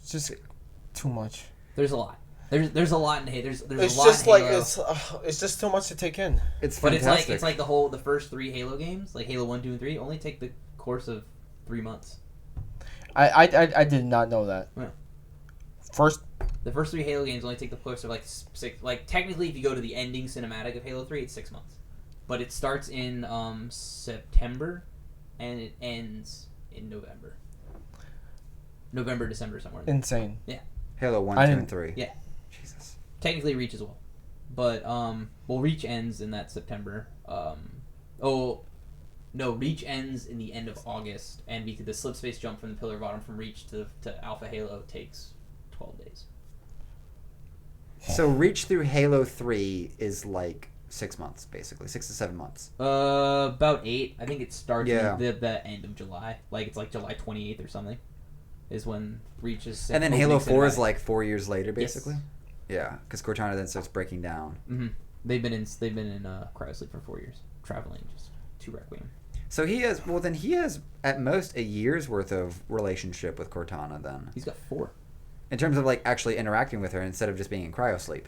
Speaker 2: Just too much.
Speaker 1: There's a lot. There's a lot in Halo. There's
Speaker 2: it's
Speaker 1: a lot
Speaker 2: just
Speaker 1: in
Speaker 2: like
Speaker 1: Halo.
Speaker 2: it's just too much to take in.
Speaker 5: It's
Speaker 1: but
Speaker 5: fantastic.
Speaker 1: it's like the first 3 Halo games, like Halo 1, 2, and 3, only take the course of 3 months.
Speaker 2: I did not know that.
Speaker 1: Yeah.
Speaker 2: The
Speaker 1: first 3 Halo games only take the course of like 6. Like technically, if you go to the ending cinematic of Halo 3, it's 6 months, but it starts in September, and it ends in November, December, somewhere.
Speaker 2: Insane.
Speaker 1: Yeah.
Speaker 5: Halo 1, 2, and 3.
Speaker 1: Yeah.
Speaker 5: Jesus.
Speaker 1: Technically Reach as well. But, Reach ends in that September. Reach ends in the end of August, and because the slip space jump from the Pillar of Autumn from Reach to Alpha Halo takes 12 days.
Speaker 5: So Reach through Halo 3 is like 6 months, basically. 6 to 7 months.
Speaker 1: About 8. I think it starts
Speaker 5: Yeah.
Speaker 1: the end of July. Like, it's like July 28th or something. Is when Reach is...
Speaker 5: And then Halo 4 is like 4 years later, basically?
Speaker 1: Yes.
Speaker 5: Yeah, because Cortana then starts breaking down.
Speaker 1: Mm-hmm. They've been in cryosleep for 4 years. Traveling just to Requiem.
Speaker 5: So he has at most a year's worth of relationship with Cortana then.
Speaker 1: He's got 4.
Speaker 5: In terms of like actually interacting with her instead of just being in cryosleep.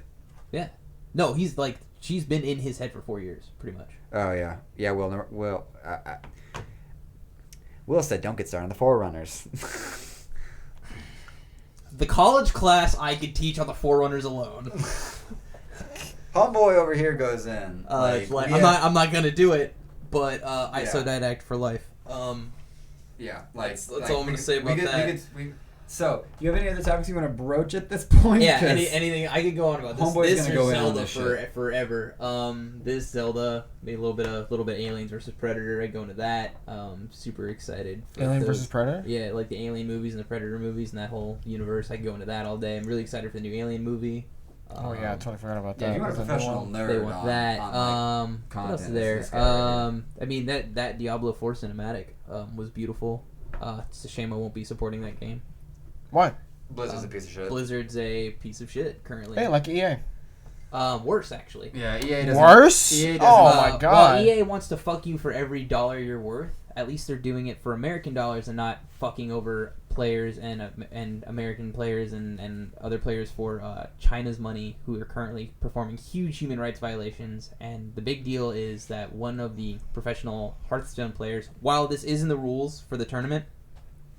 Speaker 1: Yeah. No, he's like, she's been in his head for 4 years, pretty much.
Speaker 5: Oh yeah. Yeah, Will said don't get started on the Forerunners.
Speaker 1: The college class I could teach on the Forerunners alone.
Speaker 5: Homeboy over here goes in.
Speaker 1: I'm not gonna do it, but isodidact for life.
Speaker 5: Yeah,
Speaker 1: that's all I'm gonna say about that.
Speaker 5: So, you have any other topics you want to broach at this point?
Speaker 1: Yeah, anything I could go on about this.
Speaker 5: Homeboy's
Speaker 1: this
Speaker 5: gonna go
Speaker 1: Zelda
Speaker 5: in on this shit.
Speaker 1: forever. This Zelda, maybe a little bit Aliens versus Predator. I go into that. Super excited.
Speaker 2: Alien versus Predator.
Speaker 1: Yeah, like the Alien movies and the Predator movies and that whole universe. I can go into that all day. I'm really excited for the new Alien movie.
Speaker 2: Oh yeah, I totally forgot about that.
Speaker 5: Yeah, if you want a professional nerd
Speaker 1: They want that. What else is there? I mean that Diablo 4 cinematic was beautiful. It's a shame I won't be supporting that game.
Speaker 2: Why?
Speaker 5: Blizzard's a piece of shit.
Speaker 1: Blizzard's a piece of shit currently.
Speaker 2: Hey, like EA.
Speaker 1: Worse actually.
Speaker 5: Yeah, EA doesn't.
Speaker 2: Worse?
Speaker 5: EA
Speaker 2: Oh
Speaker 5: doesn't,
Speaker 2: my god.
Speaker 1: Well, EA wants to fuck you for every dollar you're worth. At least they're doing it for American dollars and not fucking over players and American players and other players for China's money, who are currently performing huge human rights violations. And the big deal is that one of the professional Hearthstone players, while this is in the rules for the tournament,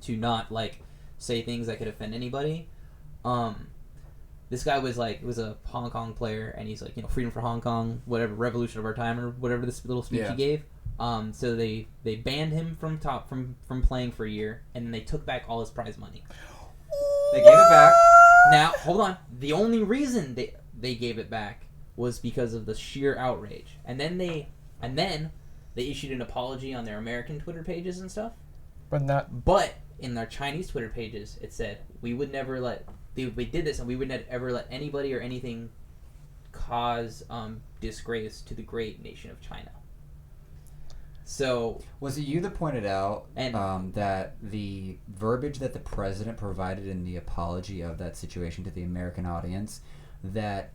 Speaker 1: to not like say things that could offend anybody, this guy was a Hong Kong player, and he's like, freedom for Hong Kong, whatever, revolution of our time, or whatever this little speech he gave. So they banned him from playing for a year, and then they took back all his prize money.
Speaker 5: They gave it back.
Speaker 1: Now, hold on. The only reason they gave it back was because of the sheer outrage. And then they issued an apology on their American Twitter pages and stuff. But in their Chinese Twitter pages, it said we would never let we did this, and we would never let anybody or anything cause disgrace to the great nation of China. So
Speaker 5: was it you that pointed out
Speaker 1: and
Speaker 5: that the verbiage that the president provided in the apology of that situation to the American audience, that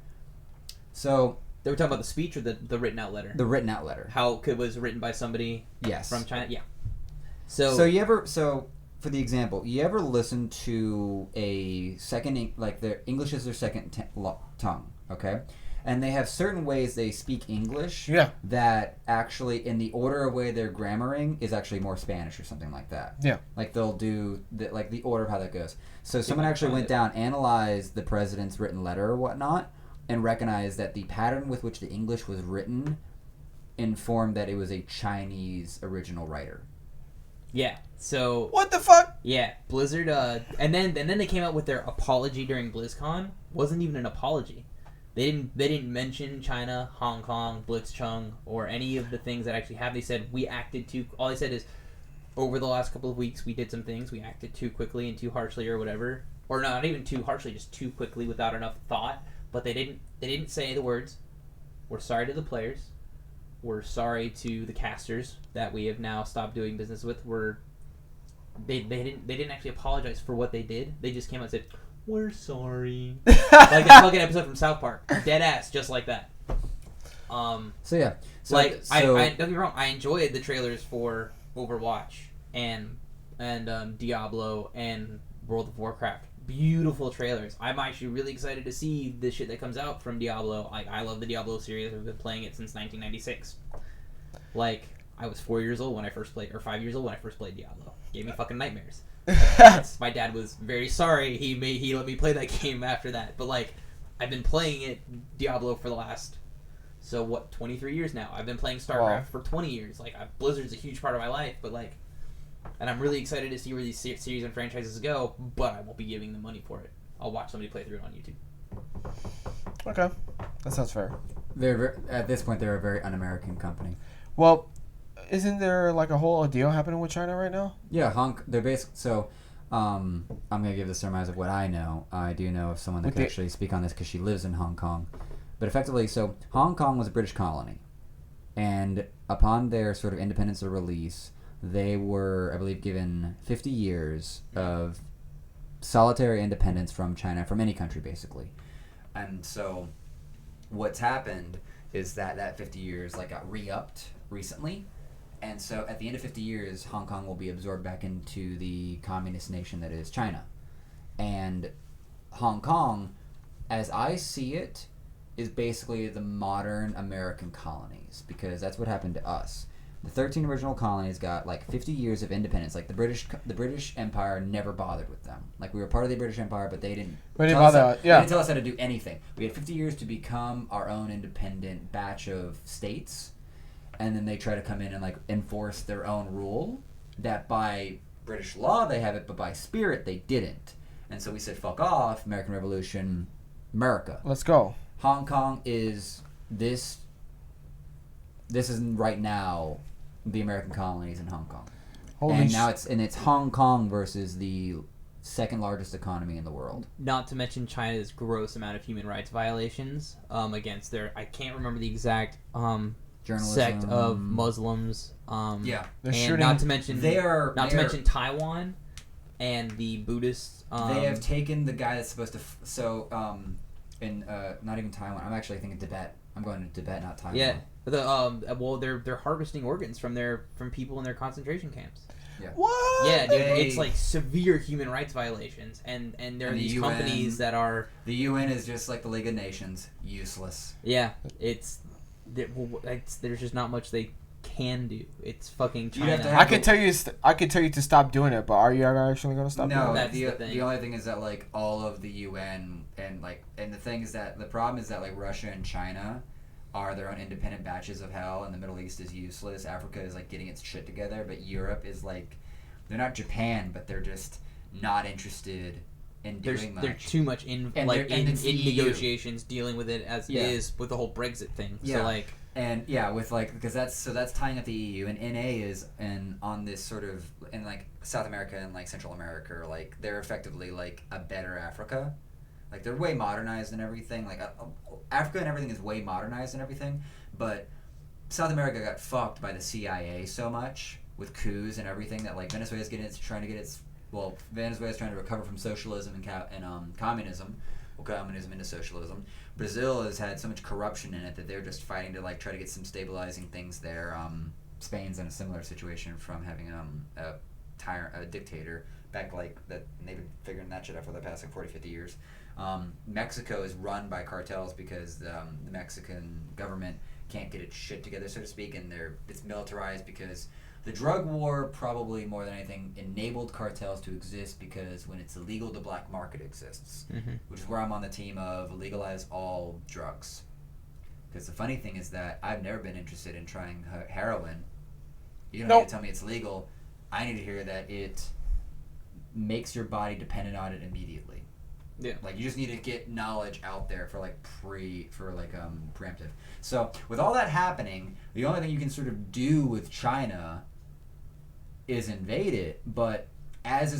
Speaker 5: so
Speaker 1: they were talking about the speech or the written out letter? The
Speaker 5: written out letter.
Speaker 1: How it was written by somebody from China? Yeah. So for the example, you ever listen to a second, like their English is their second tongue, okay? And they have certain ways they speak English that actually, in the order of way they're grammaring, is actually more Spanish or something like that. Yeah. Like they'll do, the order of how that goes. So someone actually went down, analyzed the president's written letter or whatnot, and recognized that the pattern with which the English was written informed that it was a Chinese original writer. Yeah. So
Speaker 2: what the fuck?
Speaker 1: Yeah, Blizzard. And then they came out with their apology during BlizzCon. Wasn't even an apology. They didn't mention China, Hong Kong, Blitzchung, or any of the things that actually happened. They said we acted too. All they said is, over the last couple of weeks, we did some things. We acted too quickly and too harshly, or whatever, or not even too harshly, just too quickly without enough thought. But they didn't say the words. We're sorry to the players. We're sorry to the casters that we have now stopped doing business with. They didn't actually apologize for what they did. They just came out and said, we're sorry. Like that fucking episode from South Park. Dead ass, just like that. I don't get me wrong, I enjoyed the trailers for Overwatch and Diablo and World of Warcraft. Beautiful trailers. I'm actually really excited to see the shit that comes out from Diablo. I love the Diablo series. I've been playing it since 1996. I was 4 years old when I first played, or 5 years old when I first played Diablo. Gave me fucking nightmares. My dad was very sorry. He let me play that game after that. But I've been playing it, Diablo, for the last 23 years now. I've been playing StarCraft for 20 years. Blizzard's a huge part of my life, but and I'm really excited to see where these series and franchises go. But I won't be giving them money for it. I'll watch somebody play through it on YouTube.
Speaker 2: Okay, that sounds fair.
Speaker 5: At this point, they're a very un-American company.
Speaker 2: Well, isn't there a whole deal happening with China right now?
Speaker 5: Yeah, they're basically so. I'm gonna give the surmise of what I know. I do know of someone that can actually speak on this because she lives in Hong Kong. But effectively, so Hong Kong was a British colony, and upon their sort of independence or release, they were, I believe, given 50 years of solitary independence from China, from any country, basically. And so, what's happened is that 50 years got re-upped recently. And so at the end of 50 years, Hong Kong will be absorbed back into the communist nation that is China. And Hong Kong, as I see it, is basically the modern American colonies, because that's what happened to us. The 13 original colonies got 50 years of independence. The British Empire never bothered with them. We were part of the British Empire, but they didn't tell us how to do anything. We had 50 years to become our own independent batch of states. And then they try to come in and enforce their own rule that by British law they have it, but by spirit they didn't. And so we said, fuck off, American Revolution, America.
Speaker 2: Let's go.
Speaker 5: Hong Kong is this is right now the American colonies in Hong Kong. Now it's Hong Kong versus the second largest economy in the world.
Speaker 1: Not to mention China's gross amount of human rights violations against I can't remember the exact sect of Muslims.
Speaker 5: They're
Speaker 1: and
Speaker 2: shooting.
Speaker 1: Not to mention mention Taiwan and the Buddhists.
Speaker 5: They have taken the guy that's supposed to. Not even Taiwan. I'm actually thinking Tibet. I'm going to Tibet, not Taiwan.
Speaker 1: Yeah. They're harvesting organs from people in their concentration camps.
Speaker 5: Yeah.
Speaker 2: What?
Speaker 1: Yeah, dude, it's severe human rights violations, and there are these companies that are.
Speaker 5: The UN is just like the League of Nations, useless.
Speaker 1: Yeah, there's just not much they can do. It's fucking China.
Speaker 2: I could tell you to stop doing it, but are you actually going to stop?
Speaker 5: No,
Speaker 1: that's the thing.
Speaker 5: The only thing is that all of the UN and the thing is that the problem is that Russia and China are their own independent batches of hell, and the Middle East is useless. Africa is like getting its shit together, but Europe is like, they're not Japan, but they're just not interested in doing much.
Speaker 1: They're too much in negotiations dealing with it as is with the whole Brexit thing.
Speaker 5: Yeah.
Speaker 1: So like,
Speaker 5: and yeah, with like, because that's tying up the EU, and NA is on this sort of, in like South America and like Central America, like they're effectively like a better Africa. Like they're way modernized and everything. Like Africa and everything is way modernized and everything, but South America got fucked by the CIA so much with coups and everything that like Venezuela's trying to recover from socialism and communism. Well, communism into socialism. Brazil has had so much corruption in it that they're just fighting to like try to get some stabilizing things there. Spain's in a similar situation from having a dictator back like that. And they've been figuring that shit out for the past like 40, 50 years. Mexico is run by cartels because the Mexican government can't get its shit together, so to speak, and it's militarized because the drug war, probably more than anything, enabled cartels to exist because when it's illegal, the black market exists, which is where I'm on the team of legalize all drugs. Because the funny thing is that I've never been interested in trying heroin. You don't need to tell me it's legal. I need to hear that it makes your body dependent on it immediately. Yeah. Like, you just need to get knowledge out there for preemptive. So, with all that happening, the only thing you can sort of do with China is invade it. But as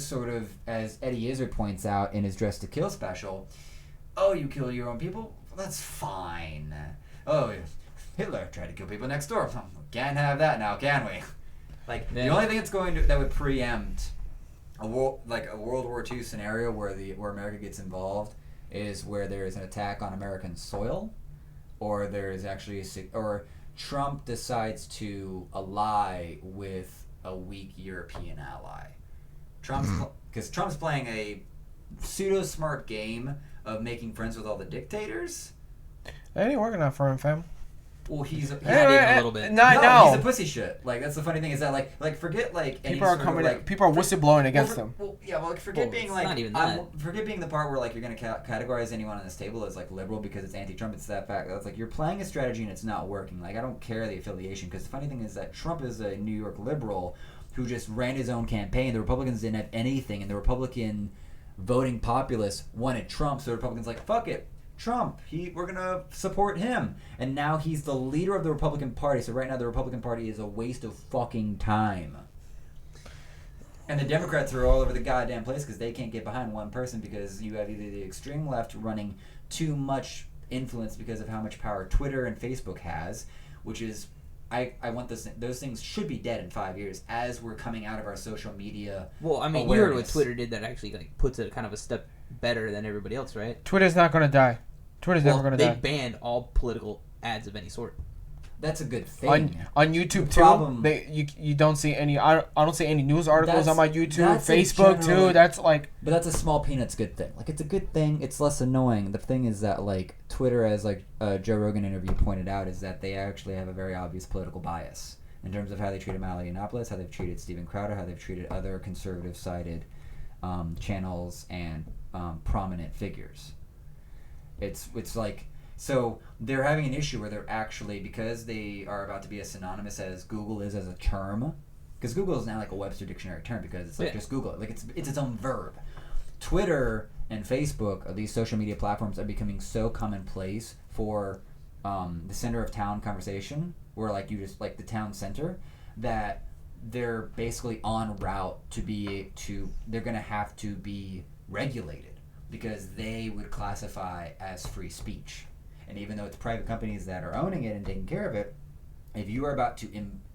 Speaker 5: Eddie Izzard points out in his Dress to Kill special, oh, you kill your own people? Well, that's fine. Oh, Hitler tried to kill people next door. Can't have that now, can we? Like, the only thing that would preempt a World War II scenario where America gets involved is where there is an attack on American soil, or there is actually or Trump decides to ally with a weak European ally. Because Trump's playing a pseudo smart game of making friends with all the dictators.
Speaker 2: That ain't working out for him, fam.
Speaker 5: Well, he's a
Speaker 1: little bit.
Speaker 2: No,
Speaker 5: he's a pussy shit. Like, that's the funny thing is that like forget like
Speaker 2: people are people are whistleblowing against him.
Speaker 5: Forget being like
Speaker 1: not even that.
Speaker 5: Forget being the part where like you're gonna categorize anyone on this table as like liberal because it's anti-Trump. It's that fact. That's like you're playing a strategy and it's not working. Like, I don't care the affiliation, because the funny thing is that Trump is a New York liberal who just ran his own campaign. The Republicans didn't have anything, and the Republican voting populace wanted Trump, so the Republicans like, fuck it. Trump, we're gonna support him, and now he's the leader of the Republican Party. So right now the Republican Party is a waste of fucking time, and the Democrats are all over the goddamn place because they can't get behind one person, because you have either the extreme left running too much influence because of how much power Twitter and Facebook has, which is I want those things should be dead in 5 years as we're coming out of our social media.
Speaker 1: Well, I mean,
Speaker 5: awareness.
Speaker 1: you heard what Twitter did that actually like puts it kind of a step better than everybody else, right?
Speaker 2: Twitter's not gonna die. Twitter's never gonna die.
Speaker 1: They banned all political ads of any sort.
Speaker 5: That's a good thing.
Speaker 2: On YouTube too. You don't see any. I don't see any news articles on my YouTube. Facebook too. That's like.
Speaker 5: But that's a small peanuts good thing. Like, it's a good thing. It's less annoying. The thing is that like Twitter, as like a Joe Rogan interview pointed out, is that they actually have a very obvious political bias in terms of how they treated Milo Yiannopoulos, how they've treated Steven Crowder, how they've treated other conservative-sided channels and prominent figures. It's like, so they're having an issue where they're actually, because they are about to be as synonymous as Google is as a term, because Google is now like a Webster dictionary term, because it's like just Google it, like it's its own verb. Twitter and Facebook, these social media platforms, are becoming so commonplace for the center of town conversation, where like you just like the town center, that they're basically en route they're gonna have to be regulated, because they would classify as free speech. And even though it's private companies that are owning it and taking care of it, if you are about to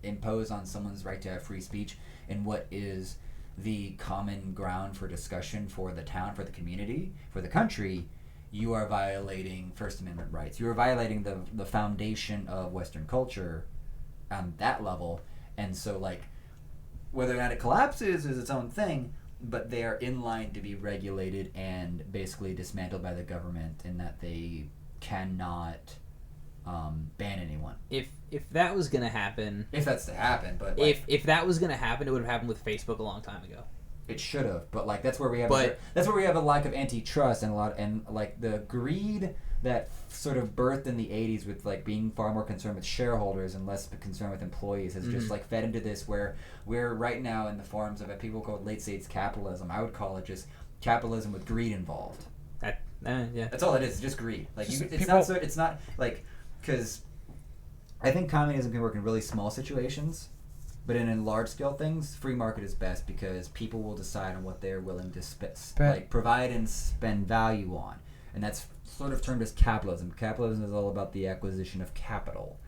Speaker 5: impose on someone's right to have free speech in what is the common ground for discussion for the town, for the community, for the country, you are violating First Amendment rights. You are violating the foundation of Western culture on that level. And so, like, whether or not it collapses is its own thing, but they are in line to be regulated and basically dismantled by the government, in that they cannot ban anyone.
Speaker 1: If that was gonna happen,
Speaker 5: if that's to happen, but
Speaker 1: like, if that was gonna happen, it would have happened with Facebook a long time ago.
Speaker 5: it should have, but like that's where we have
Speaker 1: But-
Speaker 5: that's where we have a lack of antitrust and like the greed that sort of birthed in the 80s with like being far more concerned with shareholders and less concerned with employees has just like fed into this where we're right now in the forms of what people call late stage capitalism. I would call it just capitalism with greed involved.
Speaker 1: Yeah.
Speaker 5: That's all it is, just greed. Like
Speaker 2: Just
Speaker 5: it's
Speaker 2: people-
Speaker 5: not so it's not like because I think communism can work in really small situations. But in large scale things, free market is best because people will decide on what they're willing to provide and spend value on, and that's sort of termed as capitalism. Capitalism is all about the acquisition of capital.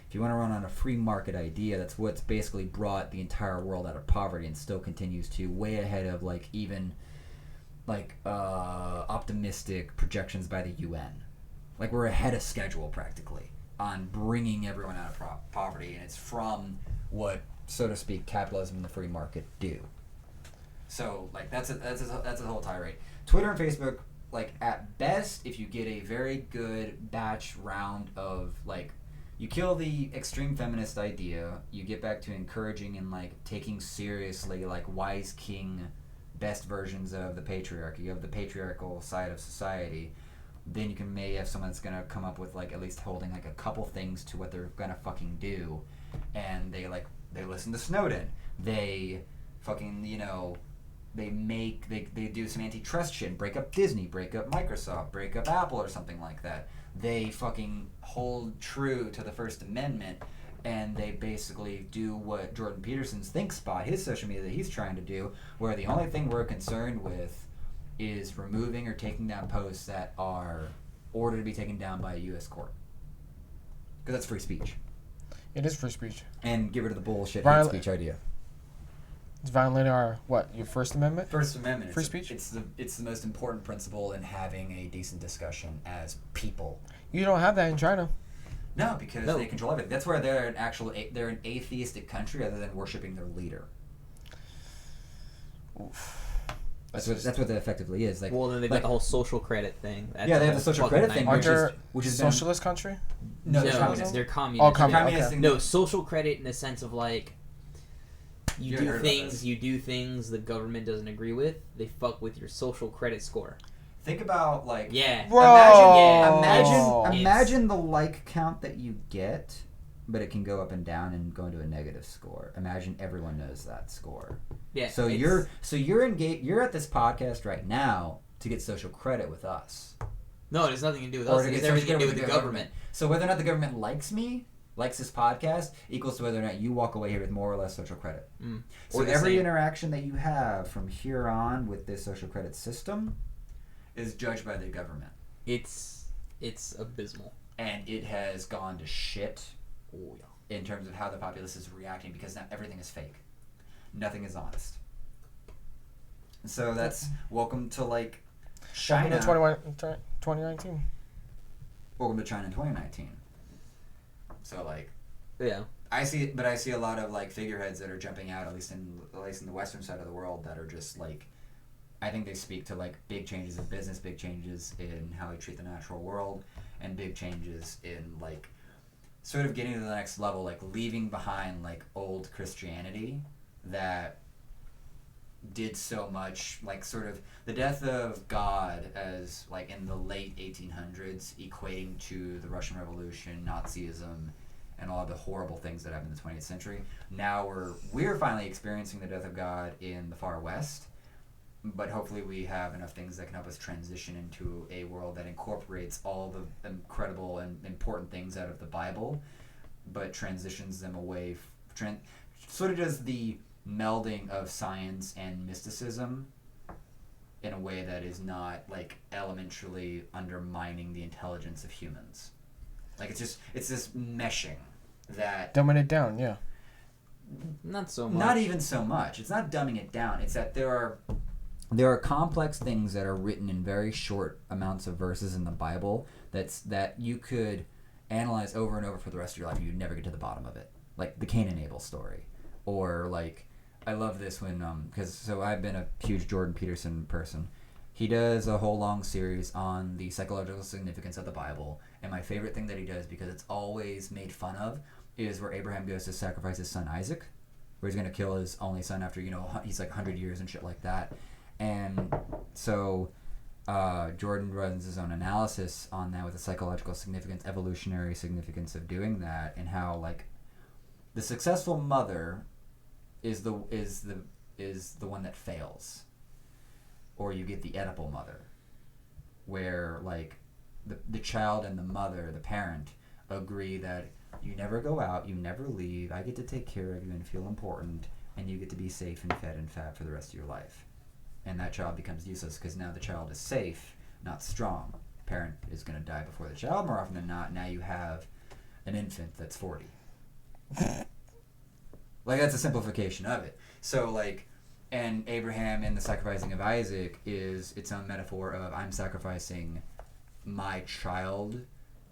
Speaker 5: If you want to run on a free market idea, that's what's basically brought the entire world out of poverty and still continues to, way ahead of like even like optimistic projections by the UN. Like we're ahead of schedule practically on bringing everyone out of poverty, and it's from what, so to speak, capitalism and the free market do. So like that's a whole tirade. Twitter and Facebook, like at best, if you get a very good batch round of like, you kill the extreme feminist idea, you get back to encouraging and like taking seriously like wise king, best versions of the patriarchy, of the patriarchal side of society. Then you may have someone that's gonna come up with like at least holding like a couple things to what they're gonna fucking do, and they listen to Snowden. They fucking, they do some antitrust shit, break up Disney, break up Microsoft, break up Apple or something like that. They fucking hold true to the First Amendment, and they basically do what Jordan Peterson's Think Spot, his social media that he's trying to do, where the only thing we're concerned with is removing or taking down posts that are ordered to be taken down by a U.S. court. Because that's free speech.
Speaker 2: It is free speech.
Speaker 5: And get rid of the bullshit hate
Speaker 2: Viola-
Speaker 5: speech idea.
Speaker 2: It's violating your First Amendment?
Speaker 5: First Amendment.
Speaker 2: Free speech?
Speaker 5: It's the most important principle in having a decent discussion as people.
Speaker 2: You don't have that in China.
Speaker 5: No, because they control everything. That's where they're an atheistic country other than worshiping their leader.
Speaker 2: Oof.
Speaker 5: That's what that effectively is. Like,
Speaker 1: Well, then they've got the whole social credit thing. That's
Speaker 5: yeah, they have the
Speaker 1: a
Speaker 5: social
Speaker 1: fucking
Speaker 5: credit thing,
Speaker 1: nightmare.
Speaker 5: which is
Speaker 2: socialist country?
Speaker 5: No,
Speaker 1: No,
Speaker 5: they're communist.
Speaker 1: they're communist.
Speaker 2: Oh, communist.
Speaker 5: Okay.
Speaker 1: No, social credit in the sense of like you
Speaker 5: You heard
Speaker 1: do
Speaker 5: about this.
Speaker 1: things the government doesn't agree with. They fuck with your social credit score.
Speaker 5: Think about like
Speaker 1: Yeah.
Speaker 2: Bro.
Speaker 5: Imagine the like count that you get, but it can go up and down and go into a negative score. Imagine everyone knows that score.
Speaker 1: Yeah.
Speaker 5: So you're engaged. You're at this podcast right now to get social credit with us,
Speaker 1: No, it has nothing to do with
Speaker 5: or
Speaker 1: us.
Speaker 5: to
Speaker 1: It
Speaker 5: get
Speaker 1: has
Speaker 5: social
Speaker 1: everything to
Speaker 5: credit
Speaker 1: do with the government.
Speaker 5: So whether or not the government likes me, likes this podcast, equals to whether or not you walk away here with more or less social credit. So
Speaker 1: Or the
Speaker 5: every
Speaker 1: same.
Speaker 5: interaction that you have from here on with this social credit system is judged by the government,
Speaker 1: It's abysmal.
Speaker 5: and it has gone to shit
Speaker 1: Oh yeah.
Speaker 5: in terms of how the populace is reacting, because now everything is fake. Nothing is honest. So that's welcome to like China.
Speaker 2: Welcome to 2019.
Speaker 5: Welcome to China in 2019. So like
Speaker 1: Yeah.
Speaker 5: I see a lot of like figureheads that are jumping out, at least in the Western side of the world, that are just like, I think they speak to like big changes in business, big changes in how we treat the natural world, and big changes in like sort of getting to the next level, like leaving behind like old Christianity that did so much, like sort of the death of God as like in the late 1800s, equating to the Russian Revolution, Nazism, and all of the horrible things that happened in the 20th century. Now we're finally experiencing the death of God in the far west, but hopefully we have enough things that can help us transition into a world that incorporates all the incredible and important things out of the Bible, but transitions them away, sort of does the melding of science and mysticism in a way that is not like elementally undermining the intelligence of humans. Like it's this meshing that
Speaker 2: Dumbing it down, yeah.
Speaker 1: Not so much.
Speaker 5: not even so much. It's not dumbing it down. It's that there are complex things that are written in very short amounts of verses in the Bible that you could analyze over and over for the rest of your life. You'd never get to the bottom of it. Like the Cain and Abel story, or like I love this when so I've been a huge Jordan Peterson person. He does a whole long series on the psychological significance of the Bible, and my favorite thing that he does, because it's always made fun of, is where Abraham goes to sacrifice his son Isaac, where he's gonna kill his only son after he's like 100 years and shit like that. And so Jordan runs his own analysis on that with the psychological significance, evolutionary significance of doing that, and how like the successful mother is the one that fails, or you get the Oedipal mother, where like the child and the mother, the parent, agree that you never go out, you never leave, I get to take care of you and feel important, and you get to be safe and fed and fat for the rest of your life. And that child becomes useless because now the child is safe, not strong. Parent is going to die before the child more often than not. Now you have an infant that's 40. Like, that's a simplification of it. So, like, and Abraham in the sacrificing of Isaac is its own metaphor of I'm sacrificing my child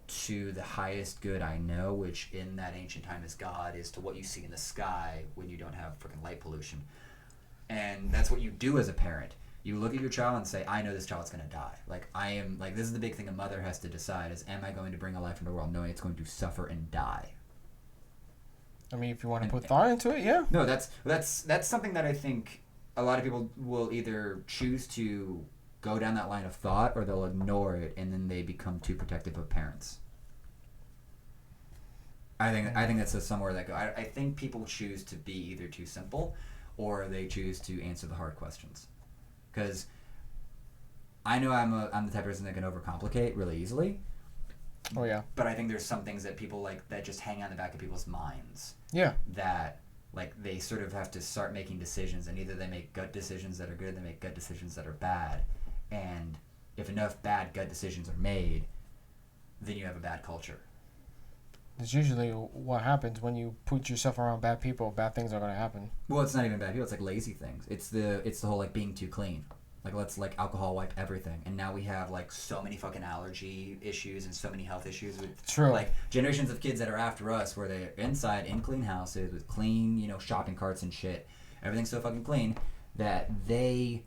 Speaker 5: to the highest good I know, which in that ancient time is God, is to what you see in the sky when you don't have freaking light pollution. And that's what you do as a parent. You look at your child and say, I know this child's going to die. Like, this is the big thing a mother has to decide is, am I going to bring a life into the world knowing it's going to suffer and die?
Speaker 2: I mean, if you want to put thought into it, yeah.
Speaker 5: No, that's something that I think a lot of people will either choose to go down that line of thought, or they'll ignore it, and then they become too protective of parents. I think that's somewhere that go. I think people choose to be either too simple, or they choose to answer the hard questions. Because I know I'm the type of person that can overcomplicate really easily.
Speaker 2: Oh yeah.
Speaker 5: But I think there's some things that people like that just hang on the back of people's minds.
Speaker 2: Yeah.
Speaker 5: That like they sort of have to start making decisions, and either they make gut decisions that are good, they make gut decisions that are bad. And if enough bad gut decisions are made, then you have a bad culture.
Speaker 2: It's usually what happens when you put yourself around bad people. Bad things are going to happen.
Speaker 5: Well, it's not even bad people. It's like lazy things. It's the whole like being too clean. Like, let's like alcohol wipe everything. And now we have like so many fucking allergy issues and so many health issues with
Speaker 2: True.
Speaker 5: Like generations of kids that are after us, where they're inside in clean houses with clean, shopping carts and shit. Everything's so fucking clean that they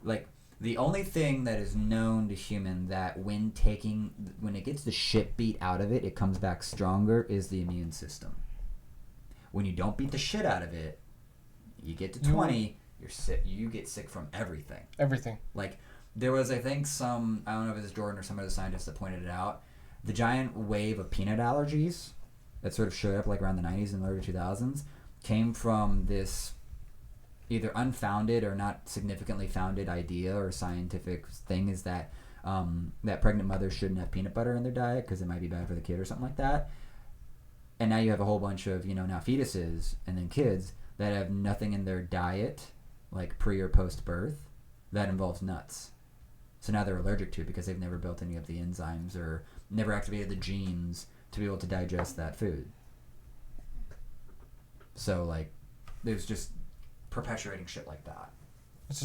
Speaker 5: like. The only thing that is known to human that when it gets the shit beat out of it, it comes back stronger is the immune system. When you don't beat the shit out of it, you get to 20, you're sick. You get sick from everything.
Speaker 2: Everything.
Speaker 5: Like, there was, I think, I don't know if it was Jordan or some other scientist that pointed it out, the giant wave of peanut allergies that sort of showed up like around the 90s and early 2000s came from this either unfounded or not significantly founded idea or scientific thing, is that that pregnant mothers shouldn't have peanut butter in their diet because it might be bad for the kid or something like that. And now you have a whole bunch of, now fetuses and then kids that have nothing in their diet, like pre or post birth, that involves nuts. So now they're allergic to it because they've never built any of the enzymes or never activated the genes to be able to digest that food. So, like, there's just perpetuating shit like that.
Speaker 2: It's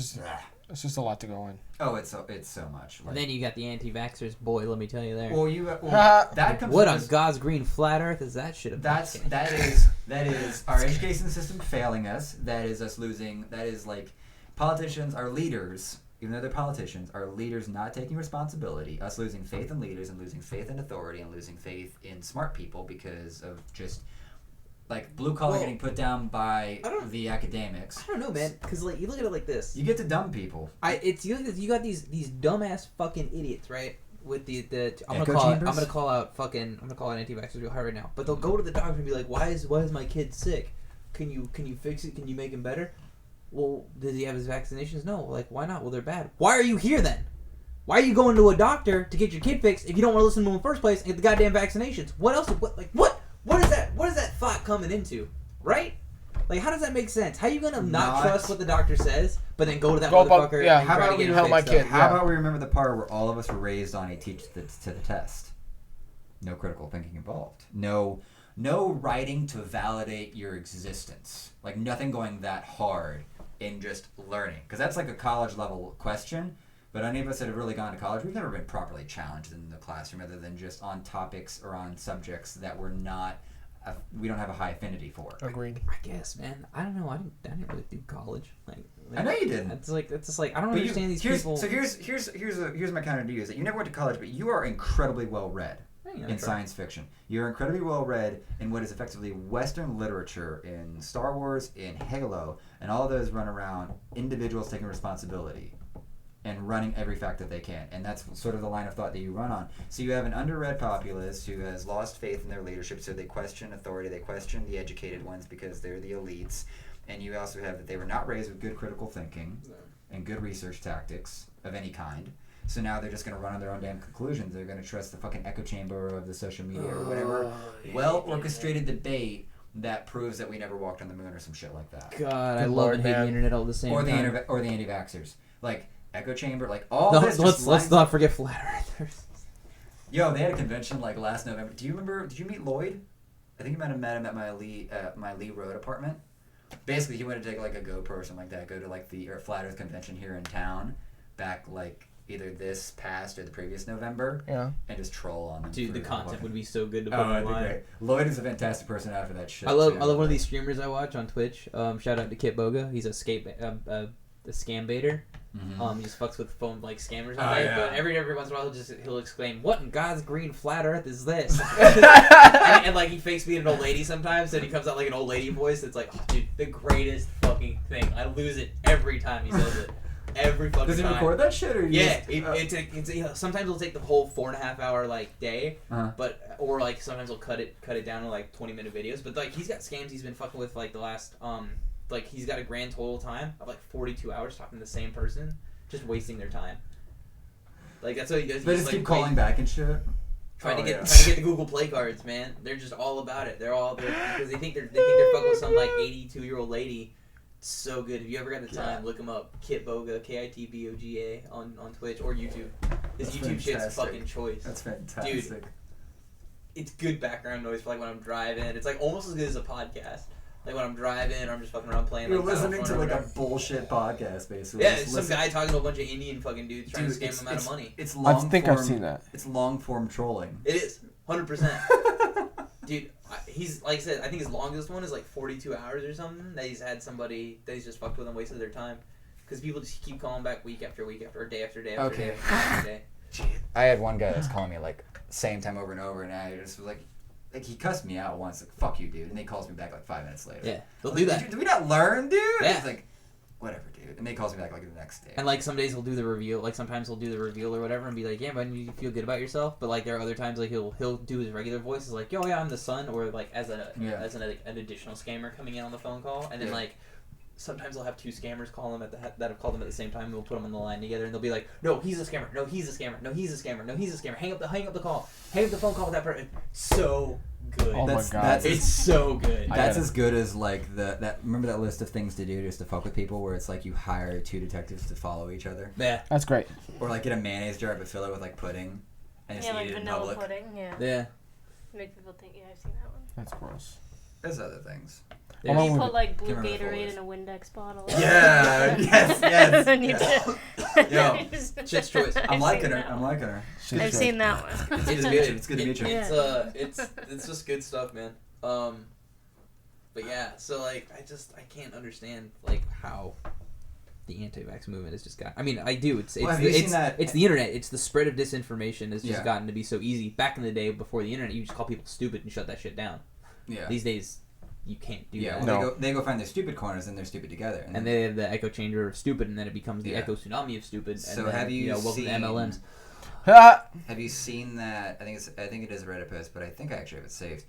Speaker 2: just a lot to go in.
Speaker 5: Oh, it's so much. Like,
Speaker 1: And then you got the anti-vaxxers, boy. Let me tell you there.
Speaker 5: well, that comes.
Speaker 1: What
Speaker 5: from
Speaker 1: on God's green flat Earth is that shit about?
Speaker 5: that is our education system failing us. That is us losing. That is like politicians, our leaders, even though they're politicians, our leaders not taking responsibility. Us losing faith in leaders and losing faith in authority and losing faith in smart people because of just. Like, blue collar getting put down by the academics.
Speaker 1: I don't know, man. Because, like, you look at it like this.
Speaker 5: You get to dumb people.
Speaker 1: You got these dumbass fucking idiots, right? With I'm
Speaker 5: Echo
Speaker 1: gonna
Speaker 5: chambers?
Speaker 1: call out anti-vaxxers real hard right now. But they'll go to the doctor and be like, why is my kid sick? Can you fix it? Can you make him better? Well, does he have his vaccinations? No. Like, why not? Well, they're bad. Why are you here then? Why are you going to a doctor to get your kid fixed if you don't want to listen to him in the first place and get the goddamn vaccinations? What else? What is that? What is that thought coming into? Right? Like, how does that make sense? How are you gonna not trust what the doctor says, but then go to that motherfucker?
Speaker 2: Yeah,
Speaker 1: and
Speaker 2: how
Speaker 1: try
Speaker 2: about
Speaker 1: to get
Speaker 2: you
Speaker 1: it
Speaker 2: help my
Speaker 1: fixed
Speaker 2: kid?
Speaker 1: up?
Speaker 5: How about we remember the part where all of us were raised on a teach to the test? No critical thinking involved. No writing to validate your existence. Like, nothing going that hard in just learning. Because that's like a college level question. But any of us that have really gone to college, we've never been properly challenged in the classroom other than just on topics or on subjects that we're not... we don't have a high affinity for.
Speaker 2: Agreed.
Speaker 1: I guess, man. I don't know. I didn't really do college. Like
Speaker 5: I know you didn't.
Speaker 1: It's just like I don't understand these people.
Speaker 5: So here's my counter to you is that you never went to college, but you are incredibly well read. in science fiction. You're incredibly well read in what is effectively Western literature, in Star Wars, in Halo, and all of those run around individuals taking responsibility and running every fact that they can. And that's sort of the line of thought that you run on. So you have an underread populace who has lost faith in their leadership, so they question authority, they question the educated ones because they're the elites. And you also have that they were not raised with good critical thinking and good research tactics of any kind. So now they're just going to run on their own damn conclusions. They're going to trust the fucking echo chamber of the social media or whatever well-orchestrated debate that proves that we never walked on the moon or some shit like that.
Speaker 1: God, I love and hate the internet all the same time.
Speaker 5: Or the anti-vaxxers. Like, echo chamber, like, all this
Speaker 1: let's not forget flat earthers.
Speaker 5: Yo, they had a convention, like, last November. Did you meet Lloyd? I think you might have met him at my Lee Road apartment. Basically, he went to take, like, a GoPro or something like that, go to, like, the Flat Earth convention here in town back, like, either this past or the previous November, and just troll on them.
Speaker 1: Dude, the content would be so good to put online.
Speaker 5: Great. Lloyd is a fantastic person after that shit.
Speaker 1: I love one of these streamers I watch on Twitch. Shout out to Kit Boga. He's a scam baiter. Mm-hmm. He just fucks with phone like scammers all day. But every once in a while he'll exclaim, "What in God's green flat Earth is this?" and like he fakes being an old lady sometimes, and he comes out like an old lady voice. It's like, oh, dude, the greatest fucking thing. I lose it every time he says it. Every fucking time.
Speaker 5: Does he record that shit or
Speaker 1: sometimes it'll take the whole 4.5 hour like day, but or like sometimes he'll cut it down to like 20-minute videos. But like he's got scams he's been fucking with like the last like he's got a grand total time of like 42 hours talking to the same person, just wasting their time. Like that's what he does.
Speaker 5: They just keep calling back and shit.
Speaker 1: Trying to get the Google Play cards, man. They're just all about it. They're all there because they think they're fucking with some like 82-year-old lady. So good. If you ever got the time, look him up. Kit Boga, Kitboga on Twitch or YouTube. His YouTube shit's fucking choice.
Speaker 5: That's fantastic.
Speaker 1: Dude, it's good background noise for like when I'm driving. It's like almost as good as a podcast. Like when I'm driving or I'm just fucking around playing.
Speaker 5: You're
Speaker 1: like,
Speaker 5: listening to like a bullshit podcast, basically.
Speaker 1: Yeah, it's some guy talking to a bunch of Indian fucking dudes trying to scam them out of money.
Speaker 5: It's long
Speaker 2: I've seen that.
Speaker 5: It's long form trolling.
Speaker 1: It is 100%. Dude, he's like I said. I think his longest one is like 42 hours or something. That he's had somebody that he's just fucked with and wasted their time. Because people just keep calling back week after week after, or day after day after day after day.
Speaker 3: I had one guy that's calling me like same time over and over, and I just was like he cussed me out once, like fuck you, dude, and then he calls me back like 5 minutes later.
Speaker 1: Yeah, they'll do that.
Speaker 3: Did we not learn, dude?
Speaker 1: Yeah.
Speaker 3: He's like, whatever, dude, and then he calls me back like the next day.
Speaker 1: And like some days he'll do the reveal, like sometimes he'll do the reveal or whatever, and be like, yeah, man, you feel good about yourself. But like there are other times like he'll do his regular voice, is like, yo, yeah, I'm the son, or like as an additional scammer coming in on the phone call, and then like. Sometimes I'll have two scammers call him that have called him at the same time, and we'll put them on the line together, and they'll be like, "No, he's a scammer. No, he's a scammer. No, he's a scammer. No, he's a scammer. Hang up the call. Hang up the phone call with that person." So good.
Speaker 2: Oh my god,
Speaker 1: it's so good.
Speaker 5: That's as good as like that. Remember that list of things to do just to fuck with people, where it's like you hire 2 detectives to follow each other.
Speaker 1: Yeah,
Speaker 2: that's great.
Speaker 5: Or like get a mayonnaise jar but fill it with like pudding, and just
Speaker 4: like
Speaker 5: eat it in
Speaker 4: vanilla
Speaker 5: public.
Speaker 4: pudding. Yeah.
Speaker 1: Yeah.
Speaker 4: Make people think. Yeah, I've seen that one.
Speaker 2: That's gross.
Speaker 5: There's other things.
Speaker 4: You put like blue
Speaker 5: Can't remember
Speaker 4: Gatorade in a Windex bottle.
Speaker 5: Yeah. yes.
Speaker 1: Yo, shit's choice.
Speaker 5: I'm liking her.
Speaker 4: I've seen that one.
Speaker 1: It's good.
Speaker 5: It's good to meet you.
Speaker 1: It's just good stuff, man. But yeah, so like I can't understand like how the anti-vax movement has just got. I mean, I do. It's the internet. It's the spread of disinformation has just gotten to be so easy. Back in the day, before the internet, you just call people stupid and shut that shit down. Yeah. These days, you can't do that.
Speaker 5: No. They go find their stupid corners and they're stupid together.
Speaker 1: And they have the echo chamber of stupid, and then it becomes the echo tsunami of stupid. And
Speaker 5: so
Speaker 1: then,
Speaker 5: have you
Speaker 1: welcome
Speaker 5: seen?
Speaker 1: to MLMs.
Speaker 5: Have you seen that? I think it is a Reddit post, but I think I actually have it saved.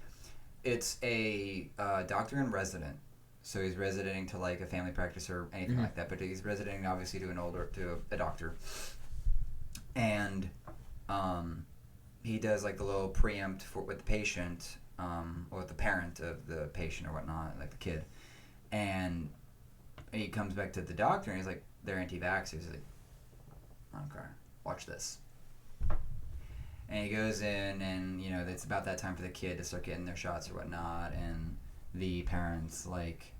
Speaker 5: It's a doctor in resident. So he's residing to like a family practice or anything like that, but he's residing obviously to a doctor, and he does like the little preempt with the patient, or with the parent of the patient or whatnot, like the kid, and he comes back to the doctor and he's like, they're anti-vaxxers. He's like, okay, watch this. And he goes in, and it's about that time for the kid to start getting their shots or whatnot, and the parents like,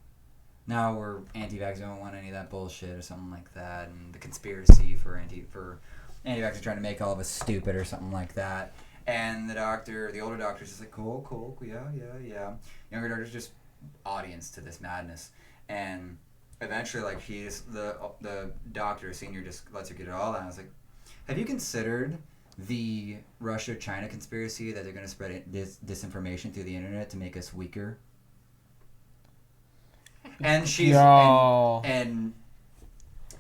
Speaker 5: no, we're anti-vax, we don't want any of that bullshit or something like that, and the conspiracy for anti-vax trying to make all of us stupid or something like that. And the older doctor's just like, cool, yeah. Younger doctor's just audience to this madness, and eventually like the doctor senior just lets her get it all out. I was like, have you considered the Russia-China conspiracy that they're going to spread disinformation through the internet to make us weaker. And she's and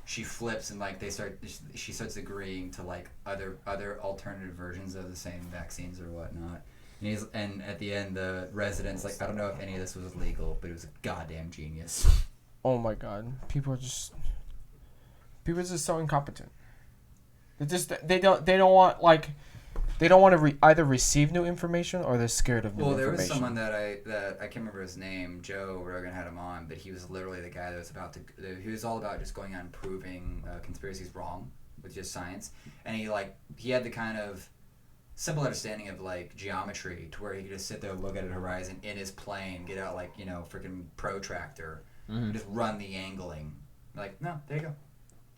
Speaker 5: she flips and like she starts agreeing to like other alternative versions of the same vaccines or whatnot. And at the end, the resident's like, I don't know if any of this was legal, but it was a goddamn genius.
Speaker 2: Oh my god, people are just so incompetent. They don't want to either receive new information or they're scared of new information.
Speaker 5: Well, there was someone that I can't remember his name. Joe Rogan had him on, but he was literally the guy that was he was all about just going on proving conspiracies wrong with just science, and he had the kind of simple understanding of like geometry to where he could just sit there and look at a horizon in his plane, get out like freaking protractor, and just run the angling. Like, no, there you go,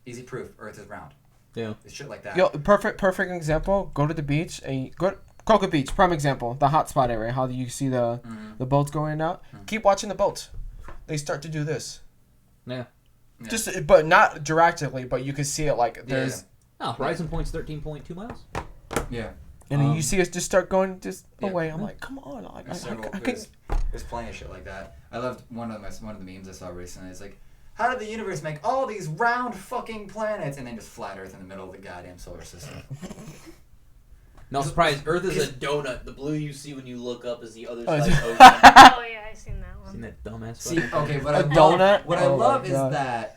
Speaker 5: easy proof. Earth is round.
Speaker 1: Yeah,
Speaker 5: it's shit like that.
Speaker 2: Yo, perfect example. Go to the beach and go Cocoa Beach. Prime example, the hot spot area. How you see the boats going out. Keep watching the boats. They start to do this.
Speaker 1: Yeah.
Speaker 2: Just, but not directly, but you can see it like there's.
Speaker 1: Oh, horizon point's 13.2 miles.
Speaker 5: Yeah.
Speaker 2: And then you see us just start going away. I'm like, come on.
Speaker 5: There's plenty of shit like that. I loved one of the memes I saw recently. It's like, how did the universe make all these round fucking planets and then just flat Earth in the middle of the goddamn solar system?
Speaker 1: No surprise, Earth is a donut. The blue you see when you look up is the other side.
Speaker 4: Oh yeah, I've seen that one.
Speaker 1: Seen that dumbass?
Speaker 5: See, okay,
Speaker 2: A donut?
Speaker 5: What I
Speaker 2: Oh my
Speaker 5: love is
Speaker 2: God.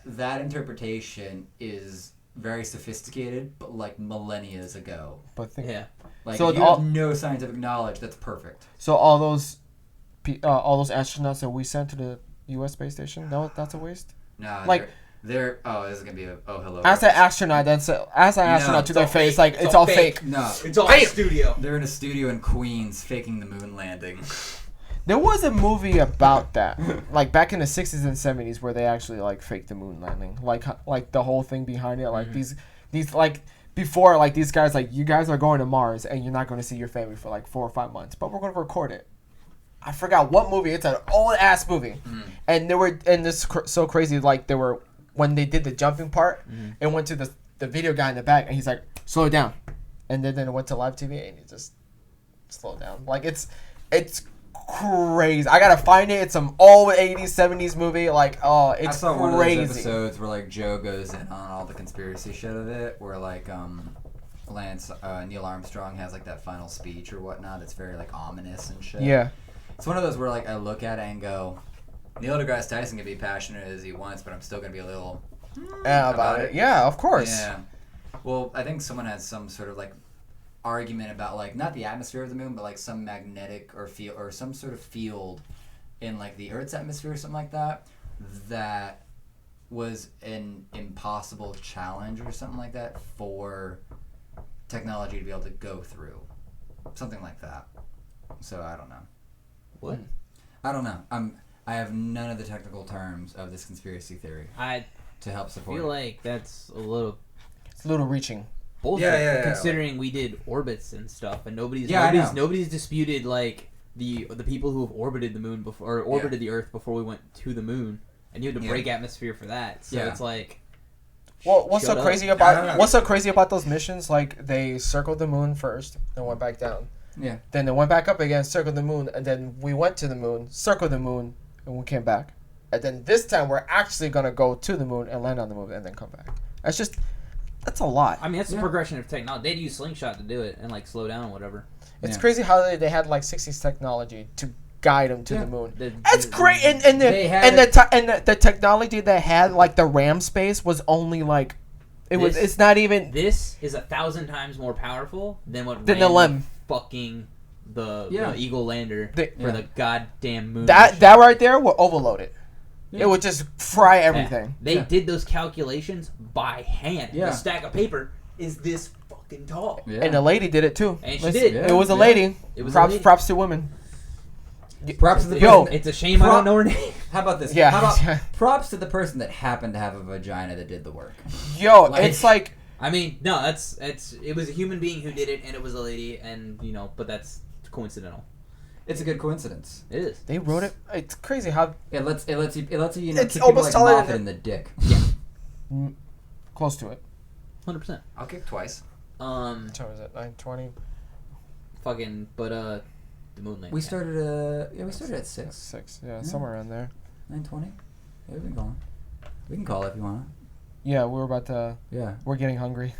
Speaker 5: that interpretation is very sophisticated, but like millennia ago.
Speaker 2: But
Speaker 1: Yeah.
Speaker 5: Like,
Speaker 2: So
Speaker 5: if you have no scientific knowledge, that's perfect.
Speaker 2: So all those astronauts that we sent to the U.S. space station, that's a waste.
Speaker 5: No,
Speaker 2: Like-
Speaker 5: they're this is gonna be hello.
Speaker 2: As an astronaut, to their face, like it's all fake.
Speaker 5: No,
Speaker 1: It's all studio.
Speaker 5: they're in a studio in Queens faking the moon landing.
Speaker 2: There was a movie about that, like back in the 60s and 70s, where they actually like faked the moon landing, like the whole thing behind it, like these like before, like these guys, like you guys are going to Mars and you're not going to see your family for like 4 or 5 months, but we're going to record it. I forgot what movie. It's an old ass movie, and this so crazy. Like they were when they did the jumping part, it went to the video guy in the back, and he's like, slow it down, and then it went to live TV, and he just slowed down. Like it's crazy. I gotta find it. It's some old 80s 70s movie. Like it's crazy.
Speaker 5: I saw one of those episodes where like Joe goes in on all the conspiracy shit of it, where like Neil Armstrong has like that final speech or whatnot. It's very like ominous and shit.
Speaker 2: Yeah.
Speaker 5: It's one of those where like I look at it and go, Neil deGrasse Tyson can be passionate as he wants, but I'm still gonna be a little
Speaker 2: about it. Yeah, of course.
Speaker 5: Yeah. Well, I think someone had some sort of like argument about like not the atmosphere of the moon, but like some magnetic or field or some sort of field in like the Earth's atmosphere or something like that. That was an impossible challenge or something like that for technology to be able to go through. Something like that. So I don't know.
Speaker 1: What?
Speaker 5: I don't know. I have none of the technical terms of this conspiracy theory to help
Speaker 1: I
Speaker 5: support
Speaker 1: feel
Speaker 5: it.
Speaker 1: like that's a little
Speaker 2: It's a little reaching.
Speaker 1: bullshit.
Speaker 5: Yeah,
Speaker 1: considering we did orbits and stuff, and nobody's disputed like the people who have orbited the moon before or orbited the Earth before we went to the moon, and you had to break atmosphere for that. So it's like,
Speaker 2: well, what's so
Speaker 1: shut
Speaker 2: crazy
Speaker 1: up.
Speaker 2: about those missions? Like they circled the moon first, then went back down.
Speaker 5: Yeah.
Speaker 2: Then they went back up again, circled the moon, and then we went to the moon, circled the moon, and we came back. And then this time we're actually gonna go to the moon and land on the moon and then come back. That's a lot.
Speaker 1: I mean, that's the progression of technology. They'd use slingshot to do it and like slow down or whatever.
Speaker 2: It's crazy how they had like 60s technology to guide them to the moon. That's
Speaker 1: the-
Speaker 2: great, and the technology they had, like the RAM space, was only like it's not even.
Speaker 1: This is 1,000 times more powerful than what
Speaker 2: Than
Speaker 1: ran
Speaker 2: the LEM.
Speaker 1: fucking the Eagle lander for the goddamn moon.
Speaker 2: That right there will overload it. Yeah. It would just fry everything.
Speaker 1: They did those calculations by hand.
Speaker 5: Yeah.
Speaker 1: The stack of paper is this fucking tall.
Speaker 5: Yeah.
Speaker 2: And the lady did it too.
Speaker 1: And she did.
Speaker 2: It was a lady.
Speaker 1: It was
Speaker 2: props.
Speaker 1: a lady.
Speaker 2: Props to women.
Speaker 5: Props to the
Speaker 2: Yo,
Speaker 5: person.
Speaker 1: It's a shame I don't know her name.
Speaker 5: How about this?
Speaker 2: Yeah.
Speaker 5: How about props to the person that happened to have a vagina that did the work.
Speaker 2: Yo, it's like.
Speaker 1: I mean, no, it was a human being who did it, and it was a lady, and but that's coincidental.
Speaker 5: It's a good coincidence.
Speaker 1: It is.
Speaker 2: They wrote it. It's crazy how
Speaker 5: It lets you
Speaker 2: It's
Speaker 5: kick
Speaker 2: almost
Speaker 5: people like
Speaker 2: solid
Speaker 5: Moffat in the dick.
Speaker 2: close to it.
Speaker 1: 100%.
Speaker 5: I'll kick twice.
Speaker 2: What time was it? 9:20.
Speaker 1: Fucking, but the moon landing.
Speaker 5: We started at 6.
Speaker 2: 6. Yeah, somewhere around there.
Speaker 5: 9:20. Yeah, we've been going. We can call it if you want.
Speaker 2: Yeah, we're about to.
Speaker 5: Yeah.
Speaker 2: We're getting hungry.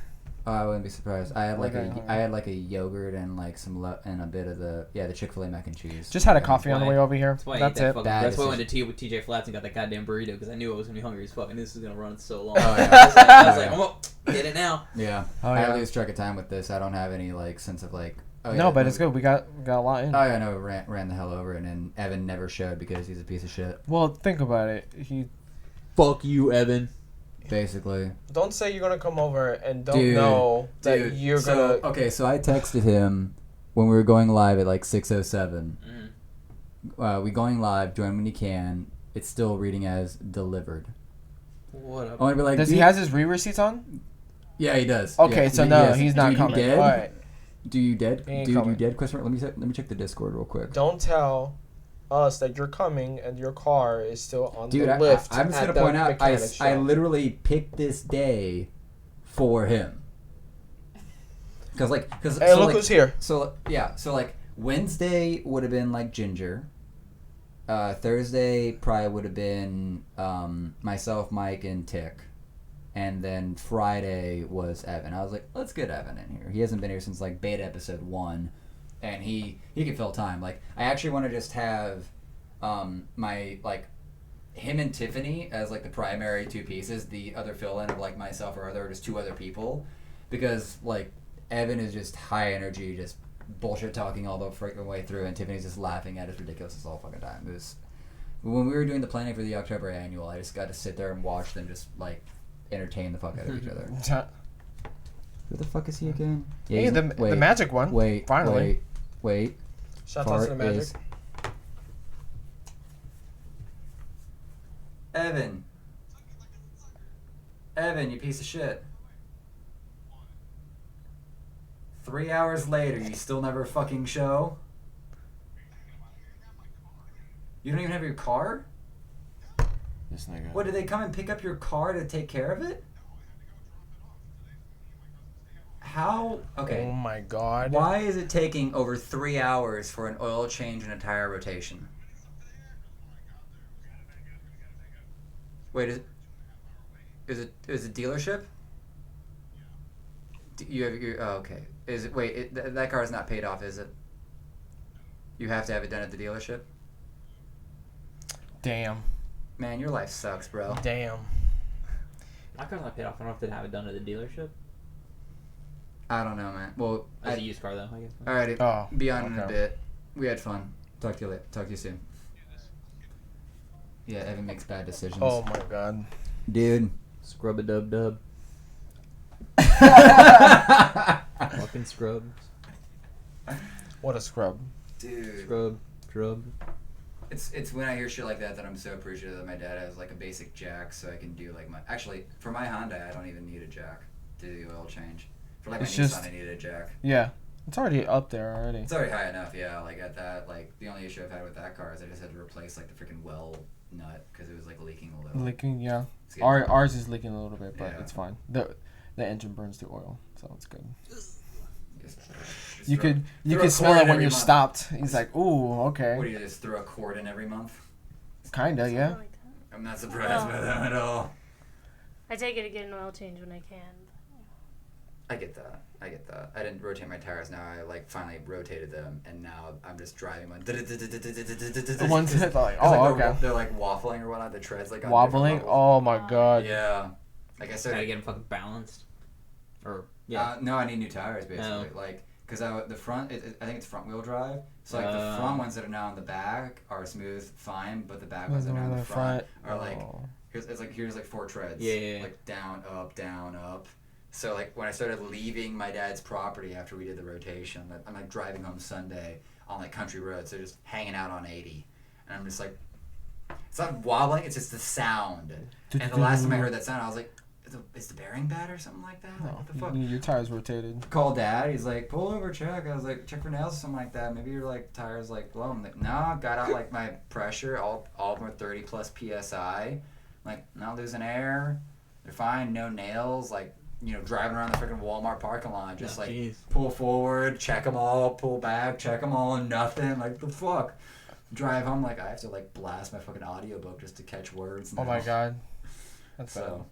Speaker 5: Oh, I wouldn't be surprised. I had
Speaker 2: We're
Speaker 5: like
Speaker 2: getting hungry.
Speaker 5: I had like a yogurt and like and a bit of the Chick-fil-A mac and cheese.
Speaker 2: Just had a coffee on the
Speaker 1: why-
Speaker 2: way over here.
Speaker 1: That's why I
Speaker 2: That's
Speaker 1: ate that
Speaker 2: it.
Speaker 1: fucking,
Speaker 5: Bad
Speaker 1: that's why I went
Speaker 5: decision.
Speaker 1: to TJ Flats and got that goddamn burrito because I knew I was gonna be hungry as fuck and this is gonna run so long.
Speaker 5: Oh, yeah.
Speaker 1: I was like,
Speaker 5: Oh,
Speaker 1: I'm gonna get it now.
Speaker 5: Yeah.
Speaker 2: Oh,
Speaker 5: I
Speaker 2: yeah.
Speaker 5: lose track of time with this. I don't have any like sense of like. Oh,
Speaker 2: No,
Speaker 5: yeah,
Speaker 2: but it's good. We got a lot in.
Speaker 5: Oh yeah, no, ran the hell over, and then Evan never showed because he's a piece of shit.
Speaker 2: Well, think about it.
Speaker 1: Fuck you, Evan.
Speaker 5: Basically.
Speaker 2: Don't say you're gonna come over and don't
Speaker 5: Dude,
Speaker 2: know that
Speaker 5: Dude,
Speaker 2: you're
Speaker 5: so,
Speaker 2: gonna.
Speaker 5: Okay, so I texted him when we were going live at like 6:07. We going live. Join when you can. It's still reading as delivered.
Speaker 1: What up?
Speaker 5: I want to be like.
Speaker 2: Does he
Speaker 5: dude-
Speaker 2: has his re-receipts on?
Speaker 5: Yeah, he does.
Speaker 2: Okay,
Speaker 5: Yeah,
Speaker 2: so
Speaker 5: he
Speaker 2: no,
Speaker 5: has.
Speaker 2: he's not
Speaker 5: Dude, you
Speaker 2: coming.
Speaker 5: dead?
Speaker 2: All right.
Speaker 5: Do you dead?
Speaker 2: He ain't
Speaker 5: Dude,
Speaker 2: coming.
Speaker 5: you dead? Question mark. Let me check the Discord real quick.
Speaker 2: Don't tell us that you're coming and your car is still on
Speaker 5: Dude,
Speaker 2: the lift.
Speaker 5: I'm just
Speaker 2: at
Speaker 5: gonna
Speaker 2: the
Speaker 5: point out. I
Speaker 2: mechanic shop.
Speaker 5: literally picked this day for him. Cause
Speaker 2: Hey, look who's here.
Speaker 5: So yeah, so like Wednesday would have been like Ginger. Thursday probably would have been myself, Mike, and Tick. And then Friday was Evan. I was like, let's get Evan in here. He hasn't been here since like beta episode 1, and he can fill time. Like I actually want to just have my like him and Tiffany as like the primary two pieces. The other fill-in of like myself or other, just 2 other people, because like Evan is just high energy, just bullshit talking all the freaking way through, and Tiffany's just laughing at his ridiculousness all fucking time. It was when we were doing the planning for the October annual. I just got to sit there and watch them just like entertain the fuck out of each other. Who the fuck is he again? Yeah,
Speaker 2: Hey,
Speaker 5: he's
Speaker 2: the
Speaker 5: not- wait,
Speaker 2: magic one.
Speaker 5: Wait,
Speaker 2: Finally.
Speaker 5: wait.
Speaker 2: Shout out to the magic.
Speaker 5: is- Evan, you piece of shit. 3 hours later, you still never fucking show? You don't even have your car?
Speaker 2: This nigga.
Speaker 5: What, did they come and pick up your car to take care of it? How? Okay.
Speaker 2: Oh my god.
Speaker 5: Why is it taking over 3 hours for an oil change and a tire rotation? Wait, is it dealership? You have your okay. Is it wait? That car is not paid off, is it? You have to have it done at the dealership.
Speaker 2: Damn.
Speaker 5: Man, your life sucks, bro.
Speaker 2: Damn.
Speaker 1: My car's not paid off. I don't have to have it done at the dealership.
Speaker 5: I don't know, man. Well,
Speaker 1: As a used car, though, I guess.
Speaker 5: alrighty.
Speaker 2: Oh,
Speaker 5: Be on in a
Speaker 2: okay.
Speaker 5: bit. We had fun. Talk to you later. Talk to you soon. Yeah, Evan makes bad decisions.
Speaker 2: Oh my god.
Speaker 5: Dude.
Speaker 1: Scrub a dub dub. Fucking scrub.
Speaker 2: What a scrub.
Speaker 5: Dude.
Speaker 1: Scrub.
Speaker 5: It's when I hear shit like that I'm so appreciative that my dad has like a basic jack, so I can do like my. Actually, for my Honda, I don't even need a jack to do the oil change. For like my
Speaker 2: It's
Speaker 5: Nissan,
Speaker 2: just-
Speaker 5: I needed a jack.
Speaker 2: Yeah. It's already up there already.
Speaker 5: It's already high enough, yeah. Like at that, like the only issue I've had with that car is I just had to replace like the freaking well nut because it was like leaking a little.
Speaker 2: Leaking, yeah.
Speaker 5: It's getting-
Speaker 2: Ours is leaking a little bit, but
Speaker 5: Yeah.
Speaker 2: it's fine. The engine burns the oil, so it's good.
Speaker 5: just
Speaker 2: You
Speaker 5: throw-
Speaker 2: could
Speaker 5: throw a
Speaker 2: smell
Speaker 5: cord
Speaker 2: it
Speaker 5: in
Speaker 2: when
Speaker 5: every
Speaker 2: you
Speaker 5: month.
Speaker 2: stopped. He's like, ooh, okay.
Speaker 5: What do you just throw a cord in every month?
Speaker 2: Kinda, yeah.
Speaker 4: Something like that.
Speaker 5: I'm not surprised by that at all.
Speaker 4: I take it to get an oil change when I can.
Speaker 5: I get that. I didn't rotate my tires. Now I like finally rotated them, and now I'm just driving one.
Speaker 2: The ones that are like,
Speaker 5: It's like
Speaker 2: oh,
Speaker 5: they're,
Speaker 2: okay.
Speaker 5: they're like waffling or whatnot. The treads like on
Speaker 2: Wobbling?
Speaker 5: different levels.
Speaker 2: Oh my god.
Speaker 5: Yeah. Like I
Speaker 1: Gotta
Speaker 5: said.
Speaker 1: get them fucking balanced. Or yeah.
Speaker 5: No, I need new tires basically.
Speaker 1: Oh.
Speaker 5: Like because the front, I think it's front wheel drive. So like the front ones that are now on the back are smooth, fine, but the back ones that are now in the front are like
Speaker 2: Oh.
Speaker 5: here's like 4 treads.
Speaker 1: Yeah.
Speaker 5: Like down, up. So like when I started leaving my dad's property after we did the rotation, I'm like driving home Sunday on like country roads, so just hanging out on 80, and I'm just like, it's not wobbling, it's just the sound. And the last time I heard that sound, I was like, is the bearing bad or something like that? Like, what the fuck?
Speaker 2: Your tires rotated.
Speaker 5: Call dad. He's like, pull over, check. I was like, check for nails or something like that. Maybe your like tires like blown. I'm like, no. Got out like my pressure. All of them are 30 plus psi. I'm like, not losing air. They're fine. No nails. Like driving around the freaking Walmart parking lot, just
Speaker 1: jeez.
Speaker 5: pull forward, check them all, pull back, check them all, and nothing. Like, the fuck. Drive home, like, I have to, like, blast my fucking audiobook just to catch words.
Speaker 2: Oh my god. That's
Speaker 5: So,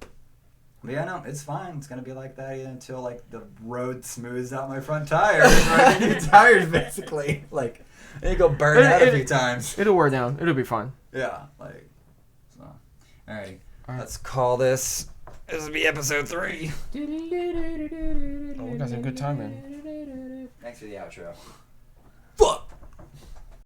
Speaker 5: but yeah, no, it's fine. It's gonna be like that until, like, the road smooths out my front tires. I need tires, basically. Like, I need to go burn out a few times.
Speaker 2: It'll wear down. It'll be fine.
Speaker 5: Yeah, like, so. Alrighty. Let's call this. This will be episode 3.
Speaker 2: Oh, we got some good timing.
Speaker 5: Thanks for the outro.